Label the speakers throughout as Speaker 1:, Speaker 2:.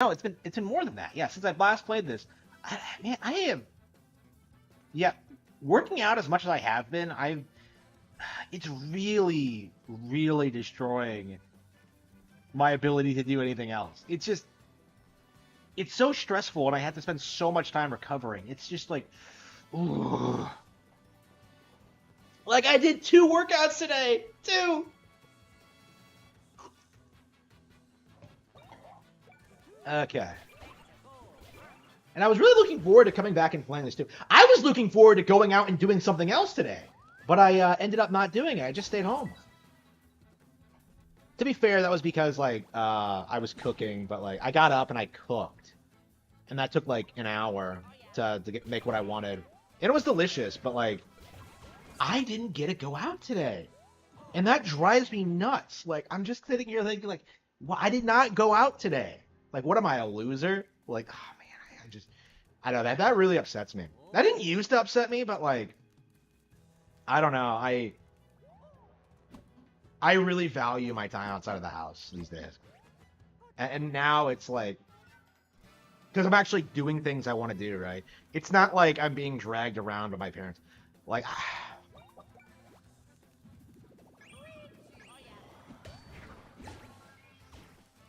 Speaker 1: No, it's been more than that. Yeah, since I've last played this, man, I have yeah, working out as much as I have been, I've it's really, really destroying my ability to do anything else. It's just it's so stressful, and I have to spend so much time recovering. It's just like, ooh. Like I did 2 workouts today, 2. Okay. And I was really looking forward to coming back and playing this too. I was looking forward to going out and doing something else today, but I ended up not doing it. I just stayed home. To be fair, that was because like I was cooking, but like I got up and I cooked, and that took like an hour to make what I wanted, and it was delicious. But like I didn't get to go out today, and that drives me nuts. Like I'm just sitting here thinking like, well, I did not go out today. Like what am I, a loser? Like oh man, I just I know that really upsets me. That didn't used to upset me, but like I don't know. I really value my time outside of the house these days. And now it's like, because I'm actually doing things I want to do, right? It's not like I'm being dragged around by my parents. Like,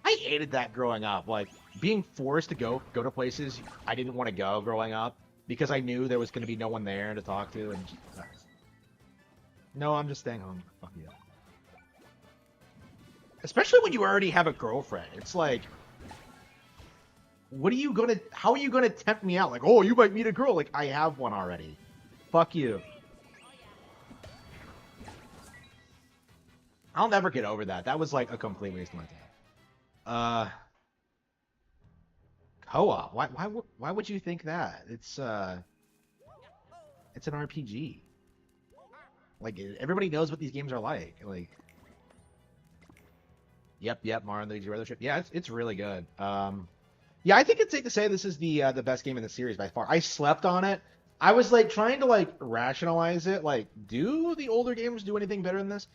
Speaker 1: I hated that growing up. Like, being forced to go to places I didn't want to go growing up because I knew there was going to be no one there to talk to. And no, I'm just staying home. Fuck you. Especially when you already have a girlfriend. It's like, what are you gonna? How are you gonna tempt me out? Like, oh, you might meet a girl. Like, I have one already. Fuck you. I'll never get over that. That was like a complete waste of my time. Uh, co-op. Why would you think that? It's an RPG. Like everybody knows what these games are like. Like, yep, Mario and Luigi Brothership. Yeah, it's really good. Yeah, I think it's safe to say this is the best game in the series by far. I slept on it. I was like trying to like rationalize it. Like, do the older games do anything better than this?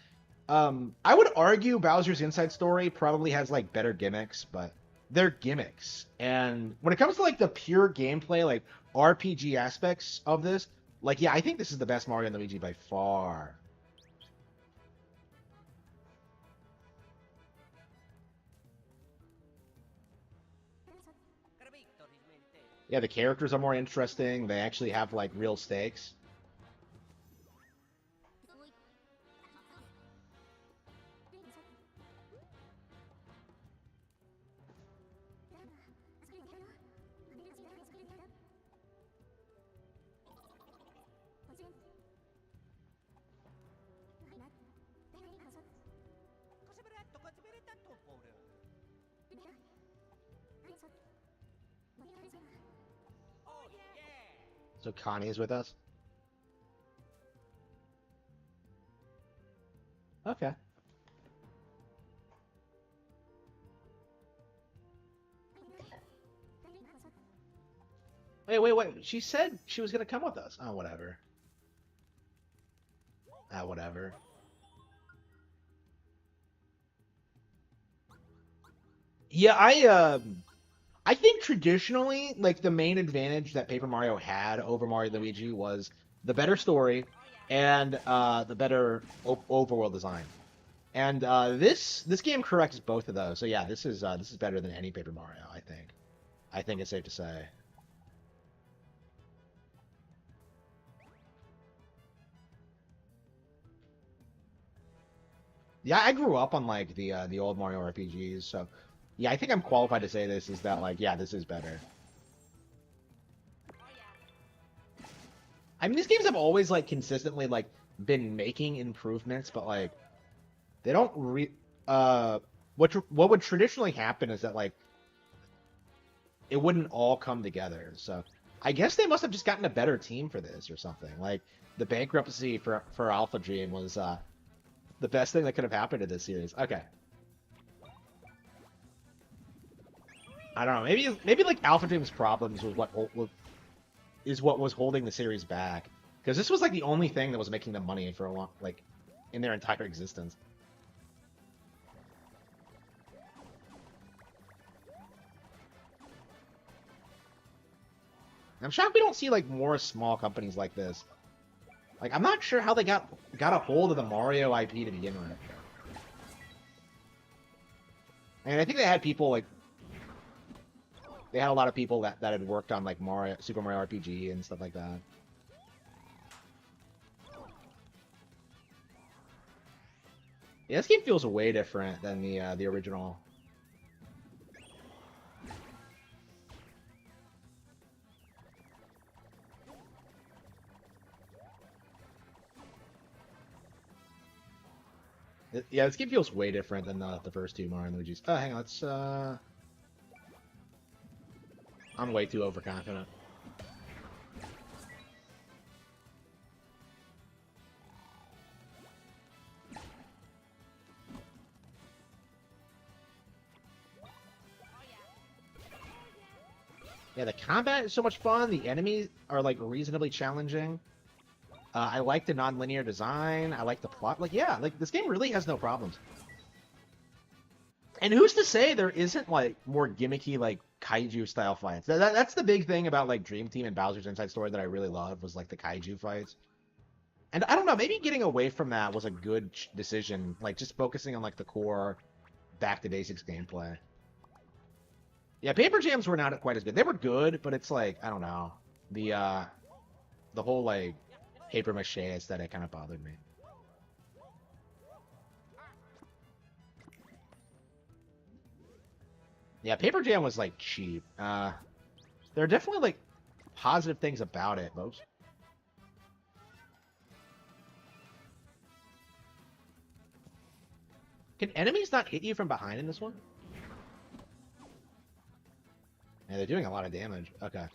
Speaker 1: I would argue Bowser's Inside Story probably has like better gimmicks, but they're gimmicks. And when it comes to like the pure gameplay, like RPG aspects of this, like yeah, I think this is the best Mario and Luigi by far. Yeah, the characters are more interesting. They actually have like real stakes. So Connie is with us. Okay. Wait. She said she was gonna come with us. Oh, whatever. Ah, whatever. Yeah, I think traditionally, like the main advantage that Paper Mario had over Mario and Luigi was the better story and the better overworld design. And this game corrects both of those. So yeah, this is better than any Paper Mario, I think. I think it's safe to say. Yeah, I grew up on like the old Mario RPGs, so yeah, I think I'm qualified to say this is that like yeah, this is better. I mean, these games have always like consistently like been making improvements, but like they don't uh what would traditionally happen is that like it wouldn't all come together. So I guess they must have just gotten a better team for this or something. Like the bankruptcy for Alpha Dream was the best thing that could have happened to this series. Okay. I don't know. Maybe like Alpha Dream's problems was what was holding the series back. Because this was like the only thing that was making them money for a long like in their entire existence. I'm shocked we don't see like more small companies like this. Like I'm not sure how they got a hold of the Mario IP to begin with. And I think they had people like they had a lot of people that had worked on like Super Mario RPG and stuff like that. Yeah, this game feels way different than the original. Yeah, this game feels way different than the first two Mario and Luigi's. Oh, hang on, let's I'm way too overconfident. Yeah, the combat is so much fun. The enemies are like reasonably challenging. I like the non-linear design. I like the plot. Like, yeah, like this game really has no problems. And who's to say there isn't like more gimmicky like kaiju style fights? That's the big thing about like Dream Team and Bowser's Inside Story that I really loved was like the kaiju fights. And I don't know, maybe getting away from that was a good decision. Like just focusing on like the core, back to basics gameplay. Yeah, Paper Jams were not quite as good. They were good, but it's like I don't know, the whole like paper mache aesthetic kind of bothered me. Yeah, Paper Jam was like cheap. There are definitely like positive things about it, folks. Can enemies not hit you from behind in this one? Yeah, they're doing a lot of damage. Okay.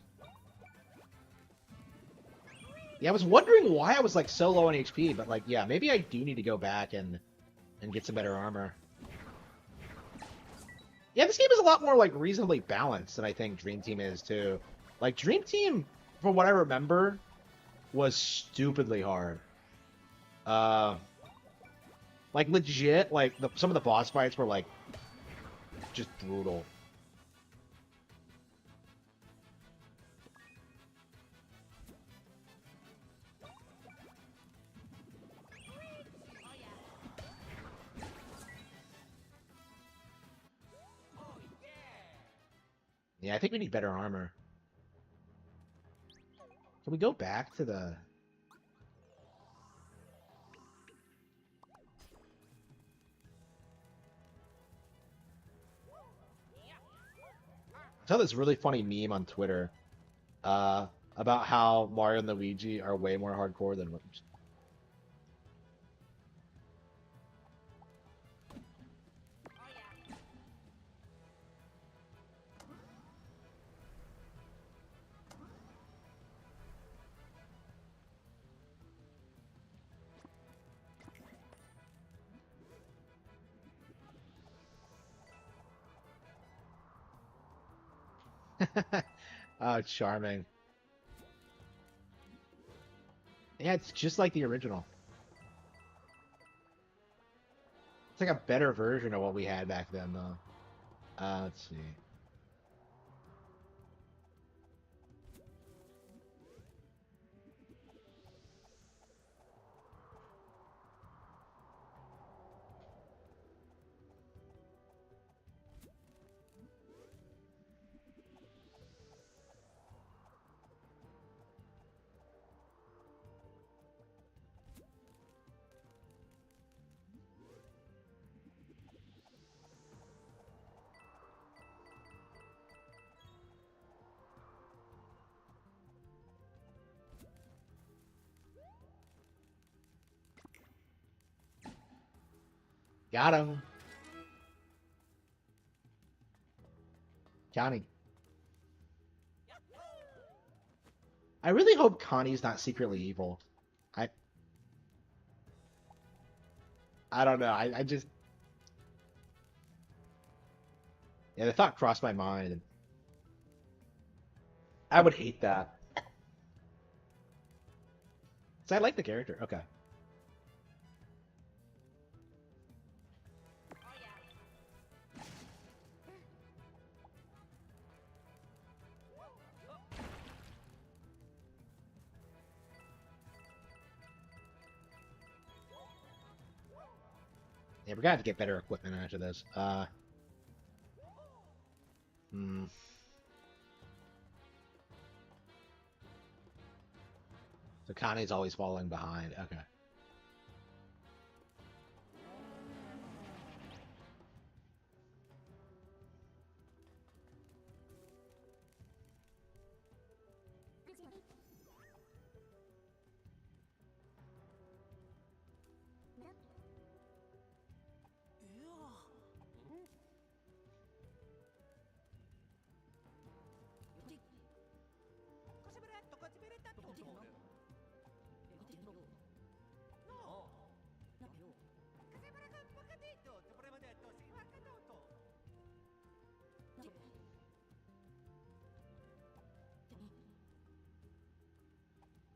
Speaker 1: Yeah, I was wondering why I was like so low on HP, but like, yeah, maybe I do need to go back and get some better armor. Yeah, this game is a lot more like reasonably balanced than I think Dream Team is too. Like Dream Team, from what I remember, was stupidly hard. Like legit, like some of the boss fights were like just brutal. Yeah, I think we need better armor. Can we go back to the... I saw this really funny meme on Twitter about how Mario and Luigi are way more hardcore than... Oh, charming. Yeah, it's just like the original. It's like a better version of what we had back then, though. Let's see. Got him. Connie. I really hope Connie's not secretly evil. I I don't know. I just... Yeah, the thought crossed my mind. I would hate that. So I like the character. Okay. Yeah, we're gonna have to get better equipment after this. Hmm. So Connie's always falling behind. Okay.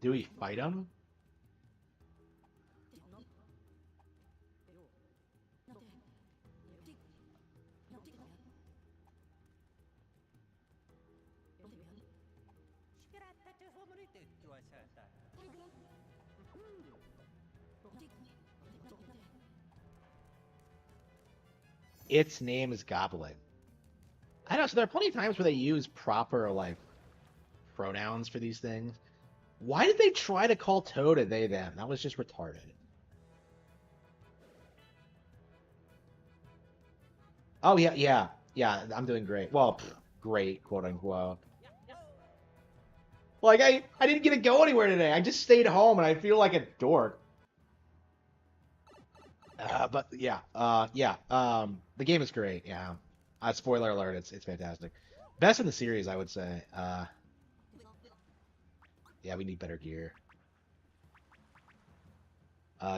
Speaker 1: Do we fight him? Its name is Goblet. I know, so there are plenty of times where they use proper, like, pronouns for these things. Why did they try to call Toad a they them? That was just retarded. Oh yeah, yeah, yeah. I'm doing great. Well, great, quote unquote. Like I didn't get to go anywhere today. I just stayed home and I feel like a dork. But yeah, yeah. The game is great. Yeah. Spoiler alert. It's fantastic. Best in the series, I would say. Yeah, we need better gear.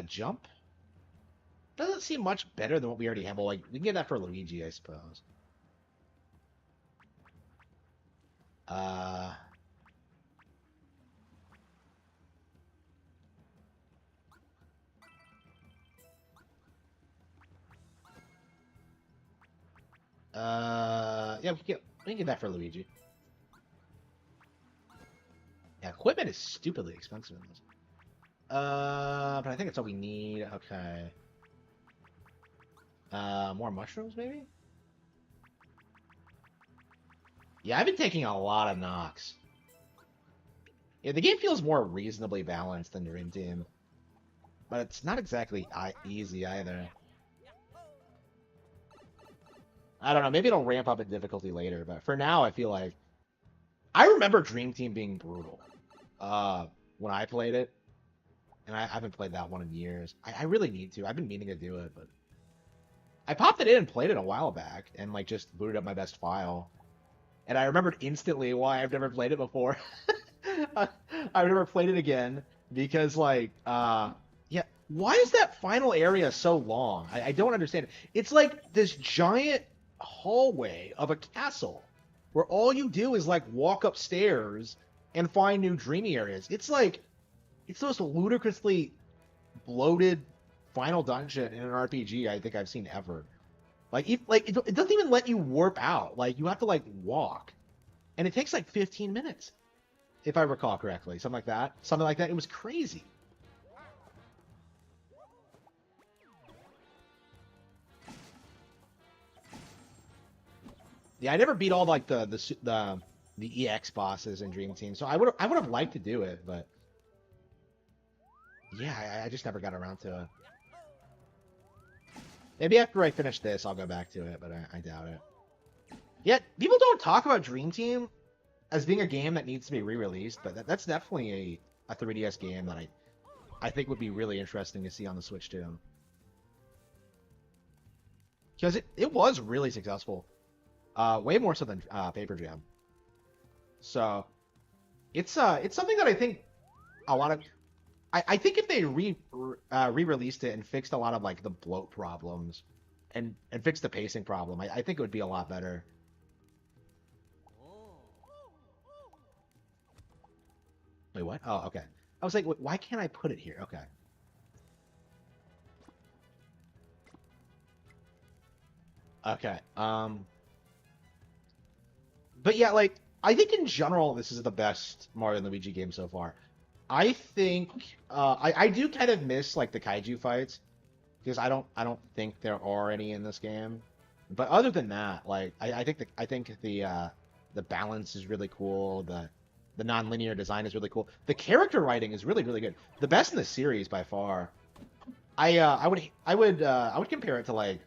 Speaker 1: Jump doesn't seem much better than what we already have. Well, like we can get that for Luigi, I suppose. Uh. Yeah, we can get that for Luigi. Yeah, equipment is stupidly expensive in this. But I think that's all we need. Okay. More mushrooms, maybe? Yeah, I've been taking a lot of knocks. Yeah, the game feels more reasonably balanced than Dream Team. But it's not exactly easy either. I don't know, maybe it'll ramp up in difficulty later, but for now I feel like I remember Dream Team being brutal. When I played it. And I haven't played that one in years. I really need to. I've been meaning to do it, but I popped it in and played it a while back and like just booted up my best file. And I remembered instantly why I've never played it before. I've never played it again because like yeah, why is that final area so long? I don't understand. It's like this giant hallway of a castle where all you do is like walk upstairs and find new dreamy areas. It's the most ludicrously bloated final dungeon in an RPG I think I've seen ever. Like, it doesn't even let you warp out. Like, you have to like walk, and it takes like 15 minutes, if I recall correctly, something like that. Something like that. It was crazy. Yeah, I never beat all like the EX bosses in Dream Team, so I would have liked to do it, but yeah, I just never got around to it. Maybe after I finish this, I'll go back to it, but I doubt it. Yet, people don't talk about Dream Team as being a game that needs to be re-released, but that's definitely a 3DS game that I think would be really interesting to see on the Switch too. Because it was really successful. Way more so than Paper Jam. So it's something that I think a lot of I think if they re-released it and fixed a lot of like the bloat problems and fixed the pacing problem, I think it would be a lot better. Wait, what? Oh, okay. I was like, why can't I put it here? Okay. Okay. But yeah, like I think in general this is the best Mario and Luigi game so far. I think I do kind of miss like the kaiju fights because I don't think there are any in this game. But other than that, like I think the balance is really cool. The non-linear design is really cool. The character writing is really really good. The best in the series by far. I would compare it to like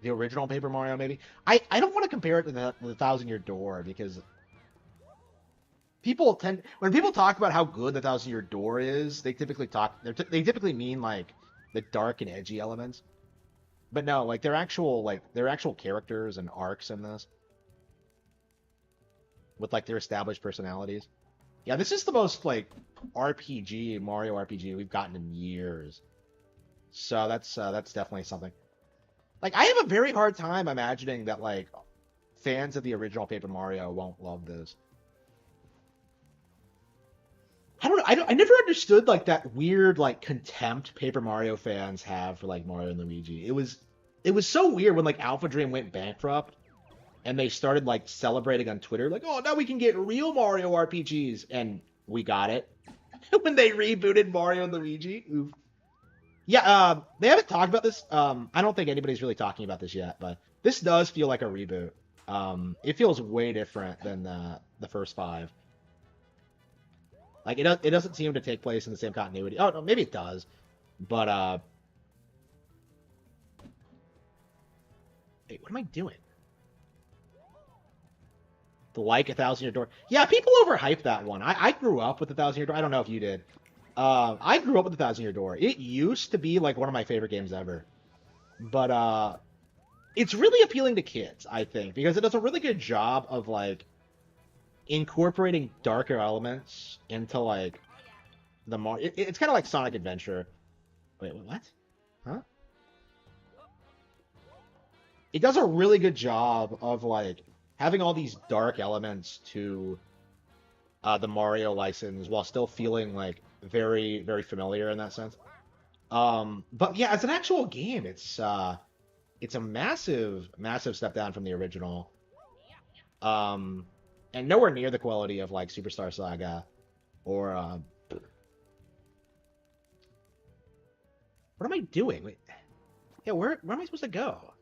Speaker 1: the original Paper Mario maybe. I don't want to compare it to the Thousand Year Door because people tend when people talk about how good the Thousand Year Door is, they typically mean like the dark and edgy elements. But no, like they're actual characters and arcs in this with like their established personalities. Yeah, this is the most like Mario RPG we've gotten in years. So that's definitely something. Like I have a very hard time imagining that like fans of the original Paper Mario won't love this. I don't know. I never understood like that weird like contempt Paper Mario fans have for like Mario and Luigi. It was so weird when like Alpha Dream went bankrupt and they started like celebrating on Twitter like, "Oh, now we can get real Mario RPGs." And we got it. When they rebooted Mario and Luigi. Oof. Yeah, they haven't talked about this. I don't think anybody's really talking about this yet, but this does feel like a reboot. It feels way different than the first five. Like it doesn't seem to take place in the same continuity. Oh no, maybe it does, but wait, what am I doing? The like a Thousand Year Door. Yeah, people overhype that one. I grew up with the Thousand Year Door. I don't know if you did. I grew up with the Thousand Year Door. It used to be like one of my favorite games ever, but it's really appealing to kids, I think, because it does a really good job of like incorporating darker elements into like the Mario. It's kind of like Sonic Adventure. Wait, what? Huh? It does a really good job of like having all these dark elements to the Mario license while still feeling like very very familiar in that sense. But yeah, as an actual game, it's a massive massive step down from the original. Um, and nowhere near the quality of like Superstar Saga or what am I doing? Wait, yeah, where am I supposed to go?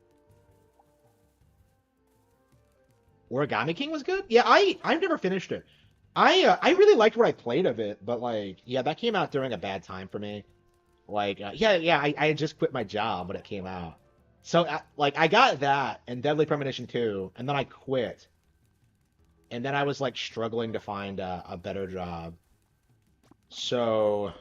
Speaker 1: Origami King was good. Yeah, I've never finished it. I really liked what I played of it, but like yeah, that came out during a bad time for me. Like yeah, I had just quit my job when it came out, so like I got that and Deadly Premonition 2, and then I quit, and then I was like struggling to find a better job. So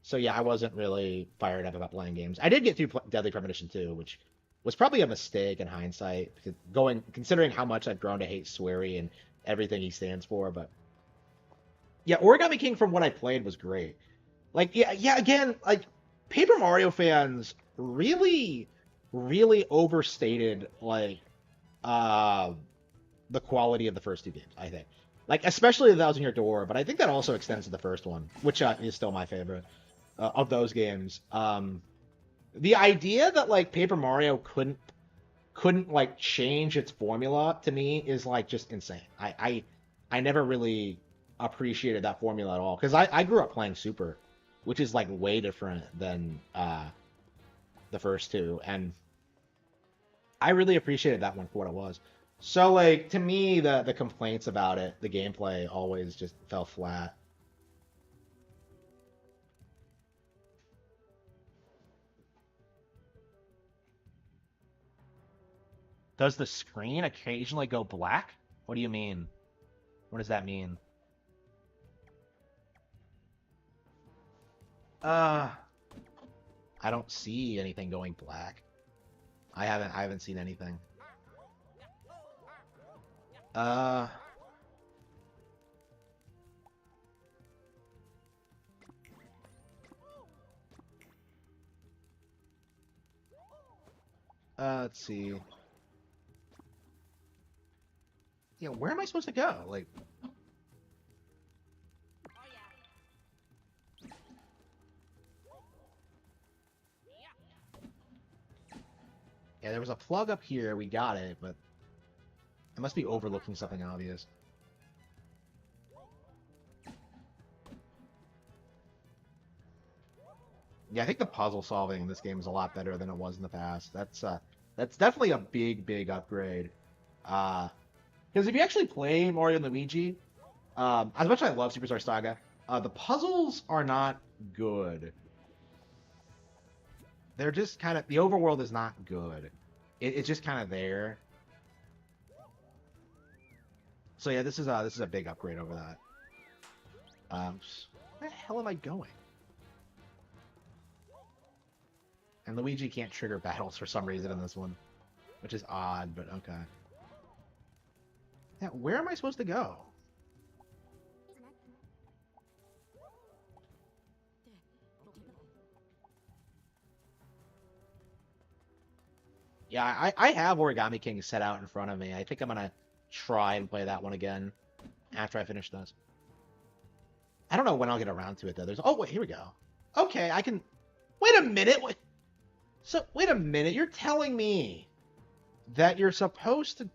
Speaker 1: so yeah, I wasn't really fired up about playing games. I did get through Deadly Premonition 2, which was probably a mistake in hindsight, because considering how much I've grown to hate Swery and everything he stands for. But yeah, Origami King from what I played was great. Like yeah, again, like Paper Mario fans really really overstated like uh the quality of the first two games, I think. Like especially the Thousand Year Door, but I think that also extends to the first one, which is still my favorite of those games. The idea that like Paper Mario couldn't like change its formula to me is like just insane. I never really appreciated that formula at all because I grew up playing Super, which is like way different than the first two, and I really appreciated that one for what it was. So like to me the complaints about it, the gameplay always just fell flat. Does the screen occasionally go black? What do you mean? What does that mean? Uh, I don't see anything going black. I haven't seen anything. Uh, let's see. Yeah, where am I supposed to go? Like, yeah, there was a plug up here. We got it, but I must be overlooking something obvious. Yeah, I think the puzzle solving in this game is a lot better than it was in the past. That's definitely a big upgrade. Because if you actually play Mario and Luigi, as much as I love Superstar Saga, the puzzles are not good. They're just kind of, the overworld is not good. It's just kind of there. So yeah, this is a big upgrade over that. Where the hell am I going? And Luigi can't trigger battles for some reason in this one, which is odd, but okay. Yeah, where am I supposed to go? Yeah, I have Origami King set out in front of me. I think I'm gonna try and play that one again after I finish this. I don't know when I'll get around to it though. Oh wait, here we go. Okay, I can. Wait a minute. Wait a minute. You're telling me that you're supposed to.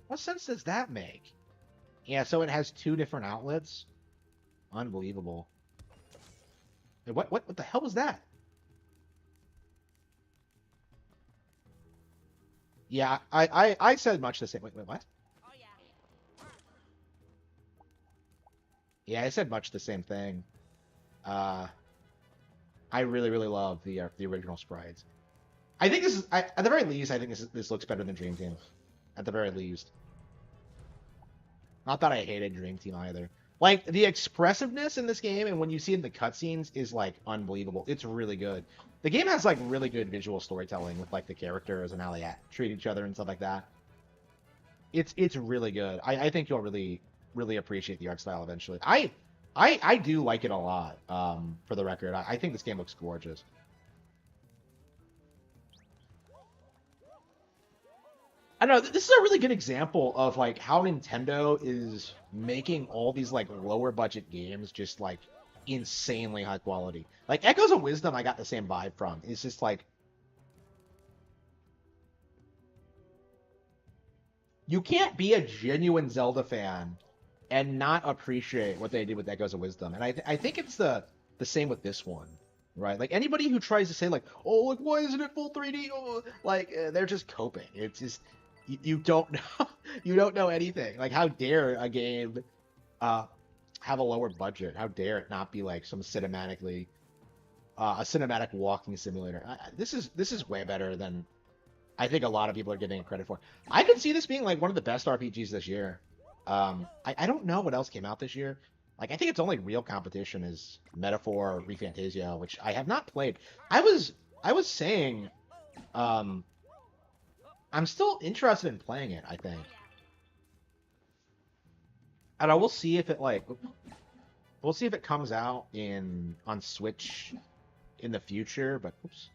Speaker 1: What sense does that make? Yeah, so it has two different outlets. Unbelievable. What the hell was that? Yeah, I said much the same. Wait, what? Yeah, I said much the same thing. I really love the original sprites. I think this is at the very least. I think this looks better than Dream Team. At the very least. Not that I hated Dream Team either. Like the expressiveness in this game, and when you see it in the cutscenes, is like unbelievable. It's really good. The game has like really good visual storytelling with like the characters and how they treat each other and stuff like that. It's really good. I think you'll really appreciate the art style eventually. I do like it a lot. For the record, I think this game looks gorgeous. I don't know. This is a really good example of like how Nintendo is making all these like lower budget games just like insanely high quality. Like Echoes of Wisdom, I got the same vibe from. It's just like you can't be a genuine Zelda fan and not appreciate what they did with Echoes of Wisdom. And I think it's the same with this one, right? Like anybody who tries to say like, oh, like why isn't it full 3D? Oh, like they're just coping. It's just you don't know you don't know anything. Like how dare a game have a lower budget? How dare it not be like some cinematically a cinematic walking simulator? This is way better than I think a lot of people are giving it credit for. I could see this being like one of the best RPGs this year. I don't know what else came out this year. Like I think its only real competition is Metaphor or ReFantasia, which I have not played. I was saying, I'm still interested in playing it. I think, and I will see if it like, we'll see if it comes out on Switch in the future. But oops.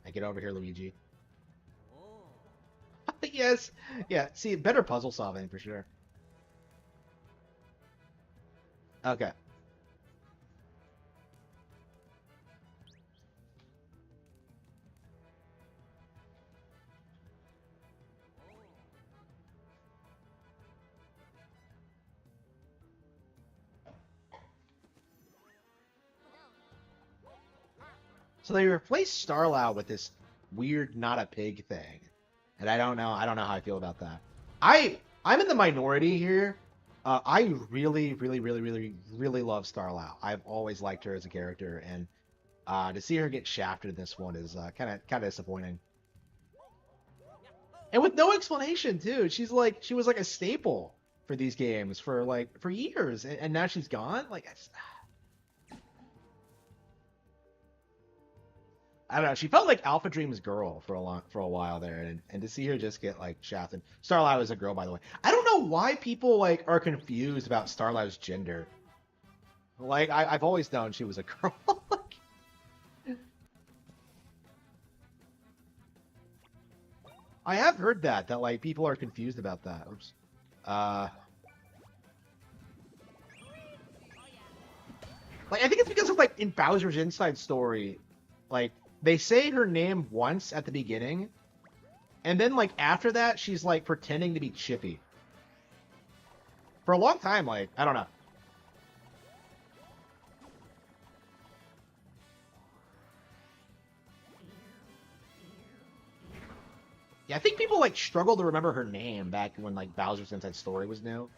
Speaker 1: I get over here, Luigi. Yes. Yeah, see, better puzzle solving for sure. Okay. So they replaced Starlow with this weird not a pig thing. And I don't know how I feel about that. I'm in the minority here. I really love Starlow. I've always liked her as a character, and to see her get shafted in this one is kind of disappointing. And with no explanation too. She was like a staple for these games for years, and now she's gone. Like I don't know. She felt like Alpha Dream's girl for a while there, and to see her just get like shafted. Starlight is a girl, by the way. I don't know why people like are confused about Starlight's gender. Like I've always known she was a girl. I have heard that like people are confused about that. Oops. Like I think it's because of like in Bowser's Inside Story, like they say her name once at the beginning, and then like after that she's like pretending to be Chippy. For a long time, like, I don't know. Yeah, I think people like struggle to remember her name back when like Bowser's Inside Story was new.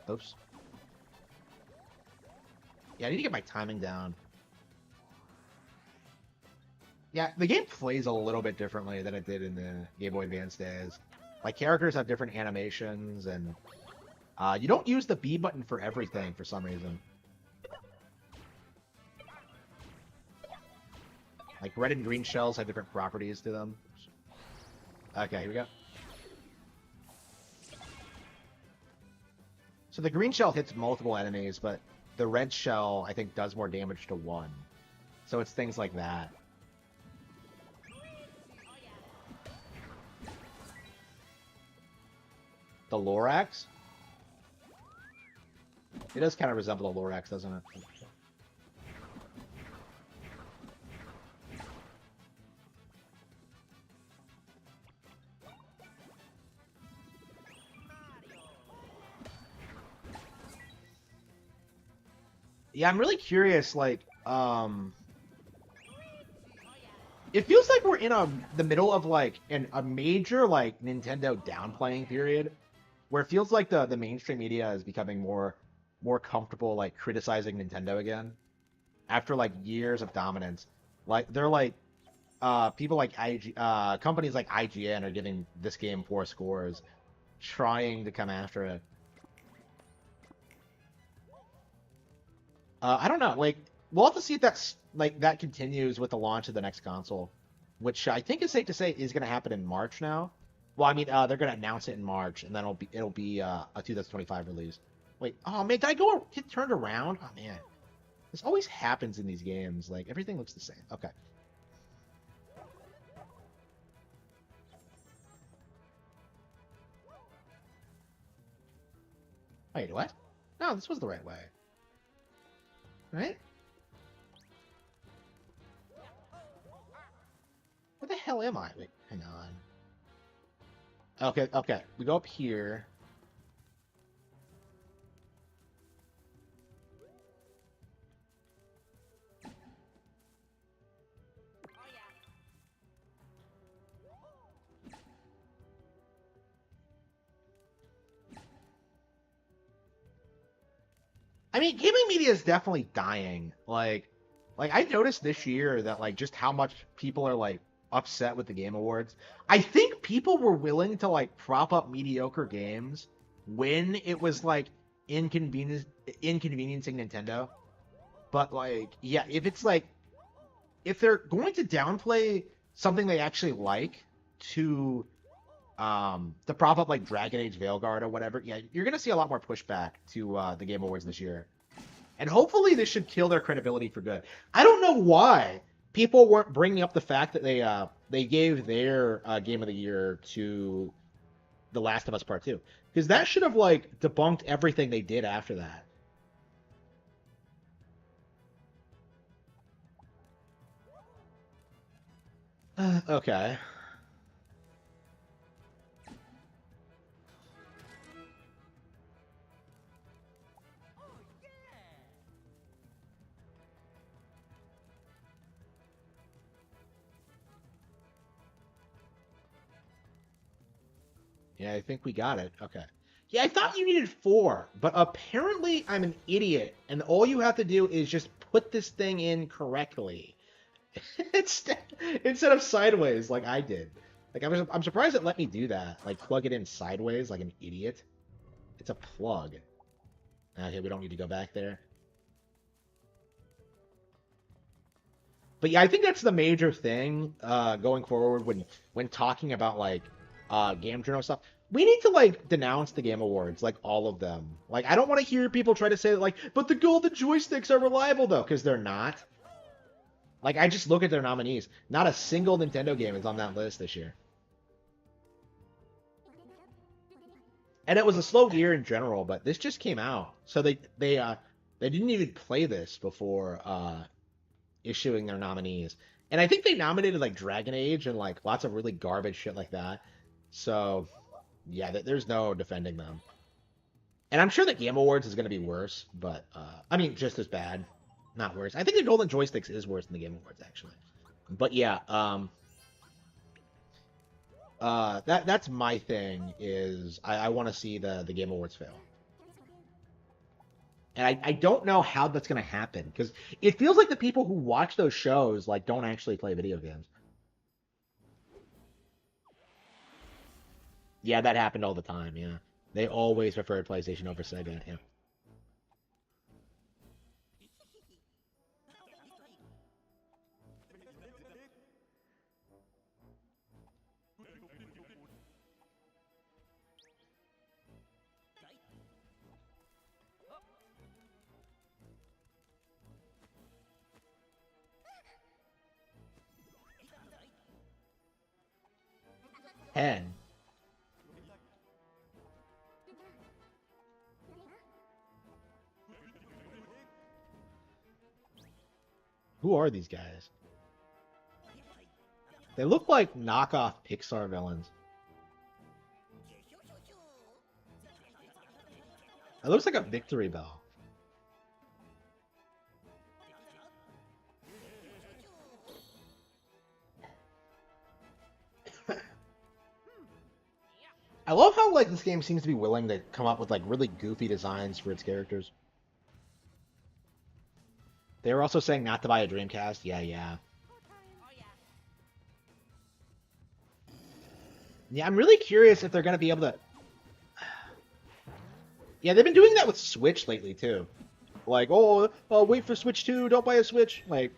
Speaker 1: Oops. Yeah, I need to get my timing down. Yeah, the game plays a little bit differently than it did in the Game Boy Advance days. Like characters have different animations, and you don't use the B button for everything for some reason. Like red and green shells have different properties to them. Okay, here we go. So the green shell hits multiple enemies, but the red shell, I think, does more damage to one. So it's things like that. The Lorax? It does kind of resemble a Lorax, doesn't it? Yeah, I'm really curious, like, it feels like we're in the middle of, like, a major, like, Nintendo downplaying period, where it feels like the mainstream media is becoming more comfortable, like, criticizing Nintendo again, after, like, years of dominance. Like, they're like, people like companies like IGN are giving this game poor scores, trying to come after it. I don't know. Like, we'll have to see if that continues with the launch of the next console, which I think is safe to say is going to happen in March now. Well, I mean, they're going to announce it in March, and then it'll be a 2025 release. Wait, oh man, did I get turned around? Oh man, this always happens in these games. Like everything looks the same. Okay. Wait, what? No, this was the right way, right? Where the hell am I? Wait, hang on. Okay, okay. We go up here. I mean, gaming media is definitely dying. Like I noticed this year that like just how much people are like upset with the Game Awards. I think people were willing to like prop up mediocre games when it was like inconveniencing Nintendo. But like, yeah, if it's like if they're going to downplay something they actually like to to prop up like Dragon Age Veilguard or whatever, yeah, you're gonna see a lot more pushback to the Game Awards this year. And hopefully this should kill their credibility for good. I don't know why people weren't bringing up the fact that they gave their game of the year to The Last of Us Part 2, because that should have like debunked everything they did after that. Okay. Yeah, I think we got it. Okay. Yeah, I thought you needed four, but apparently I'm an idiot, and all you have to do is just put this thing in correctly. instead, instead of sideways like I did. Like I'm surprised it let me do that. Like plug it in sideways like an idiot. It's a plug. Okay, we don't need to go back there. But yeah, I think that's the major thing going forward when talking about like game journal stuff. We need to like denounce the Game Awards, like all of them. Like I don't want to hear people try to say that like, but the golden joysticks are reliable though, because they're not. Like I just look at their nominees. Not a single Nintendo game is on that list this year. And it was a slow year in general, but this just came out. So they didn't even play this before issuing their nominees. And I think they nominated like Dragon Age and like lots of really garbage shit like that. So yeah, there's no defending them. And I'm sure the Game Awards is going to be worse, but I mean, just as bad, not worse. I think the Golden Joysticks is worse than the Game Awards actually. But yeah, that's my thing is I want to see the Game Awards fail. And I don't know how that's going to happen because it feels like the people who watch those shows like don't actually play video games. Yeah, that happened all the time. Yeah, they always preferred PlayStation over Sega. Yeah. Hen. Who are these guys? They look like knockoff Pixar villains. It looks like a victory bell. I love how like this game seems to be willing to come up with like really goofy designs for its characters. They were also saying not to buy a Dreamcast. Yeah, yeah. Yeah, I'm really curious if they're going to be able to... Yeah, they've been doing that with Switch lately, too. Like, oh, wait for Switch 2, don't buy a Switch. Like...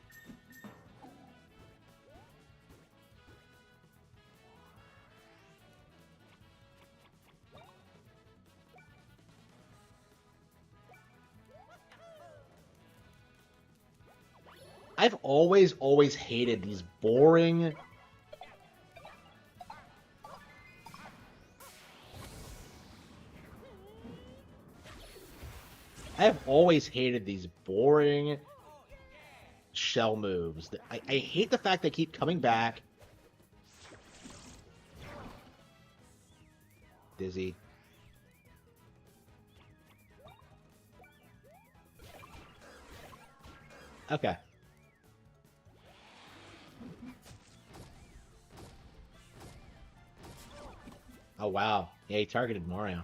Speaker 1: I've always hated these boring... I have always hated these boring shell moves. I hate the fact they keep coming back. Dizzy. Okay. Oh, wow. Yeah, he targeted Mario.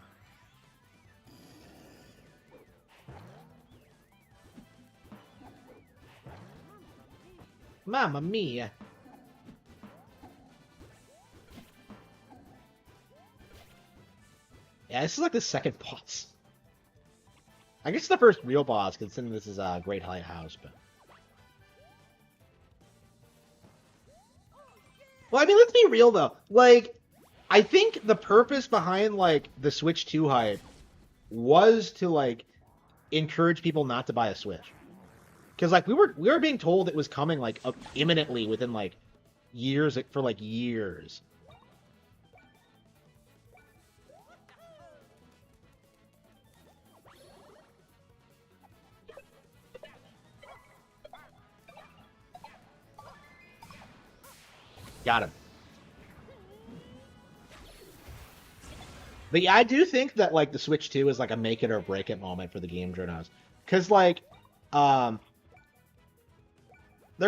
Speaker 1: Mamma mia. Yeah, this is like the second boss. I guess the first real boss, considering this is a Great High House, but... Well, I mean, let's be real, though. Like, I think the purpose behind, like, the Switch 2 hype was to, like, encourage people not to buy a Switch. Because, like, we were being told it was coming, like, imminently within, like, years, for, like, years. Got him. But yeah, I do think that, like, the Switch 2 is, like, a make it or break it moment for the game journals. Because, like, they're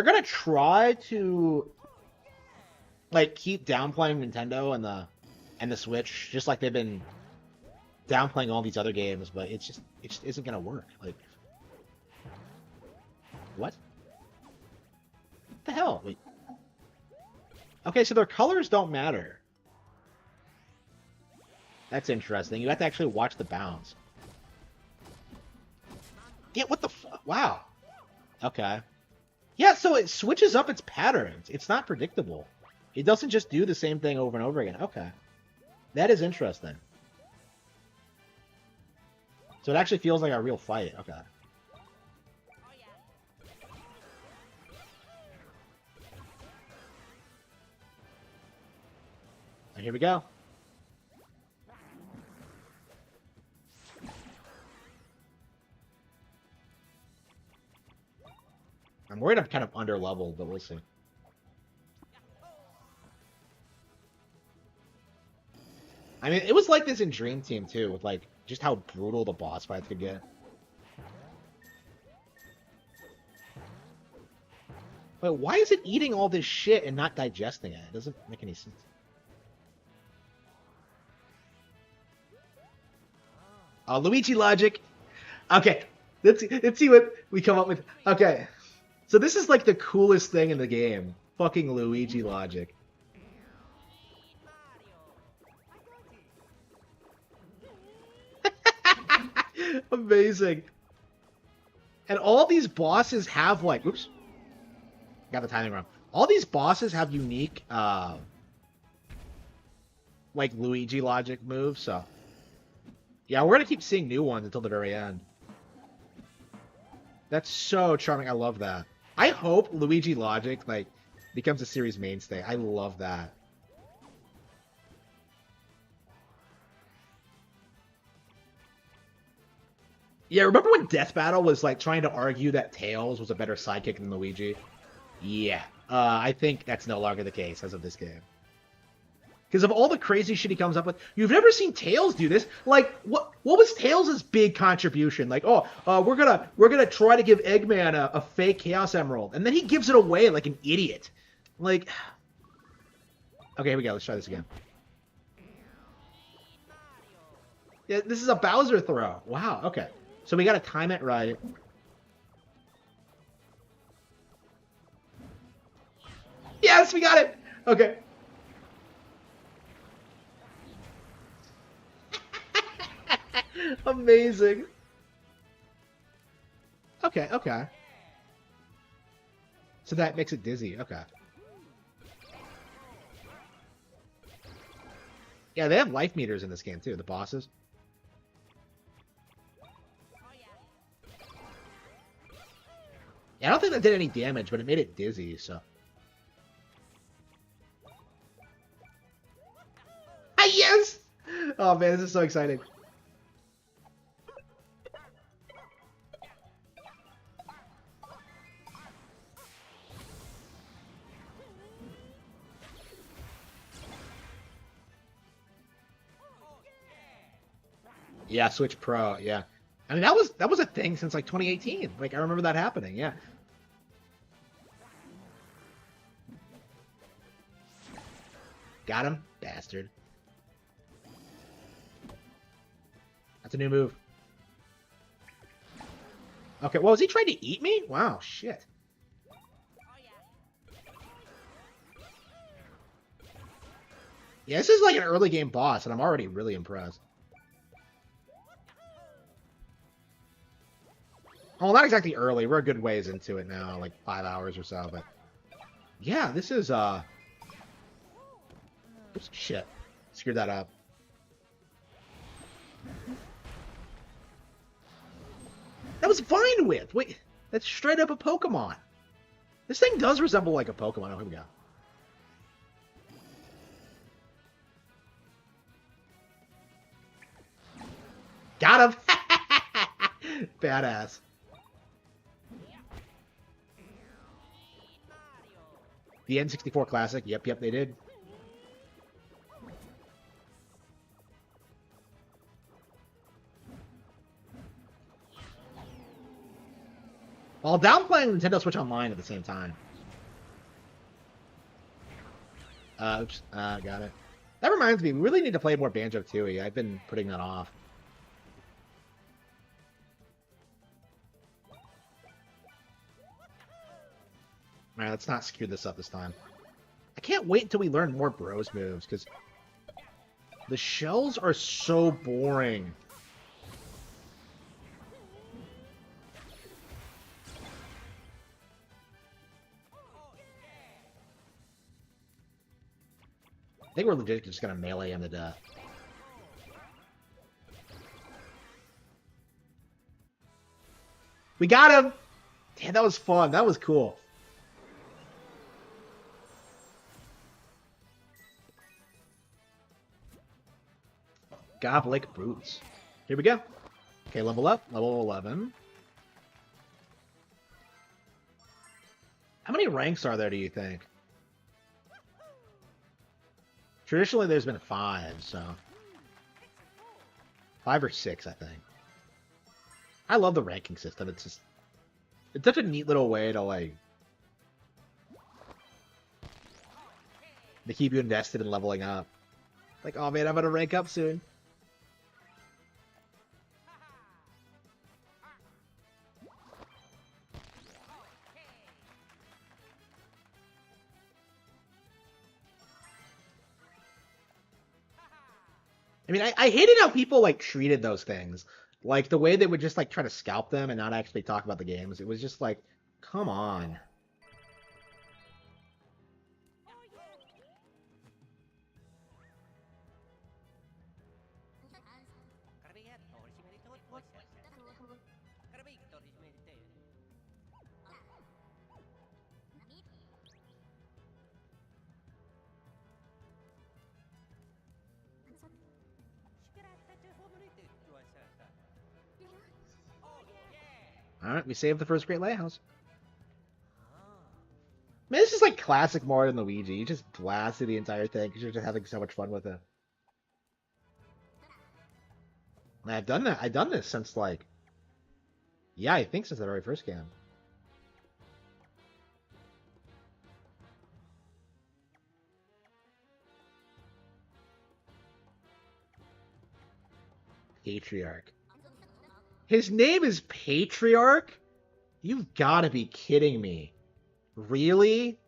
Speaker 1: gonna try to, like, keep downplaying Nintendo and the Switch, just like they've been downplaying all these other games, but it just isn't gonna work. Like, what? What the hell? Wait. Okay, so their colors don't matter. That's interesting. You have to actually watch the bounce. Yeah, what the wow. Okay. Yeah, so it switches up its patterns. It's not predictable. It doesn't just do the same thing over and over again. Okay. That is interesting. So it actually feels like a real fight. Okay. And here we go. I'm worried I'm kind of under-leveled, but we'll see. I mean, it was like this in Dream Team, too, with, like, just how brutal the boss fights could get. Wait, why is it eating all this shit and not digesting it? It doesn't make any sense. Luigi logic. Okay, let's see what we come up with. Okay, so this is like the coolest thing in the game. Fucking Luigi logic. Amazing. And all these bosses have like, oops, got the timing wrong. All these bosses have unique, like Luigi logic moves. So, yeah, we're gonna keep seeing new ones until the very end. That's so charming. I love that. I hope Luigi logic like becomes a series mainstay. I love that. Yeah, remember when Death Battle was like trying to argue that Tails was a better sidekick than Luigi? Yeah, I think that's no longer the case as of this game. Because of all the crazy shit he comes up with, you've never seen Tails do this. Like, what was Tails' big contribution? Like, oh, we're gonna try to give Eggman a fake Chaos Emerald, and then he gives it away like an idiot. Like, okay, here we go. Let's try this again. Yeah, this is a Bowser throw. Wow. Okay. So we got to time it right. Yes, we got it. Okay. Amazing. Okay, okay. So that makes it dizzy. Okay. Yeah, they have life meters in this game too, the bosses. Yeah, I don't think that did any damage, but it made it dizzy, so. Ah, yes! Oh man, this is so exciting. Yeah, Switch Pro, yeah. I mean, that was a thing since like 2018. Like I remember that happening, yeah. Got him, bastard. That's a new move. Okay, well, was he trying to eat me? Wow, shit. Yeah, this is like an early game boss, and I'm already really impressed. Well, not exactly early. We're a good ways into it now, like 5 hours or so, but... Yeah, this is, Oops, shit. Screwed that up. That was Vine Whip! Wait, that's straight up a Pokemon. This thing does resemble like a Pokemon. Oh, here we go. Got him! Badass. The N64 Classic. Yep, they did. While downplaying Nintendo Switch Online at the same time. Oops. Got it. That reminds me, we really need to play more Banjo-Tooie. I've been putting that off. Alright, let's not screw this up this time. I can't wait until we learn more Bros moves, because the shells are so boring. I think we're legit just gonna melee him to death. We got him! Damn, that was fun. That was cool. Goblik boots. Here we go. Okay, level up. Level 11. How many ranks are there, do you think? Traditionally, there's been 5, so... 5 or 6, I think. I love the ranking system. It's such a neat little way to like to keep you invested in leveling up. Like, oh man, I'm gonna rank up soon. I mean, I hated how people like treated those things. Like the way they would just like try to scalp them and not actually talk about the games. It was just like, come on. Alright, we saved the first Great Lighthouse. Man, this is like classic Mario and Luigi. You just blasted the entire thing because you're just having so much fun with it. And I've done that. I've done this since like, yeah, I think since the very first game. Patriarch. His name is Patriarch? You've got to be kidding me. Really?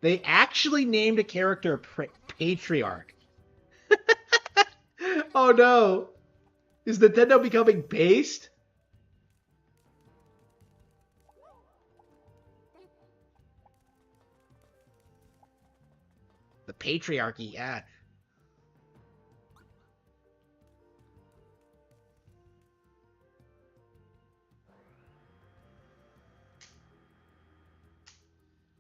Speaker 1: They actually named a character Patriarch. Oh no. Is Nintendo becoming based? The patriarchy, yeah.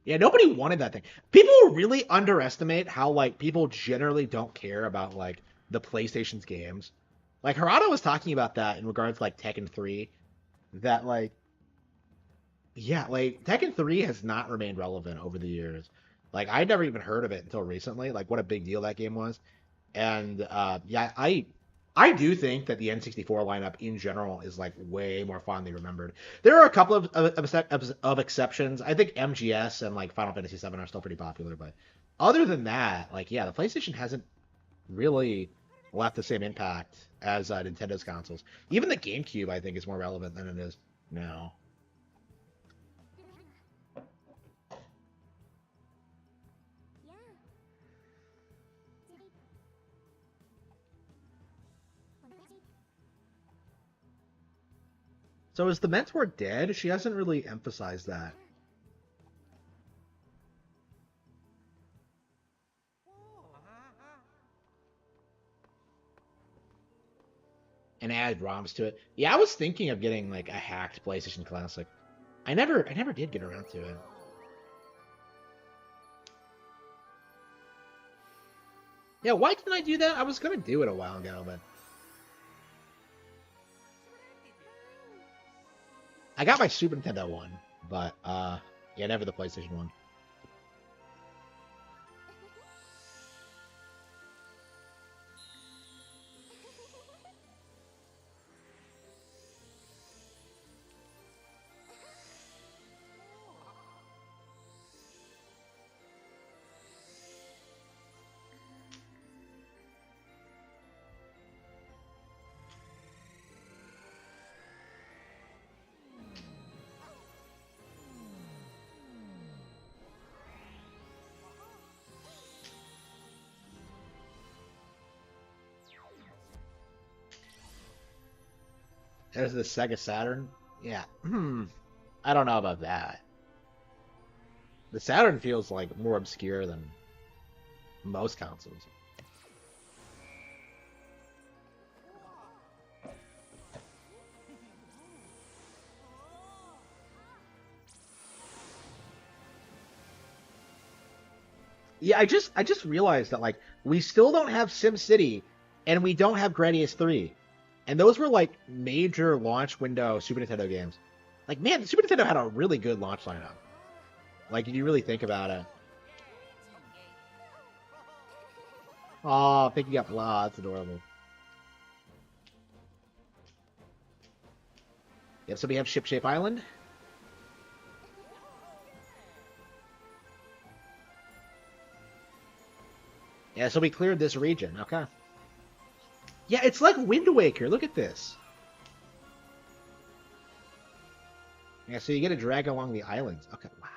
Speaker 1: Yeah, nobody wanted that thing. People really underestimate how like people generally don't care about like the PlayStation's games. Like Harada was talking about that in regards to like Tekken 3, that like yeah, like Tekken 3 has not remained relevant over the years. Like I never even heard of it until recently, like what a big deal that game was. And yeah, I do think that the N64 lineup in general is like way more fondly remembered. There are a couple of exceptions. I think MGS and like Final Fantasy VII are still pretty popular, but other than that, like yeah, the PlayStation hasn't really left the same impact as Nintendo's consoles. Even the GameCube, I think, is more relevant than it is now. So is the mentor dead? She hasn't really emphasized that. And add ROMs to it. Yeah, I was thinking of getting like a hacked PlayStation Classic. I never did get around to it. Yeah, why didn't I do that? I was gonna do it a while ago, but I got my Super Nintendo one, but yeah, never the PlayStation one. There's the Sega Saturn. Yeah, I don't know about that. The Saturn feels like more obscure than most consoles. Yeah, I just realized that like we still don't have SimCity and we don't have Gradius 3. And those were like major launch window Super Nintendo games. Like man, the Super Nintendo had a really good launch lineup. Like if you really think about it. Oh, picking up blah, that's adorable. Yep, so we have Ship Shape Island. Yeah, so we cleared this region. Okay. Yeah, it's like Wind Waker. Look at this. Yeah, so you get to drag along the islands. Okay, wow.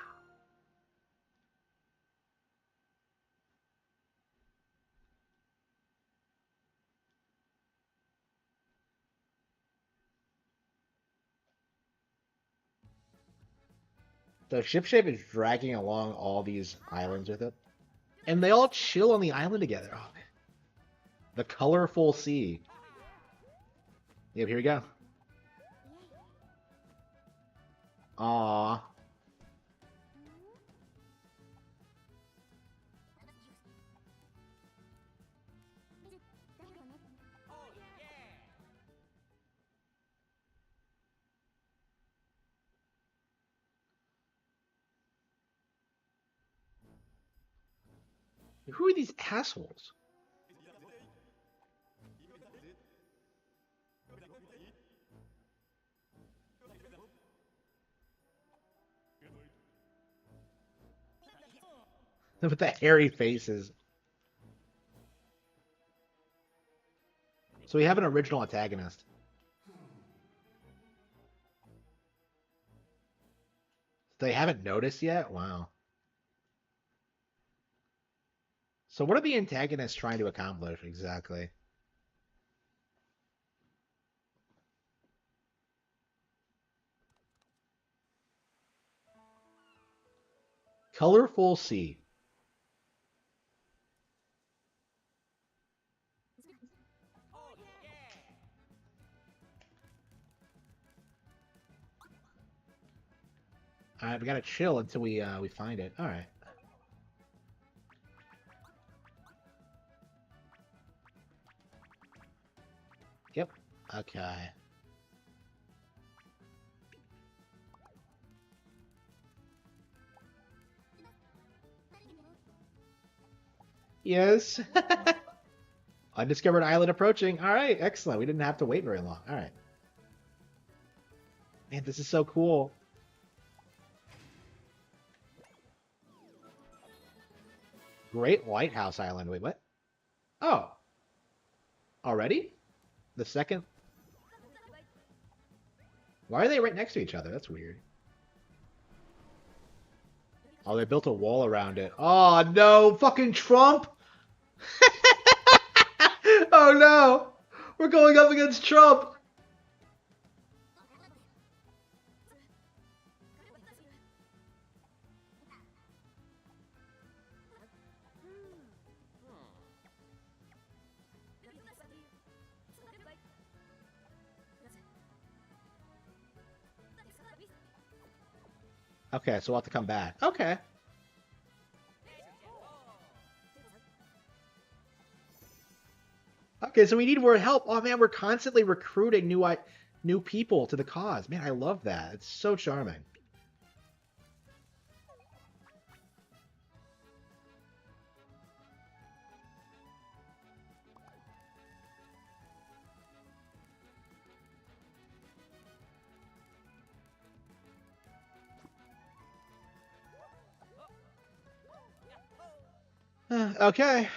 Speaker 1: So Ship Shape is dragging along all these islands with it. And they all chill on the island together. Oh, man. The colorful sea. Yep, here we go. Aww. Who are these assholes? With the hairy faces. So we have an original antagonist. They haven't noticed yet? Wow. So what are the antagonists trying to accomplish exactly? Colorful sea. All right, we gotta chill until we find it. All right. Yep. Okay. Yes. Undiscovered island approaching. All right, excellent. We didn't have to wait very long. All right. Man, this is so cool. Great Lighthouse Island. Wait, what? Oh, already? The second? Why are they right next to each other? That's weird. Oh, they built a wall around it. Oh, no. Fucking Trump. Oh, no. We're going up against Trump. Okay, so we'll have to come back. Okay. Okay, so we need more help. Oh man, we're constantly recruiting new people to the cause. Man, I love that. It's so charming. Okay.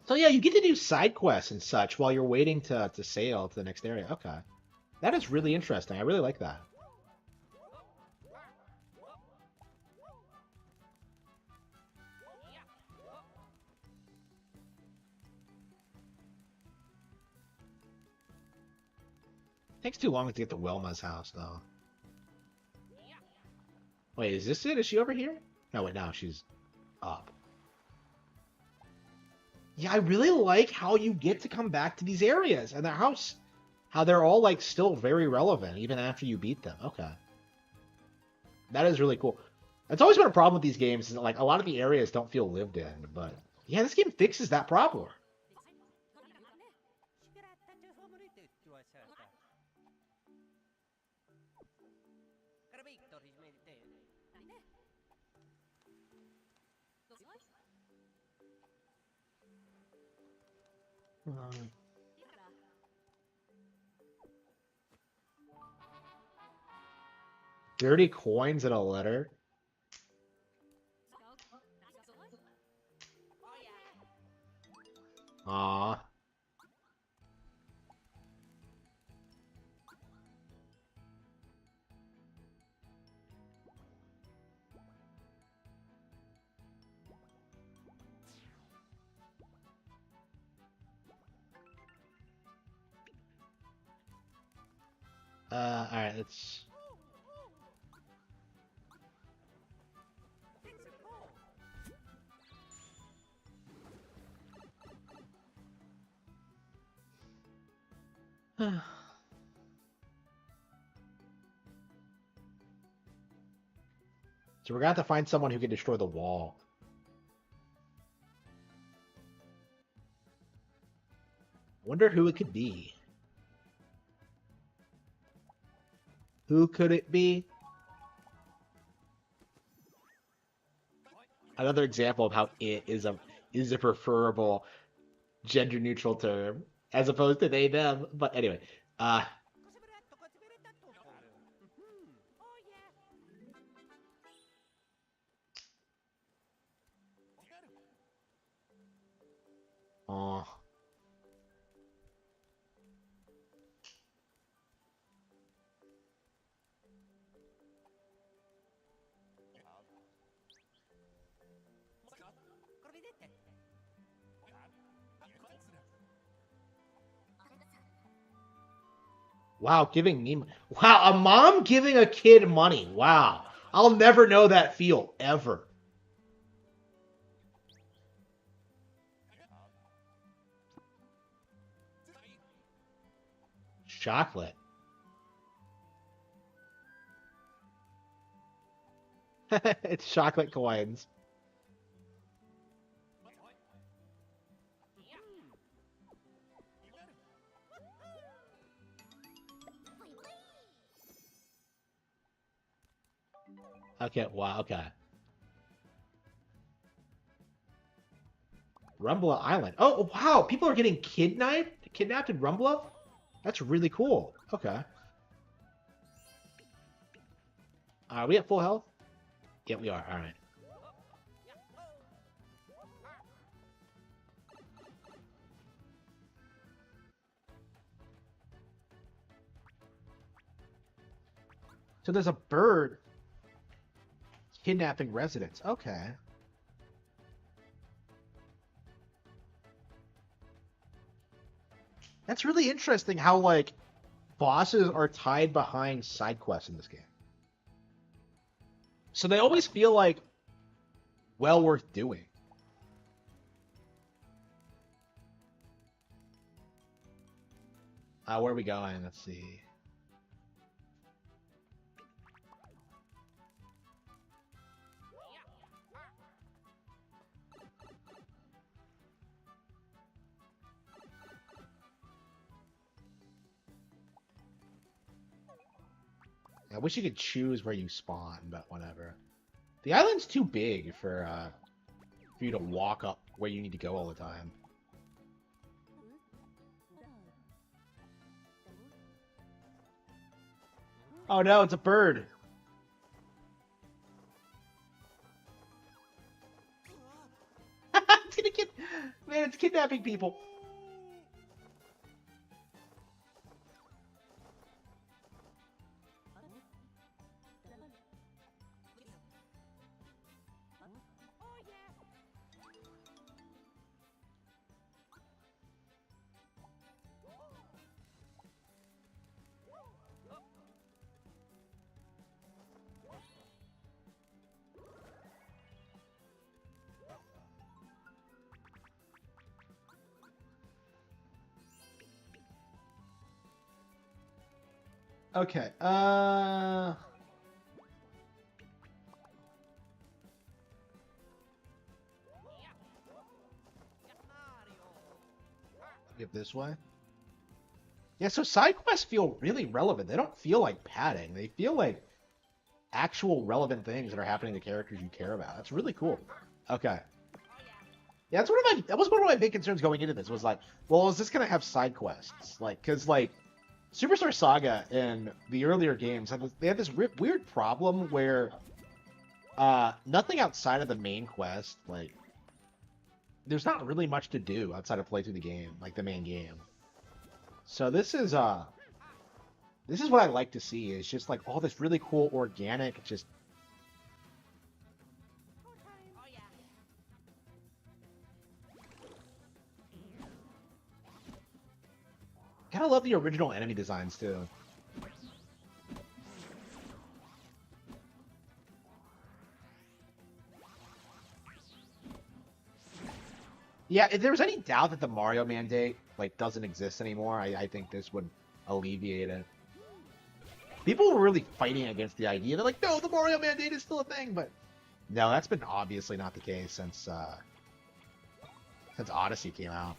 Speaker 1: So yeah, you get to do side quests and such while you're waiting to sail to the next area. Okay. That is really interesting. I really like that. Takes too long to get to Wilma's house, though. Wait, is this it? Is she over here? No, wait, no, she's up. Yeah, I really like how you get to come back to these areas and how they're all like still very relevant even after you beat them. Okay. That is really cool. That's always been a problem with these games is that, like a lot of the areas don't feel lived in, but yeah, this game fixes that problem. Um, 30 coins in a letter. Aw. All right, let's. So we're gonna have to find someone who can destroy the wall. I wonder who it could be. Who could it be? Another example of how it is a preferable gender neutral term as opposed to they them. But anyway, uh, oh, wow, giving me wow, a mom giving a kid money. Wow, I'll never know that feel ever. Chocolate. It's chocolate coins. Okay, wow, okay. Rumbla Island. Oh, wow, people are getting kidnapped in Rumbla? That's really cool. Okay. Are we at full health? Yeah, we are. All right. So there's a bird kidnapping residents. Okay. That's really interesting how, like, bosses are tied behind side quests in this game. So they always feel like well worth doing. Where are we going? Let's see. I wish you could choose where you spawn, but whatever. The island's too big for you to walk up where you need to go all the time. Oh no, it's a bird. It's gonna man, it's kidnapping people. Okay. Get this way. Yeah, so side quests feel really relevant. They don't feel like padding. They feel like actual relevant things that are happening to characters you care about. That's really cool. Okay. Yeah, that was one of my big concerns going into this was like, well, is this gonna have side quests? Like, cause like Superstar Saga in the earlier games they had this weird problem where nothing outside of the main quest, like there's not really much to do outside of play through the game, like the main game. So this is what I like to see. It's just like all this really cool organic just kind of love the original enemy designs too. Yeah, if there's any doubt that the Mario mandate like doesn't exist anymore, I think this would alleviate it. People were really fighting against the idea. They're like, no, the Mario mandate is still a thing, but no, that's been obviously not the case since Odyssey came out.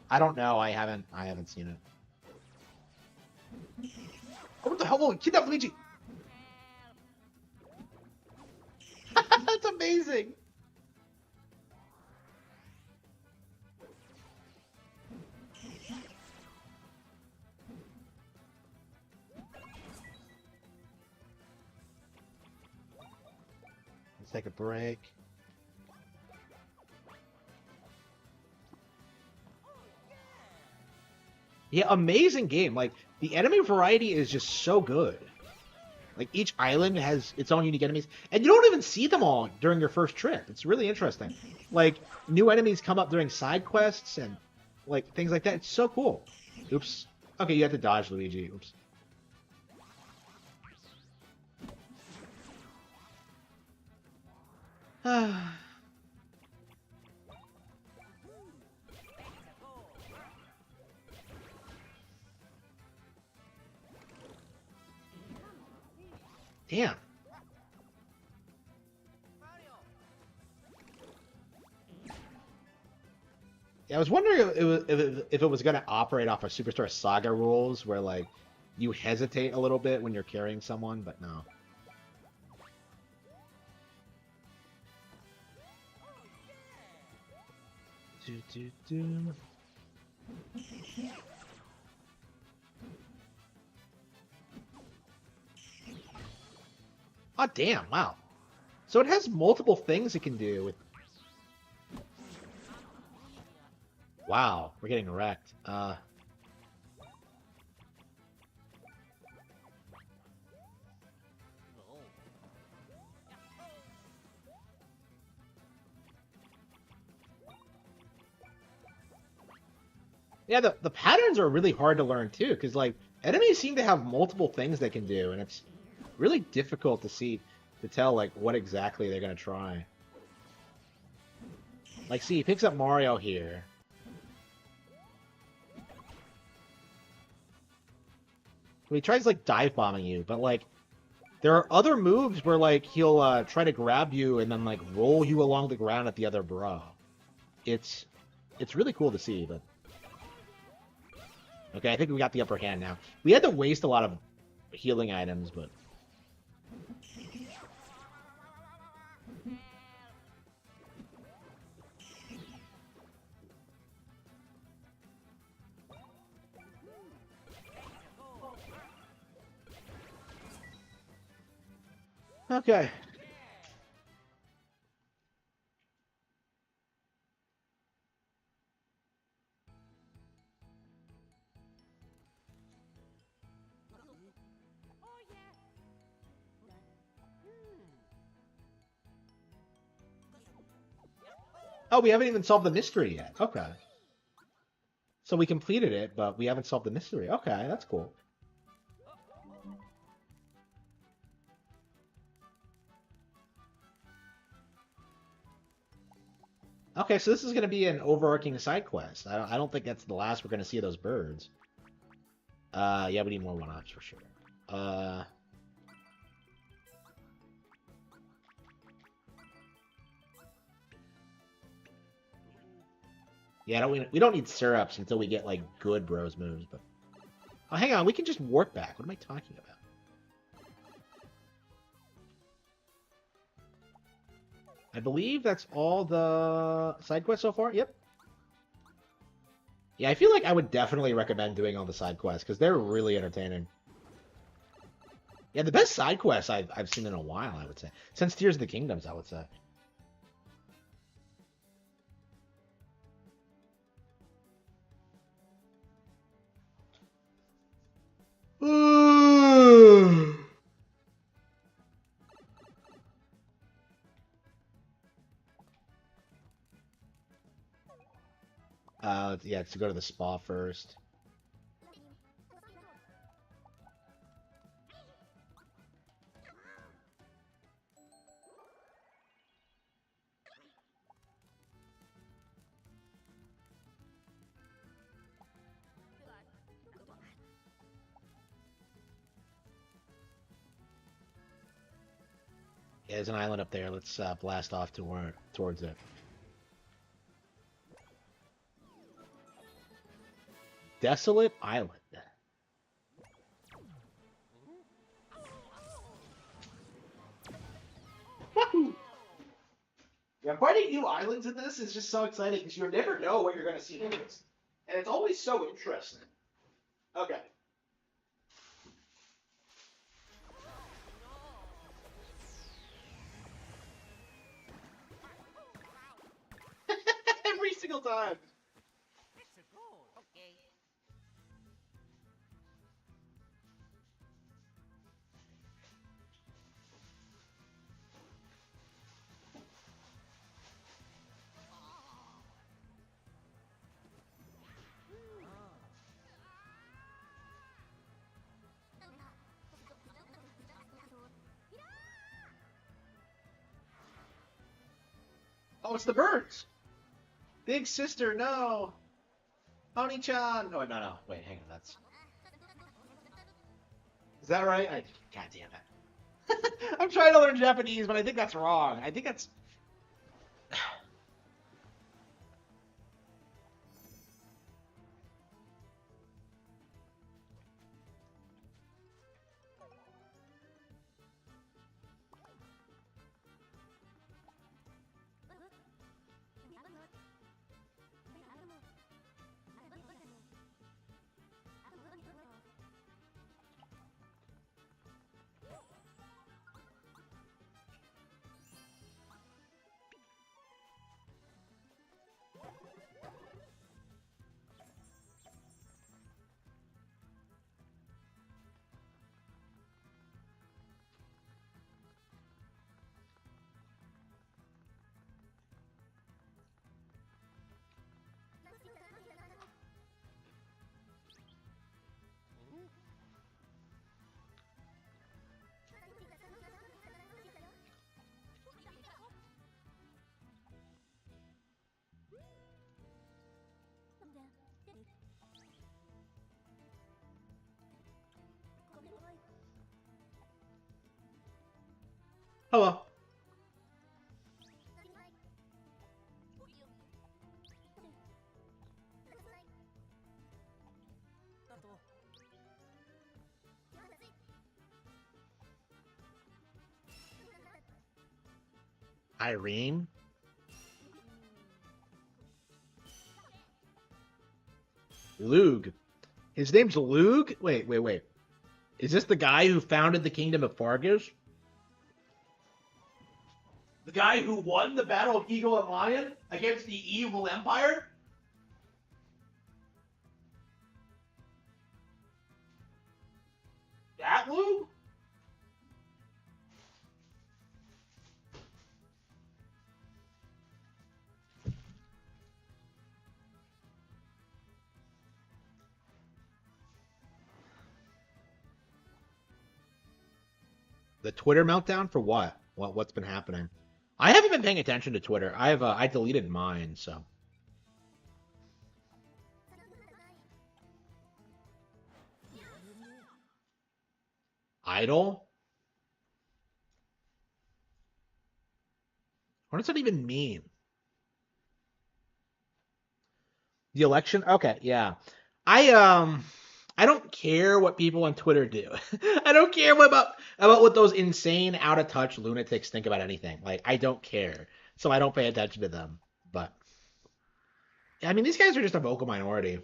Speaker 1: I don't know. I haven't seen it. Oh, what the hell? Whoa, kidnap Luigi! That's amazing. Let's take a break. Yeah, amazing game. Like the enemy variety is just so good. Like each island has its own unique enemies, and you don't even see them all during your first trip. It's really interesting. Like new enemies come up during side quests and like things like that. It's so cool. Oops. Okay, you have to dodge Luigi. Oops. Damn. Yeah, I was wondering if it was going to operate off of Superstar Saga rules, where like you hesitate a little bit when you're carrying someone, but no. Do, do, do. Oh, damn! Wow. So it has multiple things it can do. With wow, we're getting wrecked. Yeah, the patterns are really hard to learn too, because like enemies seem to have multiple things they can do, and it's really difficult to tell like what exactly they're gonna try. Like, see, he picks up Mario here. He tries like dive bombing you, but like there are other moves where like he'll try to grab you and then like roll you along the ground at the other bro. It's it's really cool to see, but okay, I think we got the upper hand now. We had to waste a lot of healing items, but okay. Oh, we haven't even solved the mystery yet. Okay. So we completed it, but we haven't solved the mystery. Okay, that's cool. Okay, so this is gonna be an overarching side quest. I don't think that's the last we're gonna see of those birds. Yeah, we need more one-ups for sure. Uh, yeah, we don't need syrups until we get like good bros moves. But oh, hang on, we can just warp back. What am I talking about? I believe that's all the side quests so far. Yep. Yeah, I feel like I would definitely recommend doing all the side quests because they're really entertaining. Yeah, the best side quests I've seen in a while, I would say. Since Tears of the Kingdoms, I would say. Yeah, to go to the spa first. Yeah, there's an island up there. Let's blast off towards it. Desolate Island. Yeah, finding new islands in this is just so exciting because you never know what you're going to see next. And it's always so interesting. Okay. Every single time. Oh, it's the birds. Big sister, no. Honey-chan. Oh, no. Wait, hang on. That's. Is that right? God damn it. I'm trying to learn Japanese, but I think that's wrong. I think that's. Hello. Irene? Lug. His name's Lug? Wait. Is this the guy who founded the Kingdom of Fargus? The guy who won the Battle of Eagle and Lion against the evil empire? That Lug? The Twitter meltdown for what? What's been happening? I haven't been paying attention to Twitter. I deleted mine, so. Idle? What does that even mean? The election? Okay, yeah. I I don't care what people on Twitter do. I don't care about what those insane out of touch lunatics think about anything. Like I don't care. So I don't pay attention to them. But I mean these guys are just a vocal minority.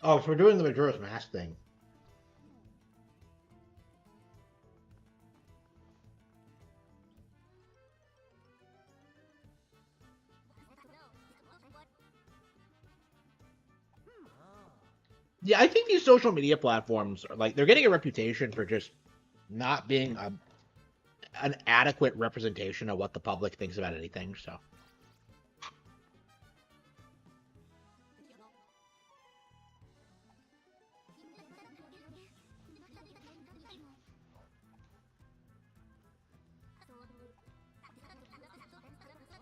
Speaker 1: Oh, if we're doing the Majora's Mask thing. Yeah, I think these social media platforms are like they're getting a reputation for just not being an adequate representation of what the public thinks about anything. So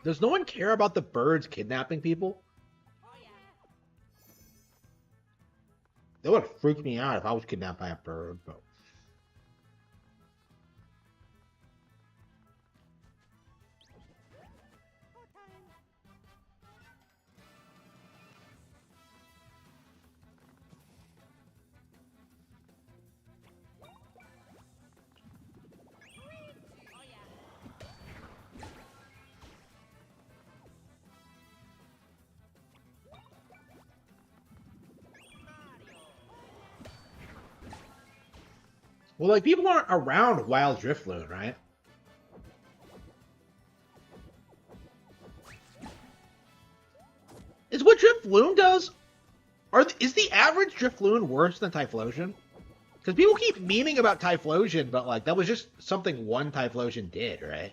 Speaker 1: does no one care about the birds kidnapping people? That would have freaked me out if I was kidnapped by a bird. But well, like people aren't around Wild Drifloon, right? Is what Drifloon does? Is the average Drifloon worse than Typhlosion? Because people keep memeing about Typhlosion, but like that was just something one Typhlosion did, right?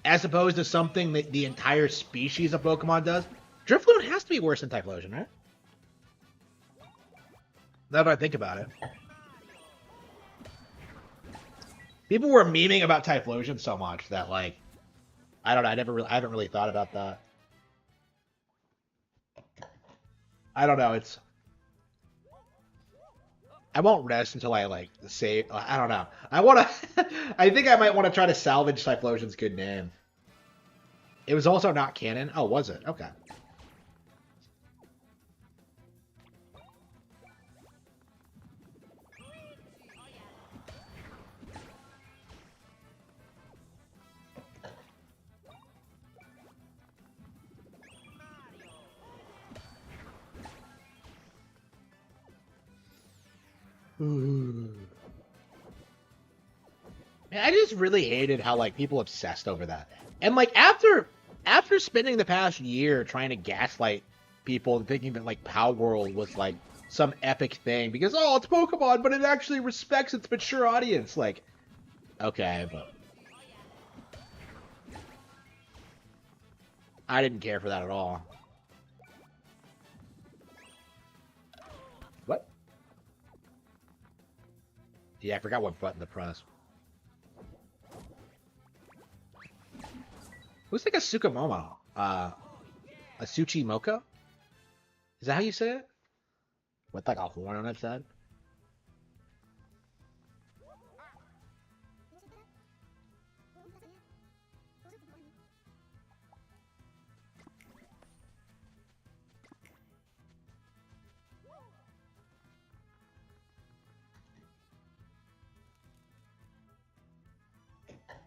Speaker 1: As opposed to something that the entire species of Pokemon does. Drifloon has to be worse than Typhlosion, right? Now that I think about it. People were memeing about Typhlosion so much that like I don't know, I haven't really thought about that. I don't know, it's I won't rest until I like say I don't know. I wanna I think I might want to try to salvage Typhlosion's good name. It was also not canon. Oh, was it? Okay. I just really hated how like people obsessed over that. And like after spending the past year trying to gaslight people and thinking that like Power World was like some epic thing because oh it's Pokemon but it actually respects its mature audience like okay but I didn't care for that at all. What? Yeah, I forgot what button to press. Looks like a Sukamomo. A Tsuchimoka? Is that how you say it? With like a horn on its head?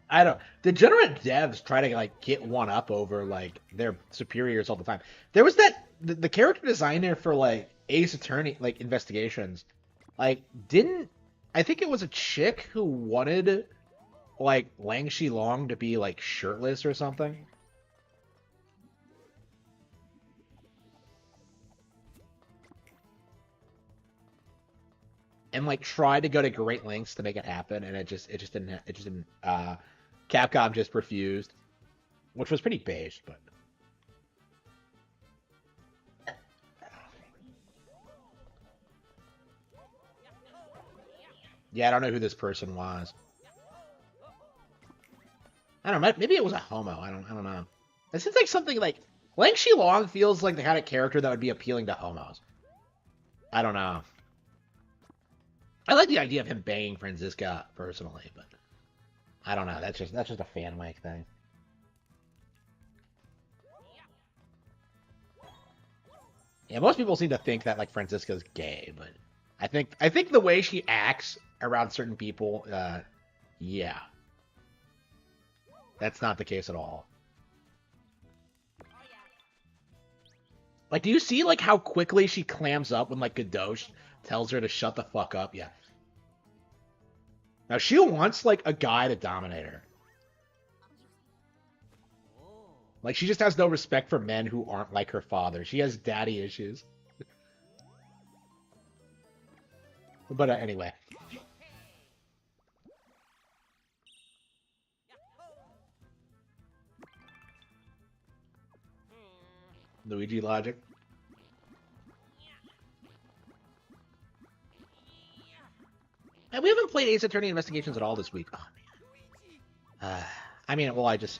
Speaker 1: I don't. Degenerate devs try to like get one up over like their superiors all the time. There was the character designer for like Ace Attorney like investigations, like didn't I think it was a chick who wanted like Lang Long to be like shirtless or something, and like tried to go to great lengths to make it happen, and it just didn't. Capcom just refused, which was pretty beige, but yeah, I don't know who this person was. I don't know. Maybe it was a homo. I don't know. It seems like something like Lang Long feels like the kind of character that would be appealing to homos. I don't know. I like the idea of him banging Franziska personally, but I don't know. That's just a fan Mike thing. Yeah, most people seem to think that like Franziska's gay, but I think the way she acts around certain people, yeah, that's not the case at all. Like, do you see like how quickly she clams up when like Kadosh tells her to shut the fuck up? Yeah. Now she wants like a guy to dominate her. Like she just has no respect for men who aren't like her father. She has daddy issues. But anyway, Luigi logic. And we haven't played Ace Attorney Investigations at all this week. Oh man. I mean, well, this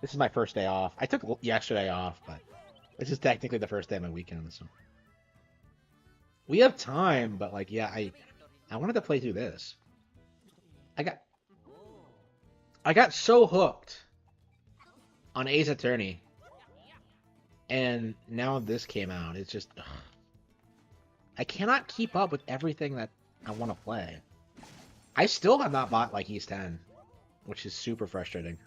Speaker 1: is my first day off. I took yesterday off, but this is technically the first day of my weekend. So we have time, but like, yeah, I wanted to play through this. I got I got so hooked on Ace Attorney, and now this came out. It's just ugh. I cannot keep up with everything that I want to play. I still have not bought like East 10, which is super frustrating.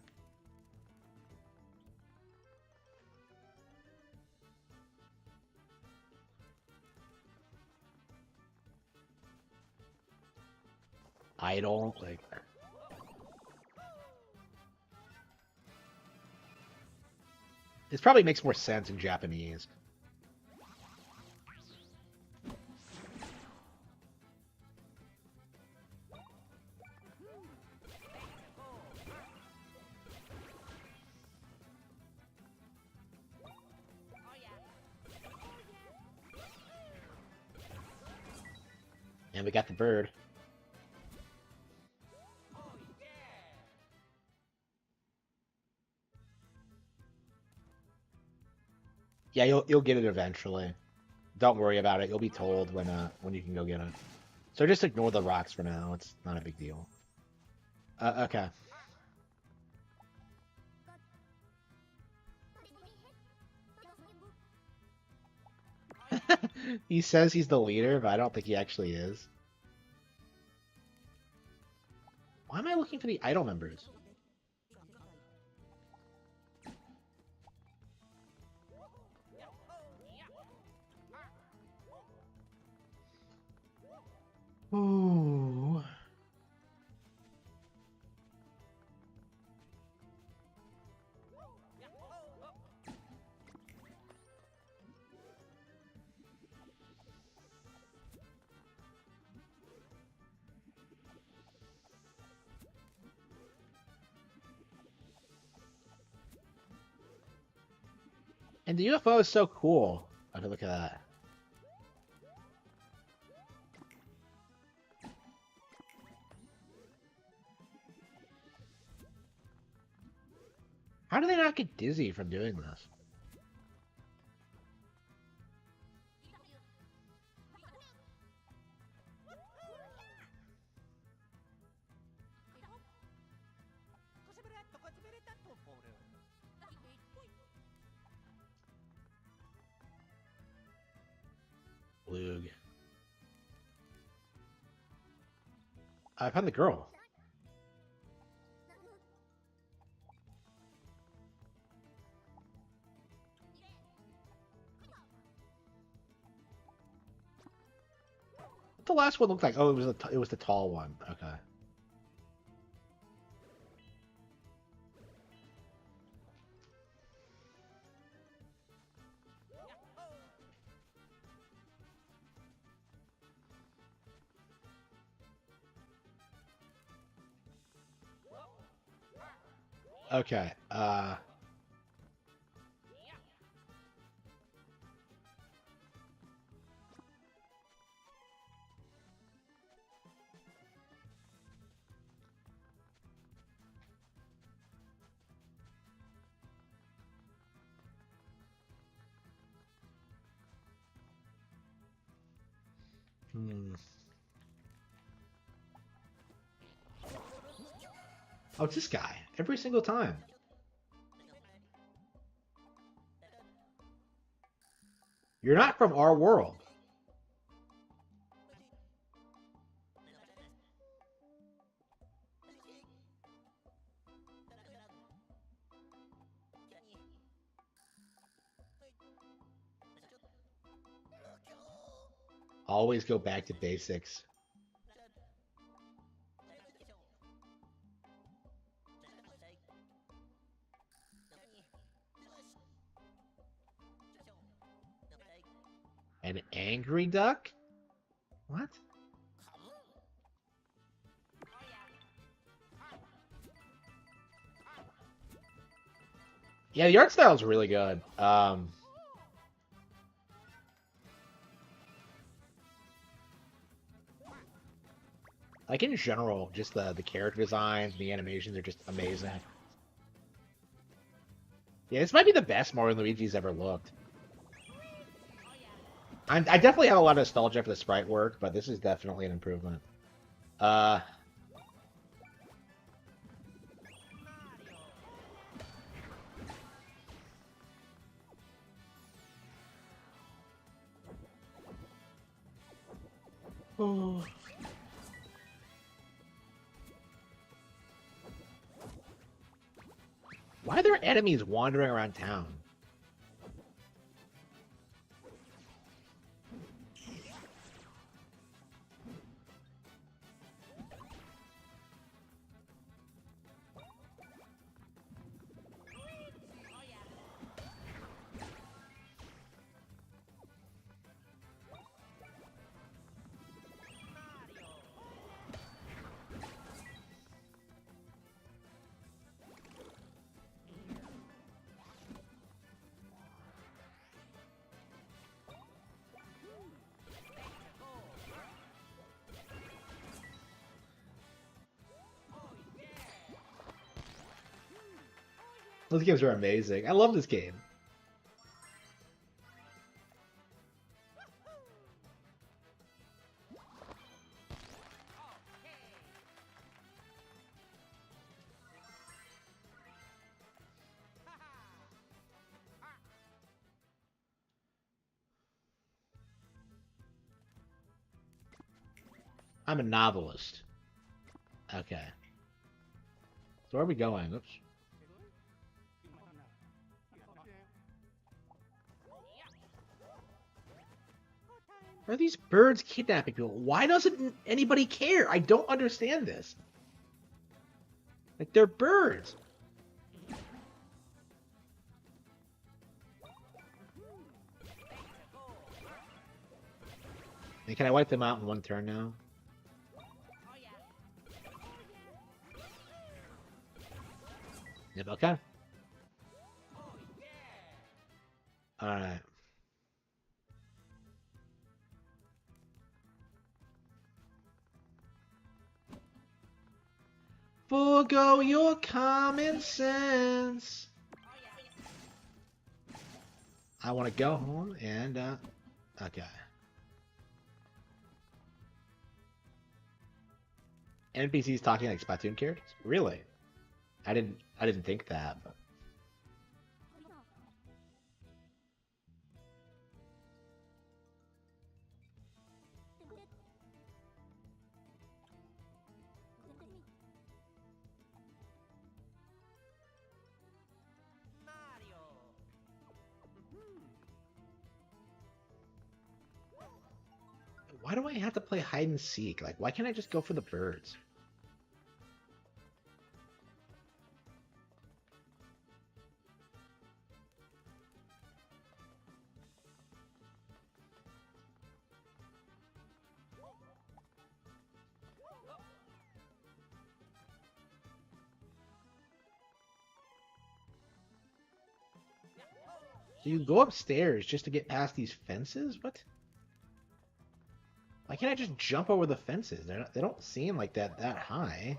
Speaker 1: Idol, like this probably makes more sense in Japanese. And we got the bird. Yeah, you'll get it eventually. Don't worry about it. You'll be told when you can go get it. So just ignore the rocks for now. It's not a big deal. Okay. He says he's the leader, but I don't think he actually is. Why am I looking for the idol members? Ooh. And the UFO is so cool. Okay, look at that. How do they not get dizzy from doing this? Lug. I found the girl. What the last one looked like? Oh, it was the tall one. Okay. Okay. Hmm. Oh, it's this guy. Every single time. You're not from our world. Always go back to basics. An angry duck? What? Yeah, the art style is really good. Like in general, just the character designs, the animations are just amazing. Yeah, this might be the best Mario and Luigi's ever looked. I definitely have a lot of nostalgia for the sprite work, but this is definitely an improvement. Uh, oh. Why are there enemies wandering around town? Those games are amazing. I love this game. I'm a novelist. Okay. So where are we going? Oops. Are these birds kidnapping people? Why doesn't anybody care? I don't understand this. Like, they're birds. And can I wipe them out in one turn now? Yep, okay. Alright. Forgo your common sense. I want to go home and, okay. NPCs talking like Splatoon characters? Really? I didn't think that, but... Why do I have to play hide and seek? Like, why can't I just go for the birds? So you go upstairs just to get past these fences? What? Why can't I just jump over the fences? They don't seem like that high.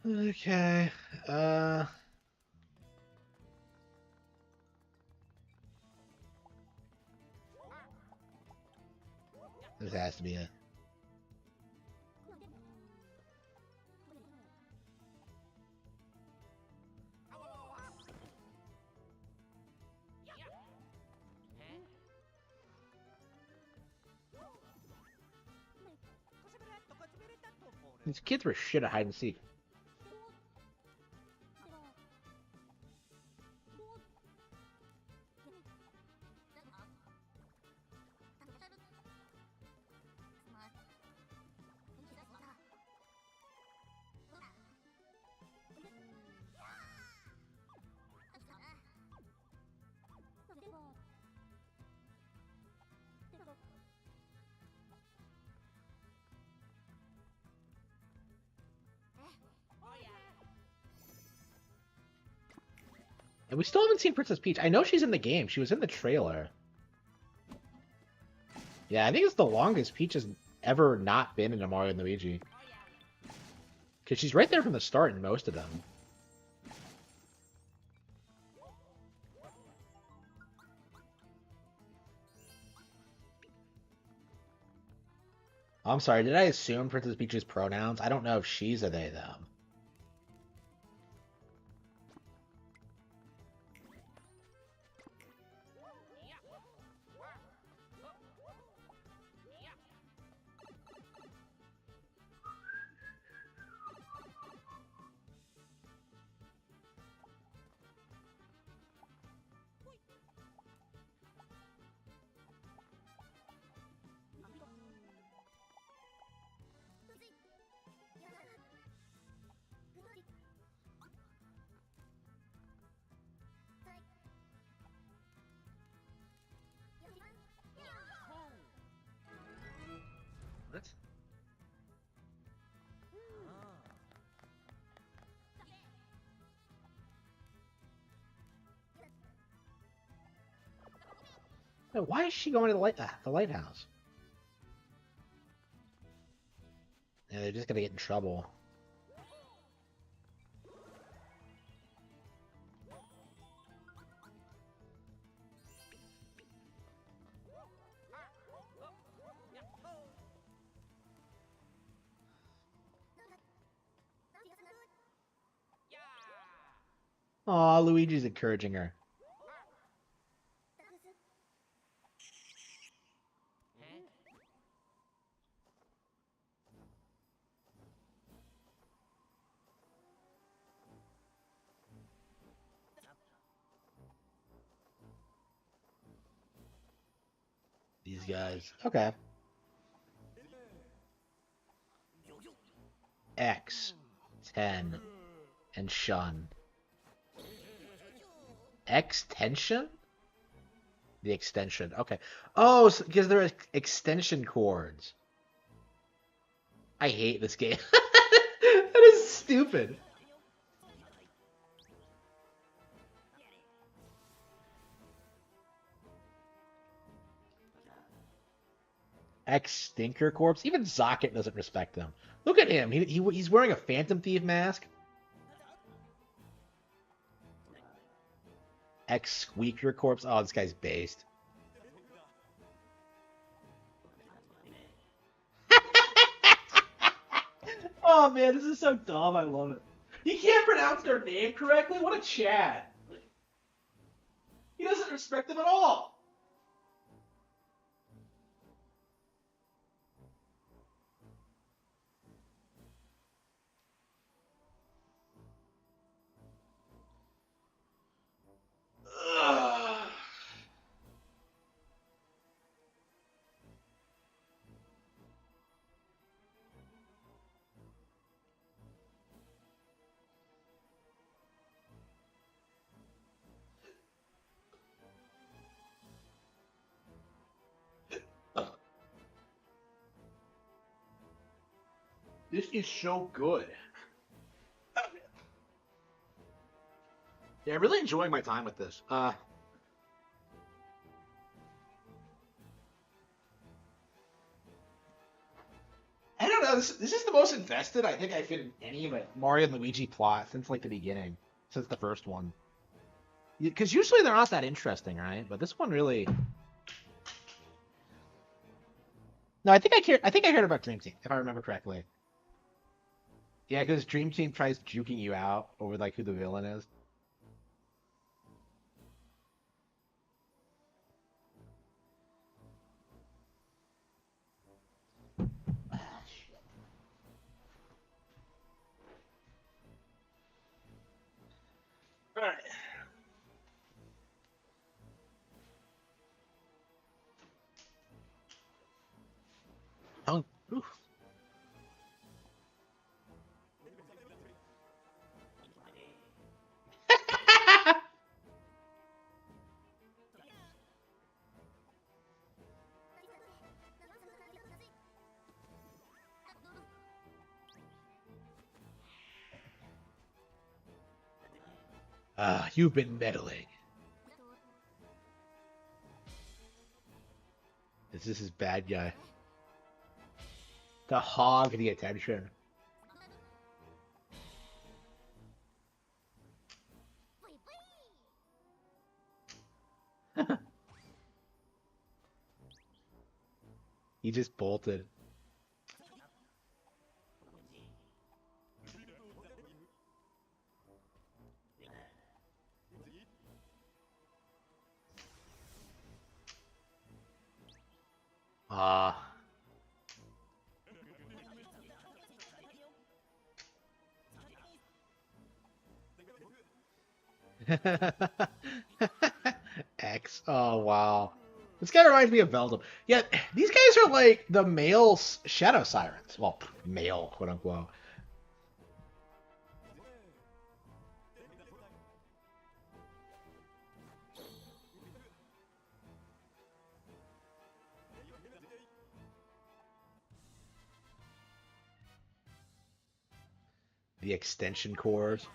Speaker 1: Okay. This has to be it. These kids were shit at hide and seek. And we still haven't seen Princess Peach. I know she's in the game. She was in the trailer. Yeah, I think it's the longest Peach has ever not been in a Mario and Luigi. Because she's right there from the start in most of them. I'm sorry, did I assume Princess Peach's pronouns? I don't know if she's a they, them. What? Wait, why is she going to the lighthouse? Yeah, they're just gonna get in trouble. Aw, Luigi's encouraging her. These guys. Okay. X, 10, and shun. Extension? The extension. Okay. Oh, because they're extension cords. I hate this game. That is stupid. Ex-Stinker Corpse? Even Zocket doesn't respect them. Look at him. He's wearing a Phantom Thief mask. Ex-Squeaker Corpse? Oh, this guy's based. Oh man, this is so dumb. I love it. He can't pronounce their name correctly? What a Chad. He doesn't respect them at all. Ugh. This is so good. Yeah, I'm really enjoying my time with this. I don't know. This is the most invested I think I've been in any of it Mario and Luigi plot since like the beginning, since the first one. Because usually they're not that interesting, right? But this one really. No, I think I cared. I think I heard about Dream Team, if I remember correctly. Yeah, because Dream Team tries juking you out over like who the villain is. All right. Oh, oof. You've been meddling. This is bad guy. To hog the attention. He just bolted. Ah. X. Oh wow. This guy reminds me of Veldum. Yeah, these guys are like the male Shadow Sirens. Well, male, quote unquote. The extension cores.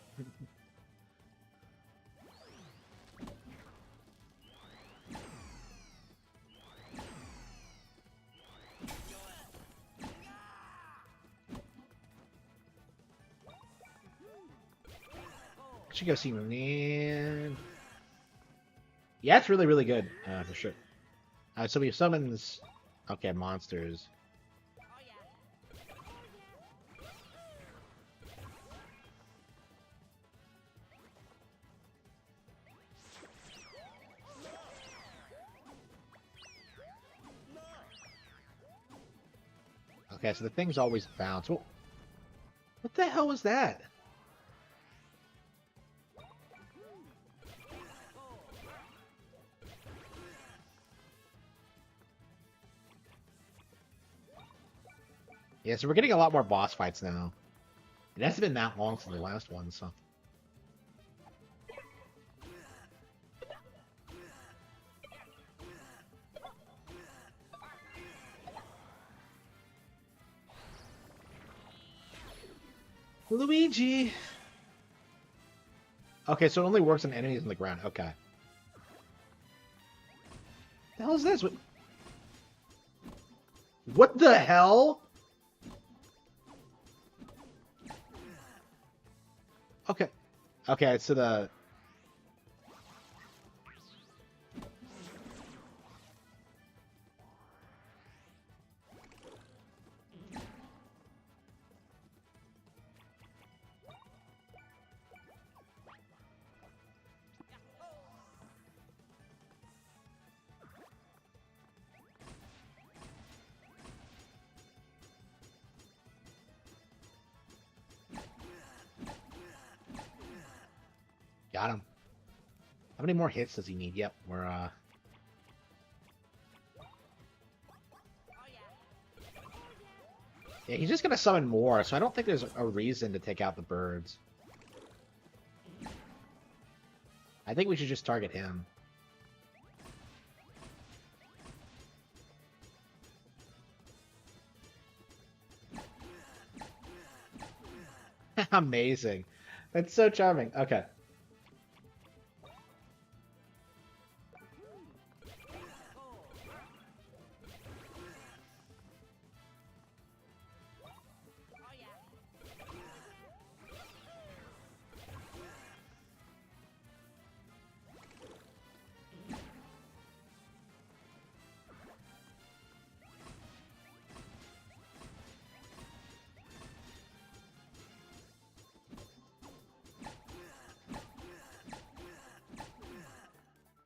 Speaker 1: Should go see man. Yeah, it's really, really good, for sure. So we have summons. Okay, monsters. Okay, so the things always bounce. Oh, what the hell was that? Yeah, so we're getting a lot more boss fights now. It hasn't been that long since the last one, so. Luigi! Okay, so it only works on enemies on the ground. Okay. The hell is this? What the hell? Okay. Okay, so the... Got him. How many more hits does he need? Yep, we're, Yeah, he's just gonna summon more, so I don't think there's a reason to take out the birds. I think we should just target him. Amazing. That's so charming. Okay.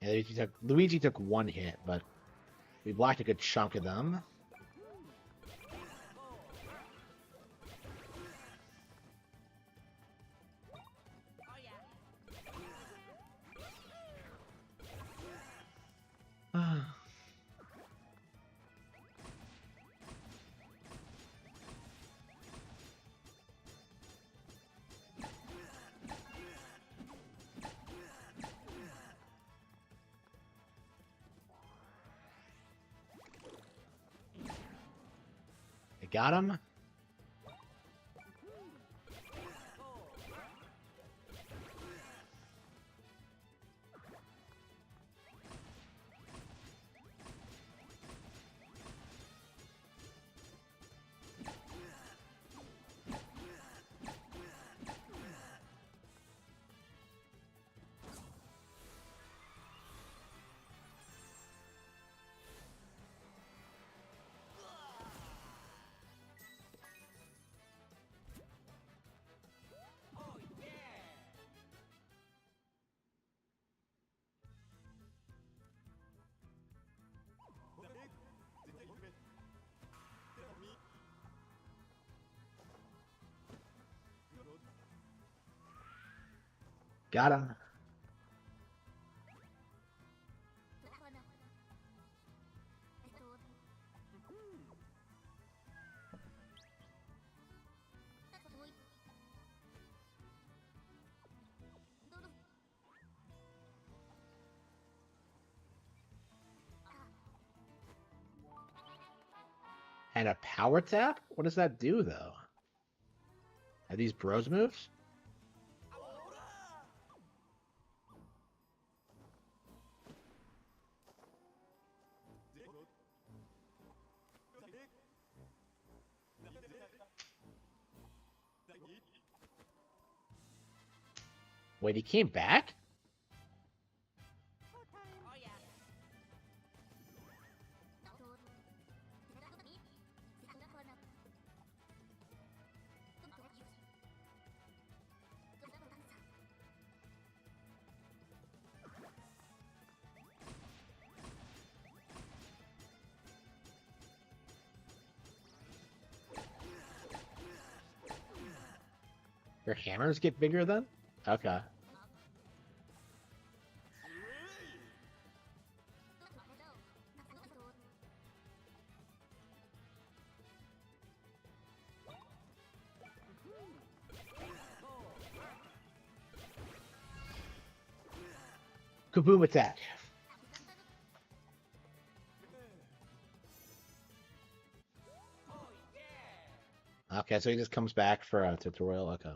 Speaker 1: Yeah, Luigi took one hit, but we blocked a good chunk of them. Got him. Got him. And a power tap? What does that do, though? Are these bros moves? Wait, he came back? Your hammers get bigger then? Okay. Kaboom attack. Okay, so he just comes back for a tutorial. Okay.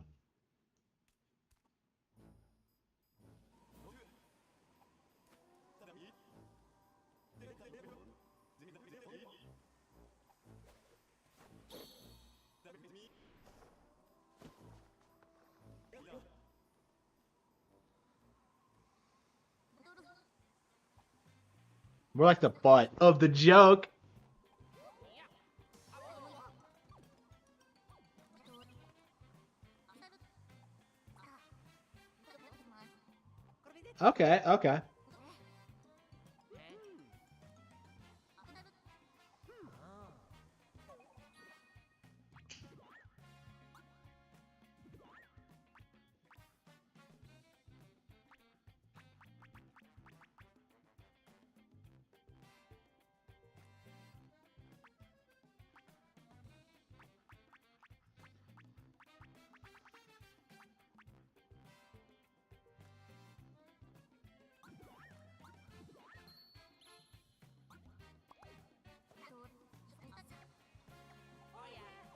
Speaker 1: We're like the butt of the joke. Okay, okay.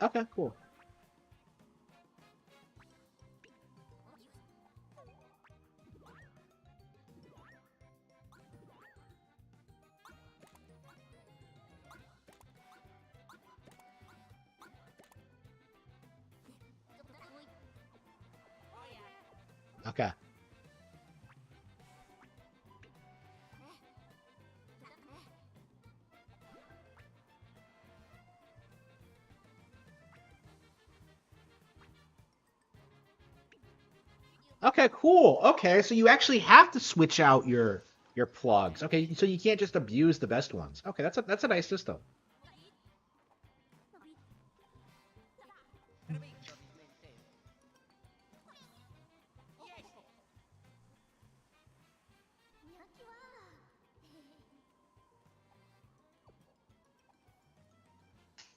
Speaker 1: Okay, cool. Okay. Okay, cool. Okay, so you actually have to switch out your plugs. Okay, so you can't just abuse the best ones. Okay, that's a nice system.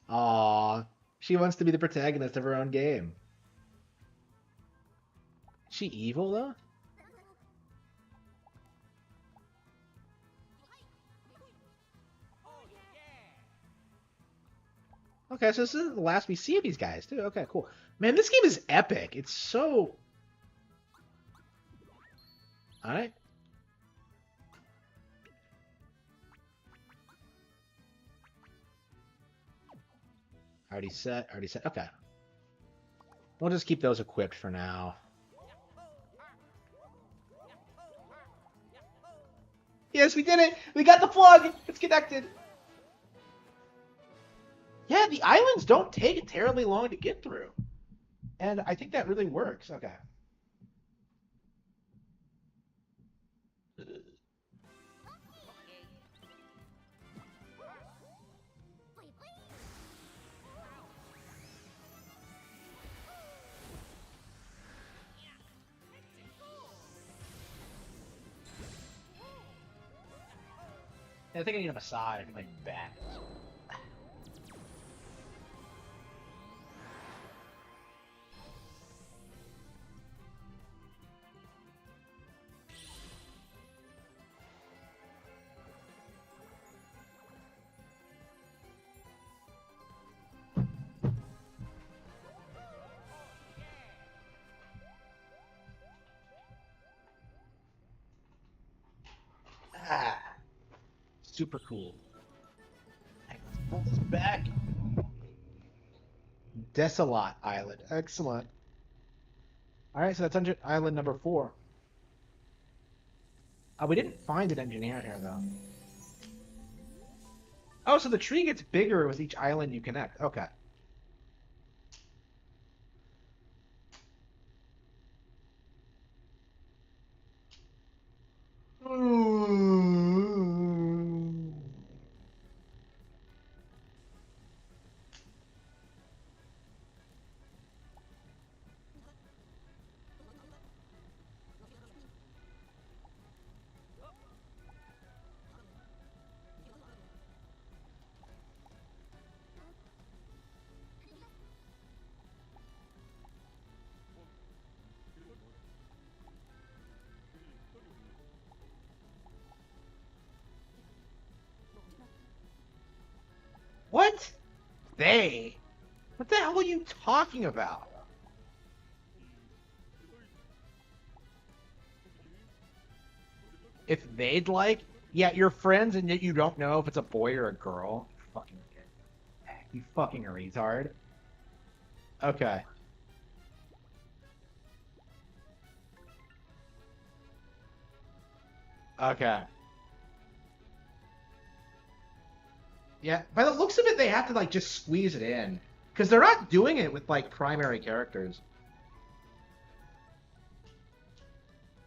Speaker 1: Aw, she wants to be the protagonist of her own game. Is she evil though? Okay, so this is the last we see of these guys too. Okay, cool. Man, this game is epic. It's so. All right. Already set. Already set. Okay. We'll just keep those equipped for now. Yes, we did it. We got the plug. It's connected. Yeah, the islands don't take terribly long to get through. And I think that really works. Okay. I think I need a massage in my back. Ah, super cool. Let's pull this back. Desolate Island. Excellent. All right, so that's island number 4. We didn't find an engineer here though. Oh, so the tree gets bigger with each island you connect. Okay. What? They? What the hell are you talking about? If they'd like, yeah, you're friends and yet you don't know if it's a boy or a girl. You fucking retard. Okay. Okay. Yeah, by the looks of it, they have to like just squeeze it in because they're not doing it with like primary characters.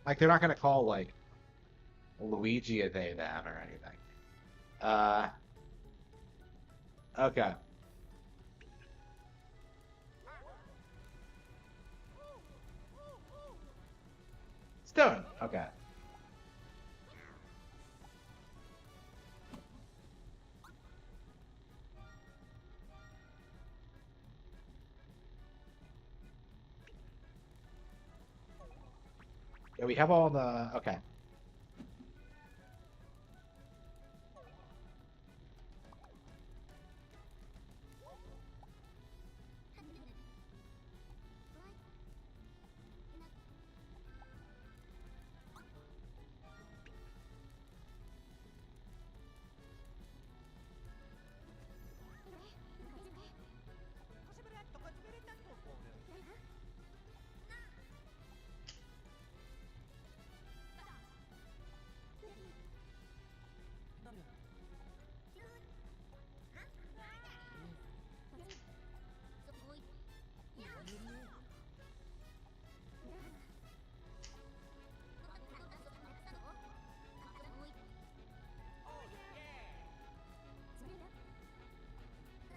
Speaker 1: Like they're not gonna call like Luigi a they them or anything. Uh, okay. Stone. Okay. Yeah, we have all the. Okay.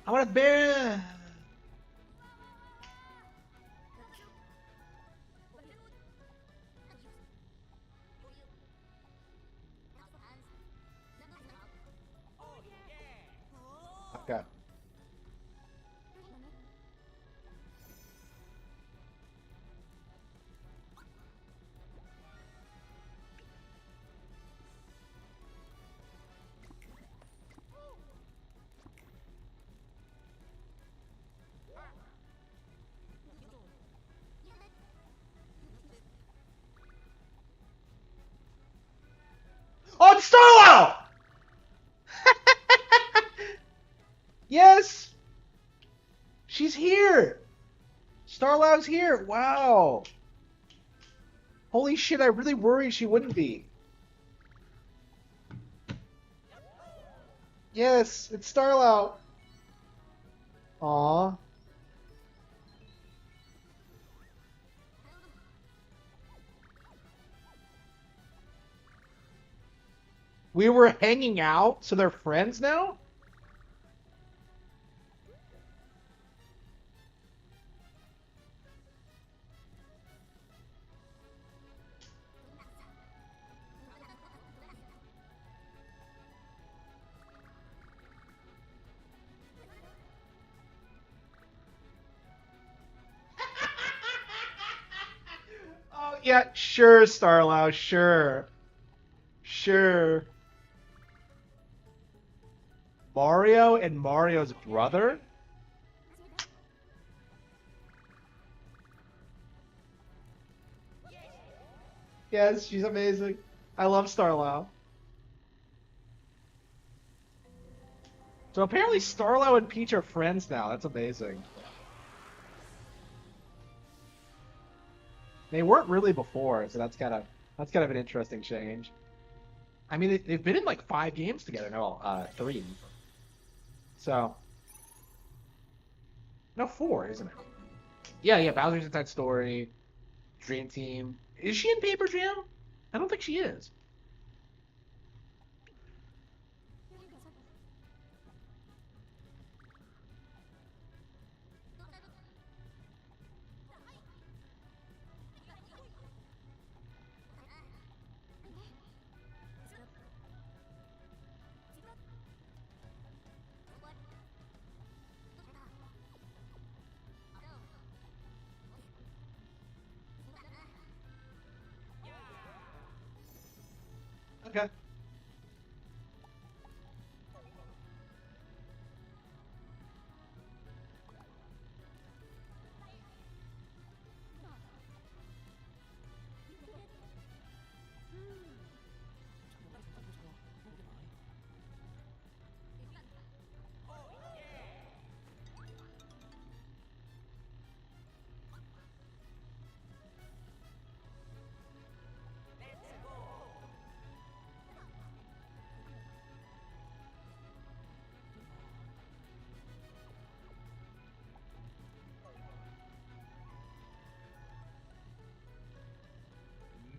Speaker 1: I want a bear. Okay. Oh, it's Starlo! Yes! She's here! Starlow's here! Wow! Holy shit, I really worried she wouldn't be. Yes, it's Starlow! Aww. We were hanging out, so they're friends now? Oh, yeah, sure, Starlow, sure. Sure. Mario and Mario's brother? Yes, she's amazing. I love Starlow. So apparently Starlow and Peach are friends now. That's amazing. They weren't really before, so that's kind of an interesting change. I mean, they've been in like 5 games together. No, 3. So no, 4, isn't it? Yeah, yeah. Bowser's Inside Story, Dream Team. Is she in Paper Jam? I don't think she is. Okay.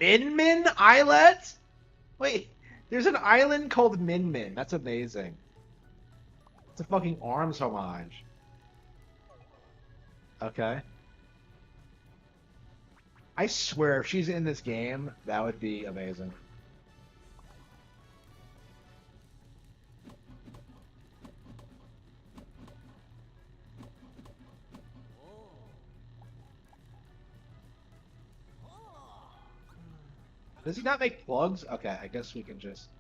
Speaker 1: Min Min Islet? Wait, there's an island called Min Min. That's amazing. It's a fucking ARMS homage. Okay. I swear, if she's in this game, that would be amazing. Does he not make plugs? Okay, I guess we can just...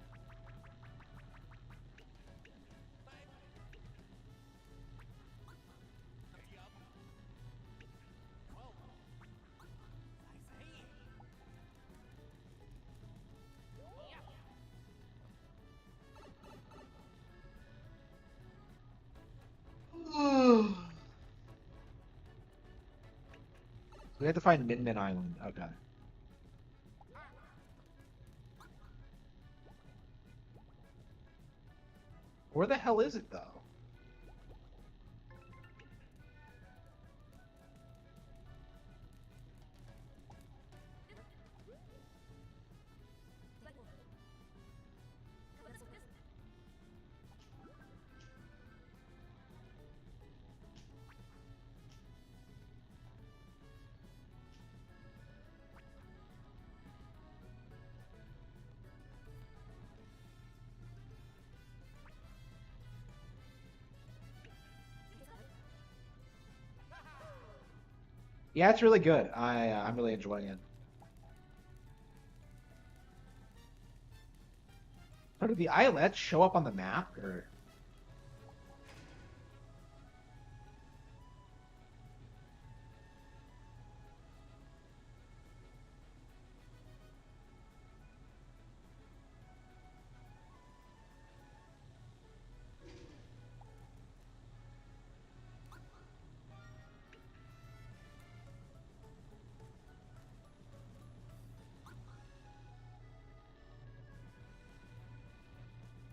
Speaker 1: We have to find Min Min Island. Okay. Where the hell is it, though? Yeah, it's really good. I'm really enjoying it. So did the islets show up on the map, or?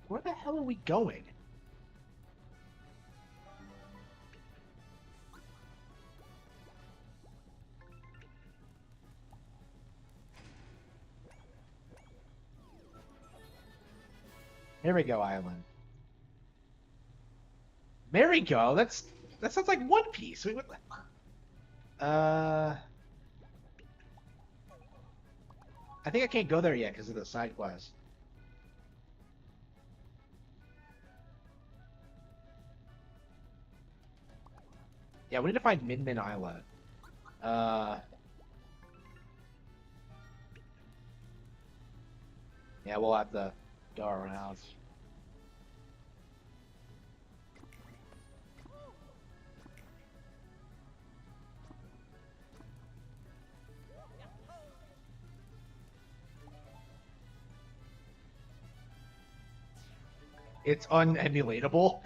Speaker 1: Where the hell are we going? Here we go, island. There we go. That sounds like One Piece. I think I can't go there yet because of the side quest. Yeah, we need to find Min Min Islet. Yeah, we'll have to go around. It's unemulatable.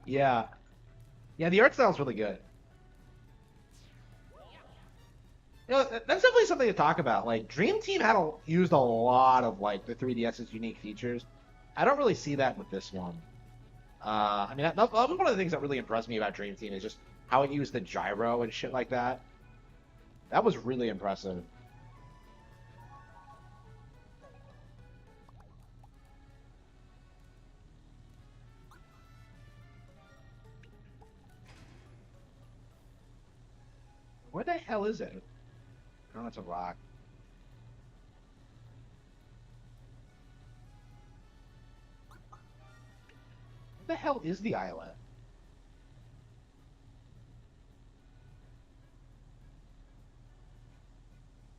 Speaker 1: Yeah. Yeah, the art style's really good. You know, that's definitely something to talk about. Like, Dream Team used a lot of like the 3DS's unique features. I don't really see that with this one. I mean, that was one of the things that really impressed me about Dream Team is just how it used the gyro and shit like that. That was really impressive. Where the hell is it? Oh, it's a rock. Where the hell is the islet?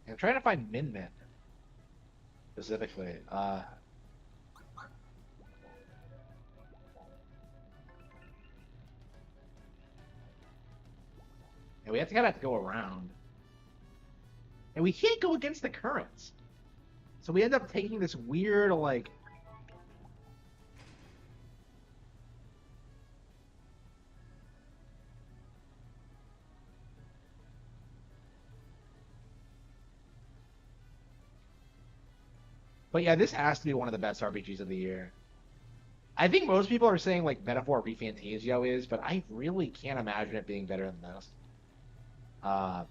Speaker 1: I'm trying to find Min Min specifically. And we have to go around. And we can't go against the currents. So we end up taking this weird, like... But yeah, this has to be one of the best RPGs of the year. I think most people are saying, like, Metaphor ReFantasio is, but I really can't imagine it being better than this. I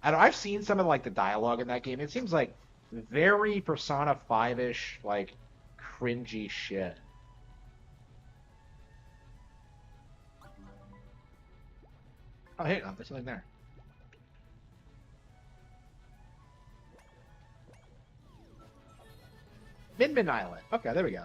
Speaker 1: don't, I've seen some of like the dialogue in that game. It seems like very Persona 5-ish, like, cringy shit. Oh, hey, there's something there. Min Island. Okay, there we go.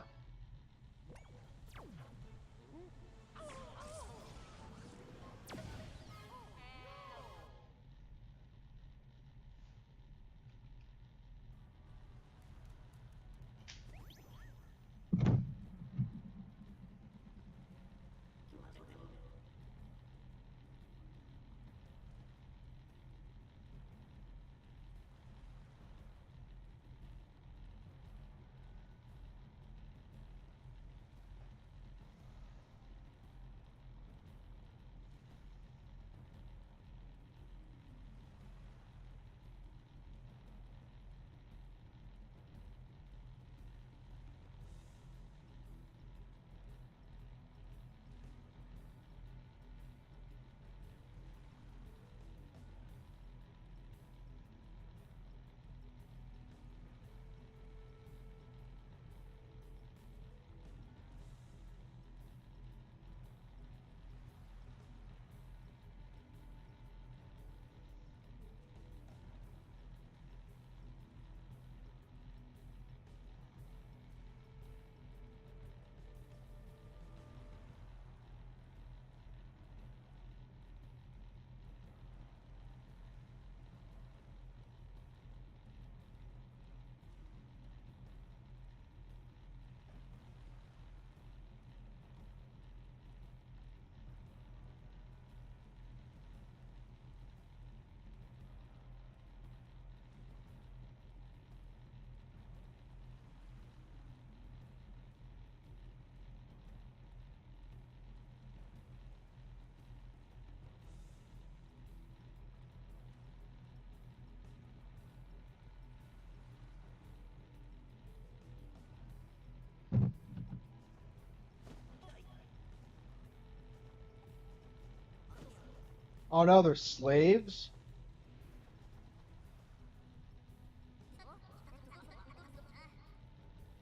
Speaker 1: Oh no, they're slaves?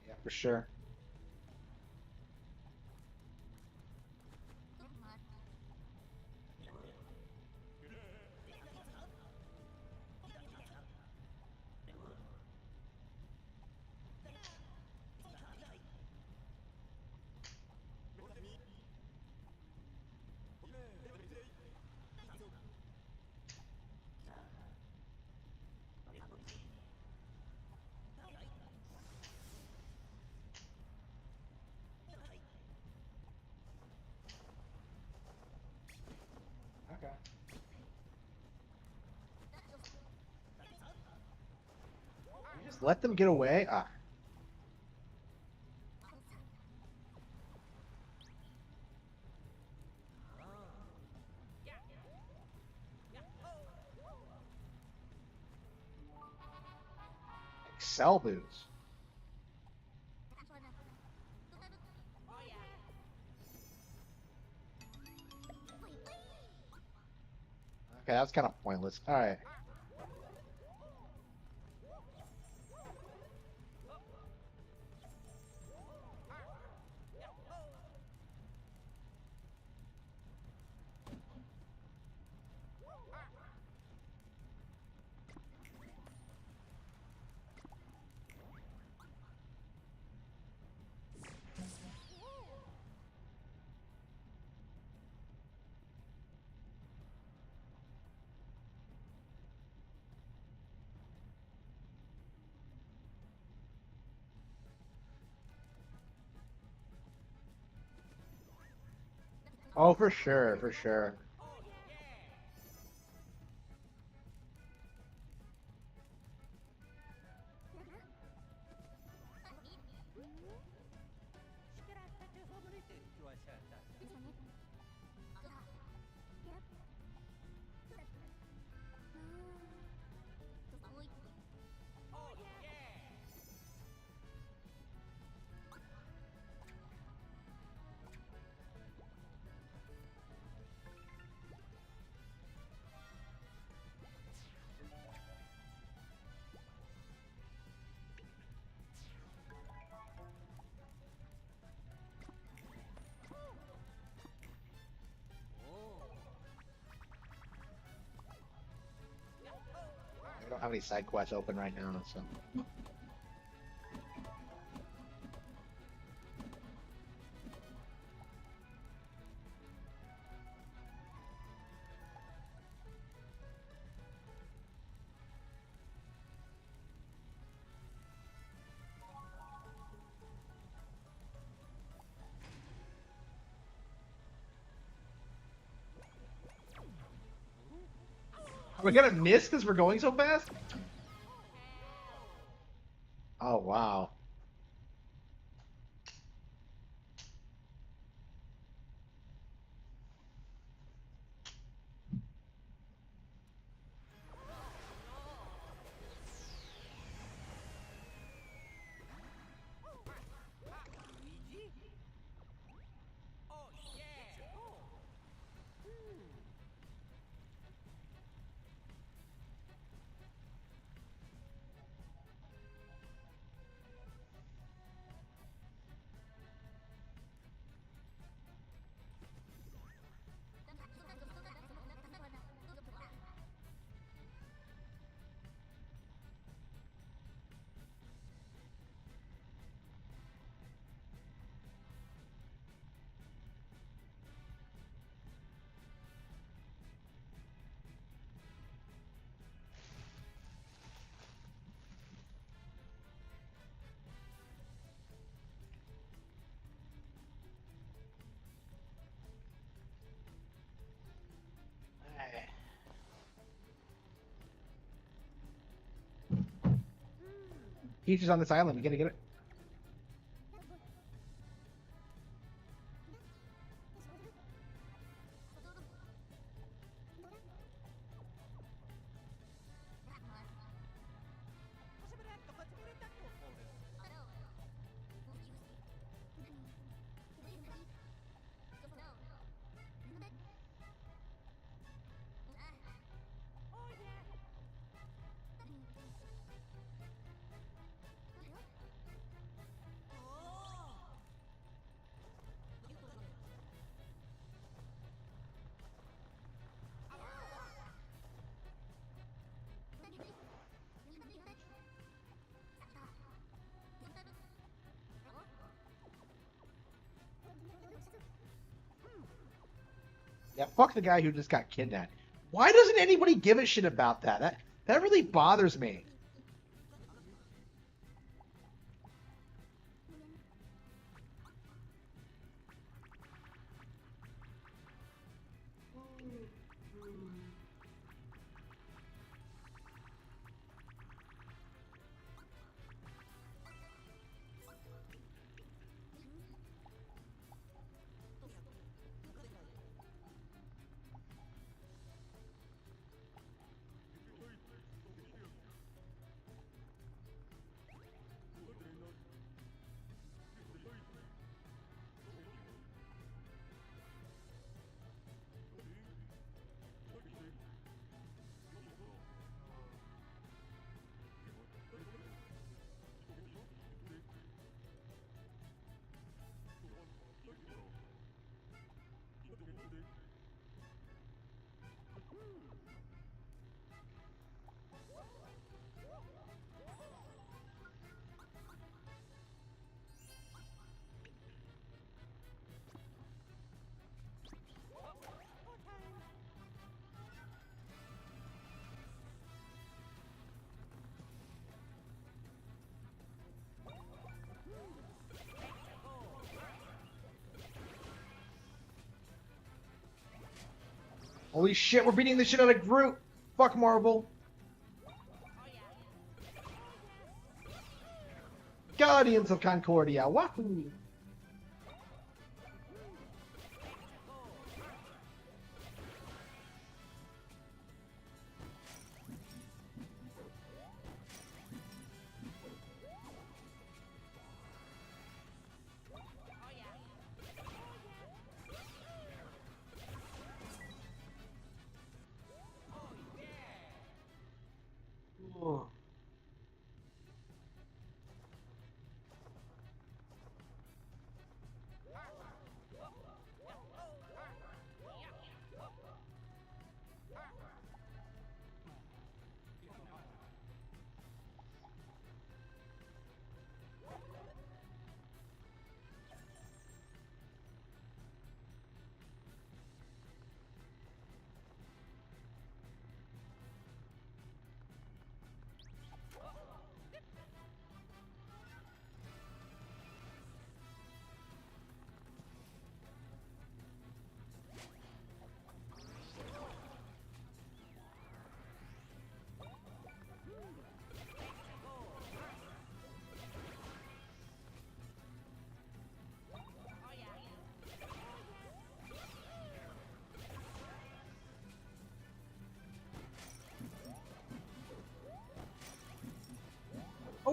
Speaker 1: Yeah, for sure. Okay. You just let them get away? Ah. Excel boots. Okay, that's kind of pointless. Alright. Oh, for sure, for sure. have any side quests open right now, so. Are we gonna miss because we're going so fast? Oh, wow.
Speaker 2: Luigi? Oh yeah!
Speaker 1: Peach is on this island. You gotta get it. Yeah, fuck the guy who just got kidnapped. Why doesn't anybody give a shit about that? That really bothers me. Holy shit, we're beating the shit out of Groot. Fuck Marvel. Guardians of Concordia. Wahoo!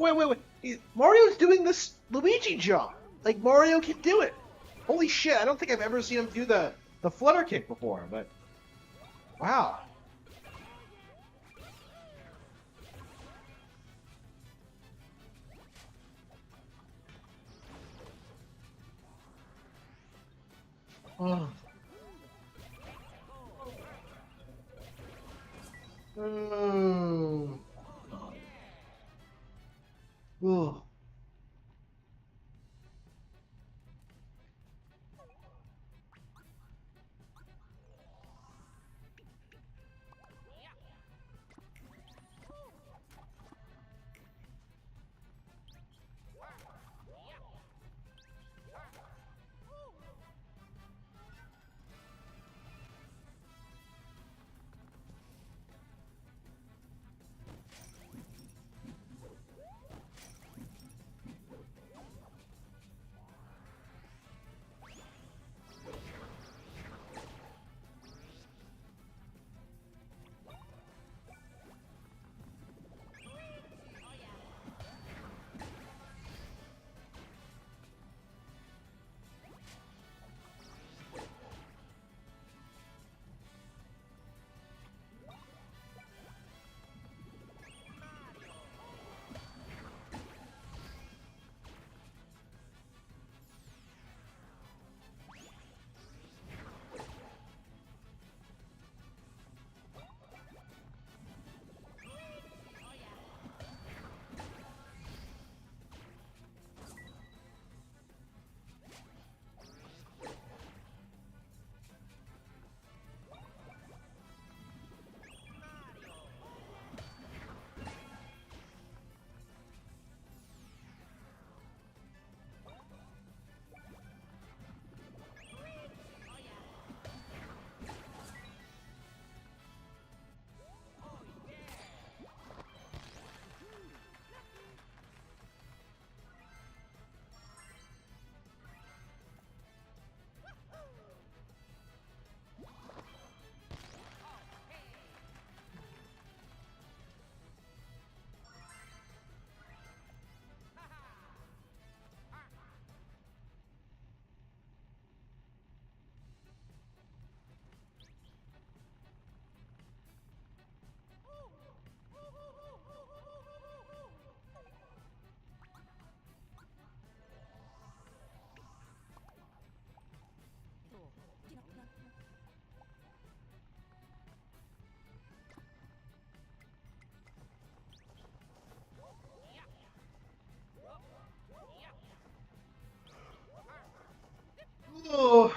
Speaker 1: wait. Mario's doing this Luigi jump. Like, Mario can do it. Holy shit, I don't think I've ever seen him do the flutter kick before, but... Wow. Oh. Mm. Ugh. Oh.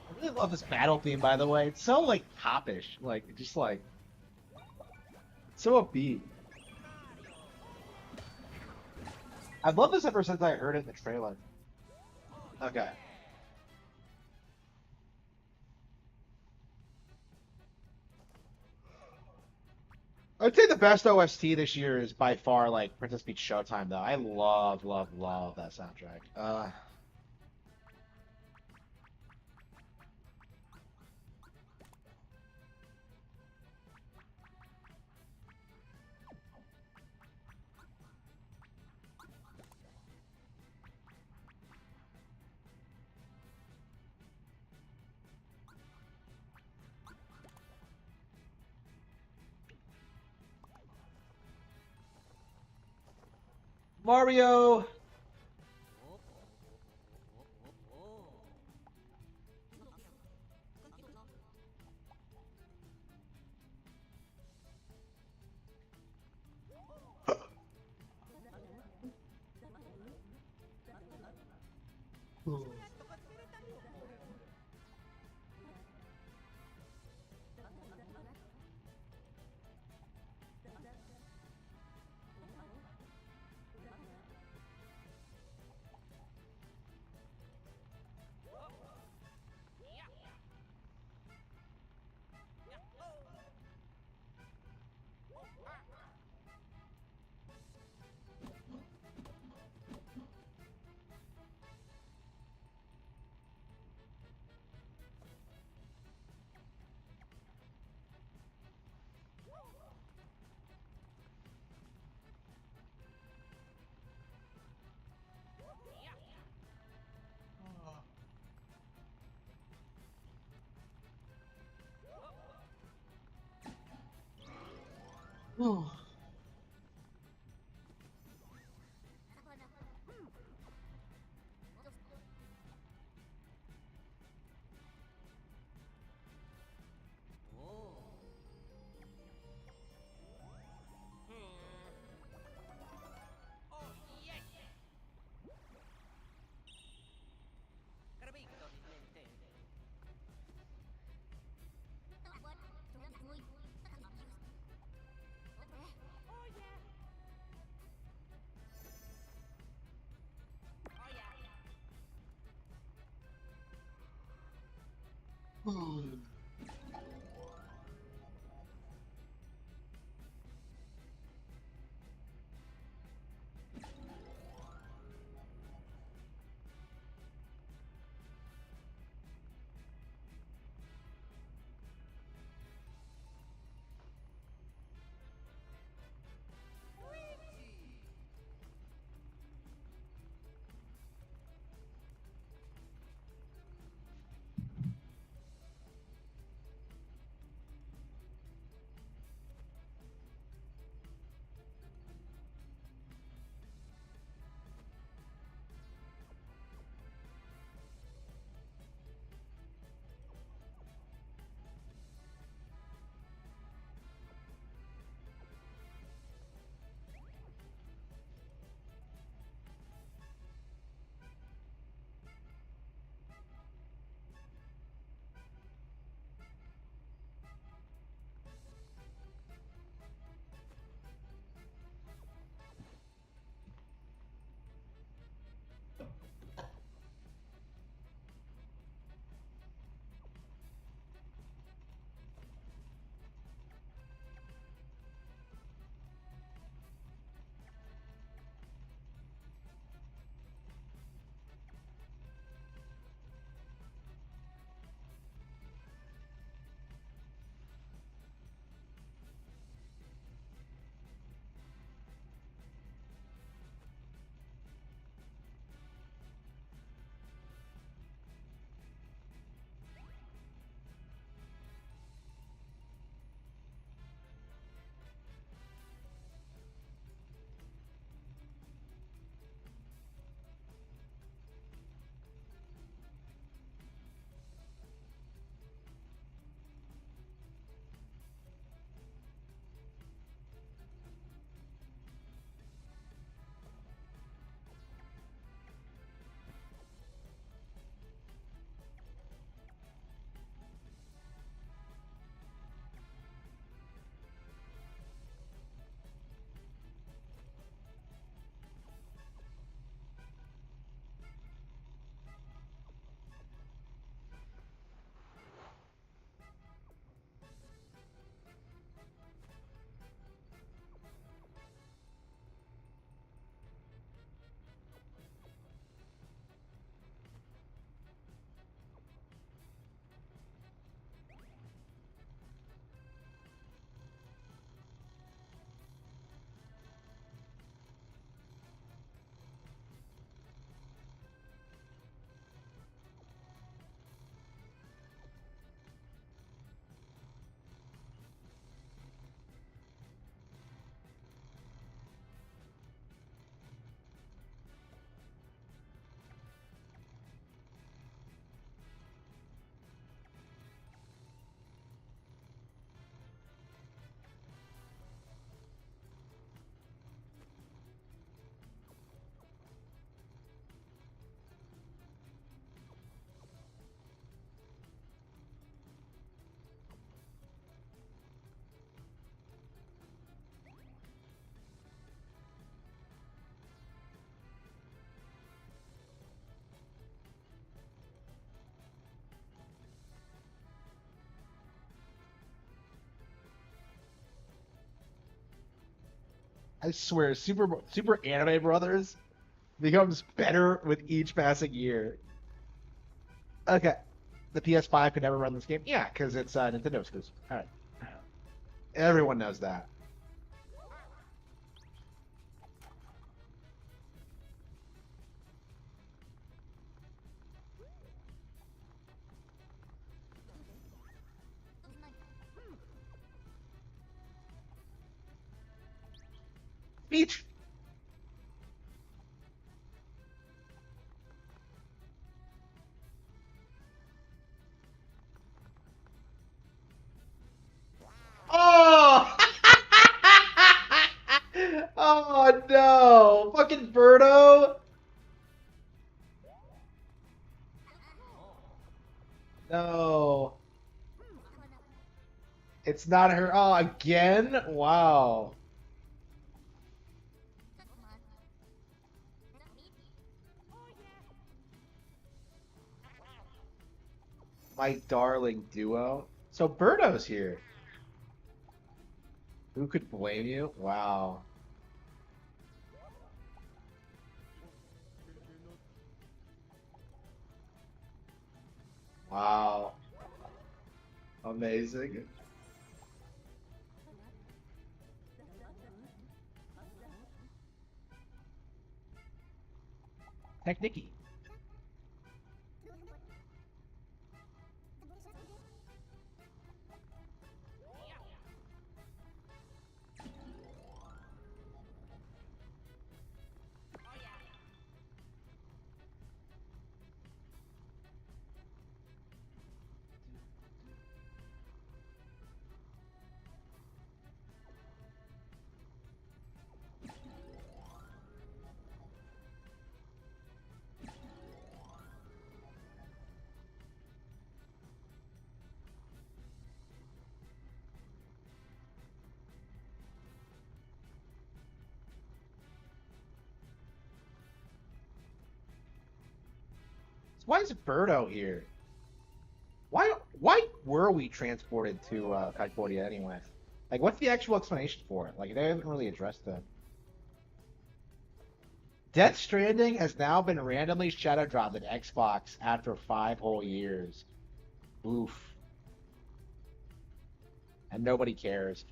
Speaker 1: I really love this battle theme, by the way. It's so, like, popish. Like, just, like... So upbeat. I've loved this ever since I heard it in the trailer. Okay. I'd say the best OST this year is by far, like, Princess Peach Showtime, though. I love that soundtrack. Mario! Oh.
Speaker 2: Oh. Oh, yes. Carabito mi mente. Oh, yeah. Oh, yeah. Luigi.
Speaker 1: I swear, Super Anime Brothers becomes better with each passing year. Okay, the PS5 could never run this game. Yeah, because it's Nintendo exclusive. All right, everyone knows that. Peach! Oh! Oh no! Fucking Birdo! No. It's not her. Oh, again? Wow. My darling duo. So Birdo's here. Who could blame you? Wow. Wow. Amazing. Technicky. Why is Birdo here? Why were we transported to Concordia anyway? Like, what's the actual explanation for it? Like, they haven't really addressed it. Death Stranding has now been randomly shadow dropped at Xbox after 5 whole years. Oof. And nobody cares.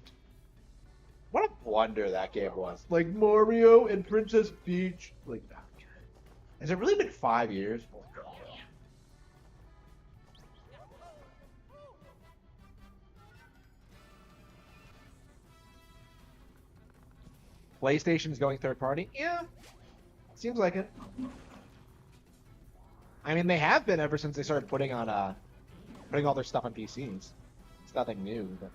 Speaker 1: What a blunder that game was. Like Mario and Princess Peach. Like, has it really been 5 years? PlayStation's going third party? Yeah, seems like it. I mean, they have been ever since they started putting on putting all their stuff on PCs. It's nothing new, but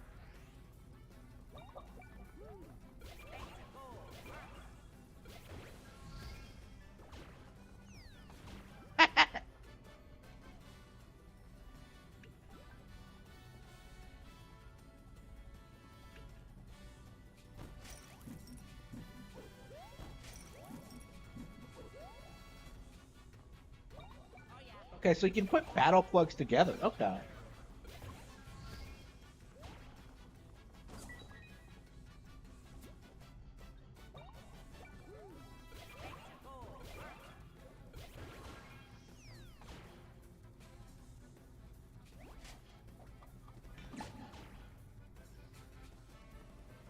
Speaker 1: okay, so you can put battle plugs together. Okay.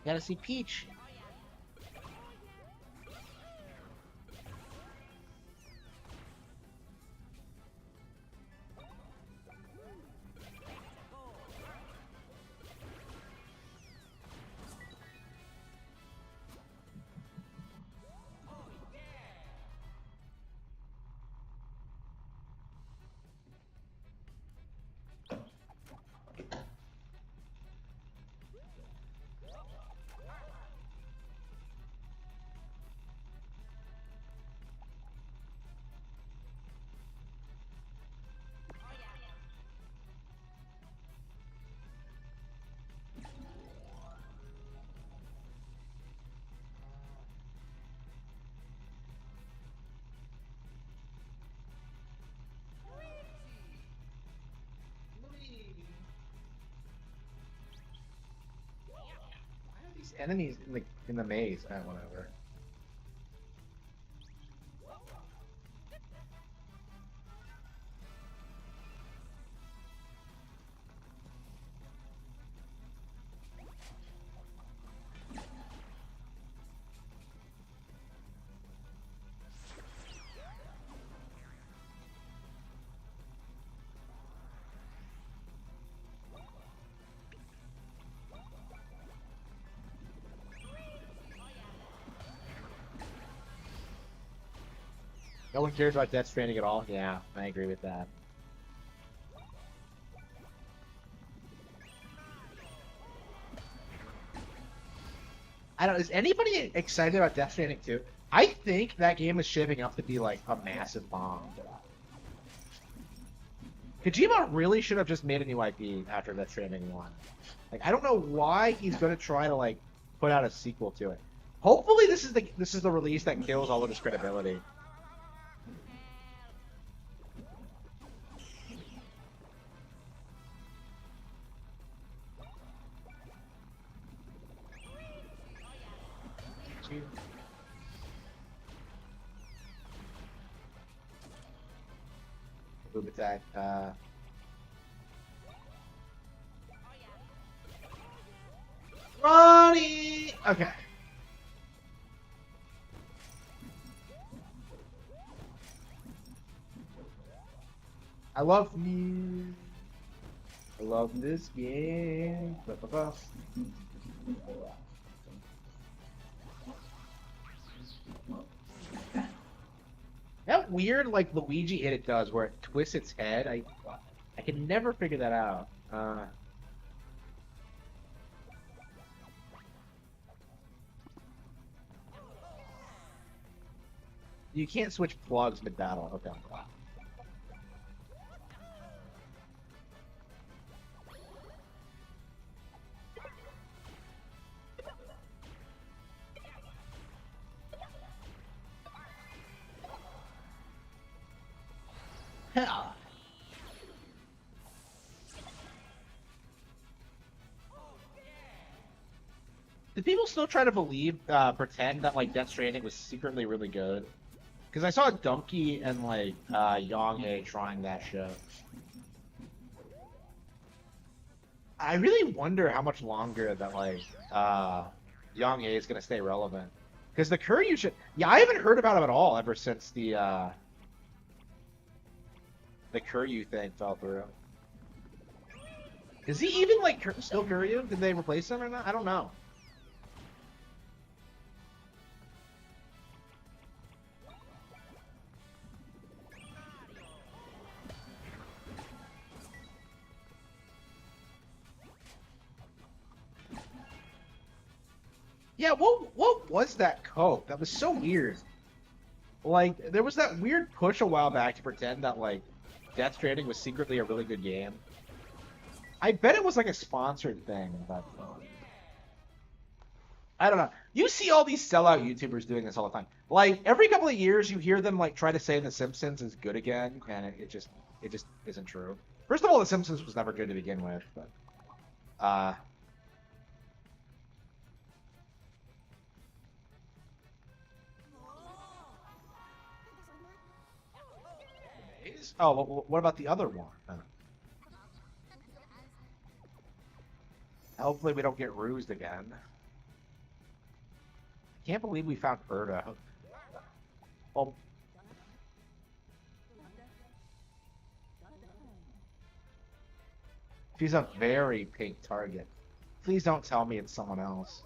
Speaker 1: Gotta see Peach. Why are these enemies in the maze? Whatever. No one cares about Death Stranding at all. Yeah, I agree with that. I don't. Is anybody excited about Death Stranding 2? I think that game is shaping up to be like a massive bomb. Kojima really should have just made a new IP after Death Stranding 1. Like, I don't know why he's gonna try to like put out a sequel to it. Hopefully, this is the release that kills all of his credibility. Move attack. Ronnie. Okay. I love you. I love this game. Ba-ba-ba. That weird like Luigi hit it does where it twists its head. I can never figure that out. You can't switch plugs mid battle. Okay. Hell. Do people still try to pretend that like Death Stranding was secretly really good? Because I saw Donkey and like Yonghe trying that shit. I really wonder how much longer that like Yonghe is gonna stay relevant. Because the Kuryu shit, yeah, I haven't heard about him at all ever since the Kuryu thing fell through. Is he even like still Kuryu? Did they replace him or not? I don't know. Yeah, what was that cope? That was so weird. Like, there was that weird push a while back to pretend that like Death Stranding was secretly a really good game. I bet it was like a sponsored thing, but I don't know. You see all these sellout YouTubers doing this all the time. Like every couple of years, you hear them like try to say The Simpsons is good again, and it just isn't true. First of all, The Simpsons was never good to begin with, but uh, oh, what about the other one? Hopefully, we don't get rused again. Can't believe we found Erda. Well, she's a very pink target. Please don't tell me it's someone else.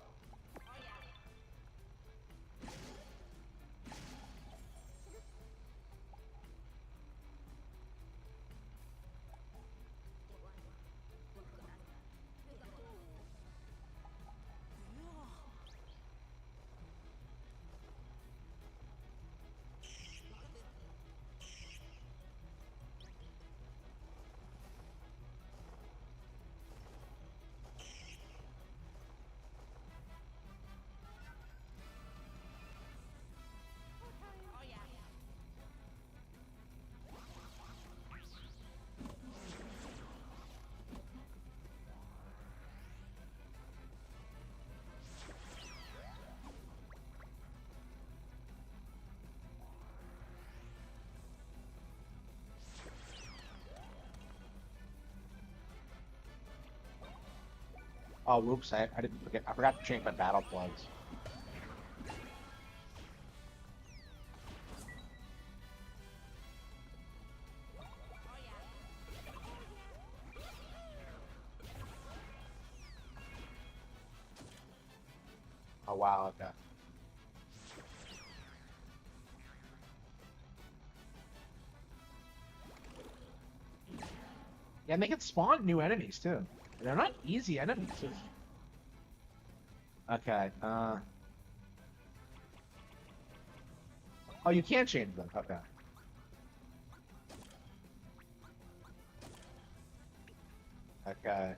Speaker 1: Oh, whoops! I didn't forget. I forgot to change my battle plugs. Oh wow, okay. Yeah, and they can spawn new enemies too. They're not easy enemies. Okay. Oh, you can change them. Okay. Okay.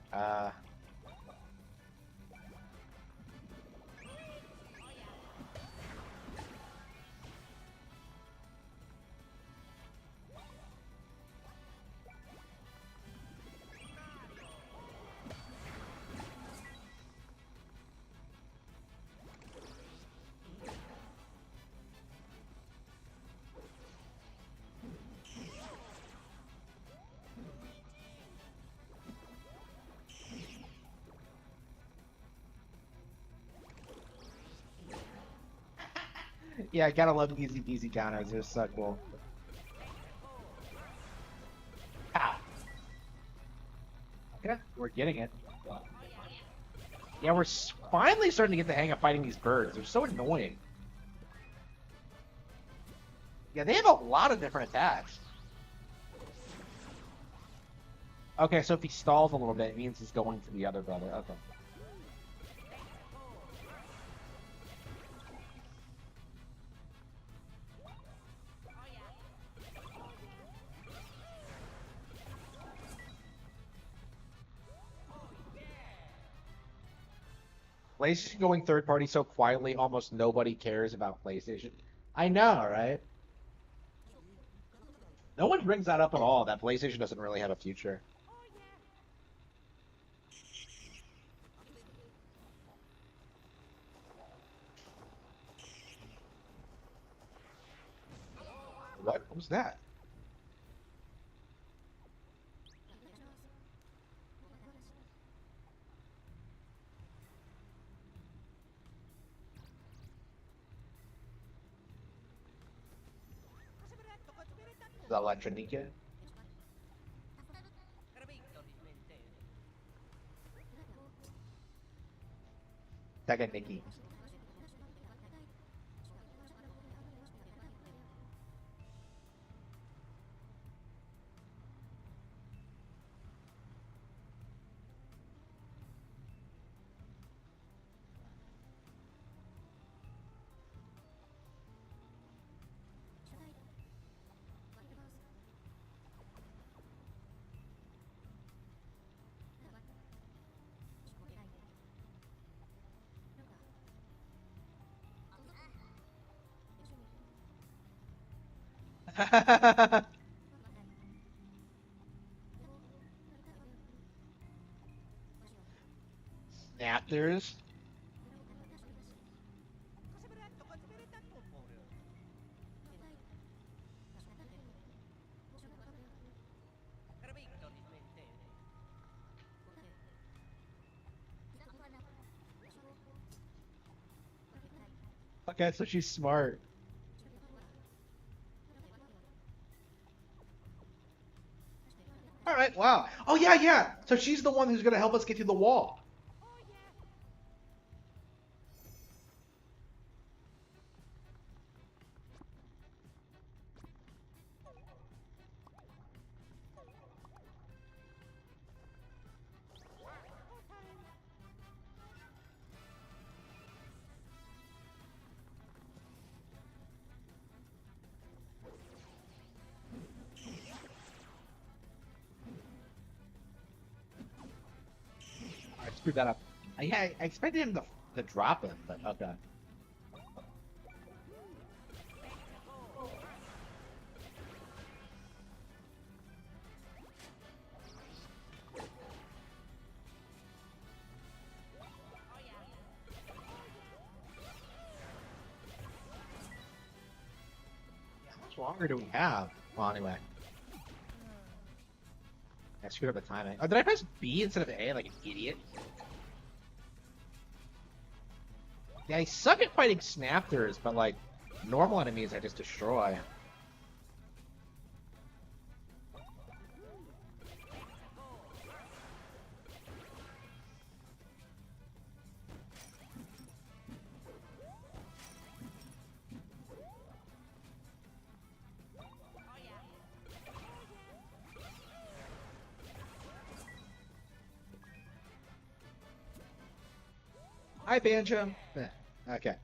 Speaker 1: Yeah, I gotta love easy peasy counters. They're so cool. Ow. Okay, we're getting it. Yeah, we're finally starting to get the hang of fighting these birds. They're so annoying. Yeah, they have a lot of different attacks. Okay, so if he stalls a little bit, it means he's going to the other brother. Okay. PlayStation going third party so quietly, almost nobody cares about PlayStation. I know, right? No one brings that up at all, that PlayStation doesn't really have a future. What was that? The Electronica? Second Nikki. Snappers? Okay, so she's smart. All right, wow. Oh yeah, yeah. So she's the one who's gonna help us get through the wall. I screwed that up. Yeah, I expected him to drop him, but okay. How much longer do we have? Well, anyway. I screwed up the timing. Oh, did I press B instead of A like an idiot? Yeah, I suck at fighting snappers, but like normal enemies I just destroy. Hi, Banjo. Eh, okay.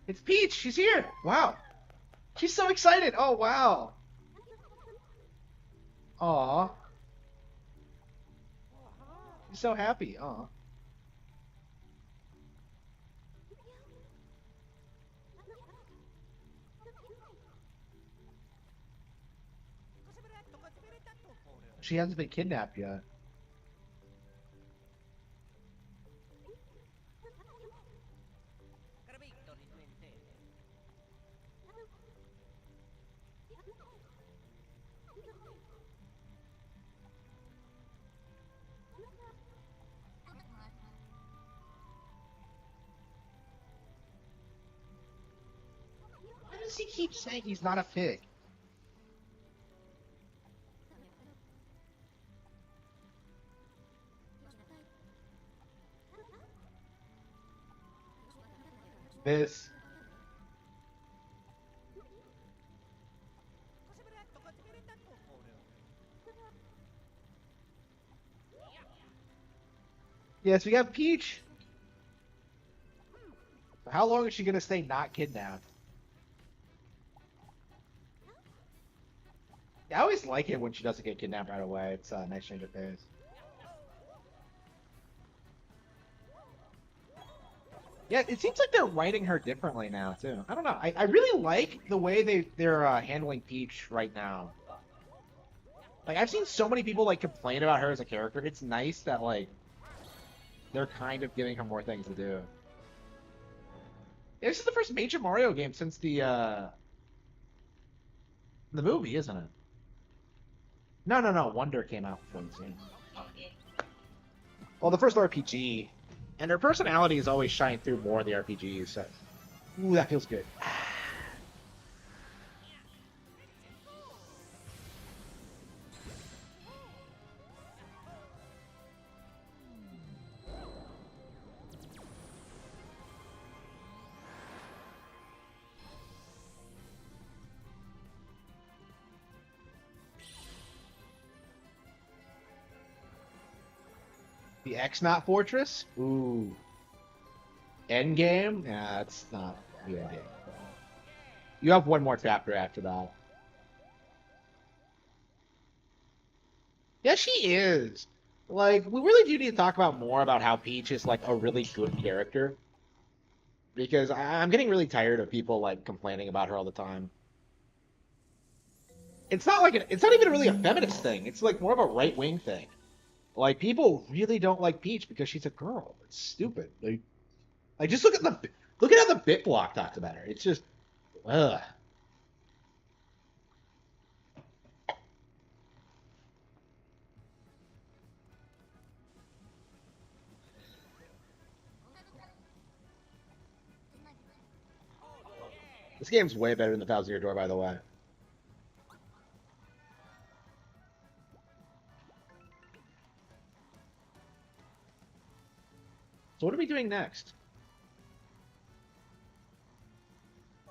Speaker 1: It's Peach. She's here. Wow. She's so excited. Oh, wow. Aw. She's so happy. Aw. She hasn't been kidnapped yet. Why does he keep saying he's not a pig? This. Yes, we got Peach. How long is she gonna stay not kidnapped? Yeah, I always like it when she doesn't get kidnapped right away. It's a nice change of pace. Yeah, it seems like they're writing her differently now too. I don't know. I really like the way they're handling Peach right now. Like I've seen so many people like complain about her as a character. It's nice that like they're kind of giving her more things to do. Yeah, this is the first major Mario game since the movie, isn't it? No, no, no. Wonder came out before this game. Well, the first RPG, and her personality has always shined through more in the RPGs. So, ooh, that feels good. The X-Not Fortress? Ooh. Endgame? Yeah, that's not the endgame. You have one more chapter after that. Yeah, she is. Like, we really do need to talk about more about how Peach is like a really good character. Because I'm getting really tired of people like complaining about her all the time. It's not like it's not even really a feminist thing. It's like more of a right wing thing. Like people really don't like Peach because she's a girl. It's stupid. Like just look at how the bit block talks about her. It's just ugh. This game's way better than the Thousand Year Door, by the way. So what are we doing next?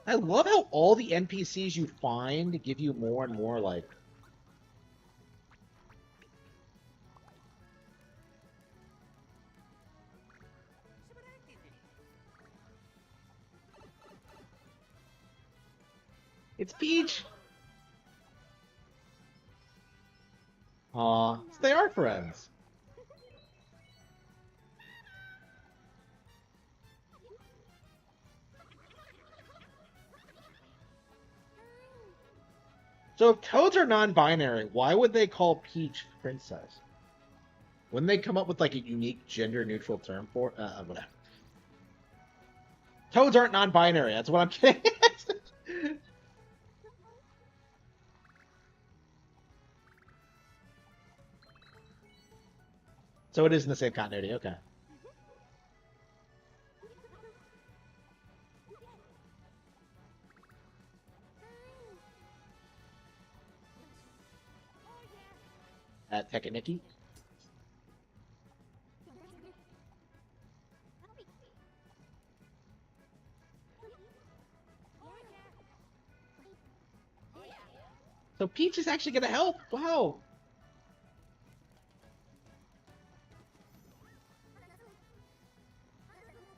Speaker 1: I love how all the NPCs you find give you more and more like. It's Peach. Aw, they are friends. So if toads are non-binary, why would they call Peach princess? Wouldn't they come up with like a unique gender-neutral term for whatever? Toads aren't non-binary. That's what I'm kidding. So it is in the same continuity. Okay. Tekaniki. So Peach is actually gonna help. Wow.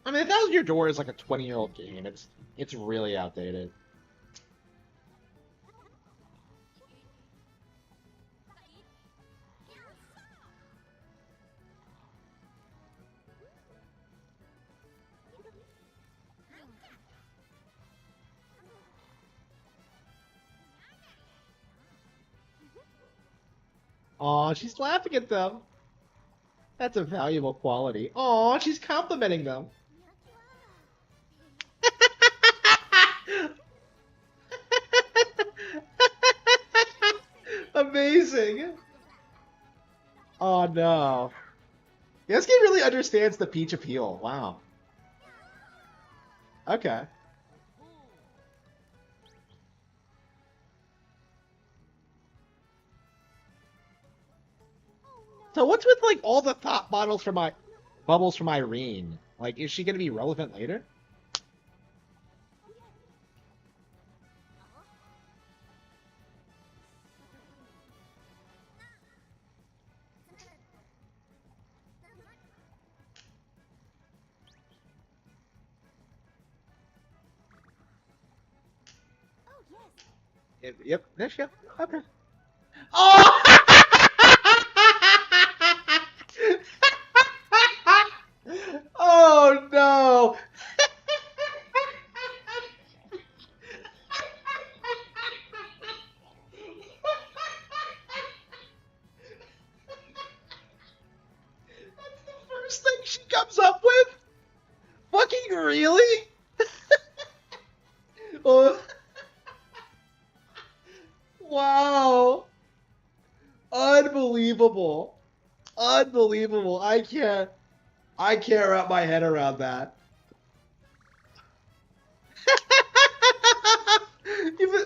Speaker 1: I mean, 1,000-Year Door is like a 20-year-old game. It's really outdated. Aw, she's laughing at them. That's a valuable quality. Aw, she's complimenting them. Amazing. Oh no. This game really understands the Peach appeal. Wow. Okay. So what's with like all the thought bottles from my bubbles from Irene? Like, is she gonna be relevant later? Yep. There she go. Okay. Oh! Oh no! That's the first thing she comes up with? Fucking really? Oh. Wow. Unbelievable. Unbelievable. I can't wrap my head around that. Even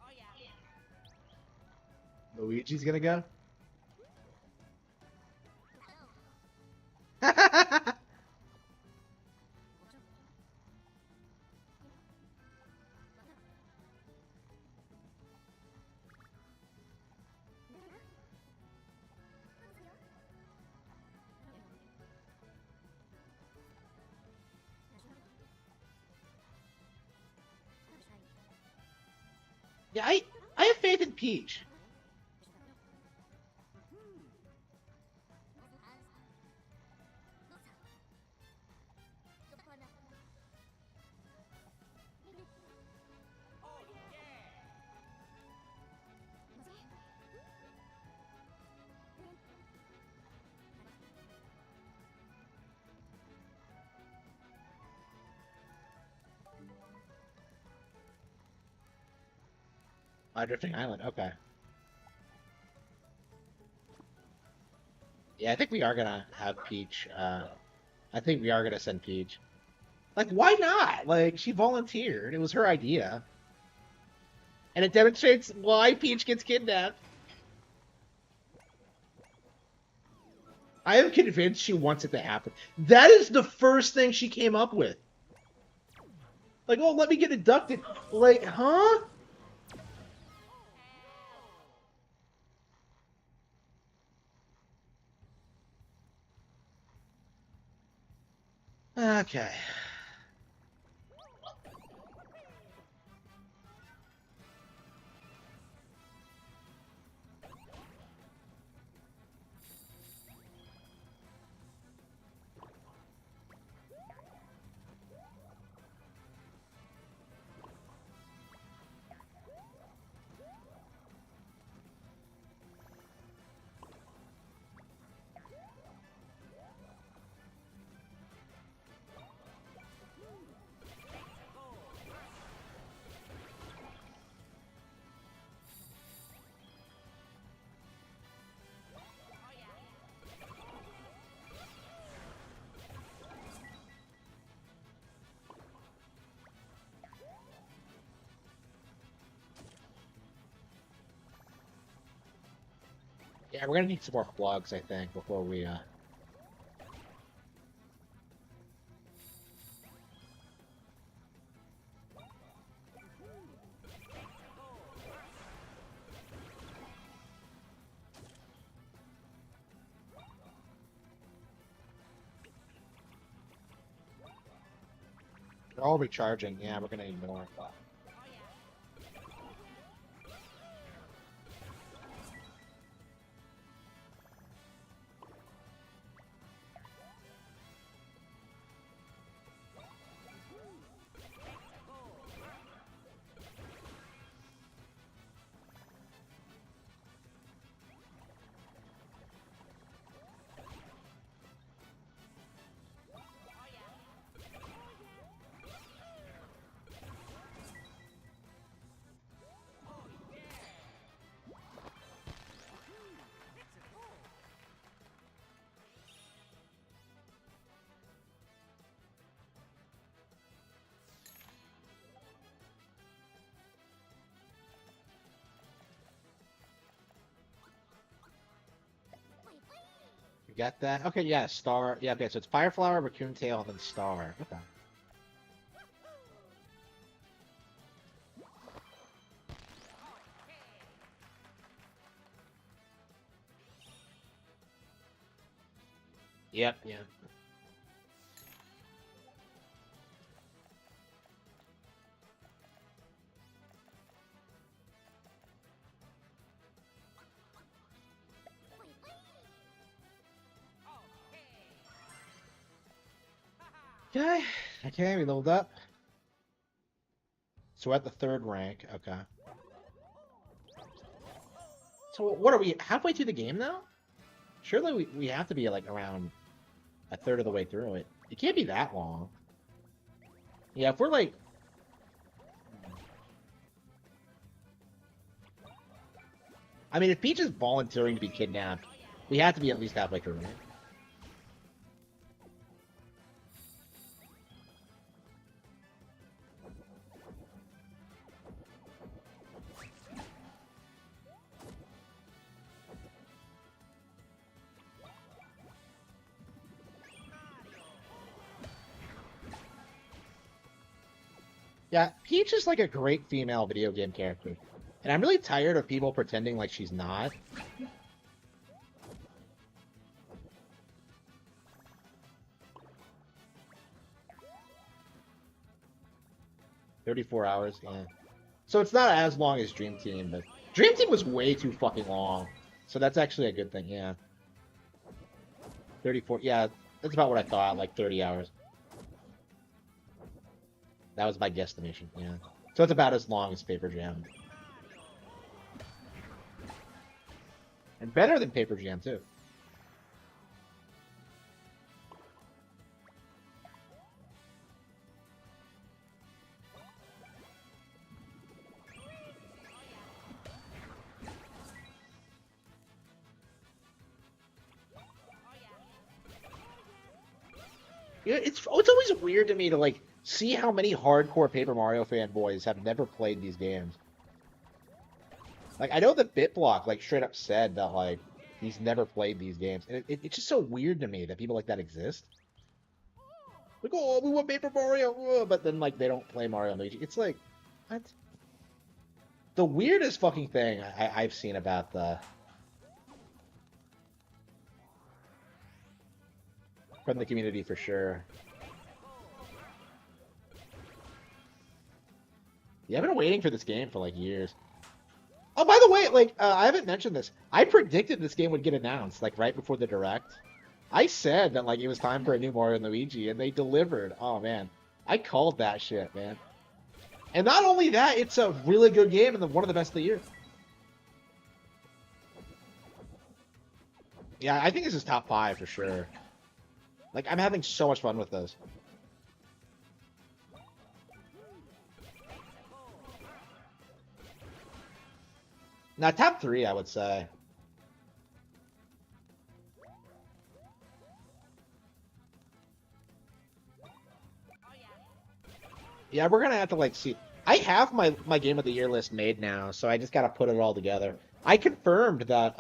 Speaker 2: Oh yeah.
Speaker 1: Luigi's gonna go? Yeah, I have faith in Peach.
Speaker 2: Oh yeah.
Speaker 1: Drifting Island, okay. Yeah, I think we are gonna have Peach. I think we are gonna send Peach. Like, why not? Like, she volunteered. It was her idea. And it demonstrates why Peach gets kidnapped. I am convinced she wants it to happen. That is the first thing she came up with. Like, oh, let me get abducted. Like, huh? Okay. Yeah, we're gonna need some more plugs, I think, before we They're all recharging. Yeah, we're gonna need more. But... You got that? Okay, yeah, star. Yeah, okay, so it's Fire Flower, Raccoon Tail, and then Star. Okay. Yep, yeah. Okay, okay, we leveled up. So we're at the 3rd rank. Okay. So what are we, halfway through the game now? Surely we have to be like around a third of the way through it. It can't be that long. Yeah, if we're like... I mean, if Peach is volunteering to be kidnapped, we have to be at least halfway through it. Yeah, Peach is like a great female video game character. And I'm really tired of people pretending like she's not. $34, yeah. So it's not as long as Dream Team, but Dream Team was way too fucking long. So that's actually a good thing, yeah. 34, yeah, that's about what I thought, like 30 hours. That was my guesstimation, yeah. So it's about as long as Paper Jam. And better than Paper Jam, too. Yeah, it's always weird to me to like see how many hardcore Paper Mario fanboys have never played these games. Like I know that BitBlock like straight up said that like he's never played these games, and it's just so weird to me that people like that exist. Like, oh, we want Paper Mario, but then like they don't play Mario and Luigi. It's like, what? The weirdest fucking thing I've seen about the from the community for sure. Yeah, I've been waiting for this game for like years. Oh, by the way, like I haven't mentioned this. I predicted this game would get announced like right before the direct. I said that like it was time for a new Mario and Luigi, and they delivered. Oh man, I called that shit, man. And not only that, it's a really good game and one of the best of the year. Yeah, I think this is top 5 for sure. Like I'm having so much fun with this. Now top 3, I would say. Yeah, we're gonna have to like see. I have my game of the year list made now, so I just gotta put it all together. I confirmed that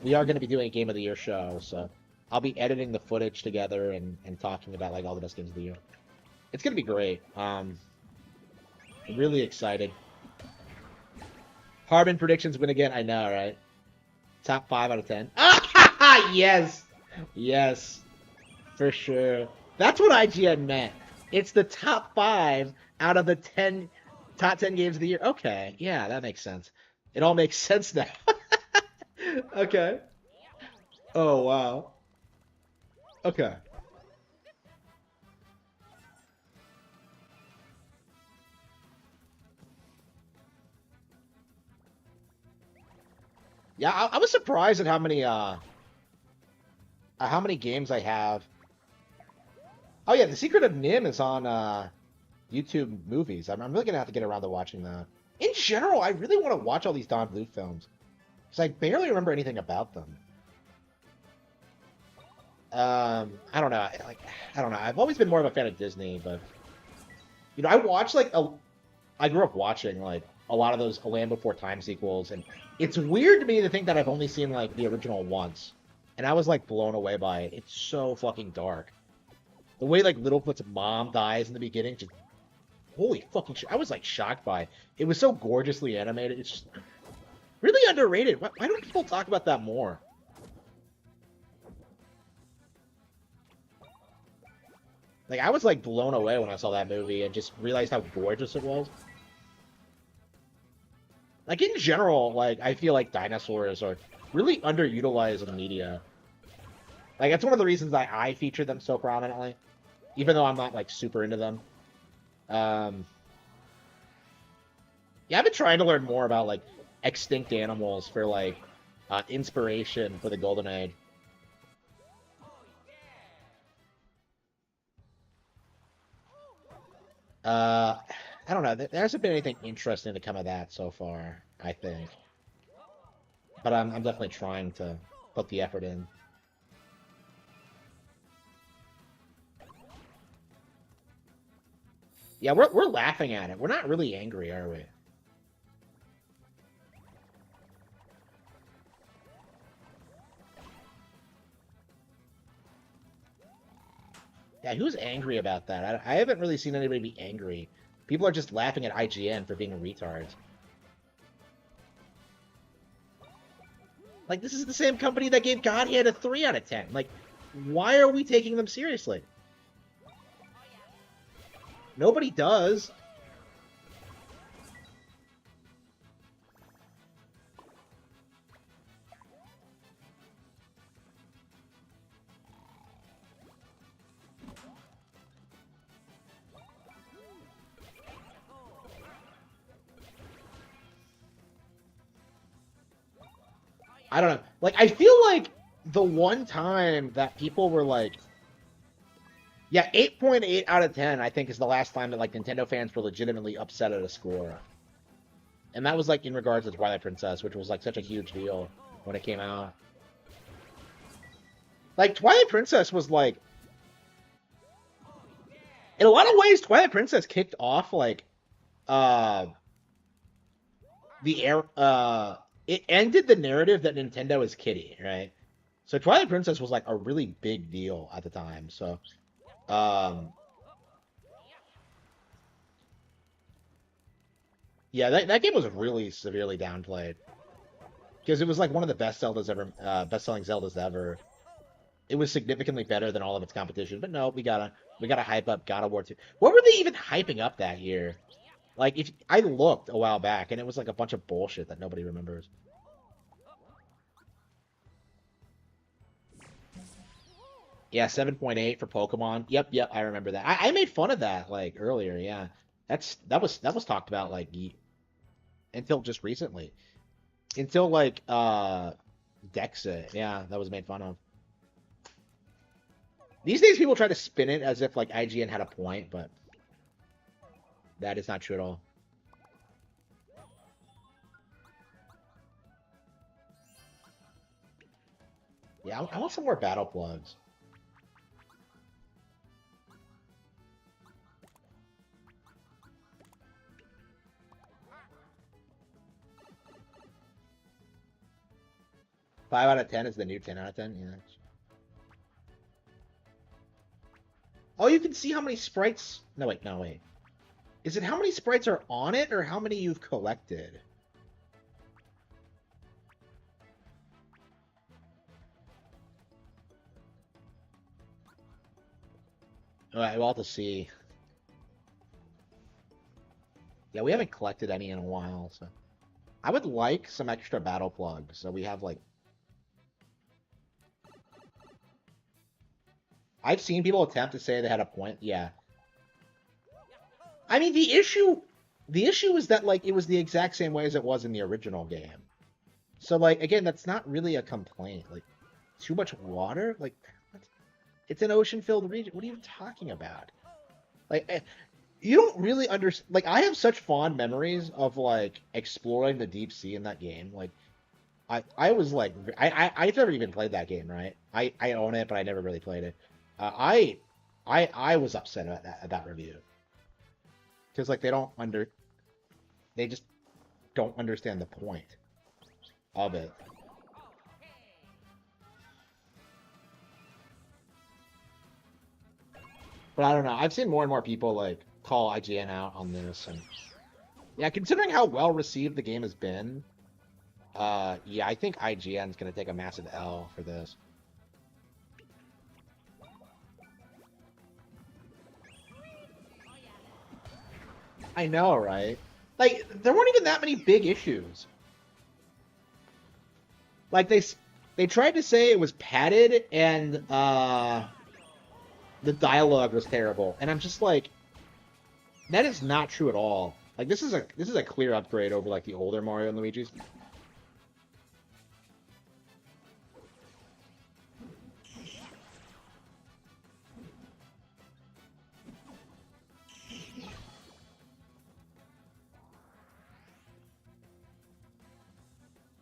Speaker 1: we are going to be doing a Game of the Year show, so I'll be editing the footage together and talking about like all the best games of the year. It's going to be great. Really excited. Harman predictions win again. I know, right? Top 5 out of 10. Yes, yes, for sure. That's what IGN meant. It's the top 5 out of the top 10 games of the year. Okay, yeah, that makes sense. It all makes sense now. Okay. Oh wow. Okay. Yeah, I was surprised at how many games I have. Oh yeah, The Secret of Nim is on YouTube movies. I'm really gonna have to get around to watching that. In general, I really want to watch all these Don Bluth films because I barely remember anything about them. I don't know. I don't know. I've always been more of a fan of Disney, but I watched I grew up watching like a lot of those A Land Before Time sequels, and it's weird to me to think that I've only seen like the original once, and I was like blown away by it. It's so fucking dark. The way like Littlefoot's mom dies in the beginning, just holy fucking shit! I was like shocked by it. It was so gorgeously animated. It's just really underrated. Why don't people talk about that more? Like I was like blown away when I saw that movie and just realized how gorgeous it was. Like in general, like I feel like dinosaurs are really underutilized in media. Like that's one of the reasons that I feature them so prominently, even though I'm not like super into them. Um, yeah, I've been trying to learn more about like extinct animals for like inspiration for the Golden Age. Uh, I don't know. There hasn't been anything interesting to come of that so far, I think. But I'm definitely trying to put the effort in. Yeah, we're laughing at it. We're not really angry, are we? Yeah, who's angry about that? I haven't really seen anybody be angry. People are just laughing at IGN for being retards. Like, this is the same company that gave Godhand a 3 out of 10. Like, why are we taking them seriously? Nobody does. I don't know. Like, I feel like the one time that people were like, yeah, 8.8 out of 10, I think, is the last time that, like, Nintendo fans were legitimately upset at a score. And that was, like, in regards to Twilight Princess, which was, like, such a huge deal when it came out. Like, Twilight Princess was, like, in a lot of ways, Twilight Princess kicked off, like, uh, the air, it ended the narrative that Nintendo is kiddie, right? So Twilight Princess was, like, a really big deal at the time, so, um, yeah, that game was really severely downplayed. Because it was like one of the best Zeldas ever, best-selling Zeldas ever. It was significantly better than all of its competition, but no, we gotta hype up God of War 2. What were they even hyping up that year? Like, if I looked a while back, and it was like a bunch of bullshit that nobody remembers. Yeah, 7.8 for Pokemon. Yep, I remember that. I made fun of that like earlier. Yeah, that was talked about like until just recently, until like Dexa. Yeah, that was made fun of. These days, people try to spin it as if like IGN had a point, but that is not true at all. Yeah, I want some more battle plugs. 5 out of 10 is the new 10 out of 10. Yeah. Oh, you can see how many sprites. No, wait, no, wait. Is it how many sprites are on it or how many you've collected? All right, we'll have to see. Yeah, we haven't collected any in a while, so I would like some extra battle plugs. So we have like, I've seen people attempt to say they had a point. Yeah, I mean the issue is that like it was the exact same way as it was in the original game. So like again, that's not really a complaint. Like too much water, like what? It's an ocean-filled region. What are you talking about? Like you don't really understand. Like I have such fond memories of like exploring the deep sea in that game. Like I was like I've never even played that game, right? I own it, but I never really played it. I was upset at that review because like they just don't understand the point of it. But I don't know. I've seen more and more people like call IGN out on this, and yeah, considering how well received the game has been, yeah, I think IGN's gonna take a massive L for this. I know, right? Like there weren't even that many big issues. Like they tried to say it was padded and the dialogue was terrible, and I'm just like, that is not true at all. Like this is a clear upgrade over like the older Mario and Luigi's.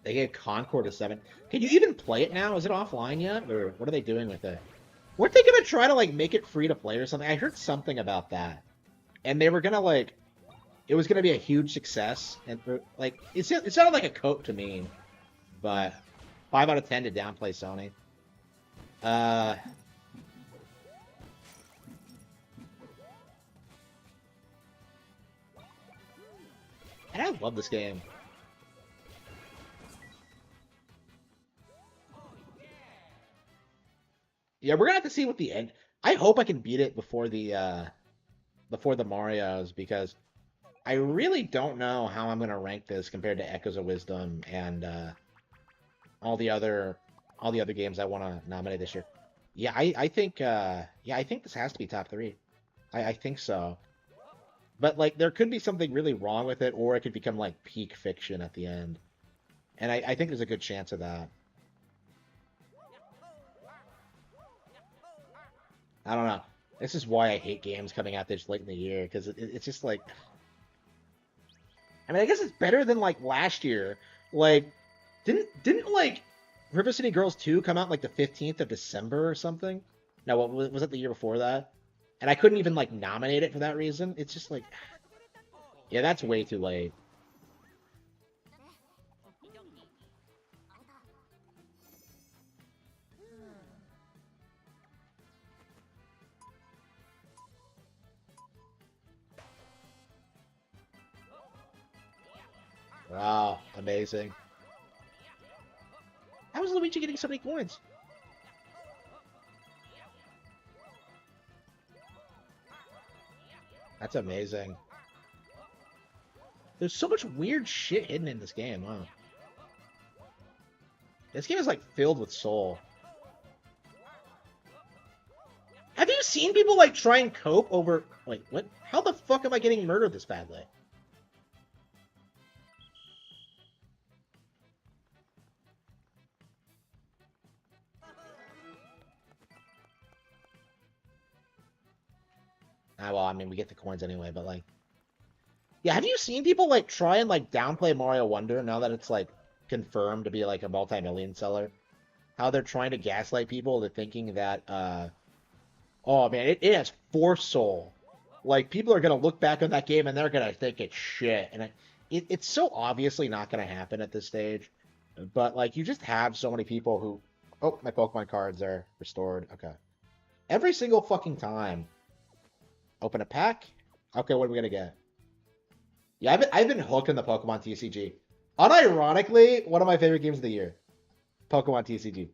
Speaker 1: They gave Concord a 7. Can you even play it now? Is it offline yet, or what are they doing with it? Weren't they gonna try to like make it free to play or something? I heard something about that, and they were gonna like, it was gonna be a huge success, and like it sounded like a coat to me, but 5 out of 10 to downplay Sony. And I love this game. Yeah, we're gonna have to see what the end. I hope I can beat it before the Marios because I really don't know how I'm gonna rank this compared to Echoes of Wisdom and all the other games I want to nominate this year. Yeah, I think yeah, I think this has to be top 3. I think so. But like there could be something really wrong with it, or it could become like peak fiction at the end. And I think there's a good chance of that. I don't know. This is why I hate games coming out this late in the year, because it's just like, I mean, I guess it's better than like last year. Like, didn't like River City Girls 2 come out like the 15th of December or something? No, what was it the year before that? And I couldn't even like nominate it for that reason. It's just like, yeah, that's way too late. Wow, amazing. How is Luigi getting so many coins? That's amazing. There's so much weird shit hidden in this game, wow. This game is like filled with soul. Have you seen people like try and cope over, like, what? How the fuck am I getting murdered this badly? Ah, well, I mean, we get the coins anyway, but like, yeah, have you seen people like try and like downplay Mario Wonder now that it's like confirmed to be like a multi-million seller? How they're trying to gaslight people to thinking that, oh man, it has force soul. Like people are gonna look back on that game and they're gonna think it's shit, and it's so obviously not gonna happen at this stage. But like, you just have so many people who, oh, my Pokemon cards are restored. Okay, every single fucking time. Open a pack. Okay, what are we gonna get? Yeah, I've been hooked in the Pokemon TCG. Unironically, one of my favorite games of the year. Pokemon TCG.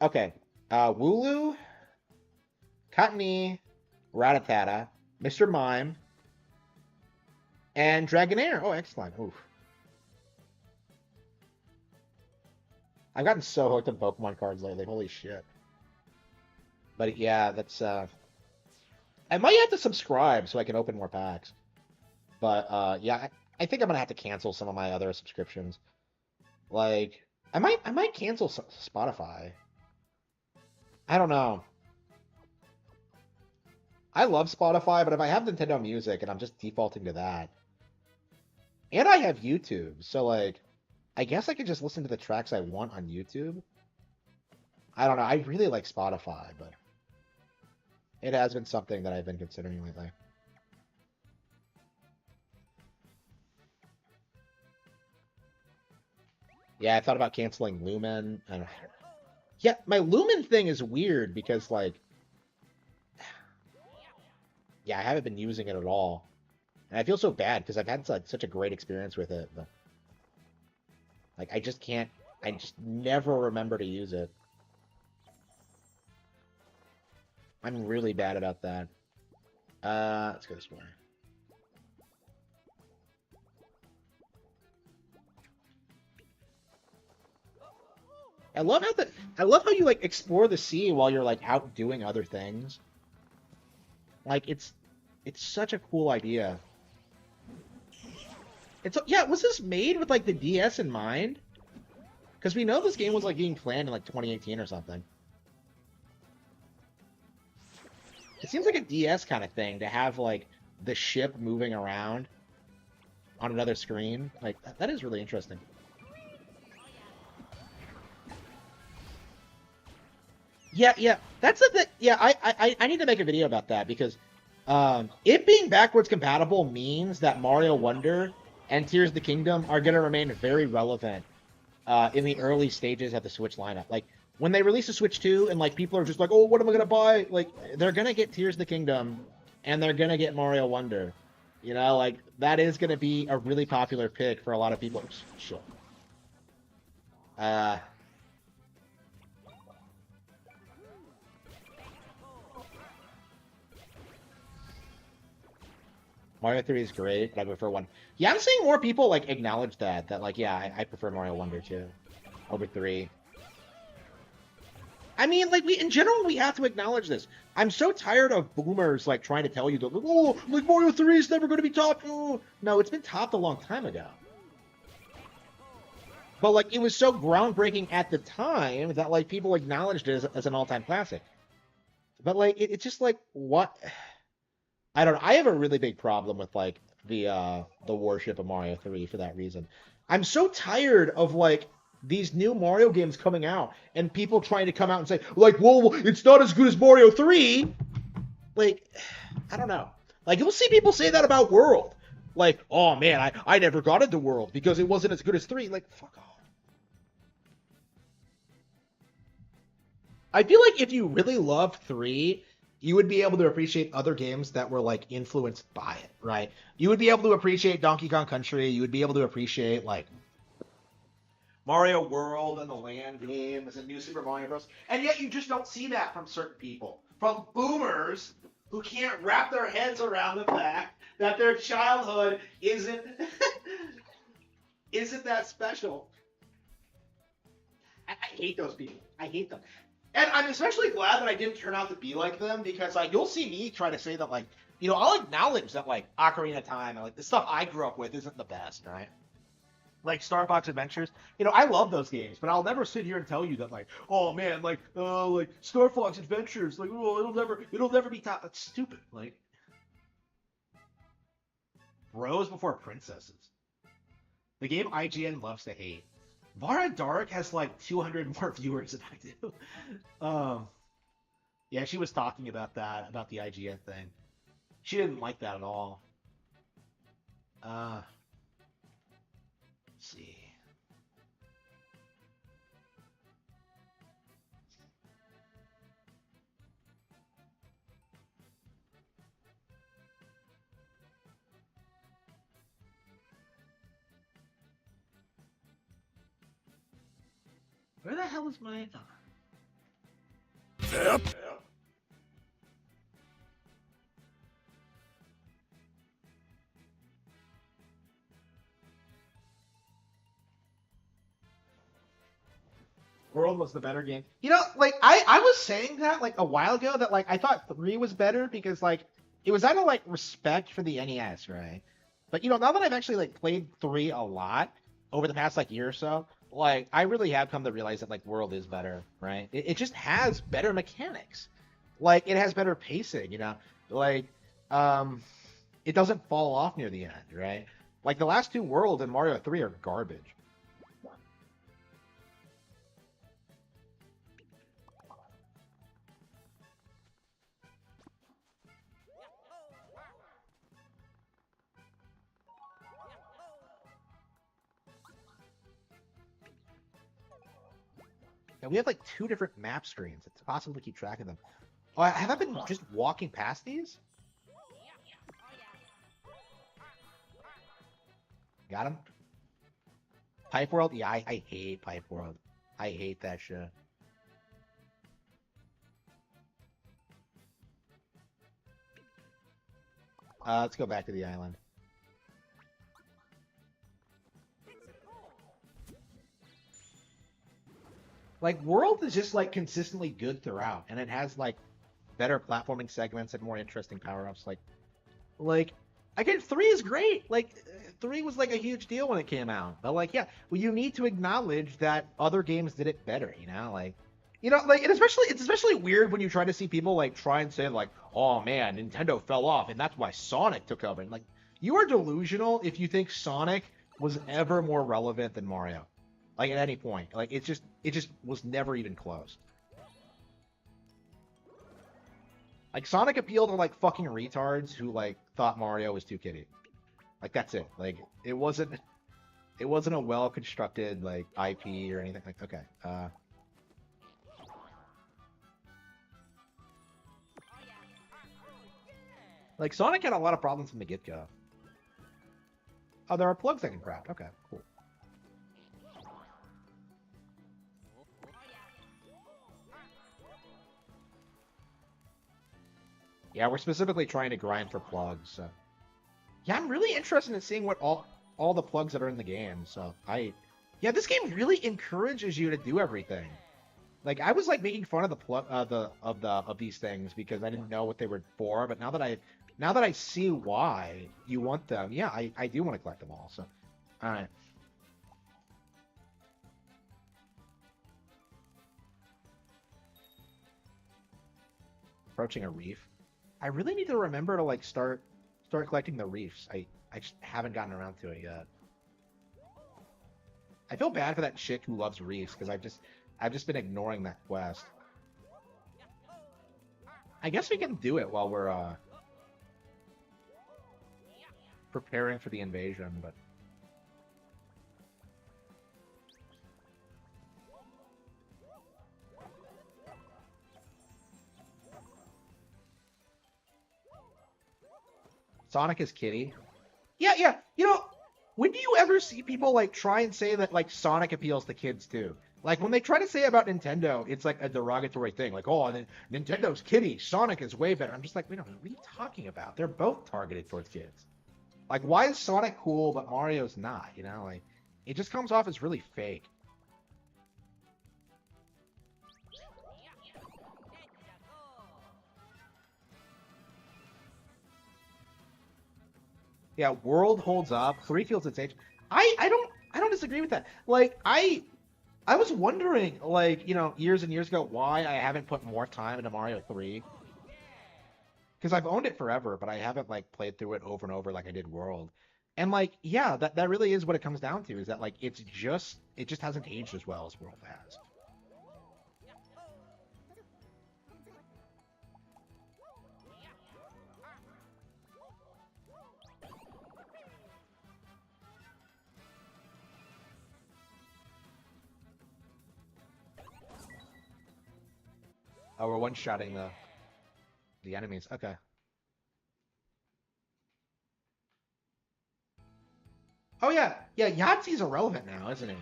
Speaker 1: Okay. Wooloo, Cottonee, Rattata, Mr. Mime, and Dragonair. Oh, excellent. Oof. I've gotten so hooked on Pokemon cards lately. Holy shit. But yeah, that's I might have to subscribe so I can open more packs. But yeah, I think I'm gonna have to cancel some of my other subscriptions. Like I might cancel Spotify. I don't know. I love Spotify, but if I have Nintendo Music and I'm just defaulting to that, and I have YouTube, so like I guess I could just listen to the tracks I want on YouTube. I don't know. I really like Spotify, but it has been something that I've been considering lately. Yeah, I thought about canceling Lumen, and yeah, my Lumen thing is weird because like, yeah, I haven't been using it at all, and I feel so bad because I've had like such a great experience with it, but like I just can't, I just never remember to use it. I'm really bad about that. Let's go this way. I love how you like explore the sea while you're like out doing other things. Like it's such a cool idea. It's yeah, was this made with like the DS in mind? Because we know this game was like being planned in like 2018 or something. It seems like a DS kind of thing to have like the ship moving around on another screen. Like that is really interesting. Yeah, yeah, that's the thing. Yeah, I need to make a video about that because it being backwards compatible means that Mario Wonder and Tears of the Kingdom are going to remain very relevant in the early stages of the Switch lineup. Like when they release a Switch 2 and like people are just like, oh, what am I going to buy? Like they're going to get Tears of the Kingdom and they're going to get Mario Wonder. You know, like that is going to be a really popular pick for a lot of people. Shit. Uh, Mario 3 is great, but I prefer one. Yeah, I'm seeing more people like acknowledge that like yeah, I prefer Mario Wonder too over 3. I mean, like we in general we have to acknowledge this. I'm so tired of boomers like trying to tell you that like, oh, like Mario 3 is never going to be topped. Oh. No, it's been topped a long time ago. But like it was so groundbreaking at the time that like people acknowledged it as an all-time classic. But like it's just like what I don't know. I have a really big problem with like the worship of Mario 3 for that reason. I'm so tired of like these new Mario games coming out and people trying to come out and say like, "Well, it's not as good as Mario 3." Like, I don't know. Like you'll see people say that about World. Like, "Oh man, I never got into World because it wasn't as good as 3." Like, fuck off. I feel like if you really loved 3, you would be able to appreciate other games that were like influenced by it, right? You would be able to appreciate Donkey Kong Country. You would be able to appreciate like Mario World and the land games and New Super Mario Bros. And yet you just don't see that from certain people, from boomers who can't wrap their heads around the fact that their childhood isn't isn't that special. I hate those people. I hate them. And I'm especially glad that I didn't turn out to be like them because like you'll see me try to say that like I'll acknowledge that like Ocarina of Time and like the stuff I grew up with isn't the best, right? Like Star Fox Adventures, I love those games, but I'll never sit here and tell you that like, oh man, like Star Fox Adventures, like oh, it'll never be top. That's stupid. Like bros before princesses. The game IGN loves to hate. Vara Dark has like 200 more viewers than I do. Um, yeah, she was talking about that, about the IGN thing. She didn't like that at all. Let's see. hell is my...
Speaker 3: Yep.
Speaker 1: World was the better game. You know, like I was saying that like a while ago that like I thought 3 was better because like it was out of like respect for the NES, right? But you know, now that I've actually like played 3 a lot over the past like year or so, like I really have come to realize that like World is better, right? It just has better mechanics. Like it has better pacing, you know? Like um it doesn't fall off near the end, right? Like the last 2 Worlds in Mario 3 are garbage. And we have like 2 different map screens. It's possible to keep track of them. Oh, have I been just walking past these? Got him? Pipe World? Yeah, I hate Pipe World. I hate that shit. Let's go back to the island. Like, World is just, like, consistently good throughout. And it has, like, better platforming segments and more interesting power-ups. Like, again, 3 is great. Like, 3 was, like, a huge deal when it came out. But, like, yeah, well, you need to acknowledge that other games did it better, you know? Like, you know, like, and it's especially weird when you try to see people, like, try and say, like, oh, man, Nintendo fell off, and that's why Sonic took over. And, like, you are delusional if you think Sonic was ever more relevant than Mario. Like, at any point. Like, it just was never even close. Like, Sonic appealed to, like, fucking retards who, like, thought Mario was too kiddie. Like, that's it. Like, it wasn't a well-constructed, like, IP or anything. Like, okay, like, Sonic had a lot of problems from the get-go. Oh, there are plugs I can craft. Okay, cool. Yeah, we're specifically trying to grind for plugs. So. Yeah, I'm really interested in seeing what all the plugs that are in the game. So yeah, this game really encourages you to do everything. Like I was like making fun of the plug of these things because I didn't know what they were for. But now that I see why you want them, yeah, I do want to collect them all. So, all right. Approaching a reef. I really need to remember to like start collecting the reefs. I just haven't gotten around to it yet. I feel bad for that chick who loves reefs because I've just been ignoring that quest. I guess we can do it while we're preparing for the invasion, but Sonic is kitty. Yeah, yeah. You know, when do you ever see people like try and say that like Sonic appeals to kids too? Like when they try to say about Nintendo, it's like a derogatory thing. Like, oh, Nintendo's kitty, Sonic is way better. I'm just like, wait a minute, what are you talking about? They're both targeted towards kids. Like, why is Sonic cool but Mario's not? You know, like it just comes off as really fake. Yeah, World holds up. 3 feels its age. I don't disagree with that. Like I was wondering, like, you know, years and years ago, why I haven't put more time into Mario 3. Because I've owned it forever, but I haven't like played through it over and over like I did World. And like, yeah, that really is what it comes down to, is that like it just hasn't aged as well as World has. Oh, we're one-shotting the enemies. Okay. Oh yeah, yeah. Yahtzee's irrelevant now, isn't he?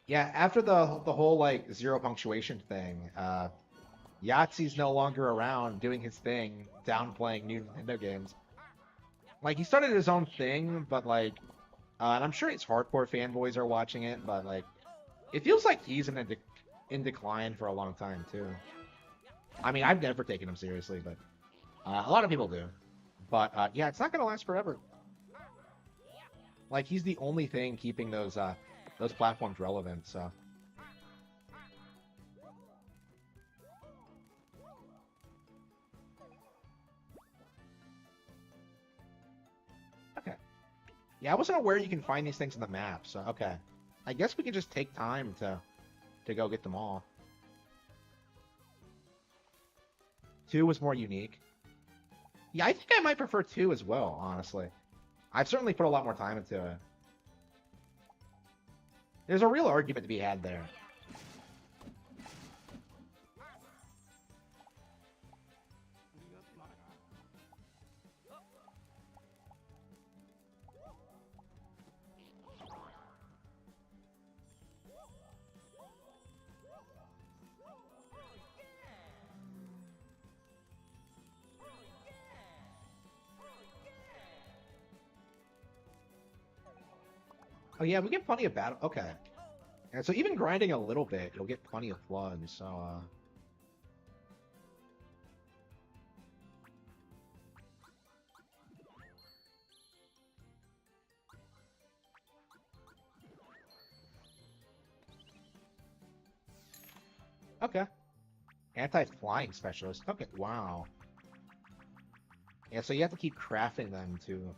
Speaker 1: Yeah, after the whole like zero punctuation thing, Yahtzee's no longer around doing his thing, downplaying new Nintendo games. Like he started his own thing, but like, and I'm sure his hardcore fanboys are watching it, but like, it feels like he's in decline for a long time too. I mean, I've never taken him seriously, but a lot of people do. But yeah, it's not gonna last forever. Like he's the only thing keeping those platforms relevant. So okay, yeah, I wasn't aware you can find these things in the map. So okay, I guess we can just take time to go get them all. Two was more unique. Yeah, I think I might prefer two as well. Honestly, I've certainly put a lot more time into it. There's a real argument to be had there. Oh yeah, we get plenty of battle. Okay, and so even grinding a little bit, you'll get plenty of floods. So okay, anti-flying specialist. Okay, wow. Yeah, so you have to keep crafting them too.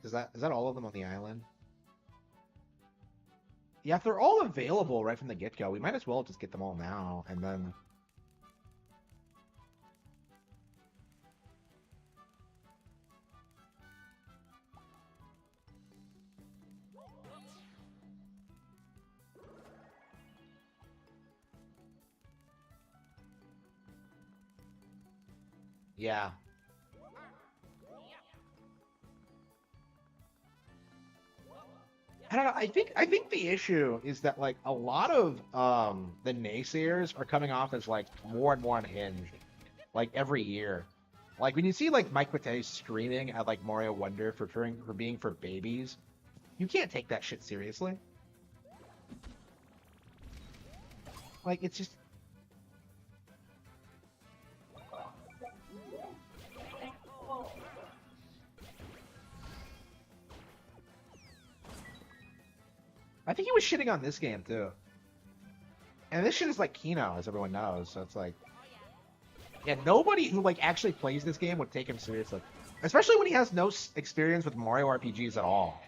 Speaker 1: Is that all of them on the island? Yeah, if they're all available right from the get-go, we might as well just get them all now, and then... Yeah. I don't know, I think the issue is that, like, a lot of, the naysayers are coming off as, like, more and more unhinged, like, every year. Like, when you see, like, Mike Matei screaming at, like, Mario Wonder for being for babies, you can't take that shit seriously. Like, it's just... I think he was shitting on this game, too. And this shit is like Kino, as everyone knows, so it's like... Yeah, nobody who, like, actually plays this game would take him seriously. Especially when he has no experience with Mario RPGs at all.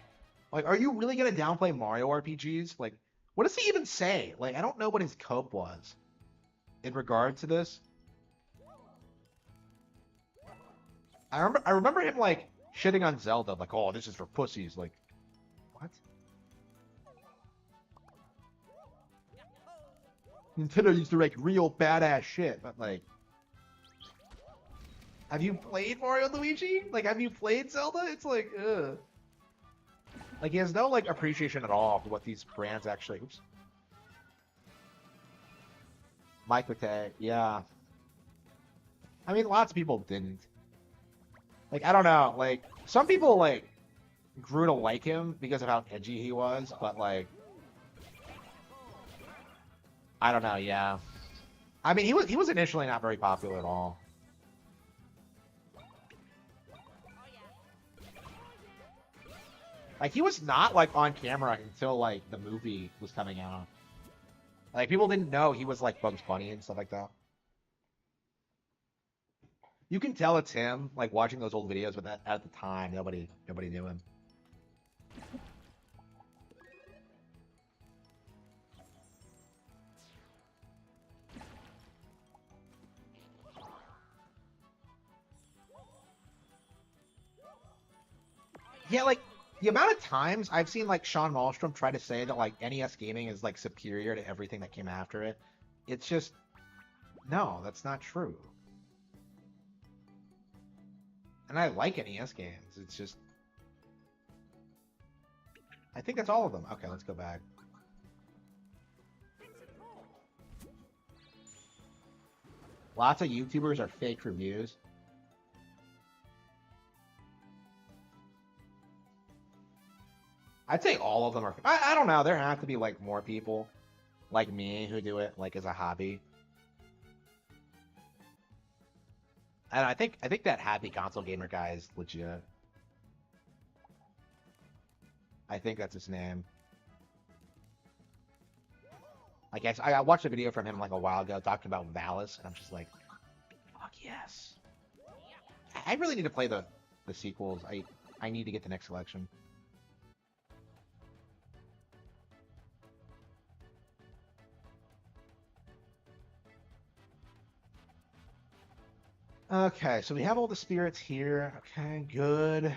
Speaker 1: Like, are you really gonna downplay Mario RPGs? Like, what does he even say? Like, I don't know what his cope was in regard to this. I remember him, like, shitting on Zelda, like, oh, this is for pussies. Like, what? Nintendo used to make real badass shit, but, like, have you played Mario Luigi? Like, have you played Zelda? It's like, ugh. Like, he has no, like, appreciation at all for what these brands actually... Oops. Mike Matei, yeah. I mean, lots of people didn't. Like, I don't know. Like, some people, like, grew to like him because of how edgy he was, but, like... I don't know, yeah. I mean, he was initially not very popular at all. Like, he was not, like, on camera until, like, the movie was coming out. Like, people didn't know he was, like, Bugs Bunny and stuff like that. You can tell it's him, like, watching those old videos, but at the time, nobody knew him. Yeah, like, the amount of times I've seen, like, Sean Malmstrom try to say that, like, NES gaming is, like, superior to everything that came after it, it's just, no, that's not true. And I like NES games, it's just, I think that's all of them. Okay, let's go back. Lots of YouTubers are fake reviews. I'd say all of them are. I don't know. There have to be like more people like me who do it like as a hobby. And I think that happy console gamer guy is legit. I think that's his name. I guess I watched a video from him like a while ago talking about Valis, and I'm just like, fuck yes. I really need to play the sequels. I need to get the next collection. Okay, so we have all the spirits here. Okay, good.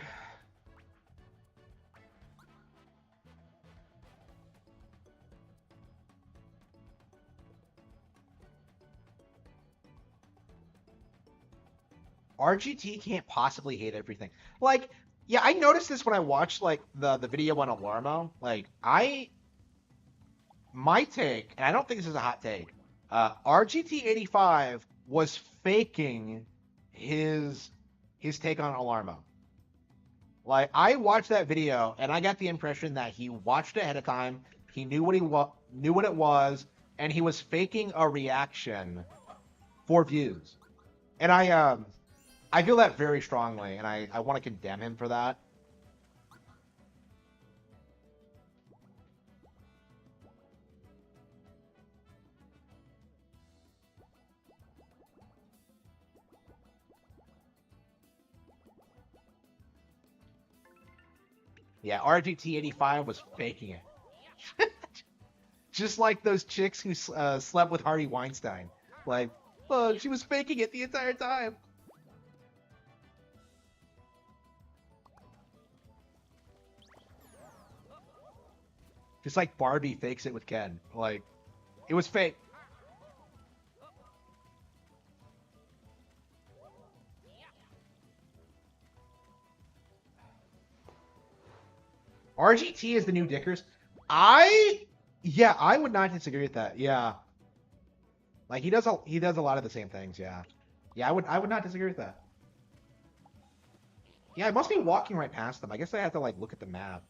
Speaker 1: RGT can't possibly hate everything. Like, yeah, I noticed this when I watched like the video on Alarmo. Like, my take, and I don't think this is a hot take. RGT85 was faking his take on Alarmo. Like, I watched that video and I got the impression that he watched it ahead of time. He knew what knew what it was, and he was faking a reaction for views. And I feel that very strongly, and I want to condemn him for that. Yeah, RGT85 was faking it. Just like those chicks who slept with Harvey Weinstein. Like, oh, she was faking it the entire time. Just like Barbie fakes it with Ken. Like, it was fake. RGT is the new Dickers. Yeah, I would not disagree with that. Yeah. Like he does a lot of the same things, yeah. Yeah, I would not disagree with that. Yeah, I must be walking right past them. I guess I have to like look at the map.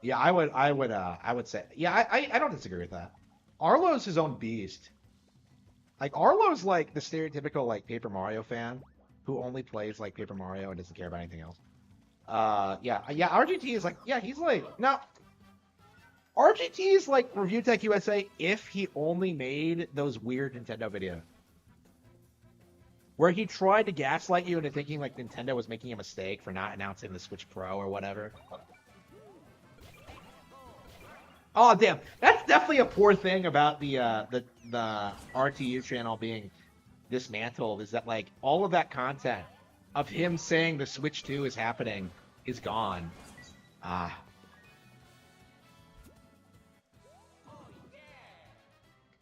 Speaker 1: Yeah, I would say, yeah, I don't disagree with that. Arlo's his own beast. Like Arlo's like the stereotypical like Paper Mario fan who only plays like Paper Mario and doesn't care about anything else. Yeah, RGT is like, yeah, he's like, now RGT is like Review Tech USA if he only made those weird Nintendo videos. Where he tried to gaslight you into thinking like Nintendo was making a mistake for not announcing the Switch Pro or whatever. Oh damn, that's definitely a poor thing about the RTU channel being dismantled. Is that like all of that content of him saying the Switch 2 is happening is gone. Ah.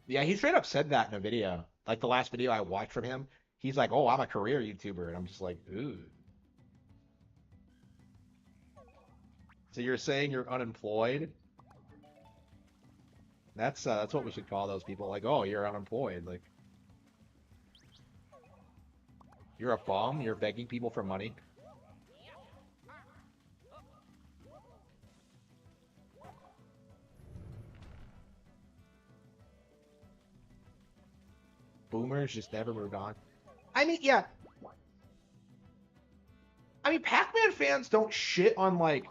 Speaker 1: Yeah, he straight up said that in a video. Like the last video I watched from him, he's like, "Oh, I'm a career YouTuber," and I'm just like, "Ooh." So you're saying you're unemployed? That's what we should call those people. Like, "Oh, you're unemployed." Like, you're a bum. You're begging people for money. Boomers just never moved on. I mean, yeah. I mean, Pac-Man fans don't shit on like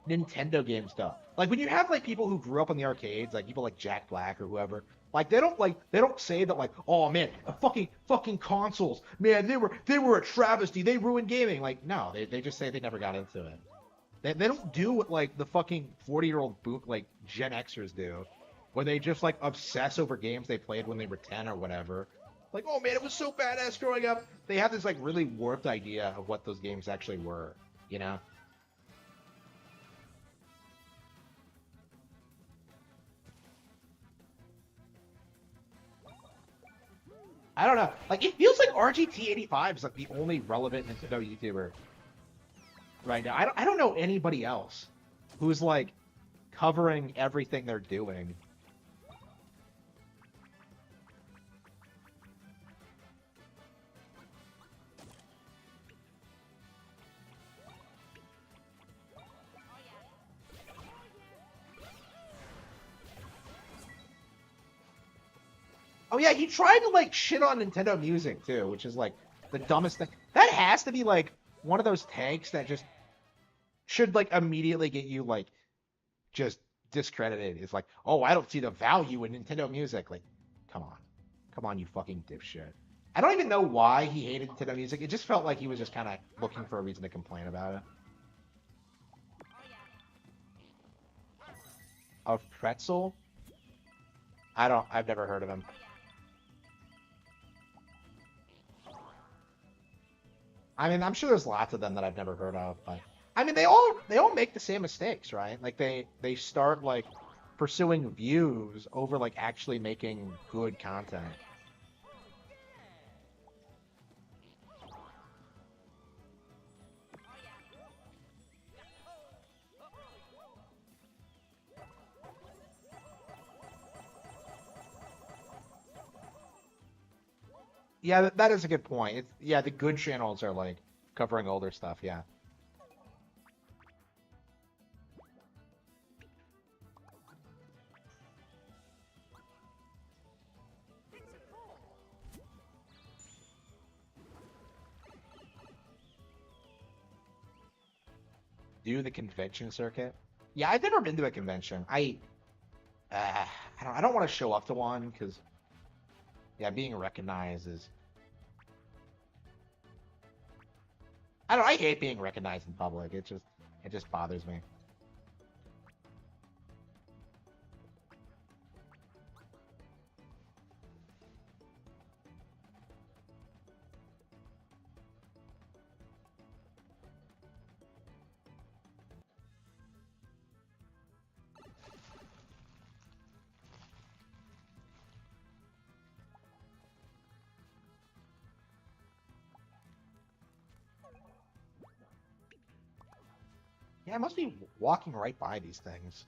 Speaker 1: Nintendo game stuff. Like when you have like people who grew up in the arcades, like people like Jack Black or whoever, like they don't say that like, oh man, fucking consoles, man, they were a travesty, they ruined gaming. Like no, they just say they never got into it. They don't do what like the fucking 40-year-old boot like Gen Xers do, where they just like obsess over games they played when they were 10 or whatever. Like, oh man, it was so badass growing up. They have this like really warped idea of what those games actually were, you know? I don't know. Like, it feels like RGT85 is like the only relevant Nintendo YouTuber right now. I don't know anybody else who's like covering everything they're doing. Oh yeah, he tried to like shit on Nintendo Music too, which is like the dumbest thing. That has to be like one of those takes that just should like immediately get you like just discredited. It's like, oh, I don't see the value in Nintendo Music. Like, come on, come on, you fucking dipshit. I don't even know why he hated Nintendo Music. It just felt like he was just kind of looking for a reason to complain about it. Of Pretzel? I've never heard of him. I mean, I'm sure there's lots of them that I've never heard of, but I mean, they all make the same mistakes, right? Like they start like pursuing views over like actually making good content. Yeah, that is a good point. Yeah, the good channels are like covering older stuff. Yeah. Do the convention circuit. Yeah, I've never been to a convention. Uh, I don't want to show up to one because yeah, being recognized is I don't. I hate being recognized in public. It just bothers me. Yeah, I must be walking right by these things.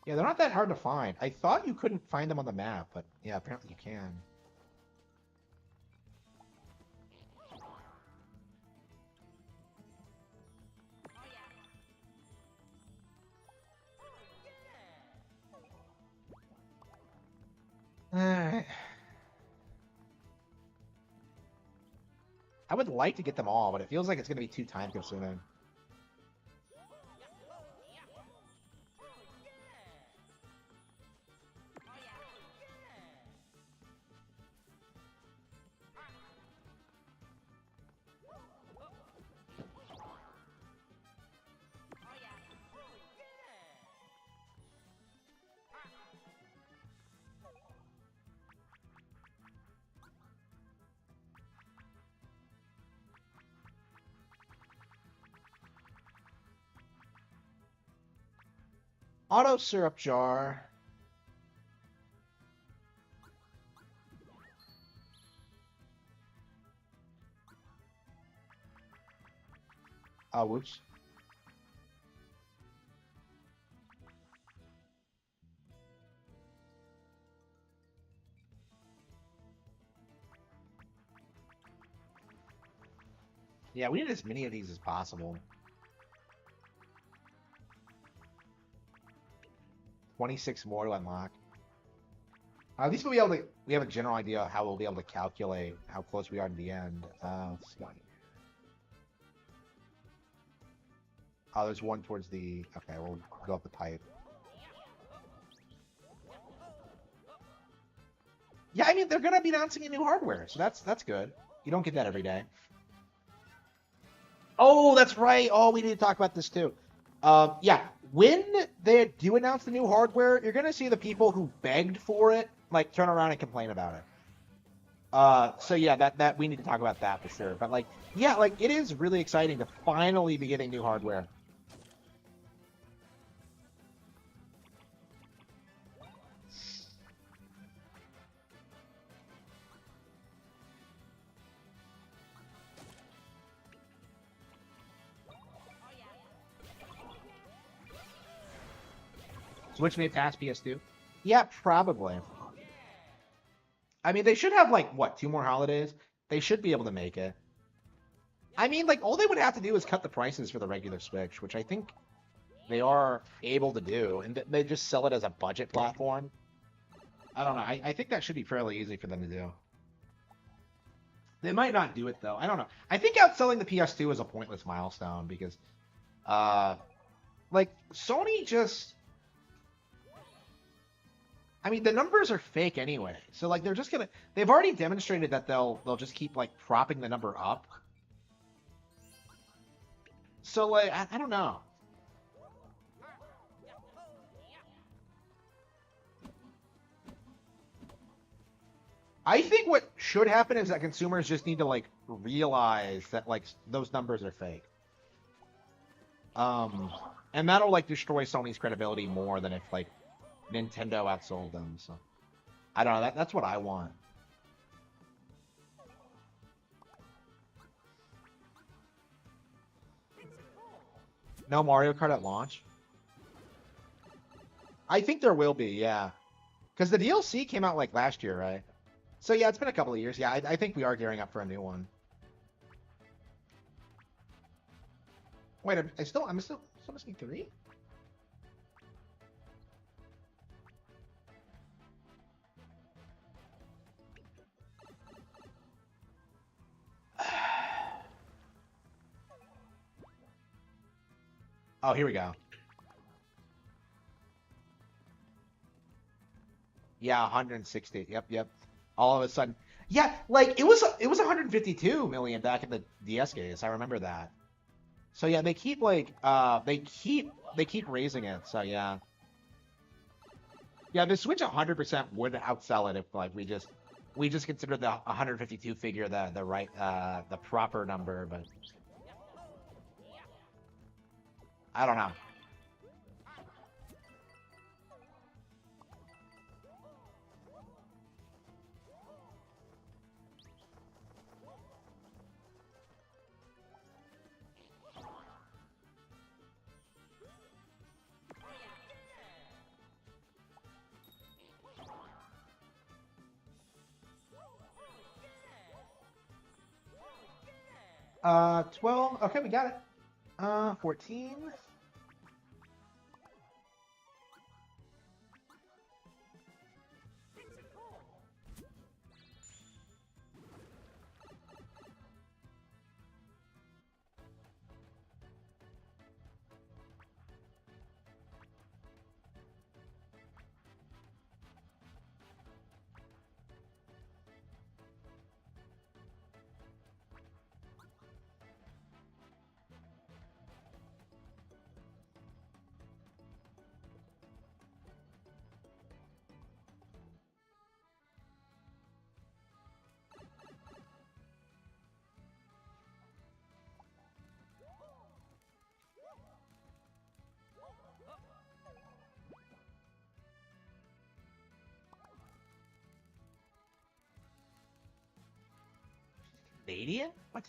Speaker 1: Yeah, they're not that hard to find. I thought you couldn't find them on the map, but yeah, apparently you can. Alright. I would like to get them all, but it feels like it's going to be too time consuming. Auto syrup jar. Oh, whoops. Yeah, we need as many of these as possible. 26 more to unlock. At least we'll be able to. We have a general idea of how we'll be able to calculate how close we are to the end. Let's see. Oh, there's one towards the. Okay, we'll go up the pipe. Yeah, I mean they're gonna be announcing a new hardware, so that's good. You don't get that every day. Oh, that's right. Oh, we need to talk about this too. Yeah, when they do announce the new hardware, you're gonna see the people who begged for it like turn around and complain about it. So yeah, that we need to talk about that for sure. But like, yeah, like it is really exciting to finally be getting new hardware. Switch may pass PS2. Yeah, probably. I mean, they should have like what, 2 more holidays? They should be able to make it. I mean, like all they would have to do is cut the prices for the regular Switch, which I think they are able to do, and they just sell it as a budget platform. I don't know. I think that should be fairly easy for them to do. They might not do it though. I don't know. I think outselling the PS2 is a pointless milestone because, uh, like Sony just. I mean, the numbers are fake anyway. So like they're just gonna. They've already demonstrated that they'll just keep like propping the number up. So like I don't know. I think what should happen is that consumers just need to like realize that like those numbers are fake. Um, and that'll like destroy Sony's credibility more than if like Nintendo outsold them. So I don't know. That's what I want. No Mario Kart at launch. I think there will be, yeah, because the DLC came out like last year, right? So yeah, it's been a couple of years. Yeah, I think we are gearing up for a new one. Wait, I'm still missing 3. Oh, here we go. Yeah, 160. Yep. All of a sudden, yeah, like it was 152 million back in the DS days. I remember that. So yeah, they keep like they keep raising it. So yeah, yeah, the Switch 100% would outsell it if like we just consider the 152 figure the right the proper number, but I don't know. 12. Okay, we got it. 14. Canadian? What?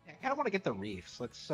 Speaker 1: I kind of want to get the reefs. Let's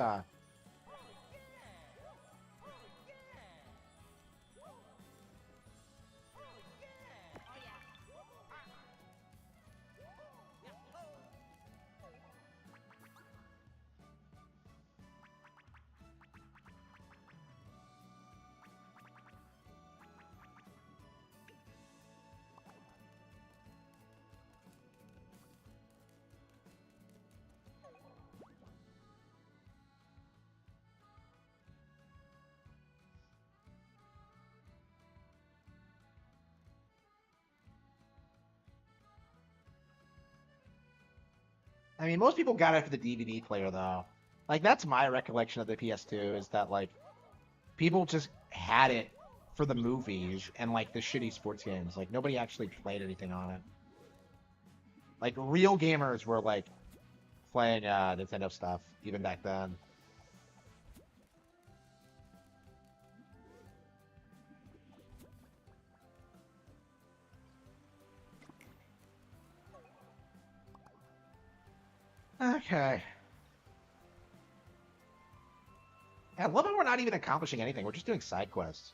Speaker 1: I mean, most people got it for the DVD player though. Like that's my recollection of the PS2 is that like people just had it for the movies and like the shitty sports games. Like nobody actually played anything on it. Like real gamers were like playing Nintendo stuff even back then. Okay. I love it. We're not even accomplishing anything. We're just doing side quests.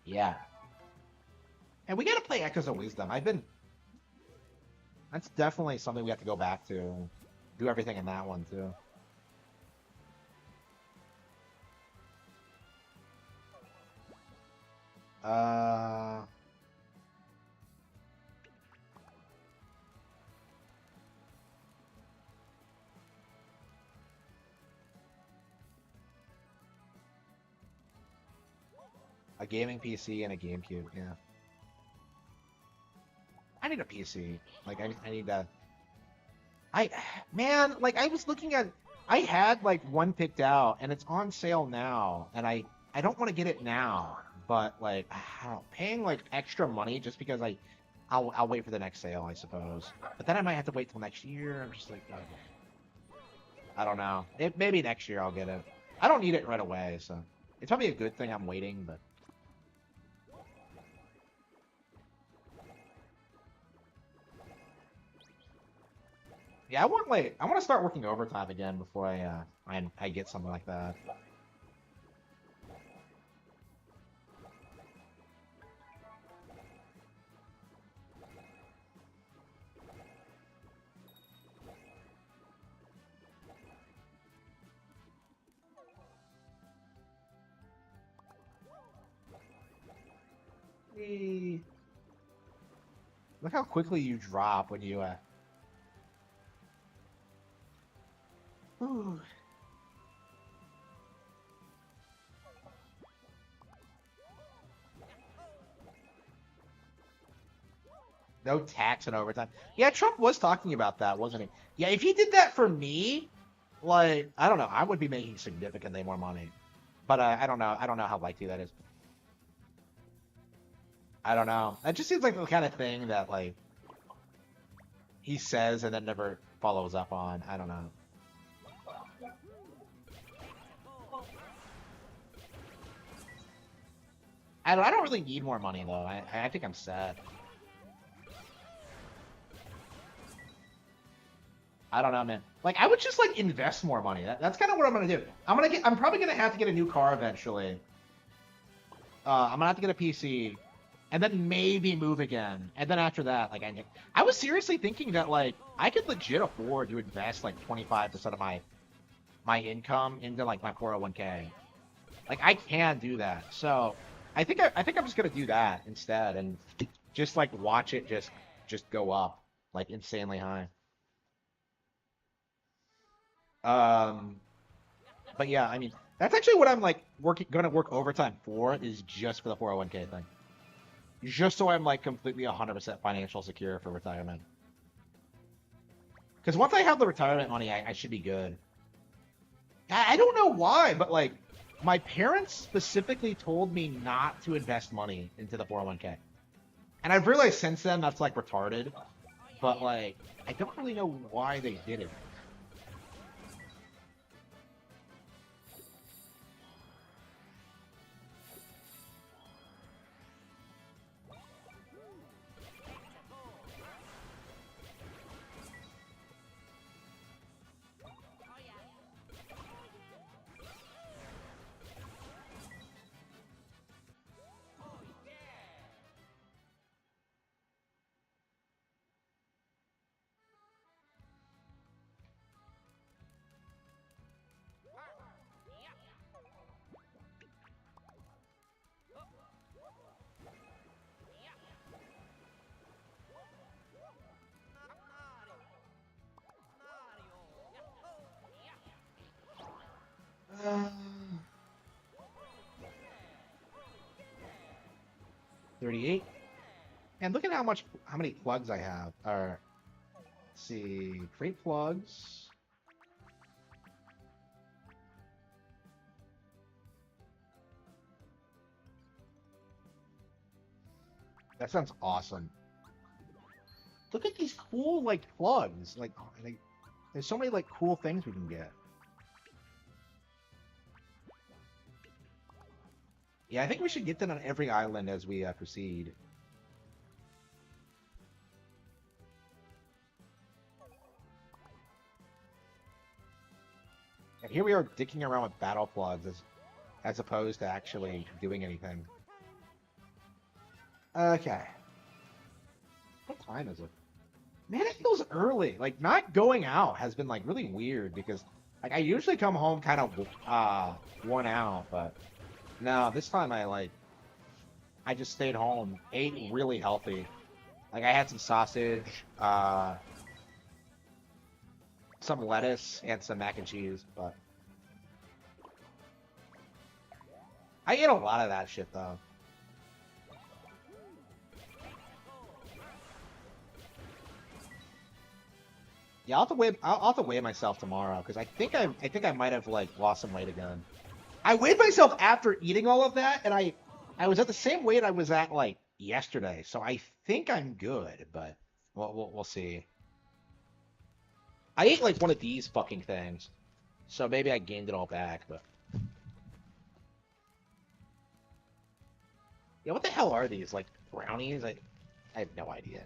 Speaker 1: Yeah. And we gotta play Echoes of Wisdom. I've been. That's definitely something we have to go back to. Do everything in that one too. Uh. A gaming PC and a GameCube. Yeah. I need a PC. Like I need that. Man, like I was looking at, I had like one picked out, and it's on sale now, and I don't want to get it now, but like I don't know, paying like extra money just because I'll wait for the next sale, I suppose. But then I might have to wait till next year. I'm just like, I don't know. Maybe next year I'll get it. I don't need it right away, so it's probably a good thing I'm waiting, but. Yeah, I want to start working overtime again before I get something like that. Eee. Look how quickly you drop when you Ooh. No tax and overtime. Yeah, Trump was talking about that, wasn't he? Yeah, if he did that for me, like I don't know, I would be making significantly more money. But I don't know. I don't know how likely that is. I don't know. That just seems like the kind of thing that like he says and then never follows up on. I don't know. I don't really need more money though. I think I'm set. I don't know, man. Like I would just like invest more money. That's kind of what I'm gonna do. I'm probably gonna have to get a new car eventually. I'm gonna have to get a PC, and then maybe move again. And then after that, like I was seriously thinking that like I could legit afford to invest like 25% of my income into like my 401k. Like I can do that. So I think I'm just gonna do that instead and just like watch it just go up like insanely high. Um, but yeah, I mean that's actually what I'm like gonna work overtime for is just for the 401k thing. Just so I'm like completely 100% financial secure for retirement. Because once I have the retirement money, I should be good. I don't know why, but like my parents specifically told me not to invest money into the 401k. And I've realized since then that's like retarded, but like I don't really know why they did it.
Speaker 2: Oh yeah.
Speaker 1: 38. And look at how many plugs I have. Or Let's see. Create plugs. That sounds awesome. Look at these cool, like, plugs. Like, there's so many, like, cool things we can get. Yeah, I think we should get that on every island as we proceed. And here we are dicking around with battle plugs as opposed to actually doing anything. Okay. What time is it? Man, it feels early. Like, not going out has been, like, really weird because, like, I usually come home kind of worn out, but no, this time I just stayed home, ate really healthy. Like, I had some sausage, some lettuce, and some mac and cheese, but I ate a lot of that shit, though. Yeah, I'll have to weigh myself tomorrow because I think I might have like lost some weight again. I weighed myself after eating all of that, and I was at the same weight I was at like yesterday, so I think I'm good, but we'll see. I ate like one of these fucking things, so maybe I gained it all back, but yeah, what the hell are these? Like brownies? I have no idea.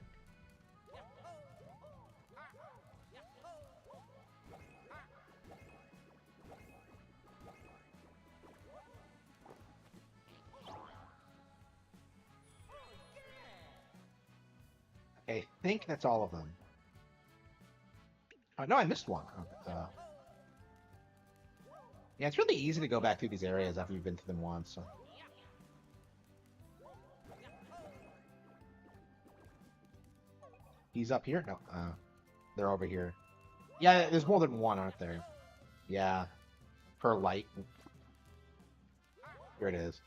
Speaker 1: I think that's all of them. Oh, no, I missed one. Yeah, it's really easy to go back through these areas after you've been through them once. So. He's up here? No, they're over here. Yeah, there's more than one, aren't there? Yeah, per light. Here it is.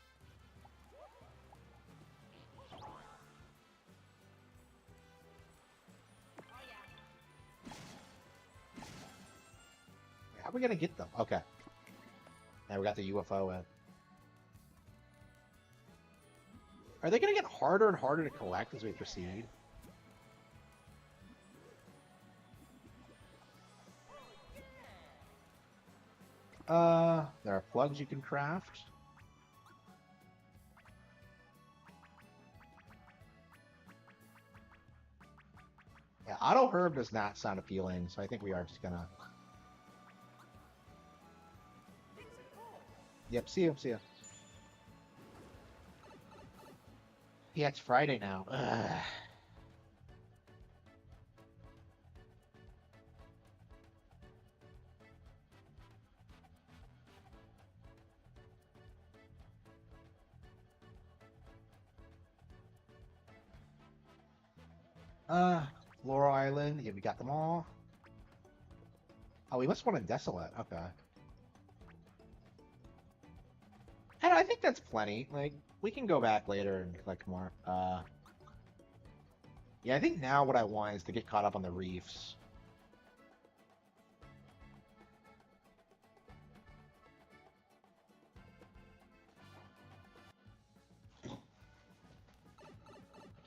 Speaker 1: How are we gonna get them? Okay. Now we got the UFO in. Are they gonna get harder and harder to collect as we proceed? There are plugs you can craft. Yeah, auto herb does not sound appealing, so I think we are just gonna. Yep, see you, see ya. Yeah, it's Friday now. Ugh. Laurel Island. Yeah, we got them all. Oh, we must want a desolate. Okay. And I think that's plenty. Like, we can go back later and collect more. Yeah, I think now what I want is to get caught up on the reefs.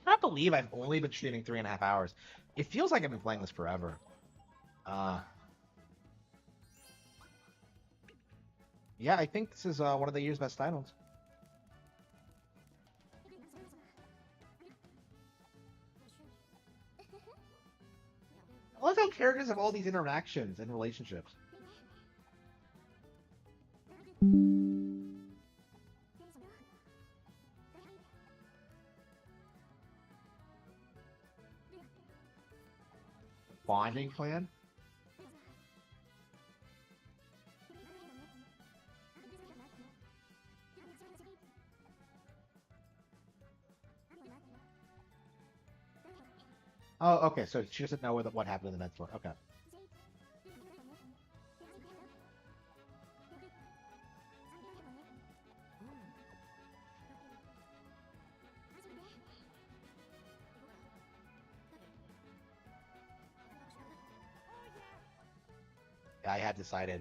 Speaker 1: I can't believe I've only been streaming 3.5 hours. It feels like I've been playing this forever. Uh, yeah, I think this is one of the year's best titles. I love how characters have all these interactions and relationships. Bonding clan? Oh, okay, so she doesn't know what happened in the men's floor. Okay. I had decided.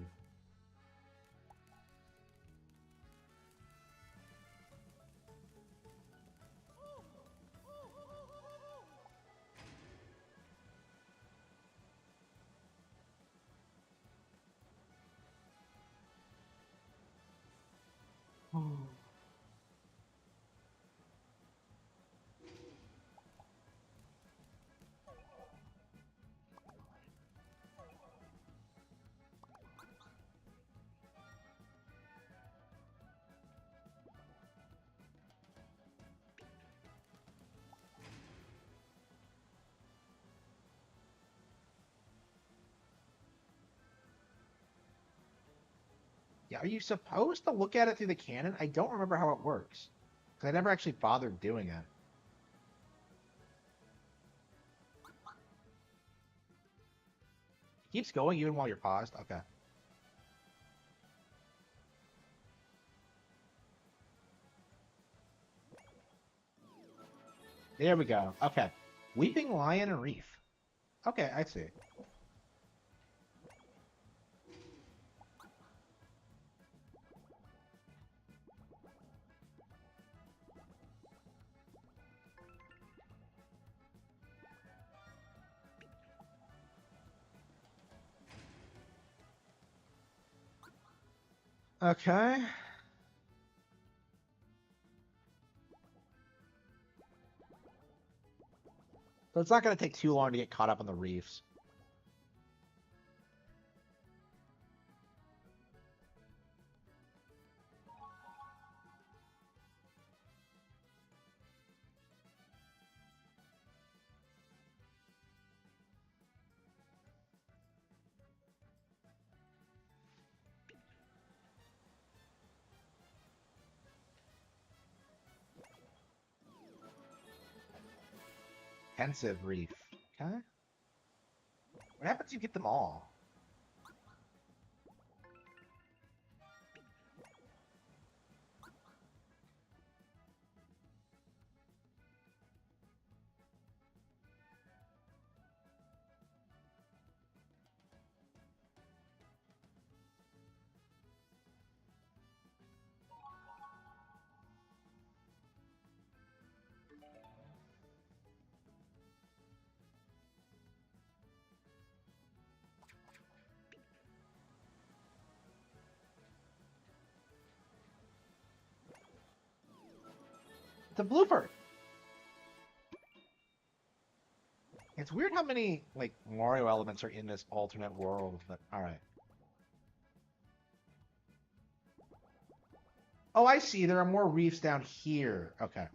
Speaker 1: Yeah, are you supposed to look at it through the cannon? I don't remember how it works. Because I never actually bothered doing it. It keeps going even while you're paused? Okay. There we go. Okay. Weeping Lion and Reef. Okay, I see. Okay. So it's not going to take too long to get caught up on the reefs. Pensive Reef. Okay. What happens if you get them all? It's a blooper. It's weird how many like Mario elements are in this alternate world. But all right. Oh, I see. There are more reefs down here. Okay.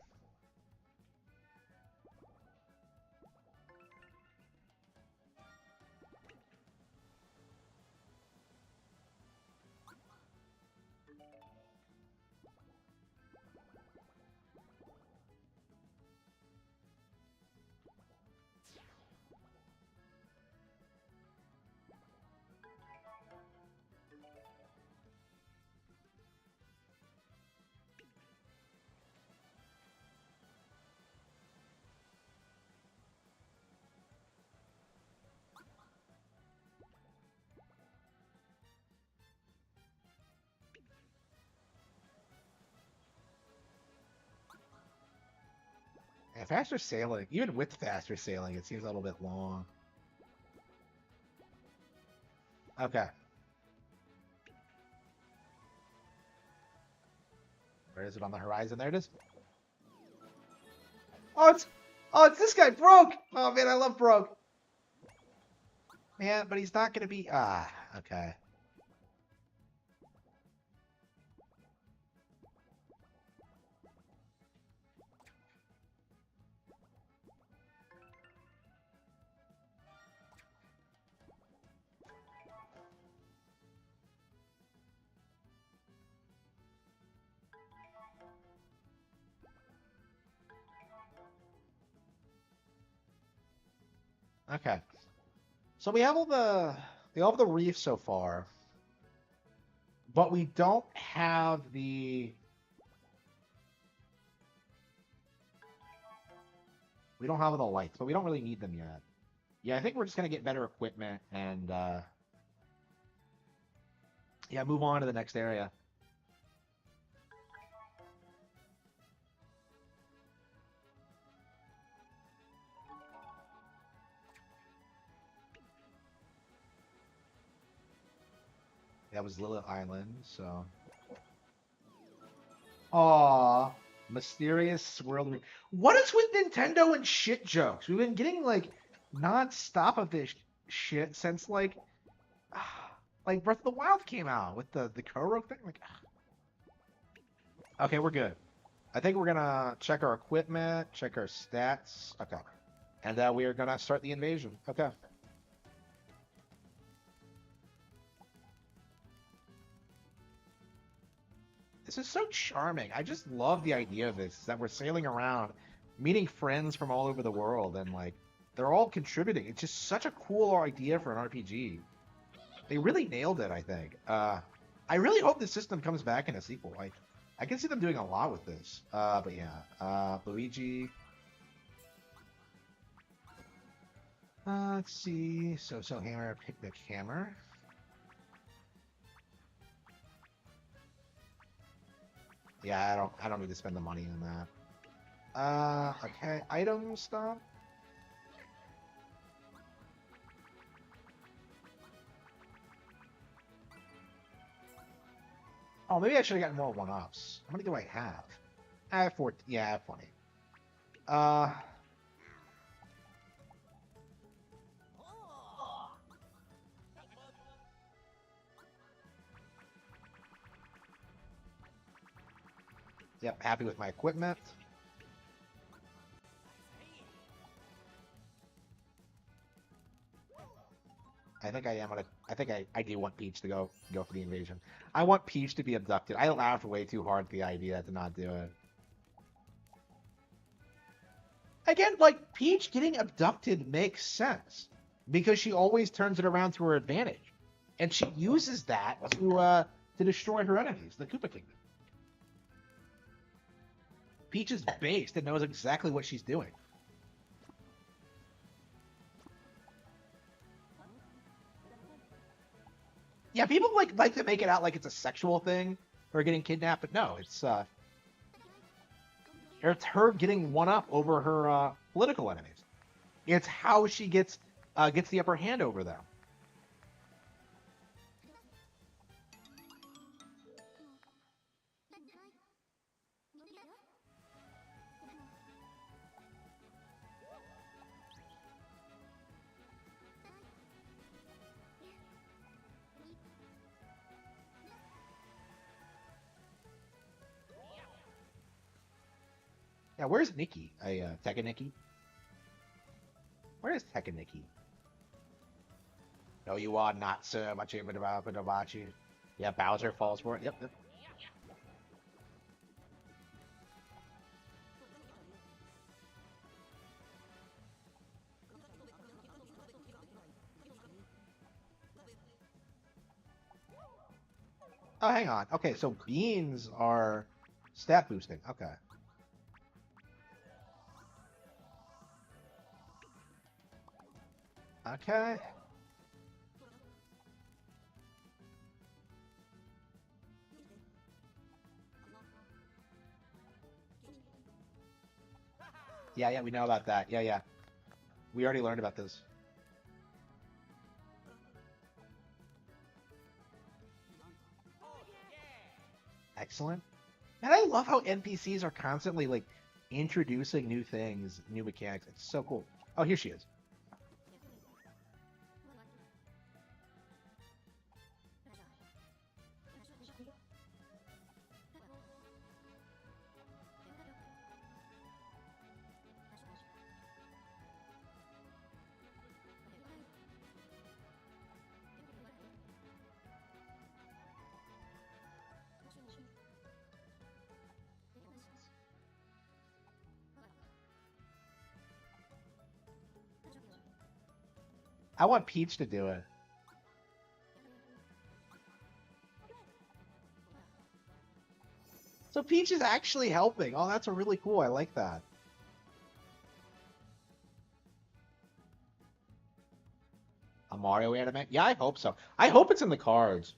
Speaker 1: Yeah, faster sailing, even with faster sailing, it seems a little bit long. Okay. Where is it on the horizon? There it is. Oh, it's this guy, Broke. Oh man, I love Broke. Man, but he's not gonna be. Okay. Okay. So we have the reef so far, but we don't have the lights, but we don't really need them yet. Yeah, I think we're just gonna get better equipment and Yeah, move on to the next area. That was Lilith Island, so. Aw, mysterious world. What is with Nintendo and shit jokes? We've been getting like non-stop of this shit since like Breath of the Wild came out with the Koro thing. Like, okay, we're good. I think we're gonna check our equipment, check our stats. Okay, and we are gonna start the invasion. Okay. This is so charming. I just love the idea of this, that we're sailing around, meeting friends from all over the world, and like they're all contributing. It's just such a cool idea for an RPG. They really nailed it, I think. I really hope the system comes back in a sequel. I can see them doing a lot with this. But yeah, Luigi. Let's see. So hammer, picnic hammer. Yeah, I don't need to spend the money on that. Okay, item stuff. Oh, maybe I should have gotten more one-ups. How many do I have? I have 14. Yeah, I have 20. Uh, yep, happy with my equipment. I think I am gonna. I think I do want Peach to go for the invasion. I want Peach to be abducted. I laughed way too hard at the idea to not do it. Again, like Peach getting abducted makes sense because she always turns it around to her advantage, and she uses that to destroy her enemies, the Koopa Kingdom. Peach is based and knows exactly what she's doing. Yeah, people like to make it out like it's a sexual thing or getting kidnapped, but no, it's her getting one up over her political enemies. It's how she gets the upper hand over them. Yeah, where's Nikki? Tekka Nikki? Where is Tekka Nikki? No, you are not, sir. Much about you. Yeah, Bowser falls for it. Yep. Oh, hang on. Okay, so beans are stat boosting. Okay. Okay. Yeah, we know about that. Yeah. We already learned about this. Excellent. And I love how NPCs are constantly like introducing new things, new mechanics. It's so cool. Oh, here she is. I want Peach to do it. So Peach is actually helping. Oh, that's a really cool. I like that. A Mario anime? Yeah, I hope so. I hope it's in the cards.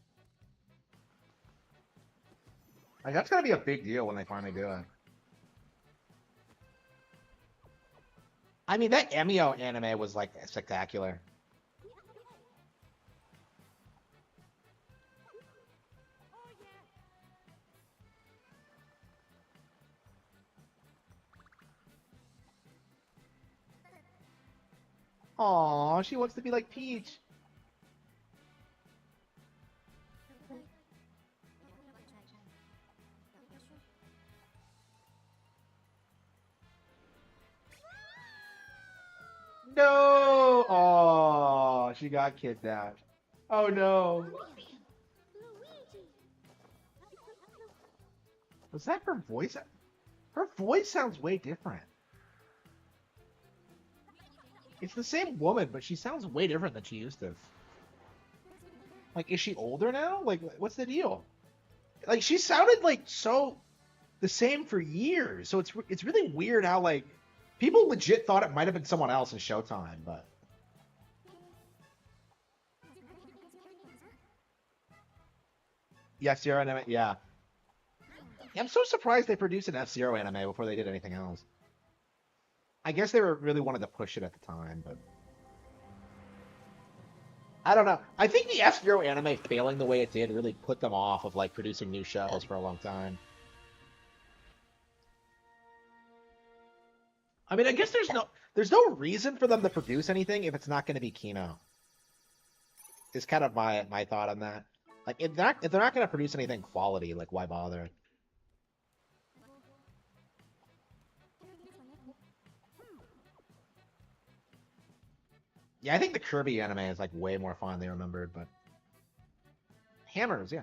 Speaker 1: Like, that's gonna be a big deal when they finally do it. I mean, that Emio anime was like spectacular. Aw, she wants to be like Peach. No! Oh, she got kidnapped. Oh no.
Speaker 2: Luigi!
Speaker 1: Was that her voice? Her voice sounds way different. It's the same woman, but she sounds way different than she used to. Like, is she older now? Like, what's the deal? Like, she sounded like so the same for years. So it's really weird how like people legit thought it might have been someone else in Showtime, but yeah, F-Zero anime, yeah. I'm so surprised they produced an F-Zero anime before they did anything else. I guess they were really wanted to push it at the time, but I don't know. I think the F-Zero anime failing the way it did really put them off of like producing new shows for a long time. I mean, I guess there's no reason for them to produce anything if it's not going to be Kino. Is kind of my thought on that. Like, if they're not going to produce anything quality, like why bother? Yeah, I think the Kirby anime is like way more fondly remembered, but hammers, yeah,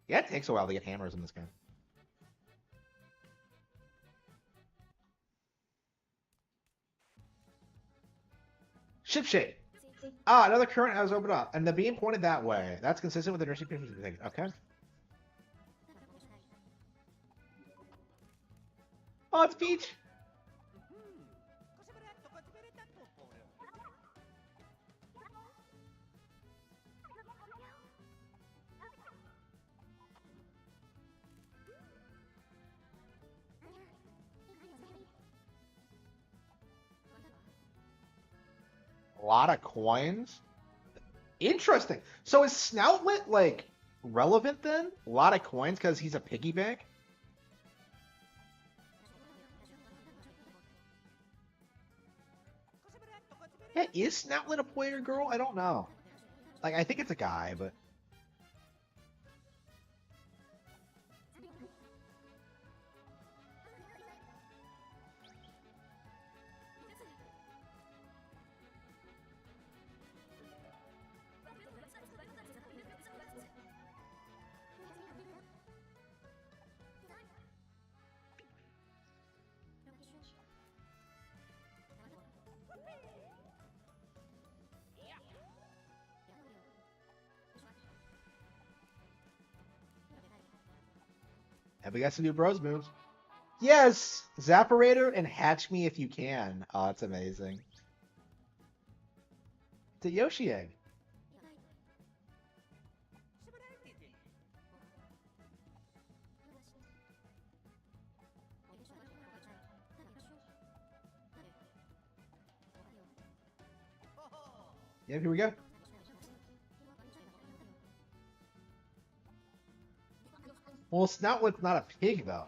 Speaker 1: yeah, it takes a while to get hammers in this game. Ship shape. Ah, another current has opened up, and the beam pointed that way. That's consistent with the nursing pictures. Okay. Oh, it's Peach. A lot of coins. Interesting. So is Snoutlet like relevant then? A lot of coins because he's a piggy bank. Yeah, is Snoutlet a boy or girl? I don't know. Like, I think it's a guy, but have we got some new bros moves? Yes, Zapparator and Hatch Me If You Can. Oh, that's amazing. It's a Yoshi egg. Yeah, here we go. Well, Snoutlet's not a pig, though.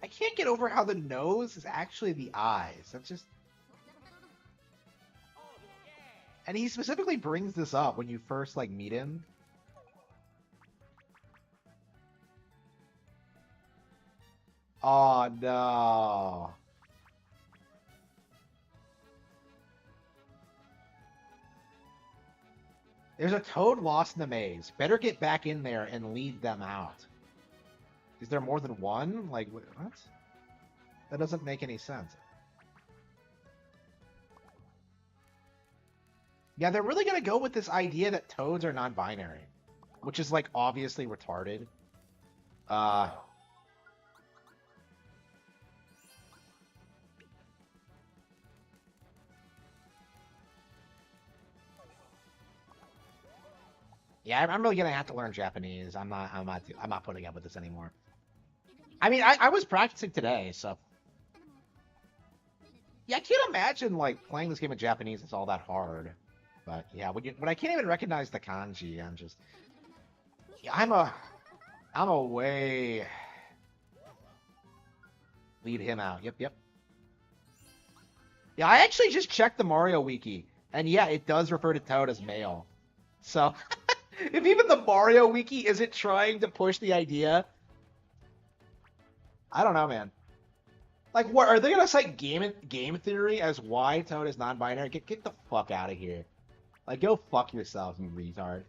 Speaker 1: I can't get over how the nose is actually the eyes. That's just... And he specifically brings this up when you first, like, meet him. Oh, no. There's a toad lost in the maze. Better get back in there and lead them out. Is there more than one? Like, what? That doesn't make any sense. Yeah, they're really gonna go with this idea that toads are non-binary, which is, like, obviously retarded. Uh... Yeah, I'm really gonna have to learn Japanese. I'm not putting up with this anymore. I mean, I was practicing today, so yeah, I can't imagine like playing this game in Japanese. It's all that hard. But yeah, when I can't even recognize the kanji, I'm just yeah, I'm a way lead him out. Yep, yep. Yeah, I actually just checked the Mario wiki, and yeah, it does refer to Toad as male. So if even the Mario wiki isn't trying to push the idea, I don't know, man. Like, what are they gonna cite game theory as why Toad is non-binary? Get the fuck out of here. Like, go fuck yourself, you retard.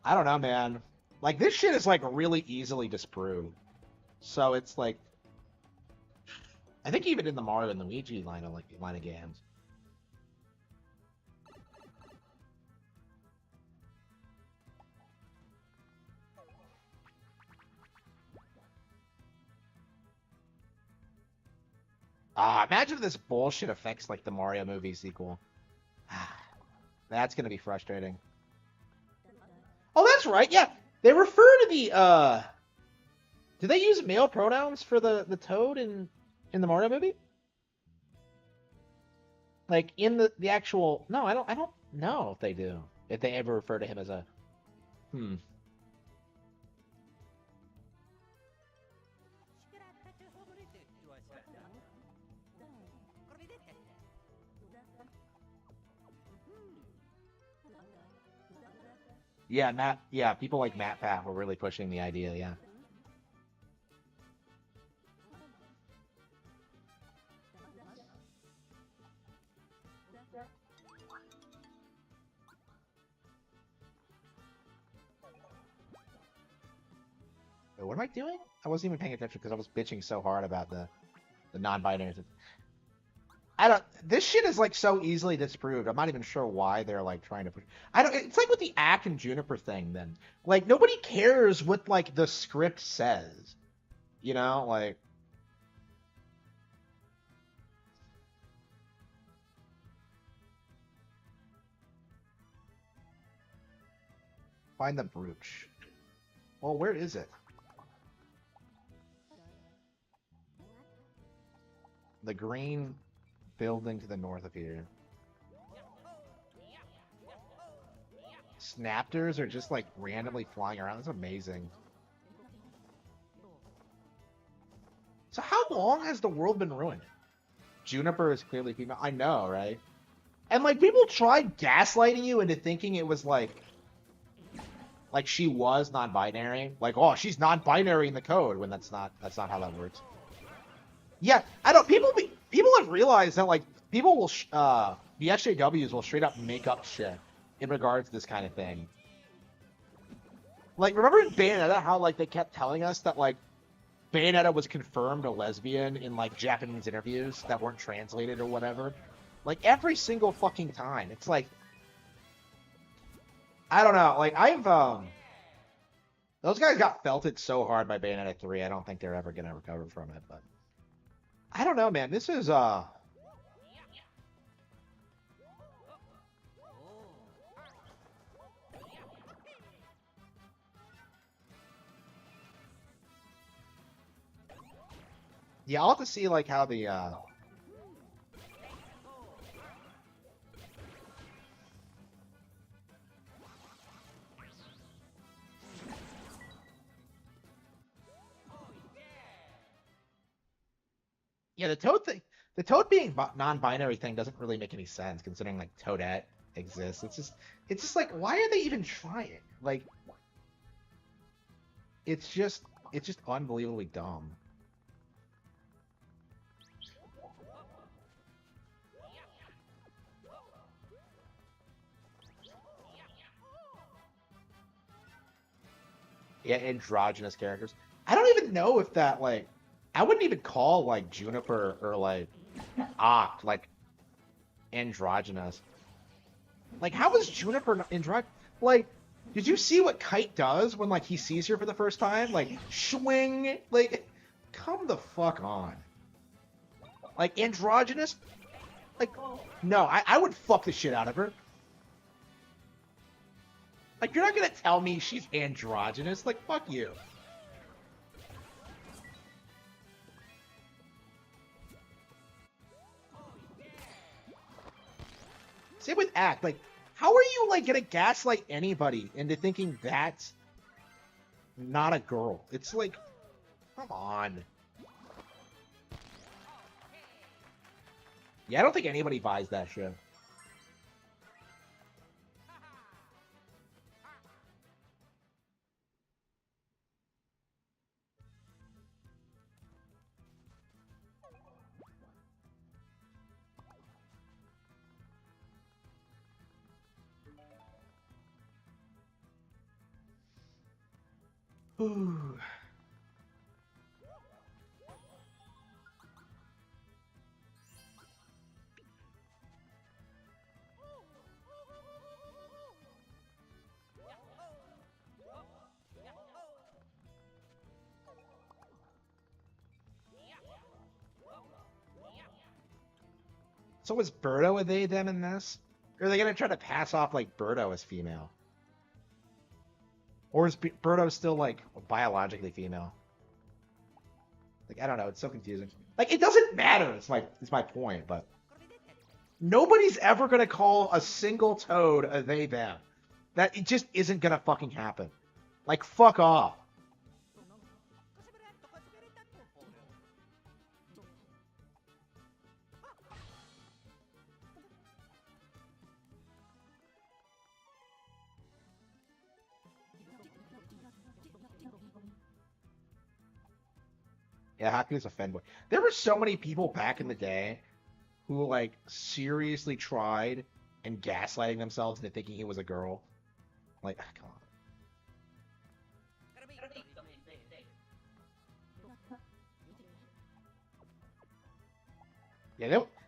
Speaker 1: I don't know, man. Like, this shit is like really easily disproved. So it's like, I think even in the Mario and Luigi line of games. Imagine if this bullshit affects like the Mario movie sequel. That's gonna be frustrating. Oh, that's right. Yeah, they refer to the. Do they use male pronouns for the Toad in the Mario movie? Like in the actual. No, I don't know if they do. If they ever refer to him as a. Hmm. Yeah, Matt. Yeah, people like Matt Pat were really pushing the idea. Yeah. Wait, what am I doing? I wasn't even paying attention because I was bitching so hard about the non-binary. I don't. This shit is like so easily disproved. I'm not even sure why they're like trying to push. I don't. It's like with the Act and Juniper thing. Then, like, nobody cares what like the script says. You know, like find the brooch. Well, where is it? The green building to the north of here. Snaptors are just like randomly flying around. That's amazing. So how long has the world been ruined? Juniper is clearly female. I know, right? And like people tried gaslighting you into thinking it was like she was non-binary. Like, oh, she's non-binary in the code when that's not how that works. Yeah, I don't. People have realized that like people will the SJWs will straight up make up shit in regards to this kind of thing. Like, remember in Bayonetta how like they kept telling us that like Bayonetta was confirmed a lesbian in like Japanese interviews that weren't translated or whatever. Like every single fucking time, it's like I don't know. Like I've those guys got felted so hard by Bayonetta 3. I don't think they're ever gonna recover from it, but. I don't know, man. This is yeah, I'll have to see like how the yeah, the Toad being non-binary thing doesn't really make any sense considering like Toadette exists. It's just like why are they even trying? Like it's just unbelievably dumb. Yeah, androgynous characters. I don't even know if that like I wouldn't even call like Juniper or like Oct like androgynous. Like how is Juniper androgynous? Like did you see what Kite does when like he sees her for the first time? Like swing like come the fuck on. Like, androgynous? Like, no, I would fuck the shit out of her. Like, you're not gonna tell me she's androgynous. Like, fuck you. Same with Act. Like, how are you, like, gonna gaslight anybody into thinking that's not a girl? It's like, come on. Yeah, I don't think anybody buys that shit. Ooh. So was Birdo a they, them in this? Or are they gonna try to pass off, like, Birdo as female? Or is Birdo still, like, biologically female? Like, I don't know. It's so confusing. Like, it doesn't matter. It's my point, but nobody's ever gonna call a single toad a they, them. That it just isn't gonna fucking happen. Like, fuck off. Yeah, Haku's a fanboy. There were so many people back in the day who, like, seriously tried and gaslighting themselves into thinking he was a girl. Like, come on.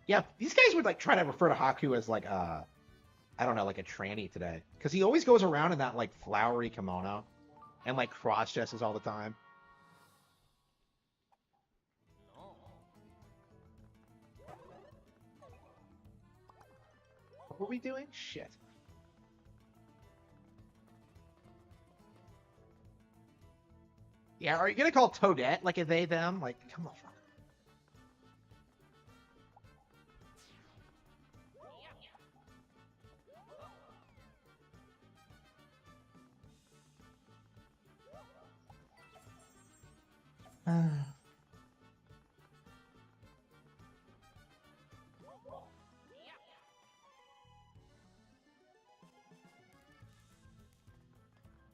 Speaker 1: Yeah, these guys would, like, try to refer to Haku as, like, I don't know, like a tranny today. Because he always goes around in that, like, flowery kimono and, like, cross-dresses all the time. What were we doing? Shit. Yeah, are you gonna call Toadette like a they, them? Like, come on.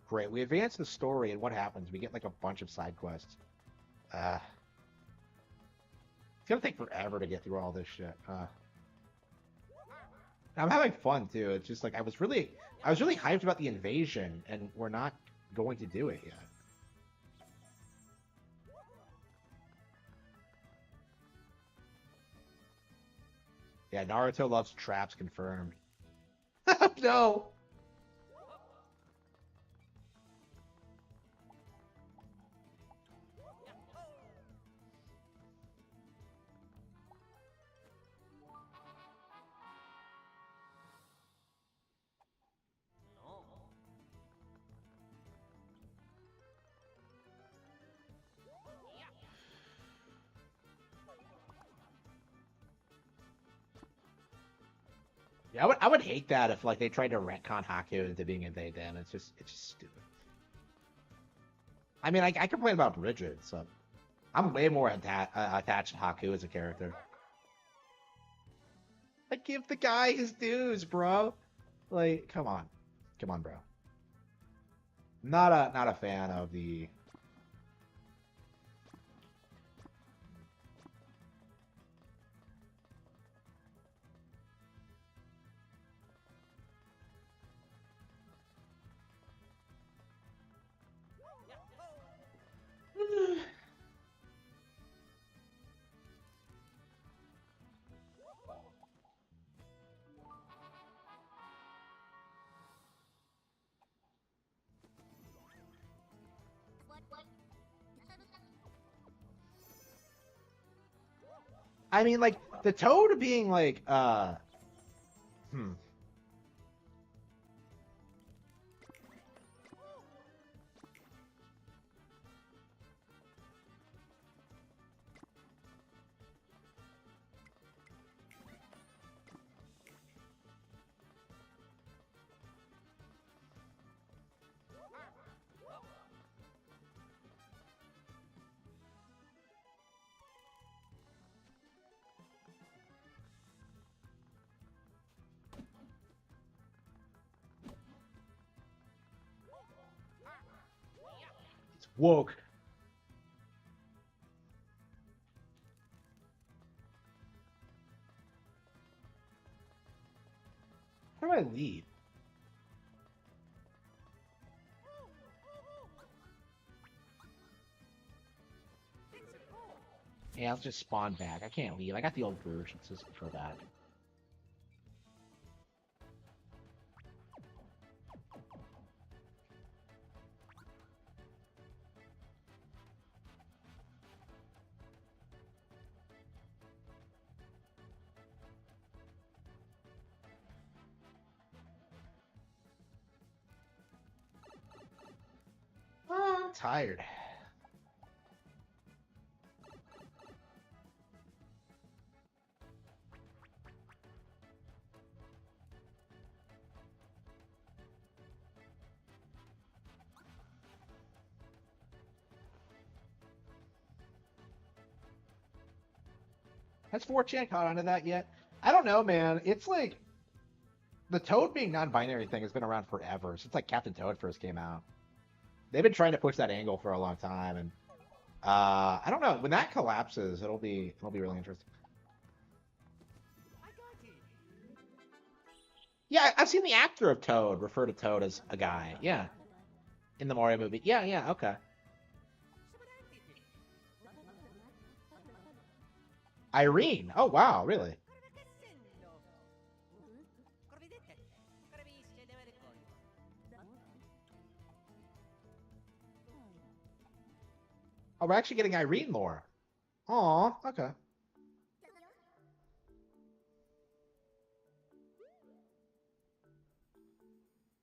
Speaker 1: Great. We advance the story, and what happens? We get like a bunch of side quests. It's gonna take forever to get through all this shit. I'm having fun too. It's just like I was really hyped about the invasion, and we're not going to do it yet. Yeah, Naruto loves traps confirmed. No. Yeah, I would hate that if like they tried to retcon Haku into being a they them. It's just stupid. I mean, I complain about Bridget, so I'm way more attached to Haku as a character. Like, give the guy his dues, bro. Like, come on, bro. Not a fan of the. I mean, like the Toad being like, hmm. It's woke. How do I leave? Yeah, I'll just spawn back. I can't leave. I got the old version system for that. Oh, I'm tired. Has 4chan caught on to that yet? I don't know, man. It's like the Toad being non-binary thing has been around forever, since like Captain Toad first came out. They've been trying to push that angle for a long time, and I don't know. When that collapses, it'll be really interesting. Yeah, I've seen the actor of Toad refer to Toad as a guy. Yeah, in the Mario movie. Yeah, yeah, okay. Irene. Oh wow, really? Oh, we're actually getting Irene lore. Aw, okay.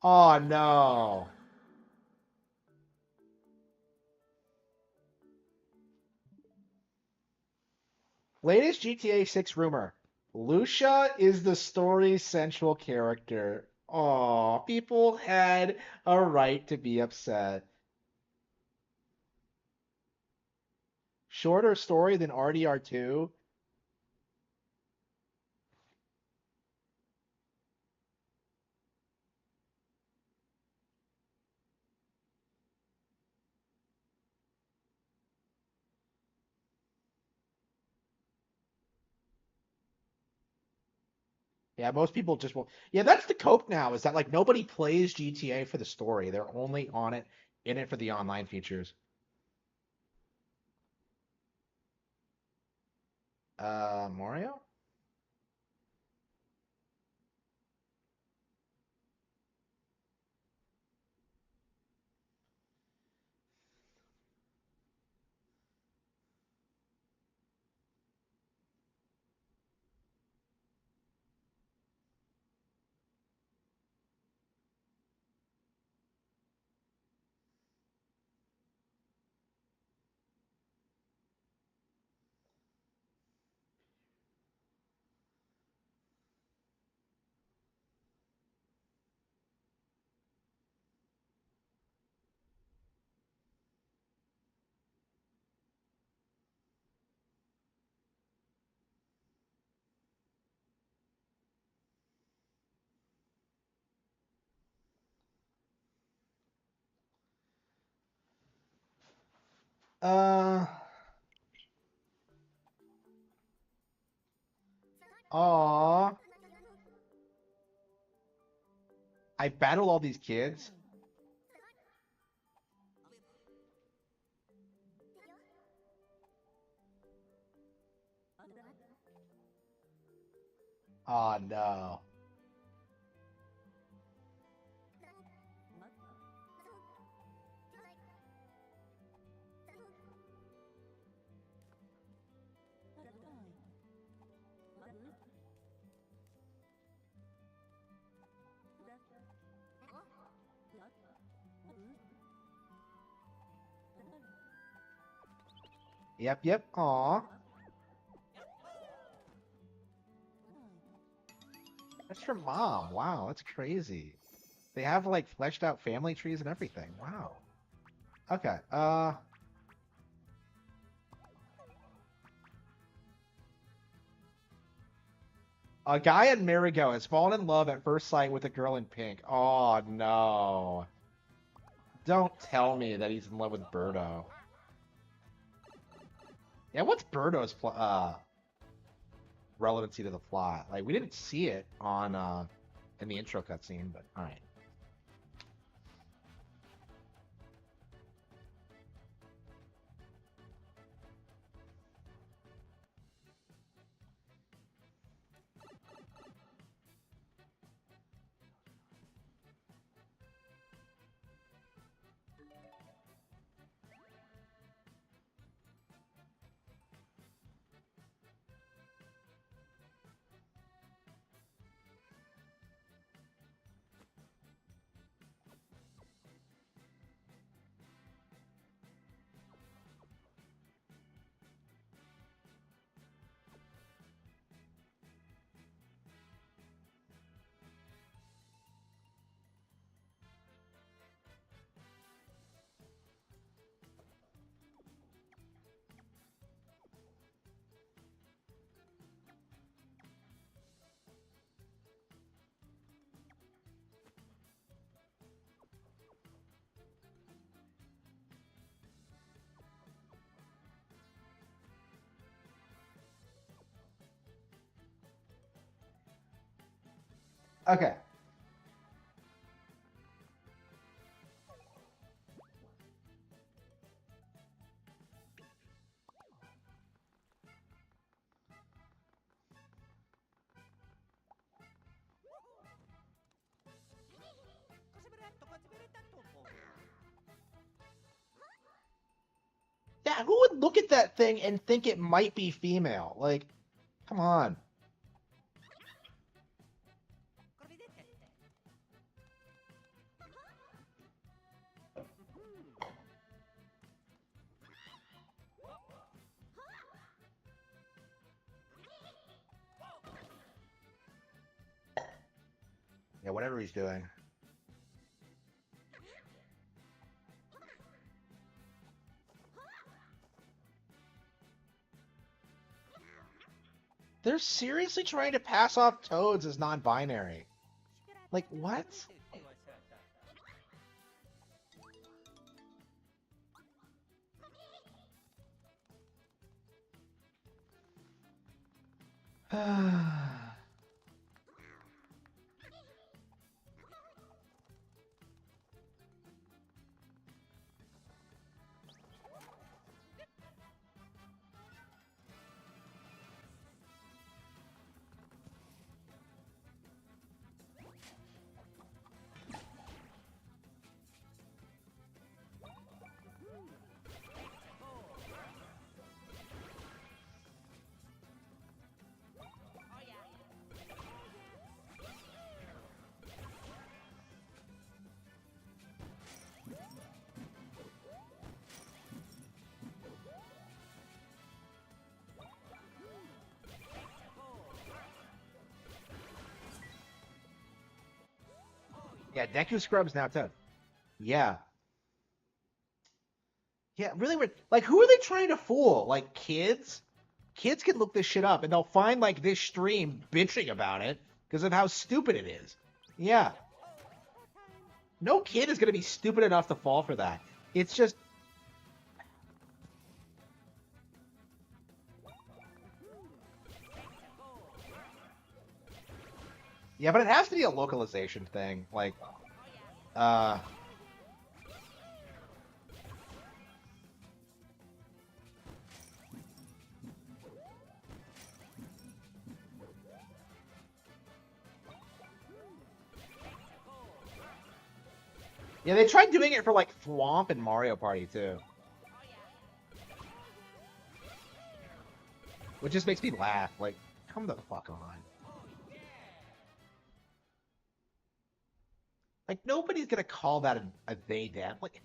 Speaker 1: Oh no. Latest GTA 6 rumor. Lucia is the story's central character. Aw, people had a right to be upset. Shorter story than RDR2? Yeah, most people just won't. Yeah, that's the cope now, is that like nobody plays GTA for the story. They're only on it, in it for the online features. Mario? Uh, aw. I battle all these kids. Oh no. Yep, yep. Aw. That's your mom. Wow, that's crazy. They have like fleshed out family trees and everything. Wow. Okay. A guy at Marigo has fallen in love at first sight with a girl in pink. Oh no. Don't tell me that he's in love with Birdo. Yeah, what's Birdo's relevancy to the plot? Like we didn't see it on in the intro cutscene, but all right. Okay. Yeah, who would look at that thing and think it might be female? Like, come on. Yeah, whatever he's doing. They're seriously trying to pass off toads as non-binary. Like, what? Yeah, Deku Scrub's now toad. Yeah. Yeah, really weird. Like, who are they trying to fool? Like, kids? Kids can look this shit up and they'll find, like, this stream bitching about it because of how stupid it is. Yeah. No kid is going to be stupid enough to fall for that. It's just. Yeah, but it has to be a localization thing. Like, uh. Yeah, they tried doing it for, like, Thwomp and Mario Party, too. Which just makes me laugh. Like, come the fuck on. Like, nobody's gonna call that a they them. Like,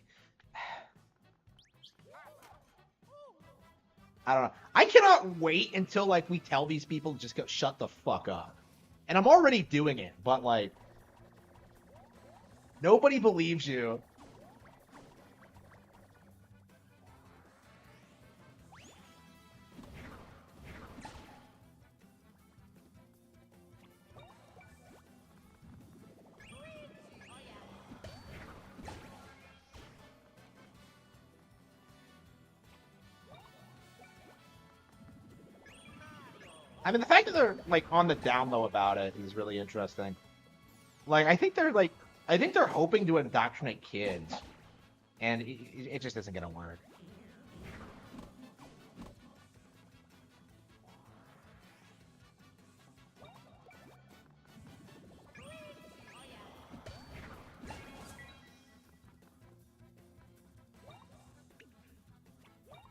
Speaker 1: I don't know. I cannot wait until like we tell these people to just go shut the fuck up. And I'm already doing it, but like nobody believes you. I mean, the fact that they're like on the down low about it is really interesting. Like, I think they're hoping to indoctrinate kids, and it just isn't gonna work.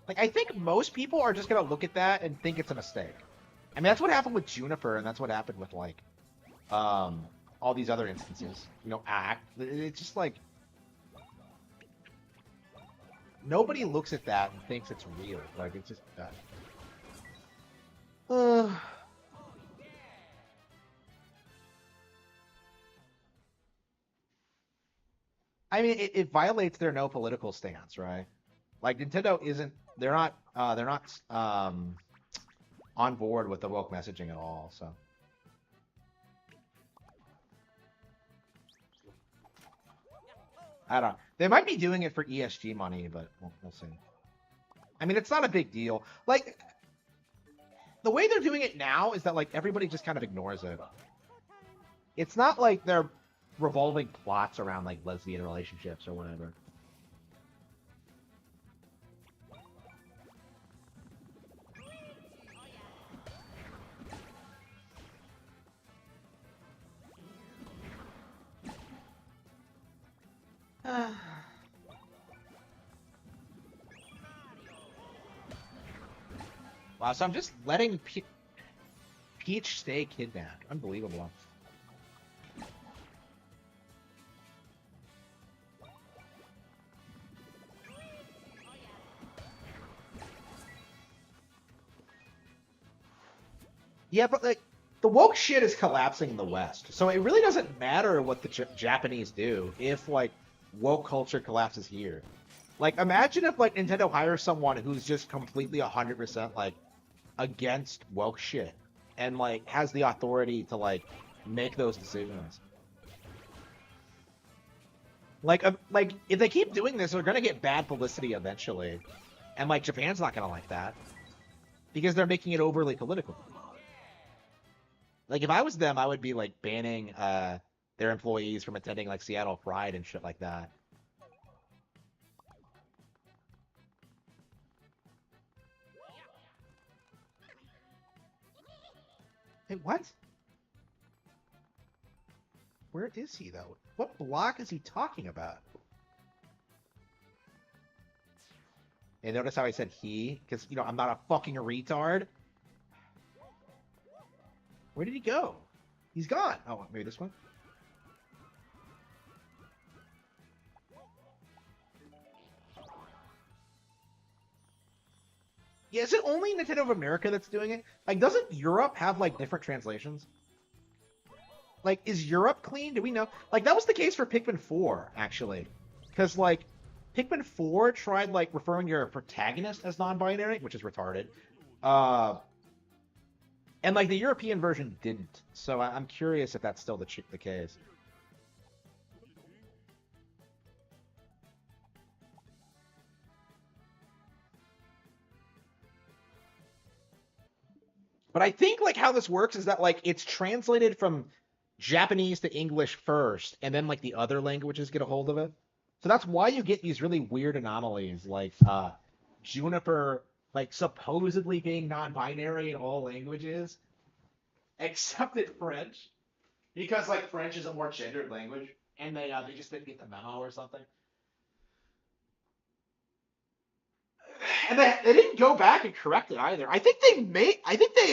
Speaker 1: Like, I think most people are just gonna look at that and think it's a mistake. I mean, that's what happened with Juniper, and that's what happened with like, um, all these other instances. You know, Act. It's just like nobody looks at that and thinks it's real. Like, it's just that. Uh, I mean, it violates their no political stance, right? Like Nintendo isn't. They're not on board with the woke messaging at all. So I don't know. They might be doing it for ESG money, but we'll see. I mean, it's not a big deal. Like the way they're doing it now is that like everybody just kind of ignores it. It's not like they're revolving plots around like lesbian relationships or whatever. Wow, so I'm just letting Peach stay kidnapped. Unbelievable. Yeah, but like the woke shit is collapsing in the West, so it really doesn't matter what the Japanese do if like woke culture collapses here. Like, imagine if like Nintendo hires someone who's just completely 100% like against woke shit and like has the authority to like make those decisions. Like if they keep doing this, they're gonna get bad publicity eventually, and like Japan's not gonna like that because they're making it overly political. Like if I was them, I would be like banning their employees from attending like Seattle Pride and shit like that. Hey, what? Where is he though? What block is he talking about? And notice how I said he, because you know I'm not a fucking retard. Where did he go? He's gone. Oh, maybe this one. Yeah, is it only Nintendo of America that's doing it? Like, doesn't Europe have like different translations? Like, is Europe clean? Do we know? Like, that was the case for Pikmin 4, actually. Because, like, Pikmin 4 tried, like, referring to your protagonist as non-binary, which is retarded. Uh, and, like, the European version didn't. So I'm curious if that's still the case. But I think, like, how this works is that, like, it's translated from Japanese to English first, and then, like, the other languages get a hold of it. So that's why you get these really weird anomalies, like Juniper, like supposedly being non-binary in all languages, except in French, because like French is a more gendered language, and they just didn't get the memo or something. And they didn't go back and correct it either. I think they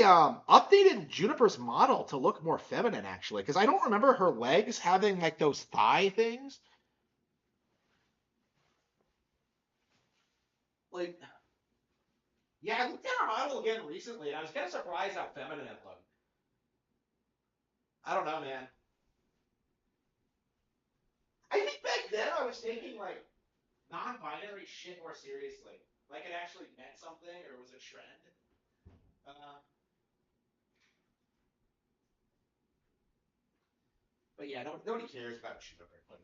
Speaker 1: updated Juniper's model to look more feminine actually, because I don't remember her legs having like those thigh things. Like Yeah, I looked at her model again recently, and I was kind of surprised how feminine it looked. I don't know, man. I think back then I was taking like non-binary shit more seriously. Like it actually meant something or was a trend. Uh, but yeah, nobody cares about sugar. Like,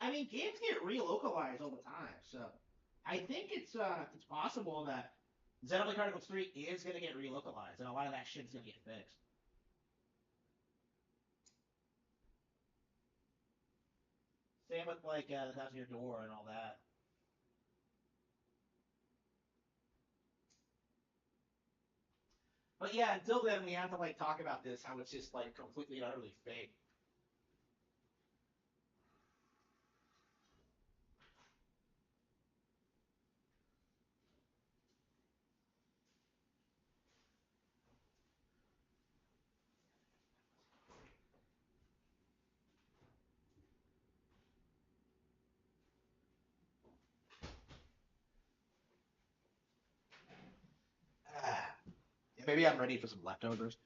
Speaker 1: I mean, games get relocalized all the time, so I think it's possible that Xenoblade Chronicles 3 is gonna get relocalized, and a lot of that shit's gonna get fixed. Same with like Thousand Year Door and all that. But yeah, until then, we have to like talk about this how it's just like completely and utterly fake. Ah, yeah, maybe I'm ready for some leftovers.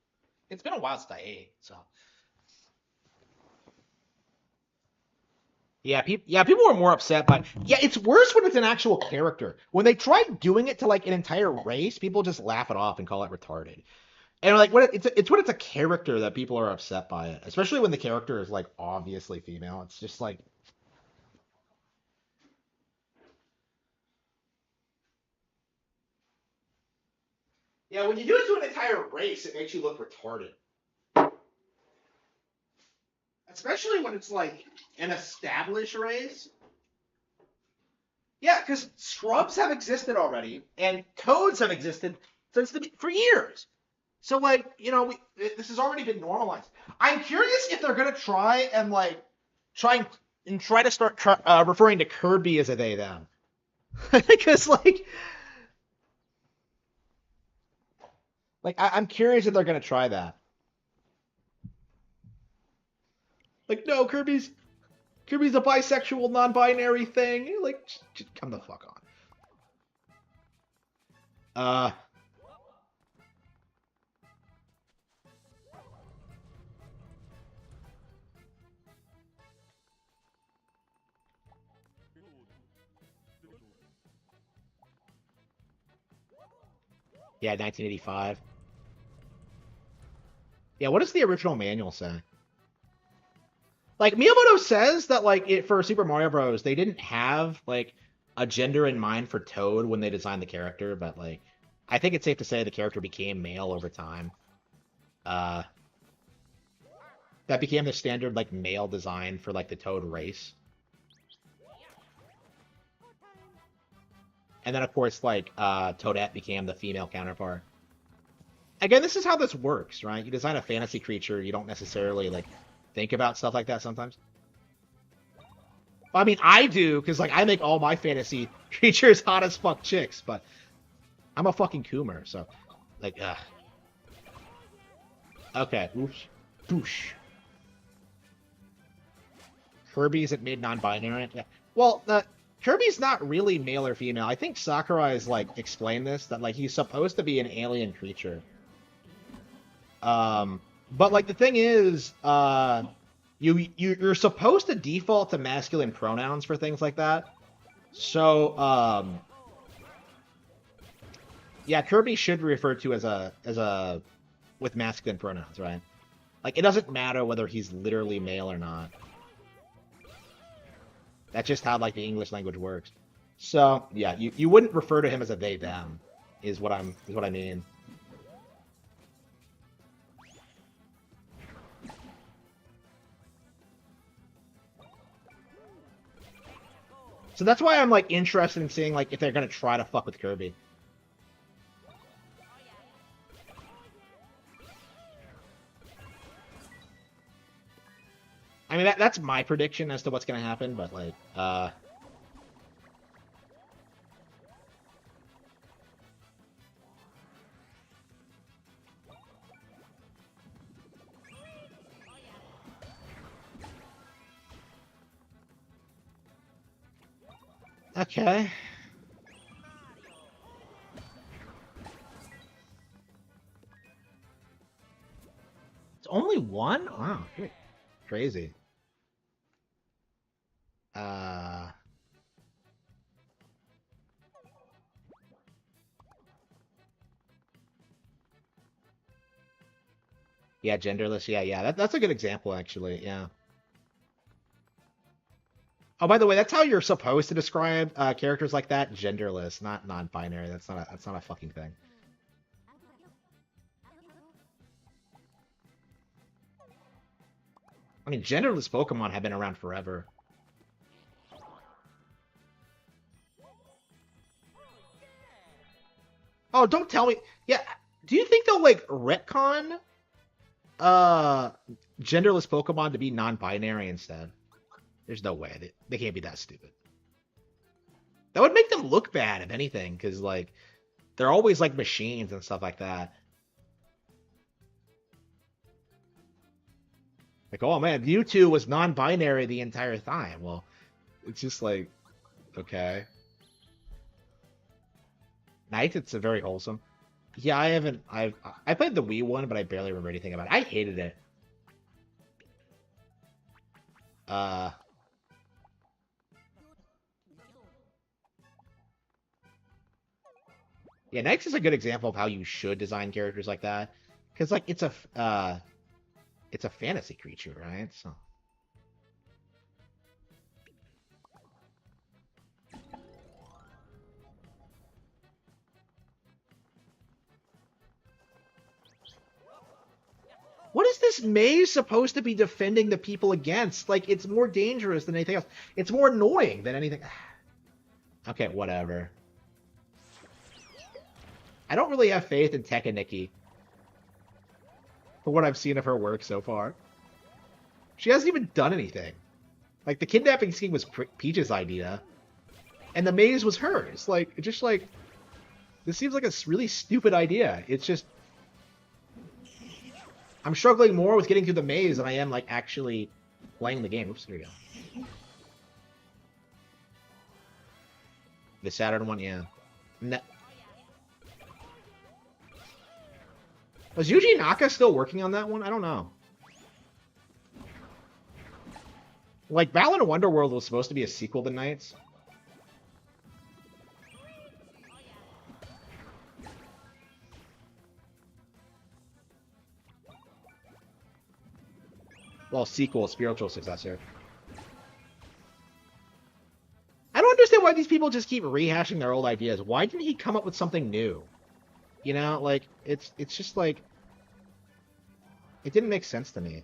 Speaker 1: It's been a while since I ate, so. Yeah, people were more upset, but yeah, it's worse when it's an actual character. When they tried doing it to like an entire race, people just laugh it off and call it retarded. And like it's when it's a character that people are upset by it, especially when the character is like obviously female. It's just like yeah, when you do it to an entire race, it makes you look retarded. Especially when it's like an established race. Yeah, because scrubs have existed already, and toads have existed for years. So like this has already been normalized. I'm curious if they're gonna try and like try to start referring to Kirby as a they them, because I'm curious if they're gonna try that. Like no, Kirby's a bisexual, non-binary thing. Like just come the fuck on. Uh, yeah, 1985. Yeah, what does the original manual say? Like Miyamoto says that like for Super Mario Bros. They didn't have like a gender in mind for Toad when they designed the character, but like I think it's safe to say the character became male over time. Uh, that became the standard like male design for like the Toad race. And then of course like Toadette became the female counterpart. Again, this is how this works, right? You design a fantasy creature, you don't necessarily like think about stuff like that sometimes. I mean, I do because like I make all my fantasy creatures hot as fuck chicks, but I'm a fucking coomer, so like, okay, oops, boosh. Kirby isn't made non-binary. Yeah. Well, Kirby's not really male or female. I think Sakurai has like explained this that like he's supposed to be an alien creature. But like the thing is, you're supposed to default to masculine pronouns for things like that. So, yeah, Kirby should be referred to as a with masculine pronouns, right? Like it doesn't matter whether he's literally male or not. That's just how like the English language works. So yeah, you wouldn't refer to him as a they them, is what I mean. So that's why I'm like interested in seeing like if they're gonna try to fuck with Kirby. I mean, that's my prediction as to what's gonna happen, but like, okay. It's only one? Wow, crazy. Uh, yeah, genderless. Yeah. That's a good example, actually. Yeah. Oh, by the way, that's how you're supposed to describe characters like that. Genderless, not non-binary. That's not a fucking thing. I mean, genderless Pokemon have been around forever. Oh, don't tell me. Yeah, do you think they'll like retcon uh genderless Pokemon to be non-binary instead? There's no way. They can't be that stupid. That would make them look bad, if anything, because like they're always like machines and stuff like that. Like, oh man, Mewtwo was non-binary the entire time. Well, it's just like, okay. Night, it's a very wholesome. Yeah, I haven't. I played the Wii one, but I barely remember anything about it. I hated it. Uh, yeah, Night's is a good example of how you should design characters like that, because like it's a fantasy creature, right? So what is this maze supposed to be defending the people against? Like, it's more dangerous than anything else. It's more annoying than anything. Okay, whatever. I don't really have faith in Tekka Nikki for what I've seen of her work so far. She hasn't even done anything. Like, the kidnapping scheme was Peach's idea, and the maze was hers. Like, it just like, this seems like a really stupid idea. It's just, I'm struggling more with getting through the maze than I am like actually playing the game. Oops, here we go. The Saturn one, yeah. Was Yuji Naka still working on that one? I don't know. Like, Balan Wonderworld was supposed to be a sequel to Knights. Well, sequel, spiritual successor. I don't understand why these people just keep rehashing their old ideas. Why didn't he come up with something new? You know, like, it's just like, it didn't make sense to me.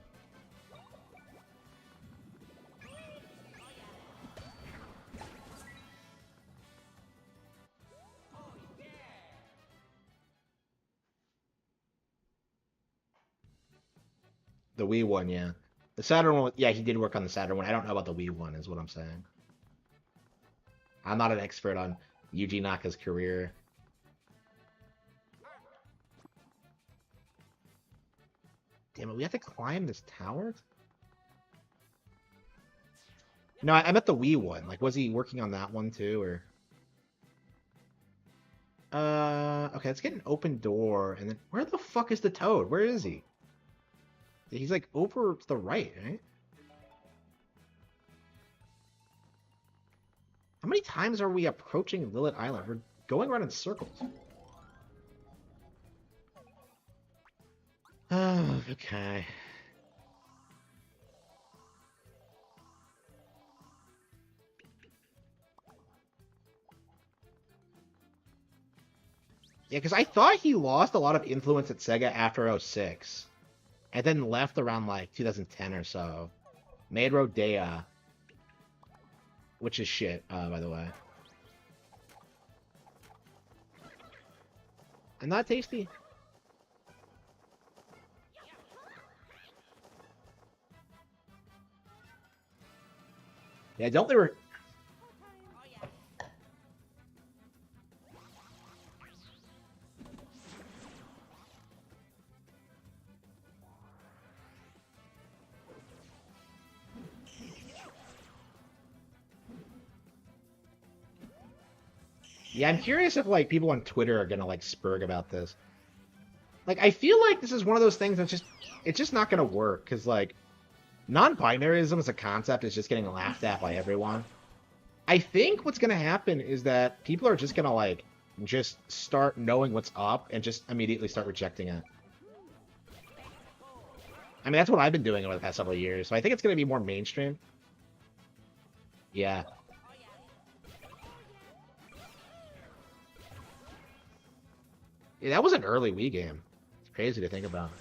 Speaker 1: The Wii one, yeah. The Saturn one, yeah, he did work on the Saturn one. I don't know about the Wii one, is what I'm saying. I'm not an expert on Yuji Naka's career. Damn it, we have to climb this tower? No, I meant the Wii one. Like, was he working on that one too, or? Okay, let's get an open door, and then where the fuck is the Toad? Where is he? He's like over to the right, right? How many times are we approaching Lilith Island? We're going around in circles. Oh, okay. Yeah, because I thought he lost a lot of influence at Sega after '06. And then left around, like, 2010 or so. Made Rodea. Which is shit, by the way. And not tasty. Yeah, don't they were... Yeah, I'm curious if, like, people on Twitter are gonna, like, spurg about this. Like, I feel like this is one of those things that's just... It's just not gonna work, because, like, non-binaryism as a concept is just getting laughed at by everyone. I think what's gonna happen is that people are just gonna, like, just start knowing what's up and just immediately start rejecting it. I mean, that's what I've been doing over the past several years, so I think it's gonna be more mainstream. Yeah. Yeah, that was an early Wii game. It's crazy to think about.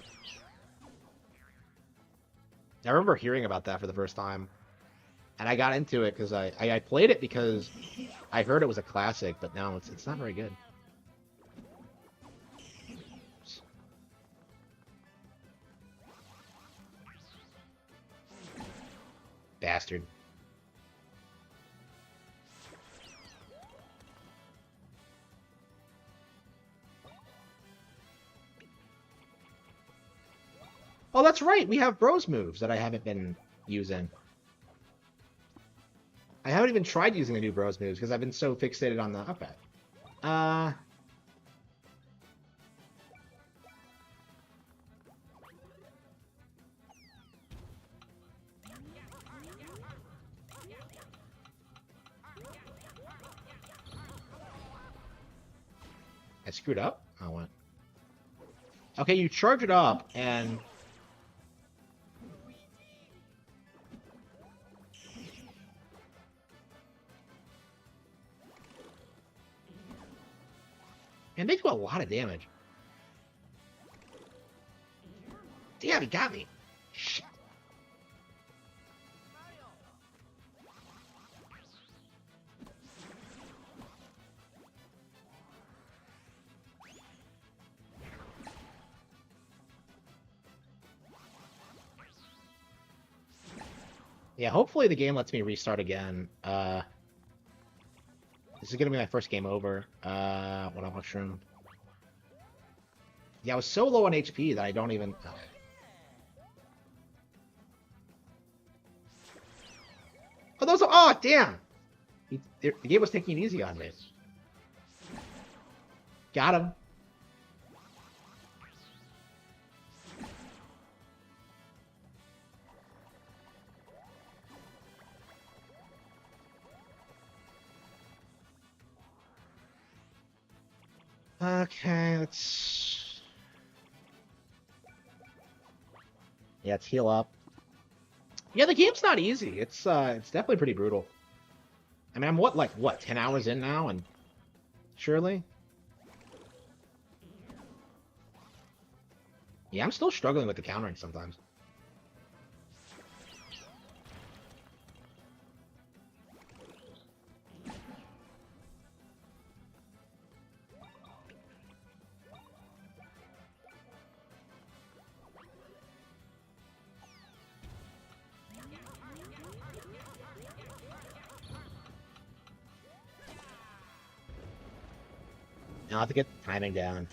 Speaker 1: I remember hearing about that for the first time, and I got into it because I played it because I heard it was a classic, but now it's not very good. Bastard. Oh, that's right. We have bros moves that I haven't been using. I haven't even tried using the new bros moves because I've been so fixated on the... Okay. Uh... I screwed up? Oh, what? Okay, you charge it up, and... And they do a lot of damage. Damn, he got me. Shit. Yeah, hopefully the game lets me restart again. This is gonna be my first game over. What on mushroom? Yeah, I was so low on HP that I don't even... Oh, those are... Oh, damn! The game was taking it easy on me. Got him. Okay, let's... Yeah, let's heal up. Yeah, the game's not easy. It's definitely pretty brutal. I mean, I'm what, 10 hours in now, and... Surely? Yeah, I'm still struggling with the countering sometimes. I'll have to get the timing down.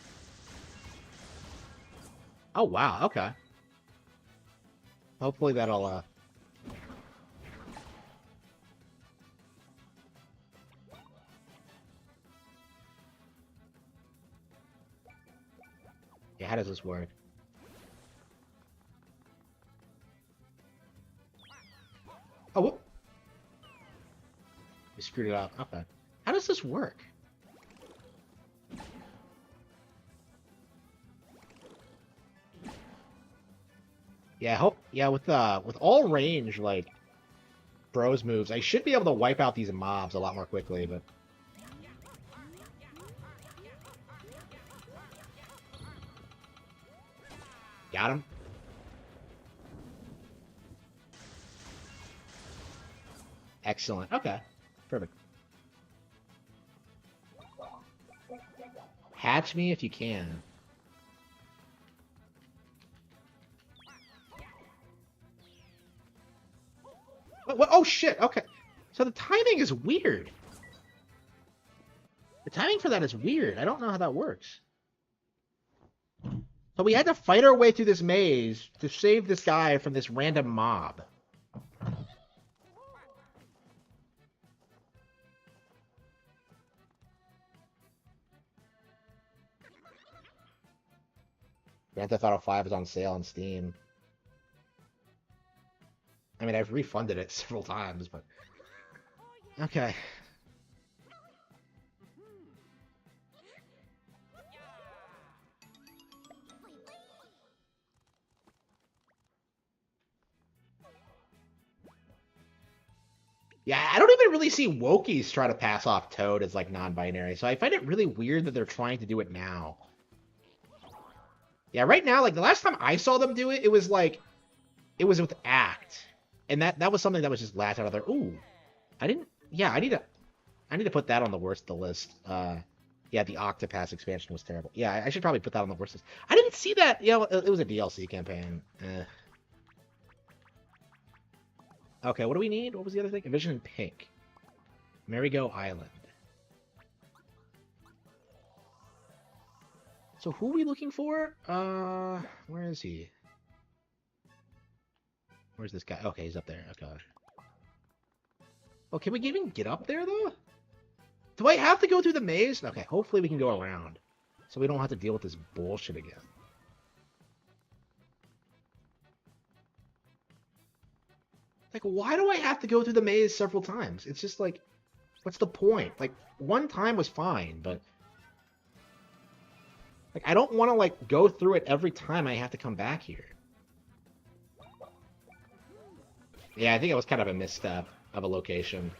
Speaker 1: Oh, wow, okay. Hopefully that'll, Yeah, how does this work? Oh, whoop! We screwed it up. Okay. How does this work? Yeah, with all range, like, bros moves, I should be able to wipe out these mobs a lot more quickly, but... Got him? Excellent. Okay. Perfect. Hatch me if you can. What? Oh, shit. Okay. So the timing is weird. The timing for that is weird. I don't know how that works. So we had to fight our way through this maze to save this guy from this random mob. Grand Theft Auto 5 is on sale on Steam. I mean, I've refunded it several times, but... Okay. Yeah, I don't even really see Wokies try to pass off Toad as, like, non-binary, so I find it really weird that they're trying to do it now. Yeah, right now, like, the last time I saw them do it, it was, like, it was with Act. And that was something that was just laughed out of there. Ooh, I didn't... Yeah, I need to put that on the worst of the list. Yeah, the Octopass expansion was terrible. Yeah, I should probably put that on the worst list. I didn't see that. Yeah, it was a DLC campaign. Okay, what do we need? What was the other thing? A Vision in Pink. Merry-Go Island. So who are we looking for? Where is he? Where's this guy? Okay, he's up there. Okay. Oh, can we even get up there, though? Do I have to go through the maze? Okay, hopefully we can go around. So we don't have to deal with this bullshit again. Like, why do I have to go through the maze several times? It's just like, what's the point? Like, one time was fine, but... Like, I don't want to, like, go through it every time I have to come back here. Yeah, I think it was kind of a misstep of a location.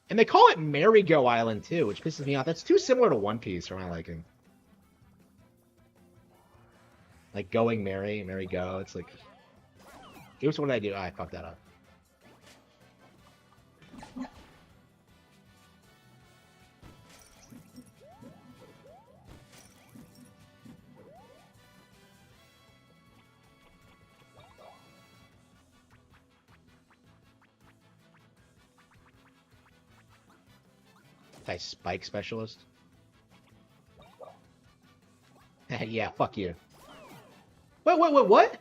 Speaker 1: And they call it Merry-Go Island, too, which pisses me off. That's too similar to One Piece for my liking. Like, going merry, merry-go. It's like... Oops, what did I do? Oh, I fucked that up. Spike specialist? Yeah, fuck you. Wait, what?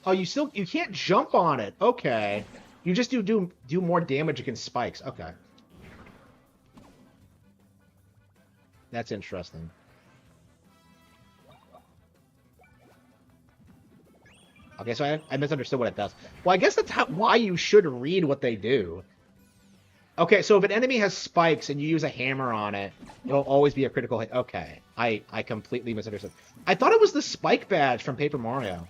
Speaker 1: Oh, you can't jump on it. Okay. You just do more damage against spikes. Okay. That's interesting. Okay, so I misunderstood what it does. Well, I guess that's why you should read what they do. Okay, so if an enemy has spikes and you use a hammer on it, it'll always be a critical hit. Okay, I completely misunderstood. I thought it was the spike badge from Paper Mario.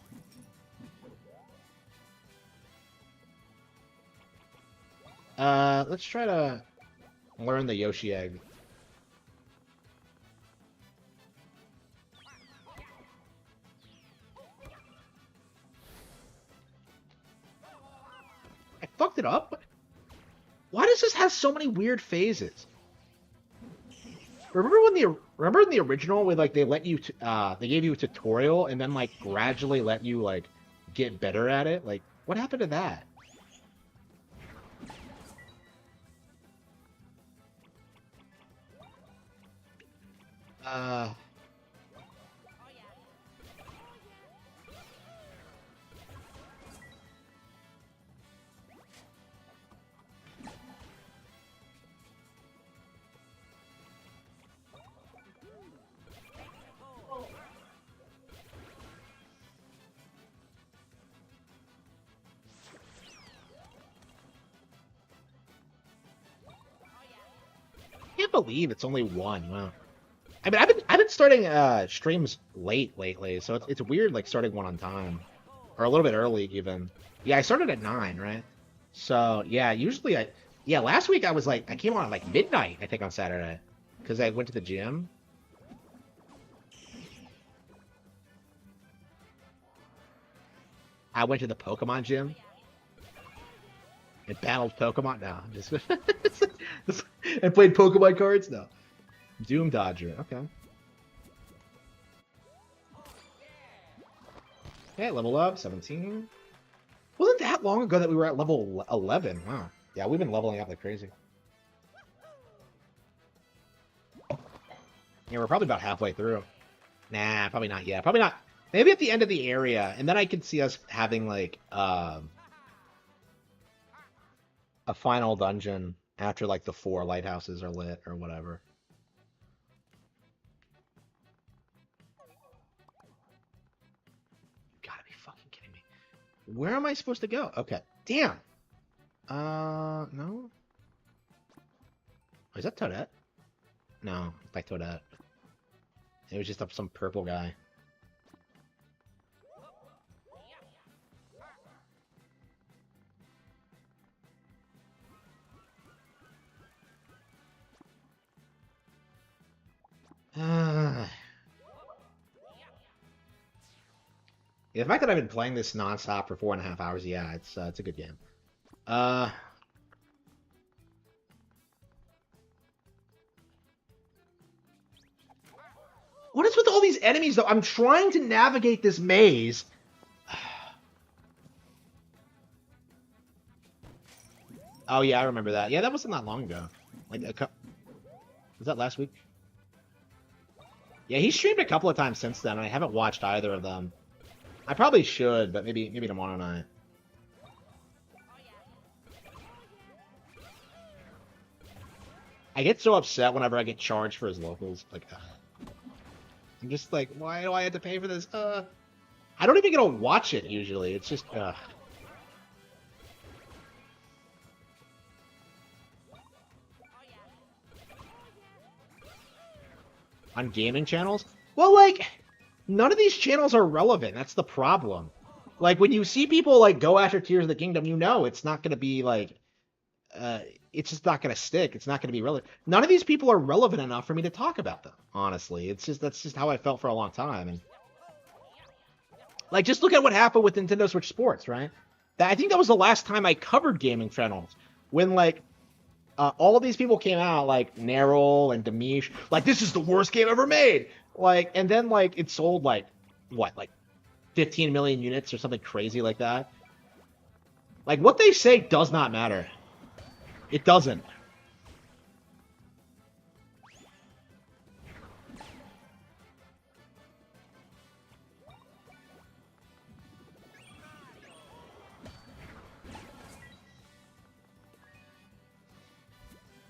Speaker 1: Let's try to learn the Yoshi egg. I fucked it up? Why does this have so many weird phases? Remember in the original where like they let you they gave you a tutorial and then like gradually let you like get better at it? Like what happened to that? I can't believe it's only one. Wow. I mean, I've been starting streams late lately, so it's weird like starting one on time, or a little bit early even. Yeah, I started at 9, right? So yeah, usually last week I was like I came on at like midnight I think on Saturday, because I went to the gym. I went to the Pokemon gym. And battled Pokemon? No, I'm just... and played Pokemon cards? No. Doom Dodger, okay. Okay, level up, 17. Wasn't that long ago that we were at level 11. Wow. Yeah, we've been leveling up like crazy. Yeah, we're probably about halfway through. Nah, probably not yet. Probably not. Maybe at the end of the area, and then I could see us having like a final dungeon after like the 4 lighthouses are lit or whatever. You gotta be fucking kidding me. Where am I supposed to go? Okay. Damn. No. Oh, is that Toadette? No, it's like Toadette. It was just some purple guy. Yeah, the fact that I've been playing this nonstop for 4.5 hours, yeah, it's a good game. What is with all these enemies, though? I'm trying to navigate this maze. Oh, yeah, I remember that. Yeah, that wasn't that long ago. Like, was that last week? Yeah, he streamed a couple of times since then, and I haven't watched either of them. I probably should, but maybe tomorrow night. I get so upset whenever I get charged for his locals. Like, I'm just like, why do I have to pay for this? I don't even get to watch it usually. It's just, on gaming channels? Well, like, none of these channels are relevant. That's the problem. Like, when you see people, like, go after Tears of the Kingdom, you know it's not going to be, like, it's just not going to stick. It's not going to be relevant. None of these people are relevant enough for me to talk about them, honestly. That's just how I felt for a long time. And, like, just look at what happened with Nintendo Switch Sports, right? I think that was the last time I covered gaming channels. When, like, all of these people came out, like Nerul and Demish, like, this is the worst game ever made. Like, and then, like, it sold, like, what, like 15 million units or something crazy like that. Like, what they say does not matter. It doesn't.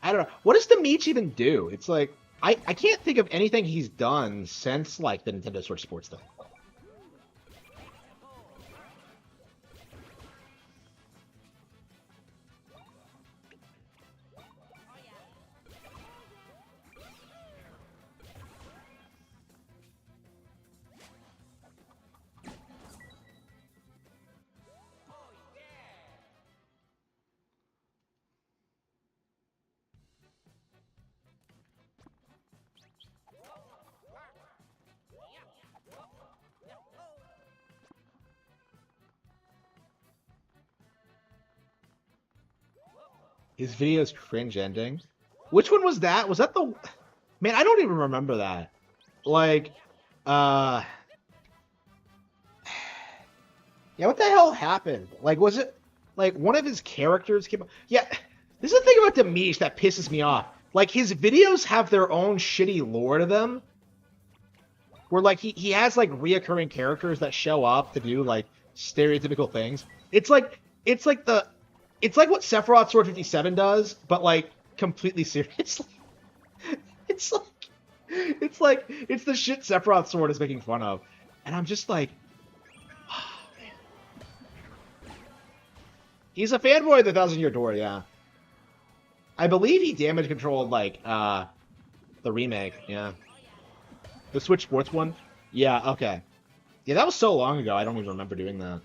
Speaker 1: I don't know. What does Demich even do? It's like, I can't think of anything he's done since, like, the Nintendo Switch Sports thing. His video's cringe ending. Which one was that? Was that the... Man, I don't even remember that. Like, yeah, what the hell happened? Like, was it... Like, one of his characters came... Yeah, this is the thing about Demish that pisses me off. Like, his videos have their own shitty lore to them. Where, like, he has, like, reoccurring characters that show up to do, like, stereotypical things. It's like what Sephiroth Sword 57 does, but, like, completely seriously. It's the shit Sephiroth Sword is making fun of. And I'm just like, oh, man. He's a fanboy of the Thousand Year Door, yeah. I believe he damage controlled, like, the remake, yeah. The Switch Sports one? Yeah, okay. Yeah, that was so long ago, I don't even remember doing that.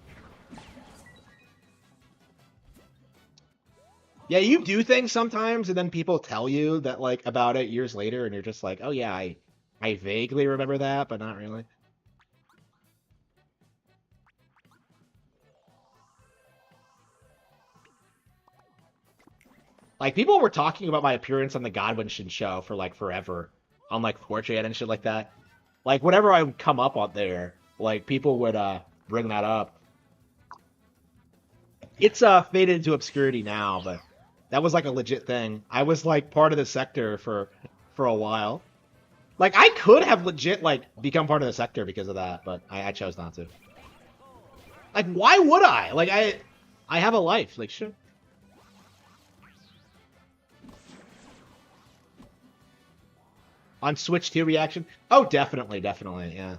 Speaker 1: Yeah, you do things sometimes, and then people tell you that, like, about it years later, and you're just like, oh yeah, I vaguely remember that, but not really. Like, people were talking about my appearance on the Godwinson show for, like, forever. On, like, 4chan and shit like that. Like, whenever I would come up on there, like, people would, bring that up. It's faded into obscurity now, but that was like a legit thing. I was like part of the sector for a while. Like I could have legit like become part of the sector because of that, but I chose not to. Like why would I? Like I have a life. Like sure. On Switch 2 reaction? Oh, definitely, definitely, yeah.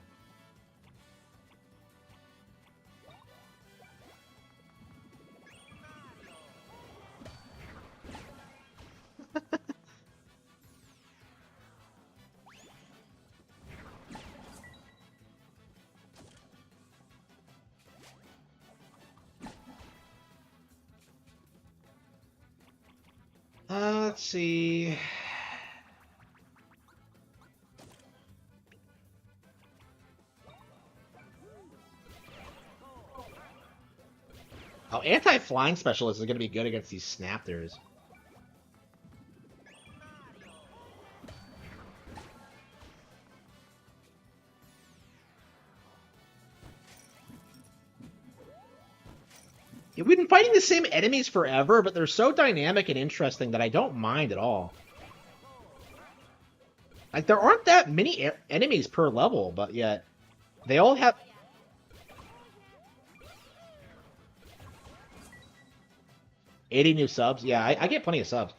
Speaker 1: Let's see. Oh, anti-flying specialist is going to be good against these snappers. Yeah, we've been fighting the same enemies forever, but they're so dynamic and interesting that I don't mind at all. Like, there aren't that many enemies per level, but yet they all have... 80 new subs? Yeah, I get plenty of subs.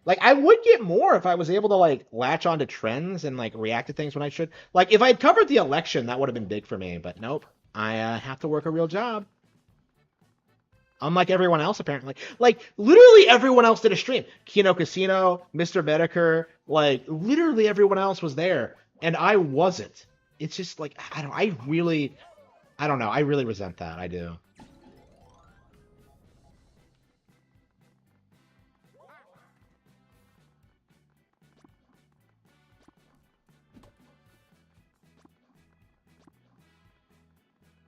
Speaker 1: Like, I would get more if I was able to, like, latch onto trends and, like, react to things when I should. Like, if I'd covered the election, that would have been big for me, but nope. I have to work a real job. Unlike everyone else, apparently. Like, literally everyone else did a stream. Kino Casino, Mr. Medicare, like, literally everyone else was there. And I wasn't. It's just, like, I don't know. I really resent that. I do.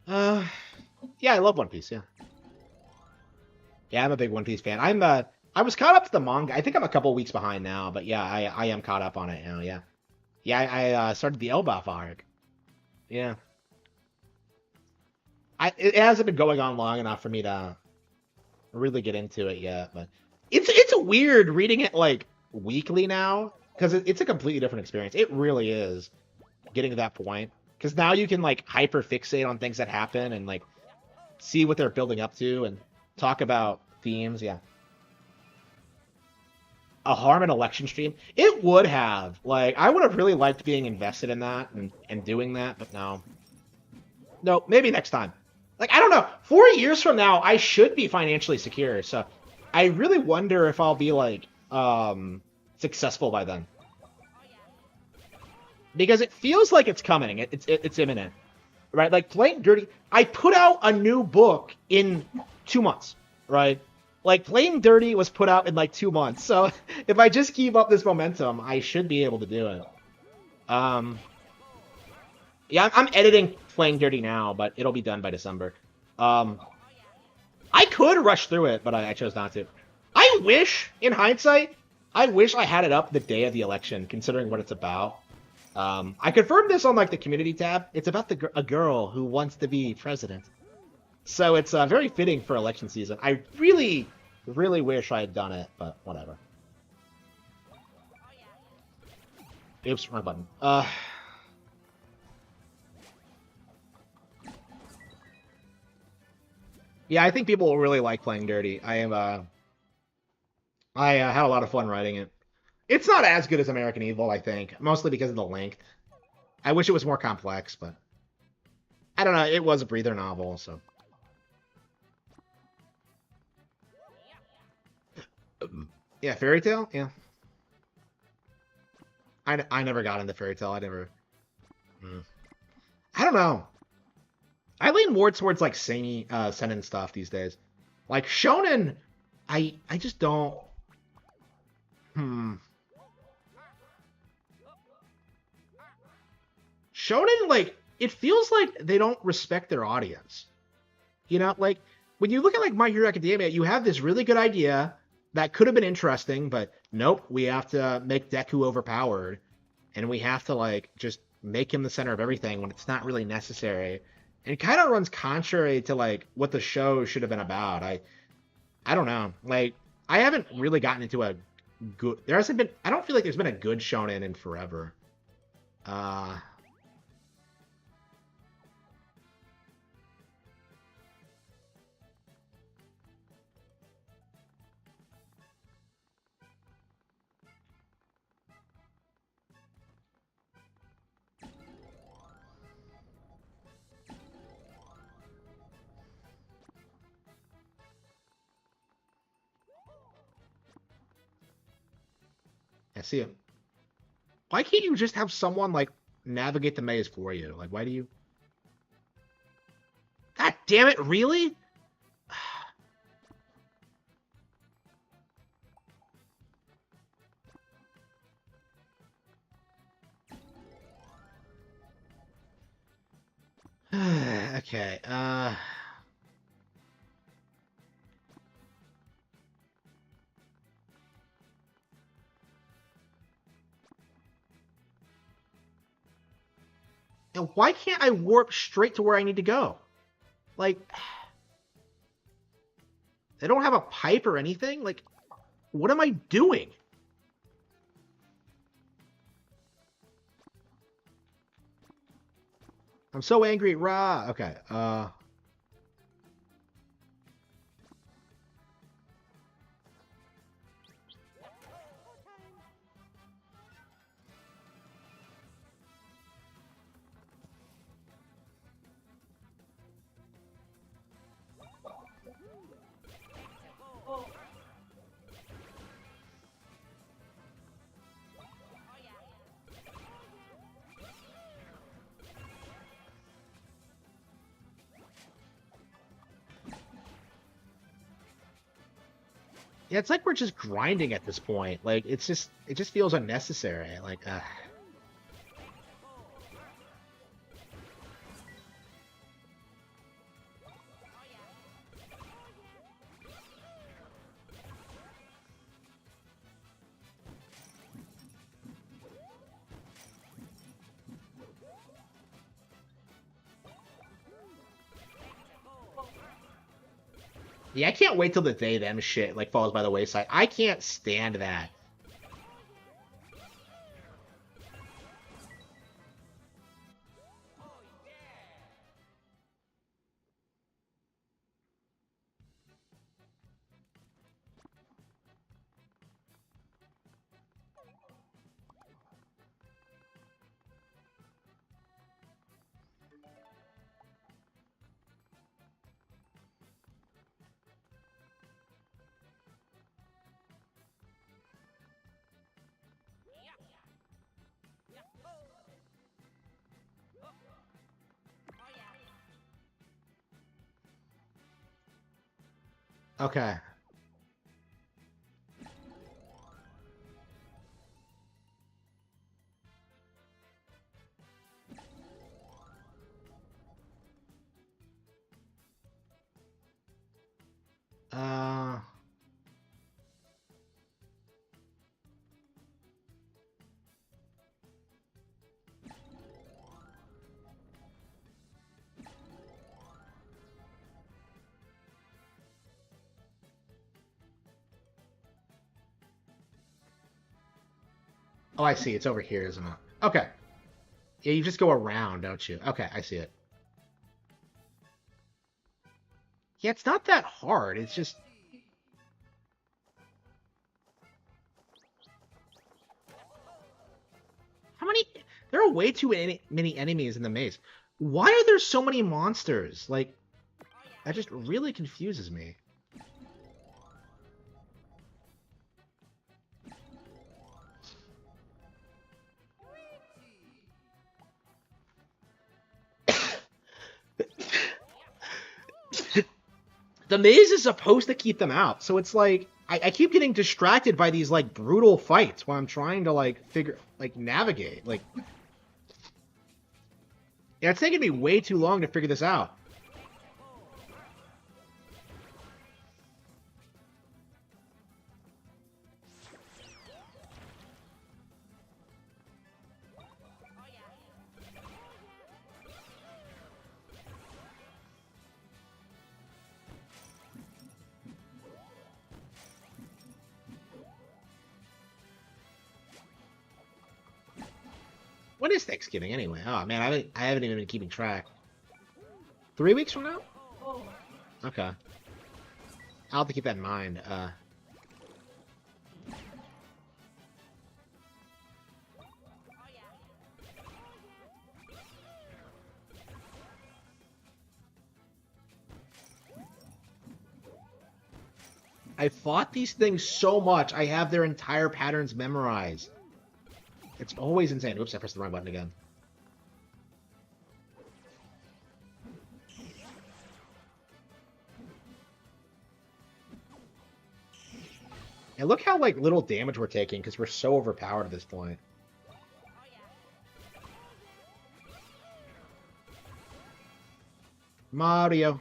Speaker 1: Uh, yeah, I love One Piece, yeah. Yeah, I'm a big One Piece fan. I was caught up to the manga. I think I'm a couple weeks behind now, but yeah, I am caught up on it now. Yeah, yeah. I started the Elbaf arc. Yeah, it hasn't been going on long enough for me to really get into it yet, but it's weird reading it like weekly now because it's a completely different experience. It really is getting to that point because now you can like hyper fixate on things that happen and like see what they're building up to and talk about themes. Yeah. A Harman election stream, it would have. Like, I would have really liked being invested in that and doing that, but no. No, maybe next time. Like, I don't know. 4 years from now, I should be financially secure, so I really wonder if I'll be, like, successful by then. Because it feels like it's coming. It's imminent. Right? Like, Playing Dirty... I put out a new book in 2 months, right? Like, Playing Dirty was put out in, like, 2 months. So, if I just keep up this momentum, I should be able to do it. Yeah, I'm editing Playing Dirty now, but it'll be done by December. I could rush through it, but I chose not to. I wish, in hindsight, I wish I had it up the day of the election, considering what it's about. I confirmed this on, like, the community tab. It's about a girl who wants to be president. So it's very fitting for election season. I really, really wish I had done it, but whatever. Oops, wrong button. Yeah, I think people will really like Playing Dirty. I had a lot of fun writing it. It's not as good as American Evil, I think, mostly because of the length. I wish it was more complex, but I don't know. It was a breather novel, so. Yeah, Fairy Tail? Yeah. I never got into Fairy Tail. I never... I don't know. I lean more towards, like, seinen stuff these days. Like, shonen, I just don't... Shonen, like, it feels like they don't respect their audience. You know, like, when you look at, like, My Hero Academia, you have this really good idea that could have been interesting, but nope, we have to make Deku overpowered, and we have to, like, just make him the center of everything when it's not really necessary. And it kind of runs contrary to, like, what the show should have been about. I don't know. Like, I haven't really gotten into a good. There hasn't been. I don't feel like there's been a good shonen in forever. Uh, I see it. Why can't you just have someone like navigate the maze for you? Like, why do you? God damn it! Really? Okay. And why can't I warp straight to where I need to go? Like, they don't have a pipe or anything? Like, what am I doing? I'm so angry. Rah. Okay. Yeah, it's like we're just grinding at this point. Like, it just feels unnecessary. Like, yeah, I can't wait till the they them shit like falls by the wayside. I can't stand that. Okay. Uh. Oh, I see. It's over here, isn't it? Okay. Yeah, you just go around, don't you? Okay, I see it. Yeah, it's not that hard. It's just how many? There are way too many enemies in the maze. Why are there so many monsters? Like, that just really confuses me. The maze is supposed to keep them out, so it's like I keep getting distracted by these like brutal fights while I'm trying to like navigate. Like, yeah, it's taking me way too long to figure this out. When is Thanksgiving anyway? Oh man, I haven't even been keeping track. 3 weeks from now? Okay. I'll have to keep that in mind. I fought these things so much, I have their entire patterns memorized. It's always insane. Oops, I pressed the wrong button again. And look how, like, little damage we're taking, because we're so overpowered at this point. Mario.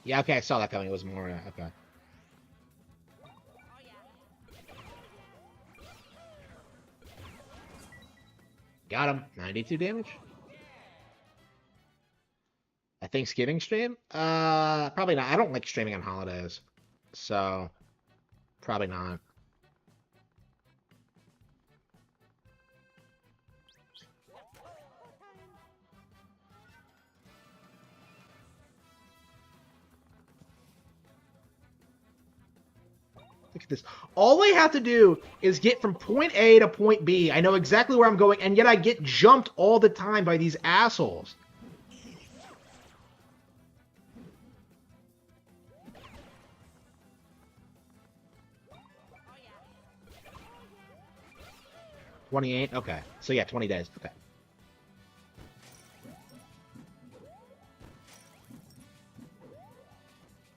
Speaker 1: Yeah, okay, I saw that coming. It was more, okay. Got him. 92 damage. A Thanksgiving stream? Probably not. I don't like streaming on holidays. So, probably not. Look at this. All I have to do is get from point A to point B. I know exactly where I'm going, and yet I get jumped all the time by these assholes. $28? Okay. So yeah, 20 days. Okay.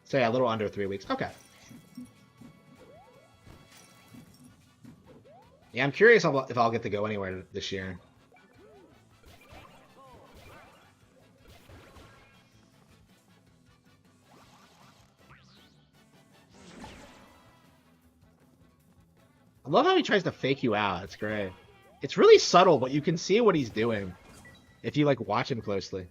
Speaker 1: So yeah, a little under 3 weeks. Okay. Yeah, I'm curious if I'll get to go anywhere this year. I love how he tries to fake you out. It's great. It's really subtle, but you can see what he's doing if you, like, watch him closely.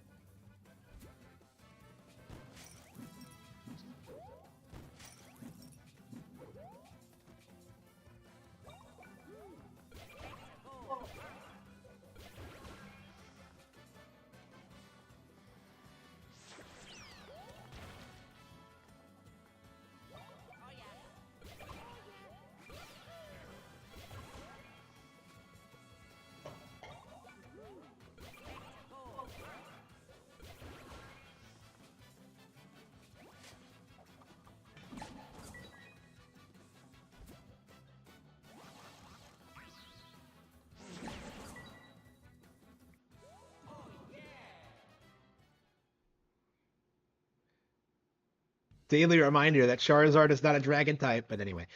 Speaker 1: Daily reminder that Charizard is not a dragon type, but anyway.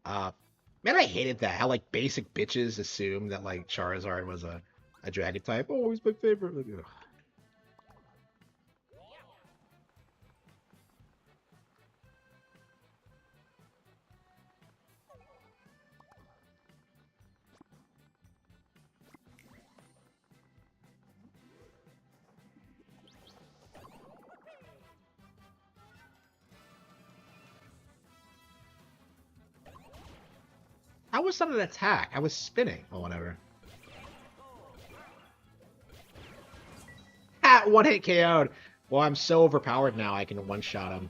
Speaker 1: Man, I hated that. How, like, basic bitches assume that, like, Charizard was a dragon type. Oh, he's my favorite. Like, ugh. How was that an attack? I was spinning or whatever. Ah, one hit KO'd. Well, I'm so overpowered now I can one-shot him.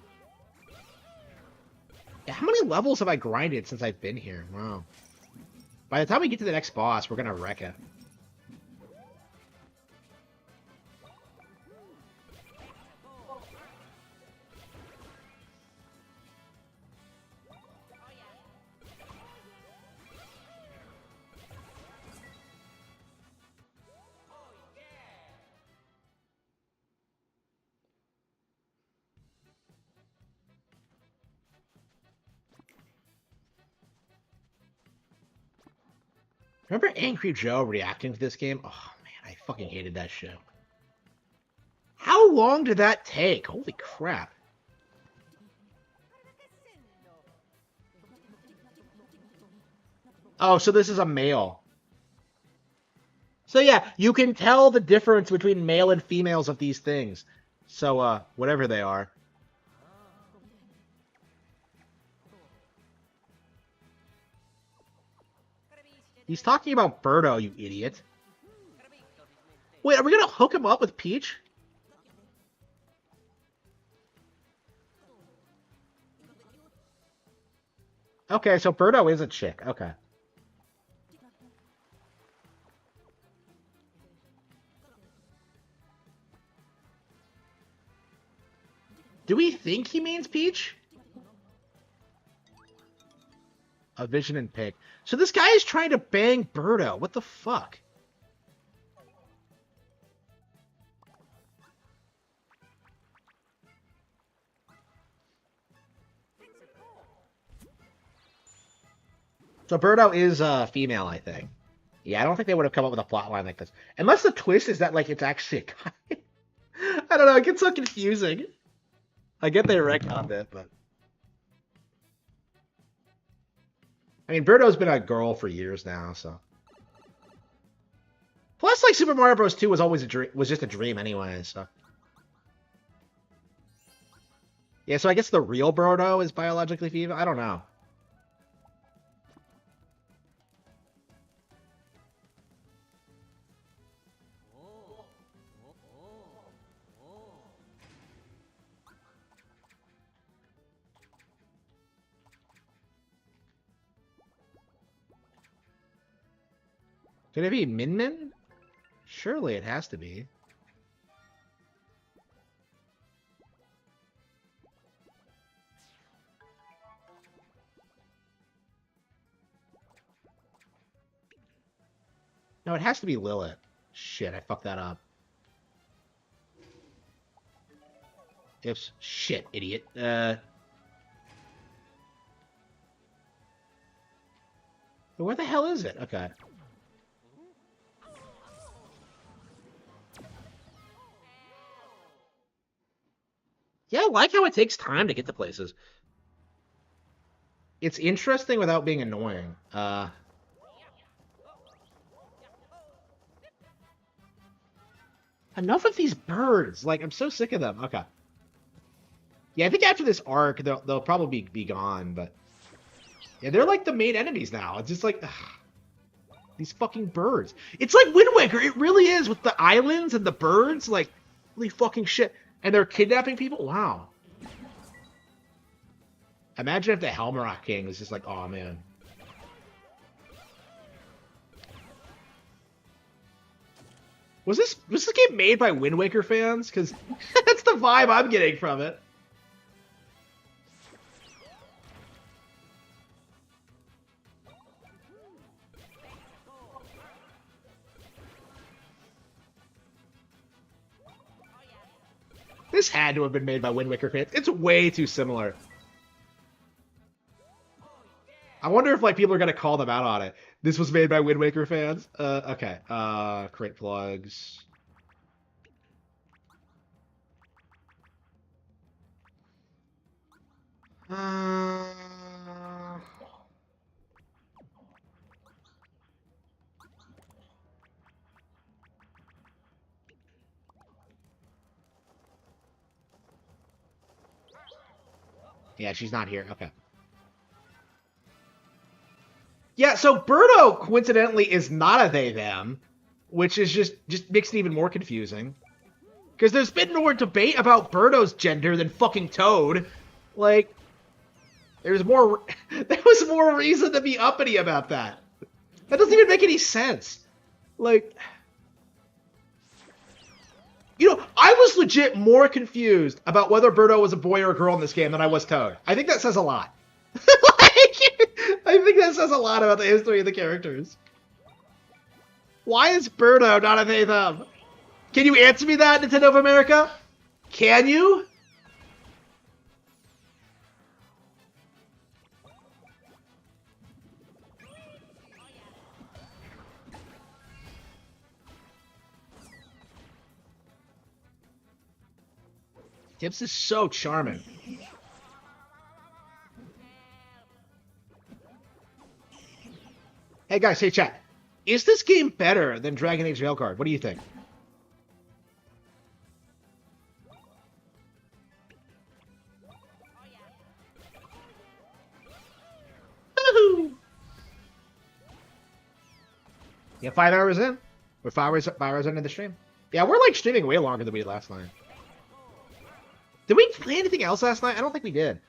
Speaker 1: Yeah, how many levels have I grinded since I've been here? Wow. By the time we get to the next boss, we're gonna wreck it. Remember Angry Joe reacting to this game? Oh, man, I fucking hated that show. How long did that take? Holy crap. Oh, so this is a male. So yeah, you can tell the difference between male and females of these things. So, whatever they are. He's talking about Birdo, you idiot. Wait, are we gonna hook him up with Peach? Okay, so Birdo is a chick. Okay. Do we think he means Peach? A vision and pig. So this guy is trying to bang Birdo. What the fuck? So Birdo is female, I think. Yeah, I don't think they would have come up with a plot line like this. Unless the twist is that, like, it's actually a guy. I don't know, it gets so confusing. I get they retconned it, but... I mean, Birdo's been a girl for years now, so... Plus, like, Super Mario Bros. 2 was always a dream, was just a dream anyway, so... Yeah, so I guess the real Birdo is biologically female? I don't know. Could it be Min Min? Surely it has to be. No, it has to be Lilith. Shit, I fucked that up. Ifs. Shit, idiot. Where the hell is it? Okay. Yeah, I like how it takes time to get to places. It's interesting without being annoying. Enough of these birds. Like, I'm so sick of them. Okay. Yeah, I think after this arc, they'll probably be gone, but... Yeah, they're like the main enemies now. It's just like... Ugh, these fucking birds. It's like Wind Waker. It really is, with the islands and the birds. Like, holy fucking shit. And they're kidnapping people? Wow. Imagine if the Helmarock King was just like, oh man. Was this game made by Wind Waker fans? Because that's the vibe I'm getting from it. This had to have been made by Wind Waker fans. It's way too similar. I wonder if like people are gonna call them out on it. This was made by Wind Waker fans. Okay. Create plugs. Yeah, she's not here. Okay. Yeah, so Birdo, coincidentally, is not a they-them, which is just makes it even more confusing. Because there's been more debate about Birdo's gender than fucking Toad. Like, there was more reason to be uppity about that. That doesn't even make any sense. Like, you know, I was legit more confused about whether Birdo was a boy or a girl in this game than I was Toad. I think that says a lot. I think that says a lot about the history of the characters. Why is Birdo not a they-them? Can you answer me that, Nintendo of America? Can you? Tips is so charming. Hey guys, hey chat. Is this game better than Dragon Age Railguard? What do you think? Yeah, 5 hours in. We're 5 hours into the stream. Yeah, we're like streaming way longer than we did last night. Did we play anything else last night? I don't think we did.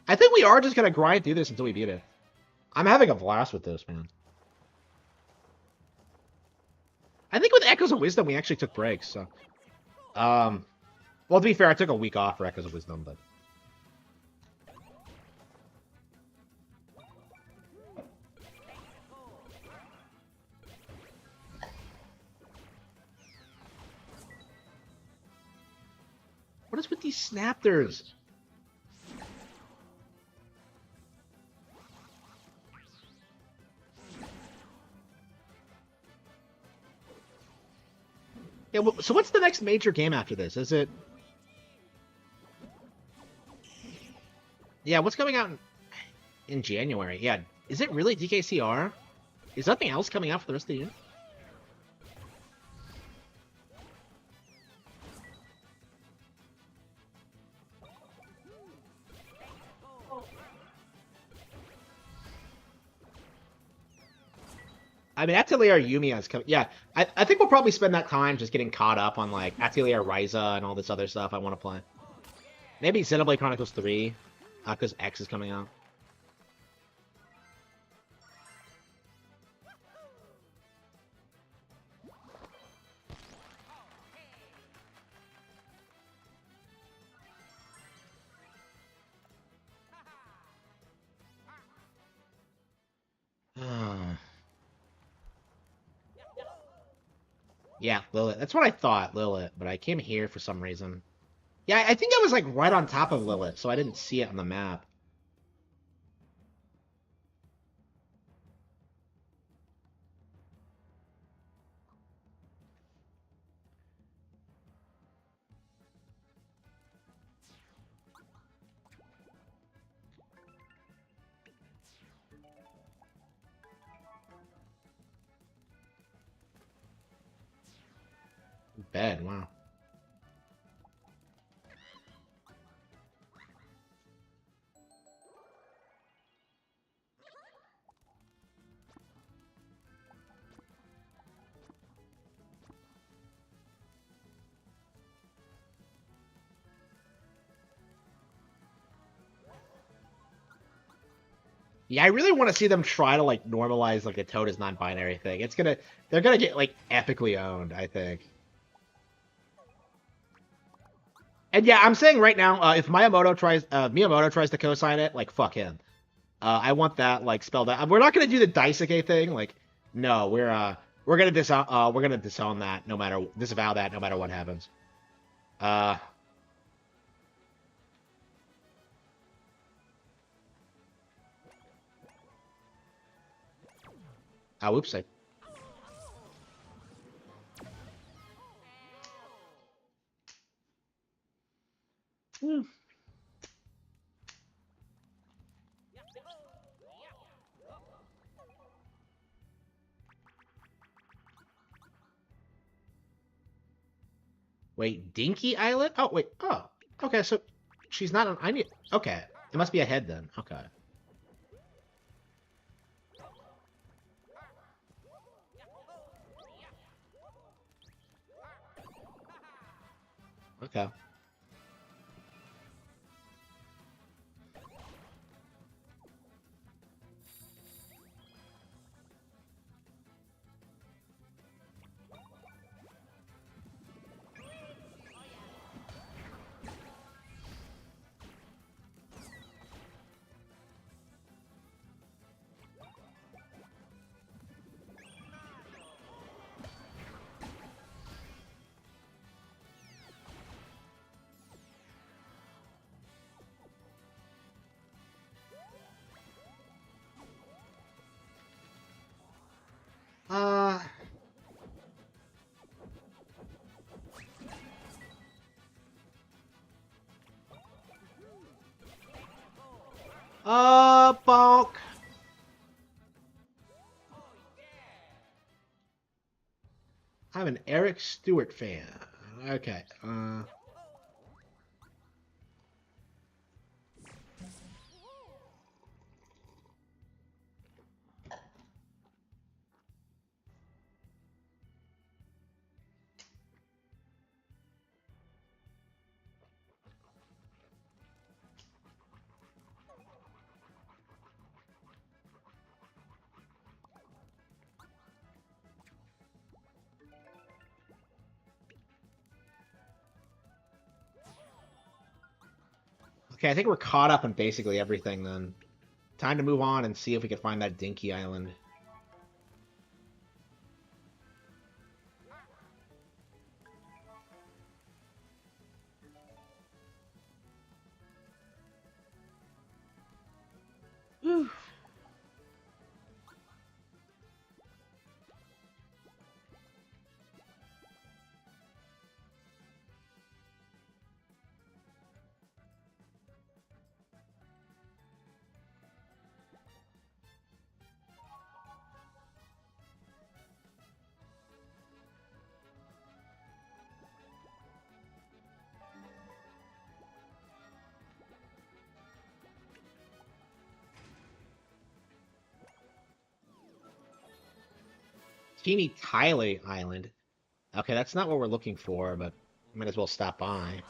Speaker 1: I think we are just gonna grind through this until we beat it. I'm having a blast with this, man. I think with Echoes of Wisdom, we actually took breaks, so. Well, to be fair, I took a week off for Echoes of Wisdom, but. What is with these Snaptors? Yeah, well, so what's the next major game after this? Is it... Yeah, what's coming out in January? Yeah, is it really DKCR? Is nothing else coming out for the rest of the year? I mean, Atelier Yumiya is coming. Yeah, I think we'll probably spend that time just getting caught up on, like, Atelier Ryza and all this other stuff I want to play. Maybe Xenoblade Chronicles 3, because X is coming out. Yeah, Lilith. That's what I thought, Lilith, but I came here for some reason. Yeah, I think I was, like, right on top of Lilith, so I didn't see it on the map. Bad, wow. Yeah, I really want to see them try to, like, normalize, like, a Toad is non-binary thing. They're gonna get, like, epically owned, I think. And yeah, I'm saying right now, if Miyamoto tries to co-sign it, like, fuck him. I want that, like, spelled out. We're not gonna do the Daisuke thing, like, no, we're gonna disown that disavow that no matter what happens. Uh, whoops, Wait, Dinky Islet? Oh, wait, oh, okay, so she's not an, okay, it must be a head then, okay. Okay. Uh, bonk. I'm an Eric Stewart fan. Okay, Okay, I think we're caught up on basically everything then. Time to move on and see if we can find that Dinky Island. Whew. Teeny Tyler Island. Okay, that's not what we're looking for, but might as well stop by.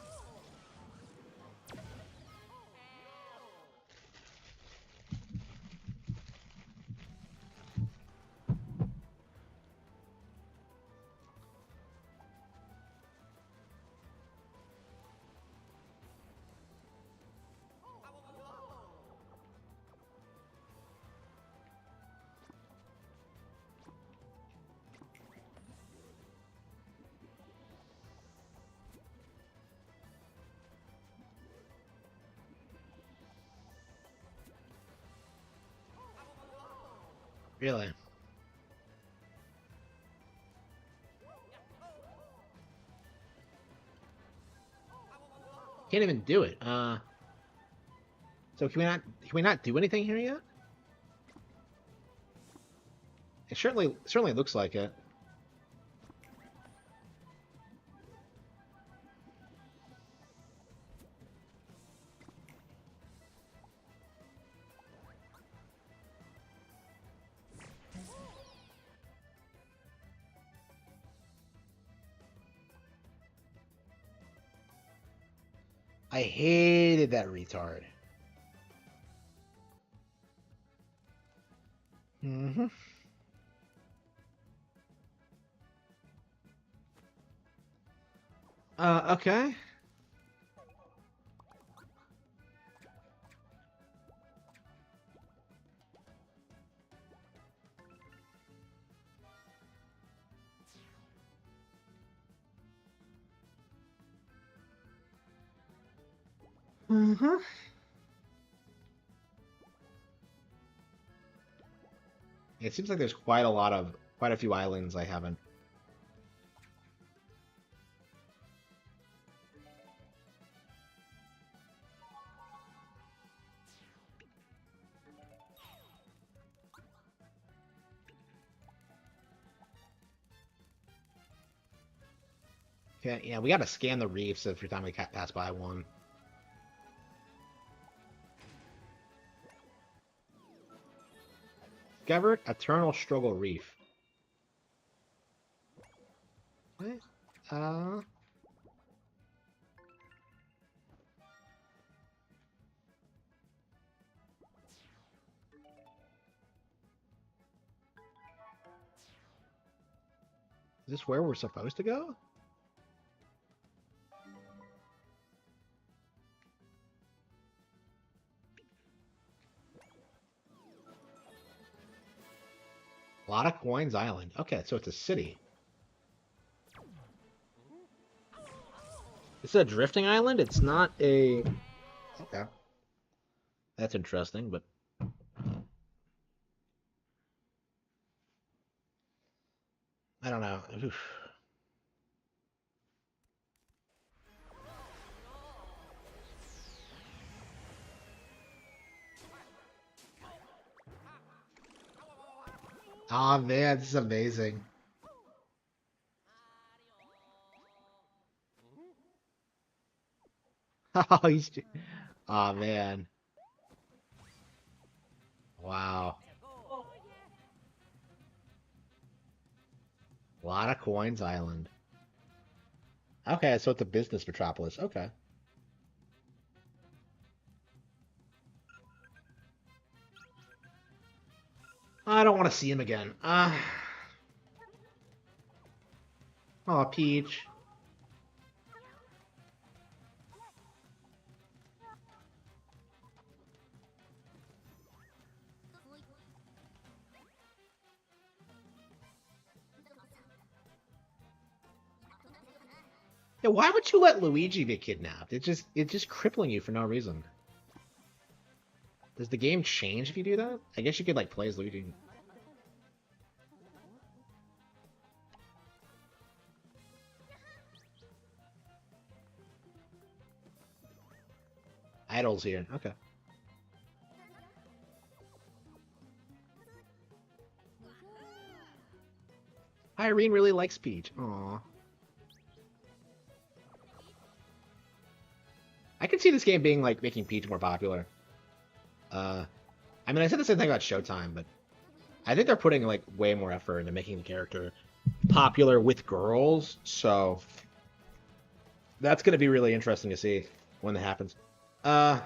Speaker 1: Really? Can't even do it. So can we not do anything here yet? It certainly looks like it. I hated that retard. Mm-hmm. Okay. Mm-hmm. It seems like there's quite a few islands I haven't. Okay, yeah, we gotta scan the reefs every time we pass by one. Discovered Eternal Struggle Reef. Okay. Uh, is this where we're supposed to go? A lot of Coins Island. Okay, so it's a city. It's a drifting island? It's not a... Okay. That's interesting, but... I don't know. Oof. Oh man, this is amazing. Oh, oh man. Wow. A lot of Coins Island. Okay, so it's a business metropolis. Okay. I don't want to see him again. Oh, Peach. Yeah, why would you let Luigi get kidnapped? It's just crippling you for no reason. Does the game change if you do that? I guess you could like play as Luigi. Idols here. Okay. Irene really likes Peach. Aww. I can see this game being like making Peach more popular. Uh, I mean, I said the same thing about Showtime, but I think they're putting like way more effort into making the character popular with girls. So that's gonna be really interesting to see when that happens. Uh,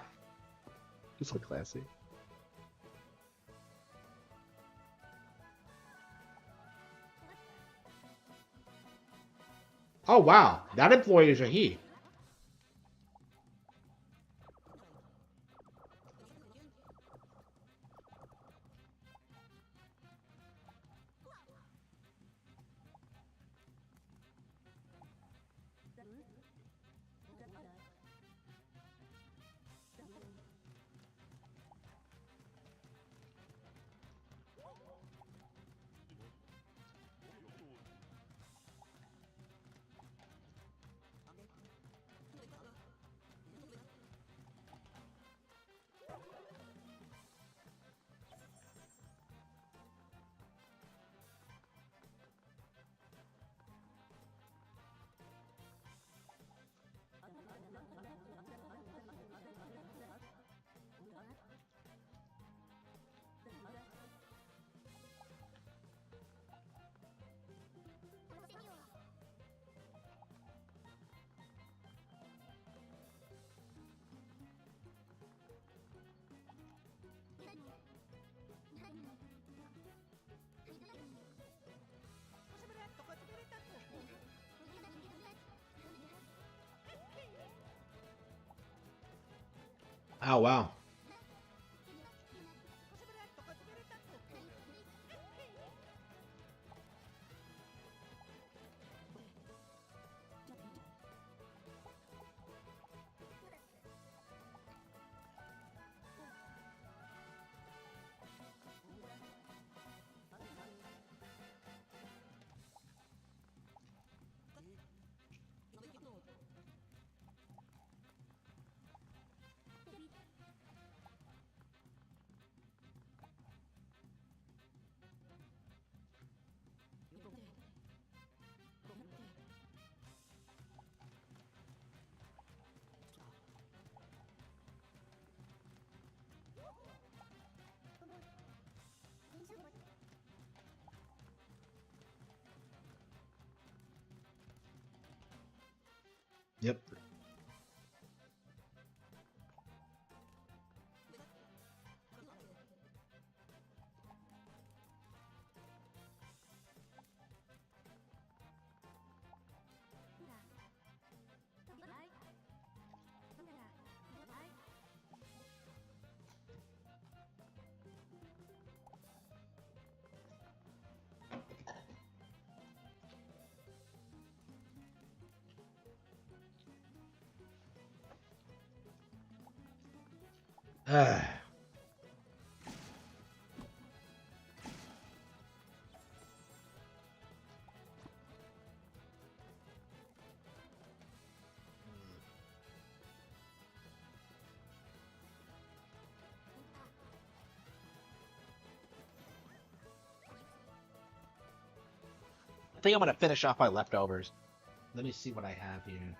Speaker 1: it's so classy. Oh wow, that employee is a he. Oh wow. Yep. I think I'm gonna finish off my leftovers. Let me see what I have here.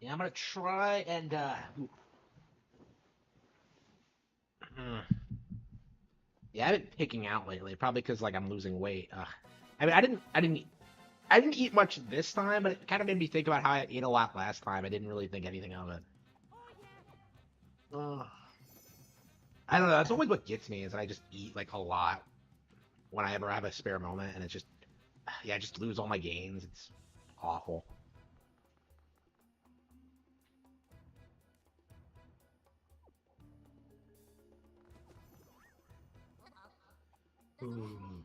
Speaker 1: Yeah, I'm gonna try and mm. Yeah, I've been picking out lately, probably because like I'm losing weight. I mean, I didn't eat much this time, but it kind of made me think about how I ate a lot last time. I didn't really think anything of it. Uh, I don't know. That's always what gets me is I just eat like a lot when I ever have a spare moment, and it's just yeah, I just lose all my gains. It's awful. Ooh.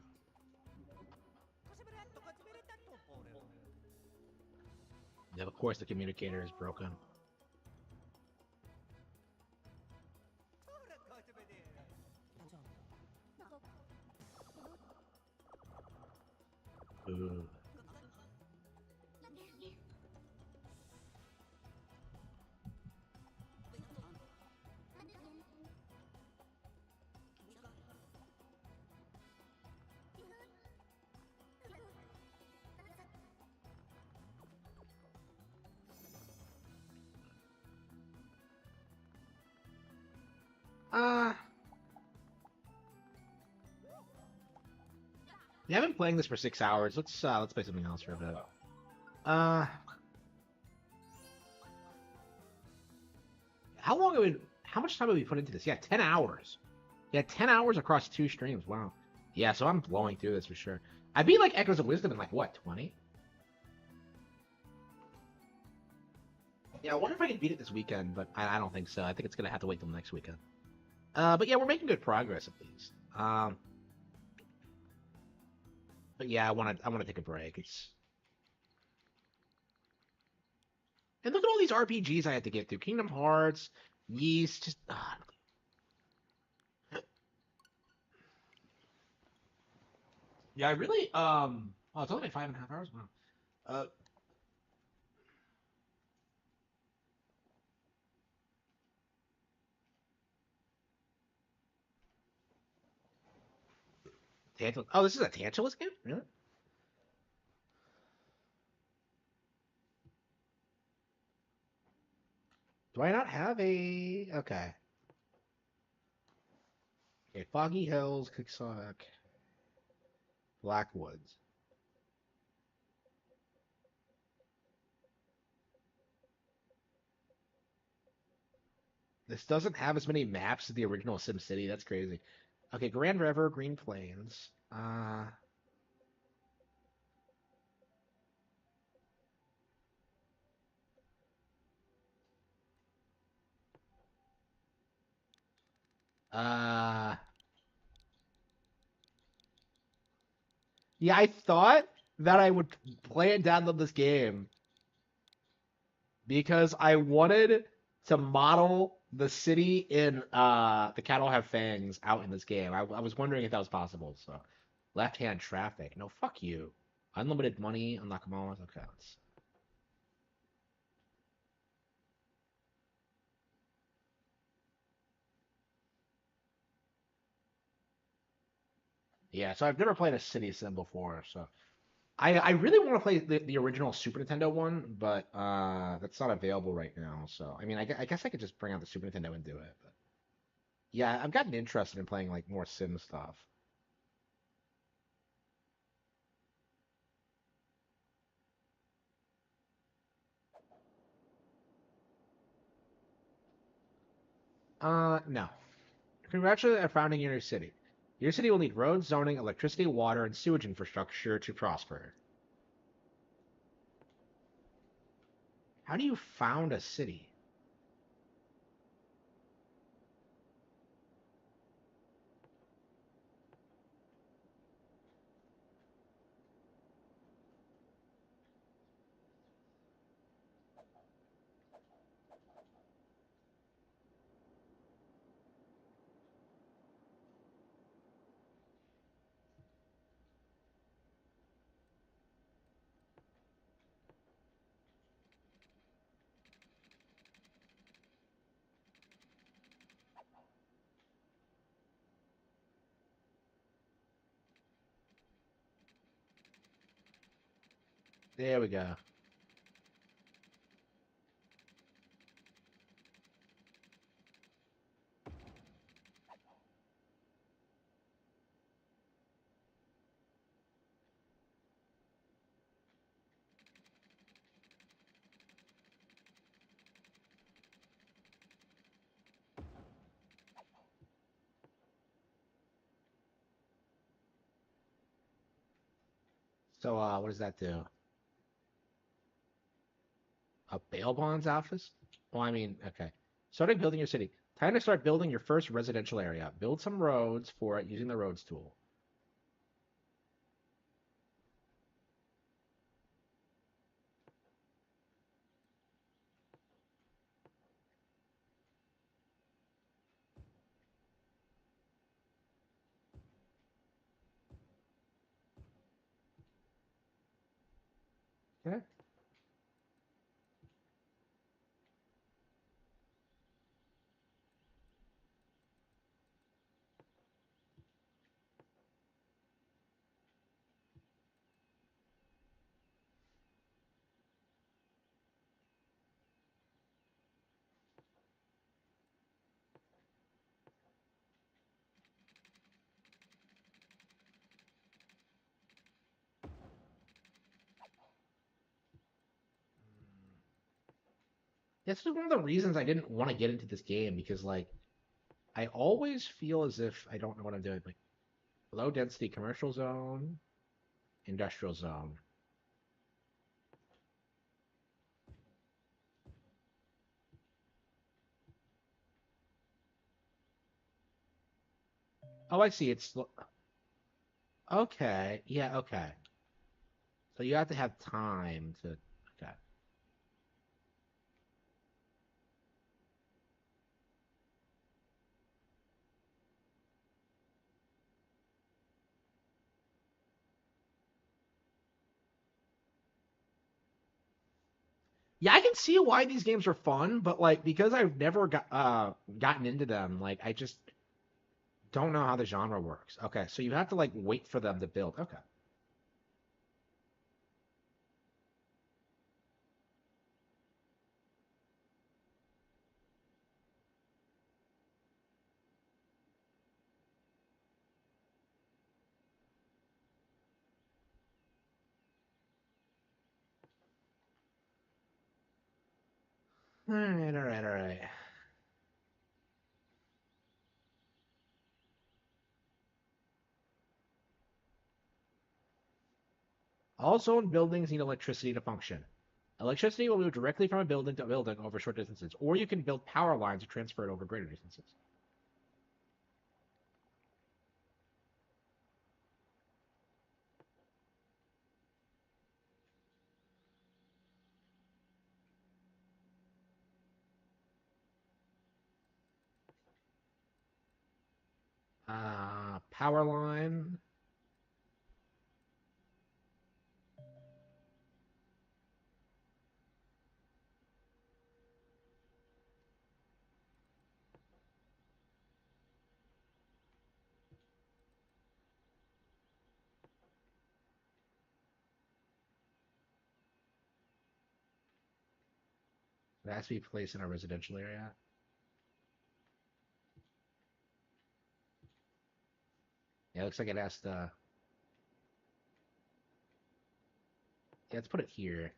Speaker 1: Yeah, of course the communicator is broken. Ooh. Uh, yeah, I've been playing this for 6 hours. Let's play something else for a bit. Uh, how long have we? How much time have we put into this? Yeah, 10 hours. Yeah, 10 hours across two streams. Wow. Yeah, so I'm blowing through this for sure. I beat like Echoes of Wisdom in like what, 20? Yeah, I wonder if I can beat it this weekend, but I don't think so. I think it's gonna have to wait till next weekend. But yeah, we're making good progress at least. But yeah, I wanna take a break. It's and look at all these RPGs I had to get through. Kingdom Hearts, Yeast, just yeah, I really oh, it's only like 5.5 hours. Wow. Uh, Tantalus. Oh, this is a Tantalus game, really? Do I not have a? Okay. Okay, Foggy Hills, Cooksock, Blackwoods. This doesn't have as many maps as the original SimCity. That's crazy. Okay, Grand River, Green Plains. Uh, yeah, I thought that I would play and download this game because I wanted to model the city in The Cattle Have Fangs out in this game. I was wondering if that was possible. So, left hand traffic. No, fuck you. Unlimited money, unlock them all. Okay, let's. Yeah, so I've never played a city sim before, so I really want to play the original Super Nintendo one, but that's not available right now. So I mean, I guess I could just bring out the Super Nintendo and do it. But yeah, I've gotten interested in playing like more sim stuff. No. Congratulations on founding your city. Your city will need roads, zoning, electricity, water, and sewage infrastructure to prosper. How do you found a city? There we go. So, what does that do? A bail bonds office? Well, I mean, okay. Starting building your city. Time to start building your first residential area. Build some roads for it using the roads tool. Okay. This is one of the reasons I didn't want to get into this game because, like, I always feel as if I don't know what I'm doing. Like, low density commercial zone, industrial zone. Oh, I see. Okay. Yeah, okay. So you have to have time to. Okay. Yeah, I can see why these games are fun, but like because I've never gotten into them, like I just don't know how the genre works. Okay, so you have to like wait for them to build. Okay. All right, all right, all right. All zone buildings need electricity to function. Electricity will move directly from a building to a building over short distances, or you can build power lines to transfer it over greater distances. Power line. It has to be placed in a residential area. Yeah, it looks like it has to. Yeah, let's put it here.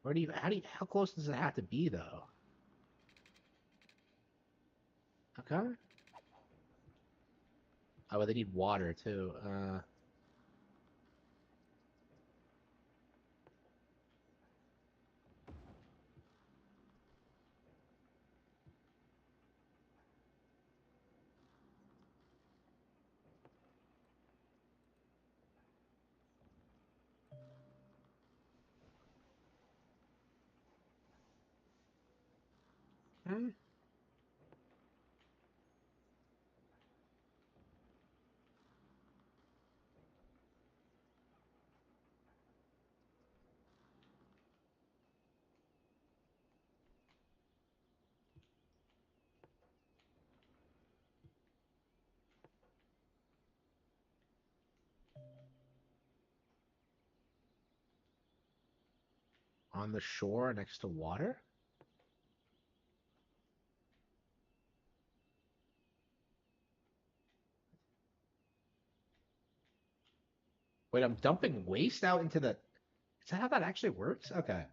Speaker 1: Where do you? How do you? How close does it have to be though? Okay. Oh, but they need water too. Okay. On the shore next to water. Wait, I'm dumping waste out into the. Is that how that actually works? Okay.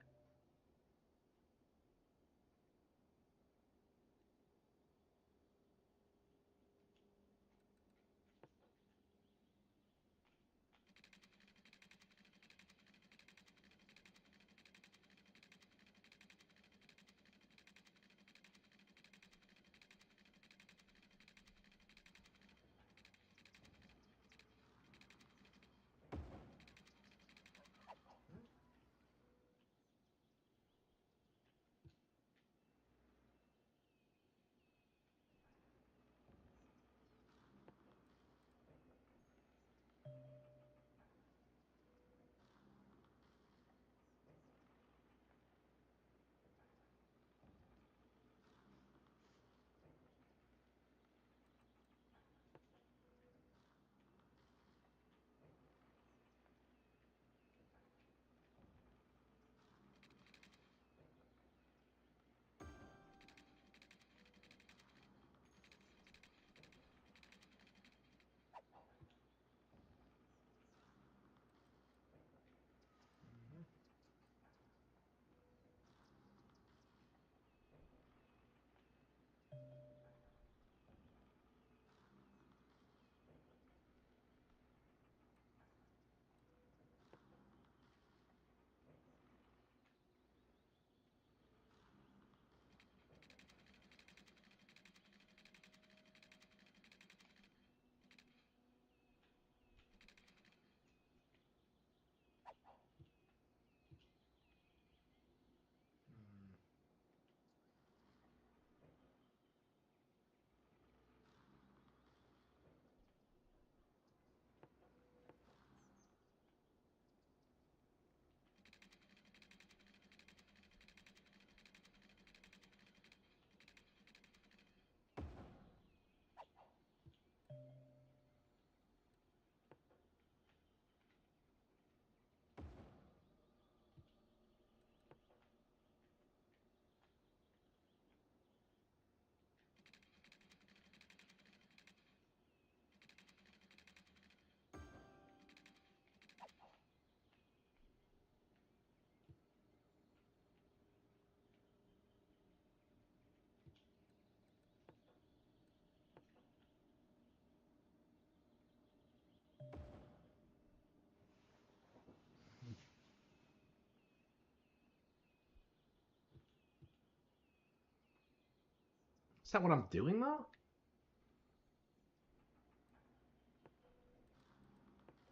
Speaker 1: Is that what I'm doing though?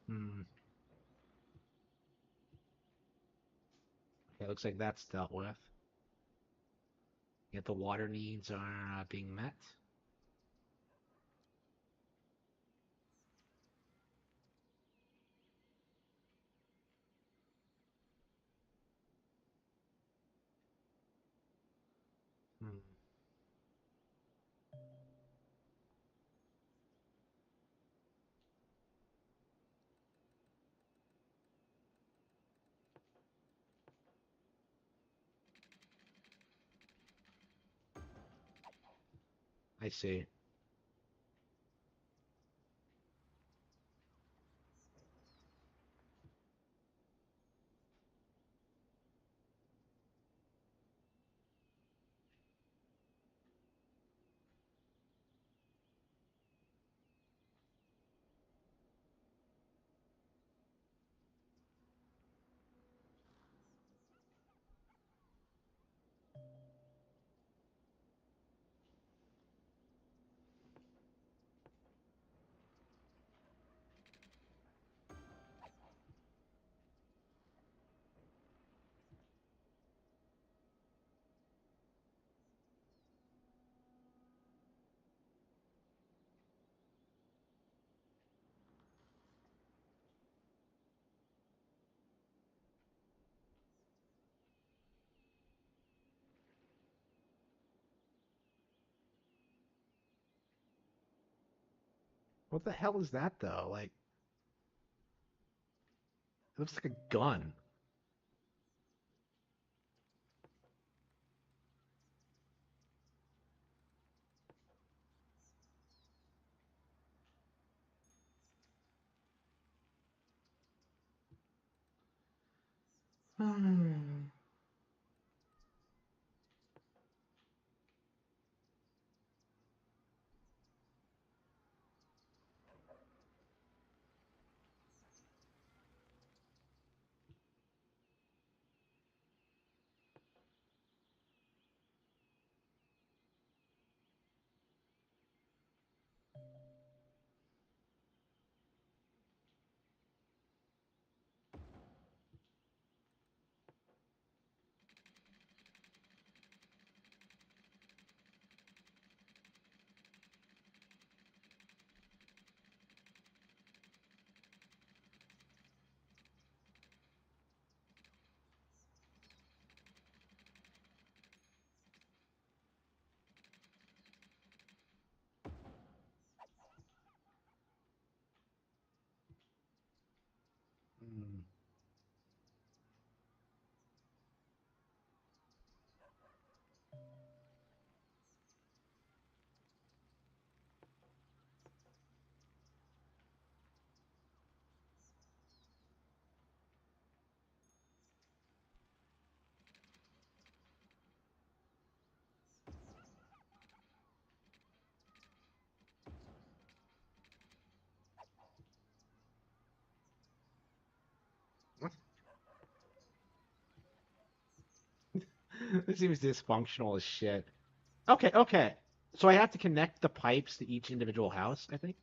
Speaker 1: Hmm. Okay, looks like that's dealt with. Yet the water needs are being met. Hmm. I see. What the hell is that though? Like, it looks like a gun. Hmm. Hmm. This seems dysfunctional as shit. Okay, okay. So I have to connect the pipes to each individual house, I think?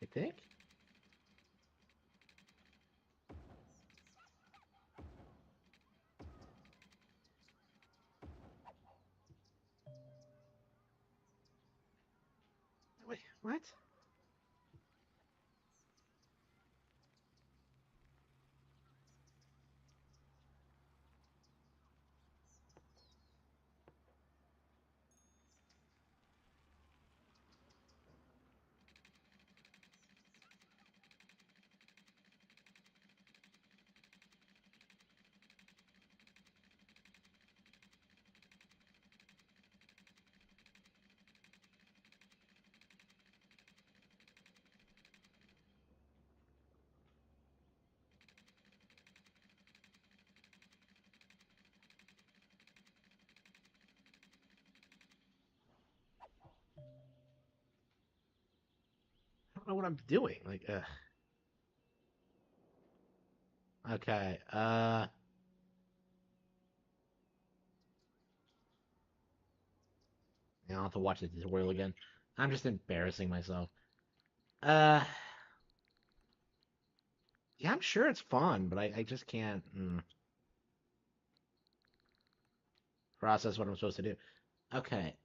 Speaker 1: I think? Wait, what? I don't know what I'm doing. Like, okay. I'll have to watch the tutorial again. I'm just embarrassing myself. Uh, yeah, I'm sure it's fun, but I just can't process what I'm supposed to do. Okay.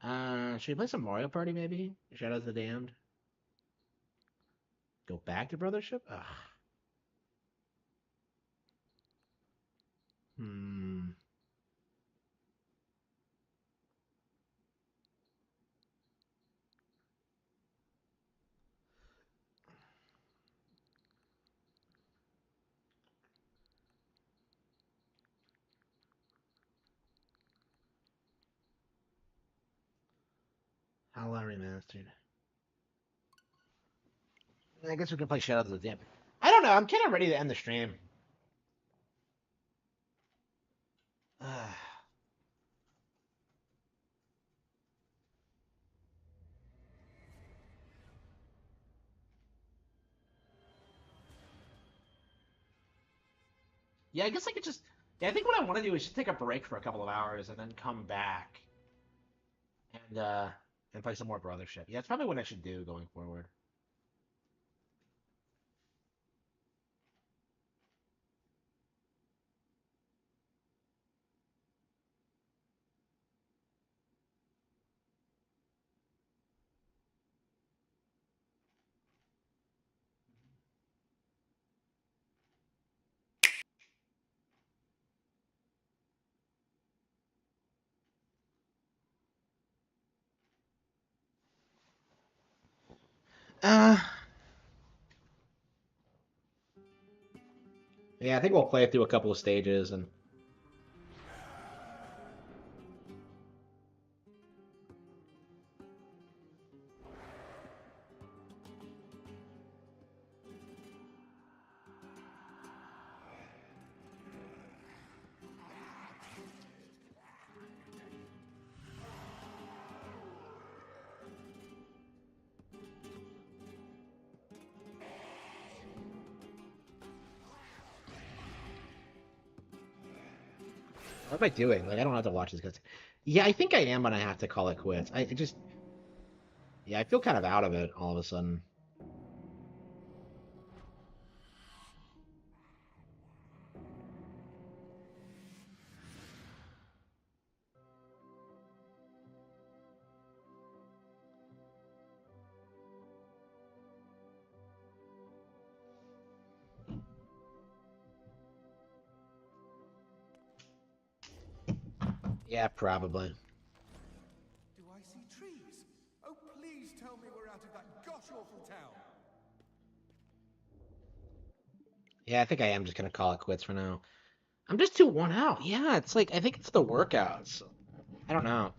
Speaker 1: Should we play some Mario Party maybe? Shadows of the Damned. Go back to Brothership? Ugh. Hmm. How I remastered. I guess we can play Shadows of the Damned. I don't know. I'm kind of ready to end the stream. Yeah, I guess I could just. Yeah, I think what I want to do is just take a break for a couple of hours and then come back and uh and play some more Brothership. Yeah, it's probably what I should do going forward. Uh, yeah, I think we'll play through a couple of stages and What am I doing? Like, I don't have to watch this because, yeah, I think I am gonna have to call it quits. I just, yeah, I feel kind of out of it all of a sudden. Yeah, probably.
Speaker 3: Do I see trees? Oh, please tell me we're out of that gosh-awful town.
Speaker 1: Yeah, I think I am just gonna call it quits for now. I'm just too worn out. Yeah, it's like I think it's the workouts. I don't know.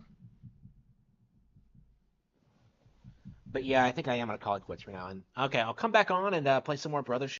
Speaker 1: But yeah, I think I am gonna call it quits for now. And okay, I'll come back on and play some more Brothership.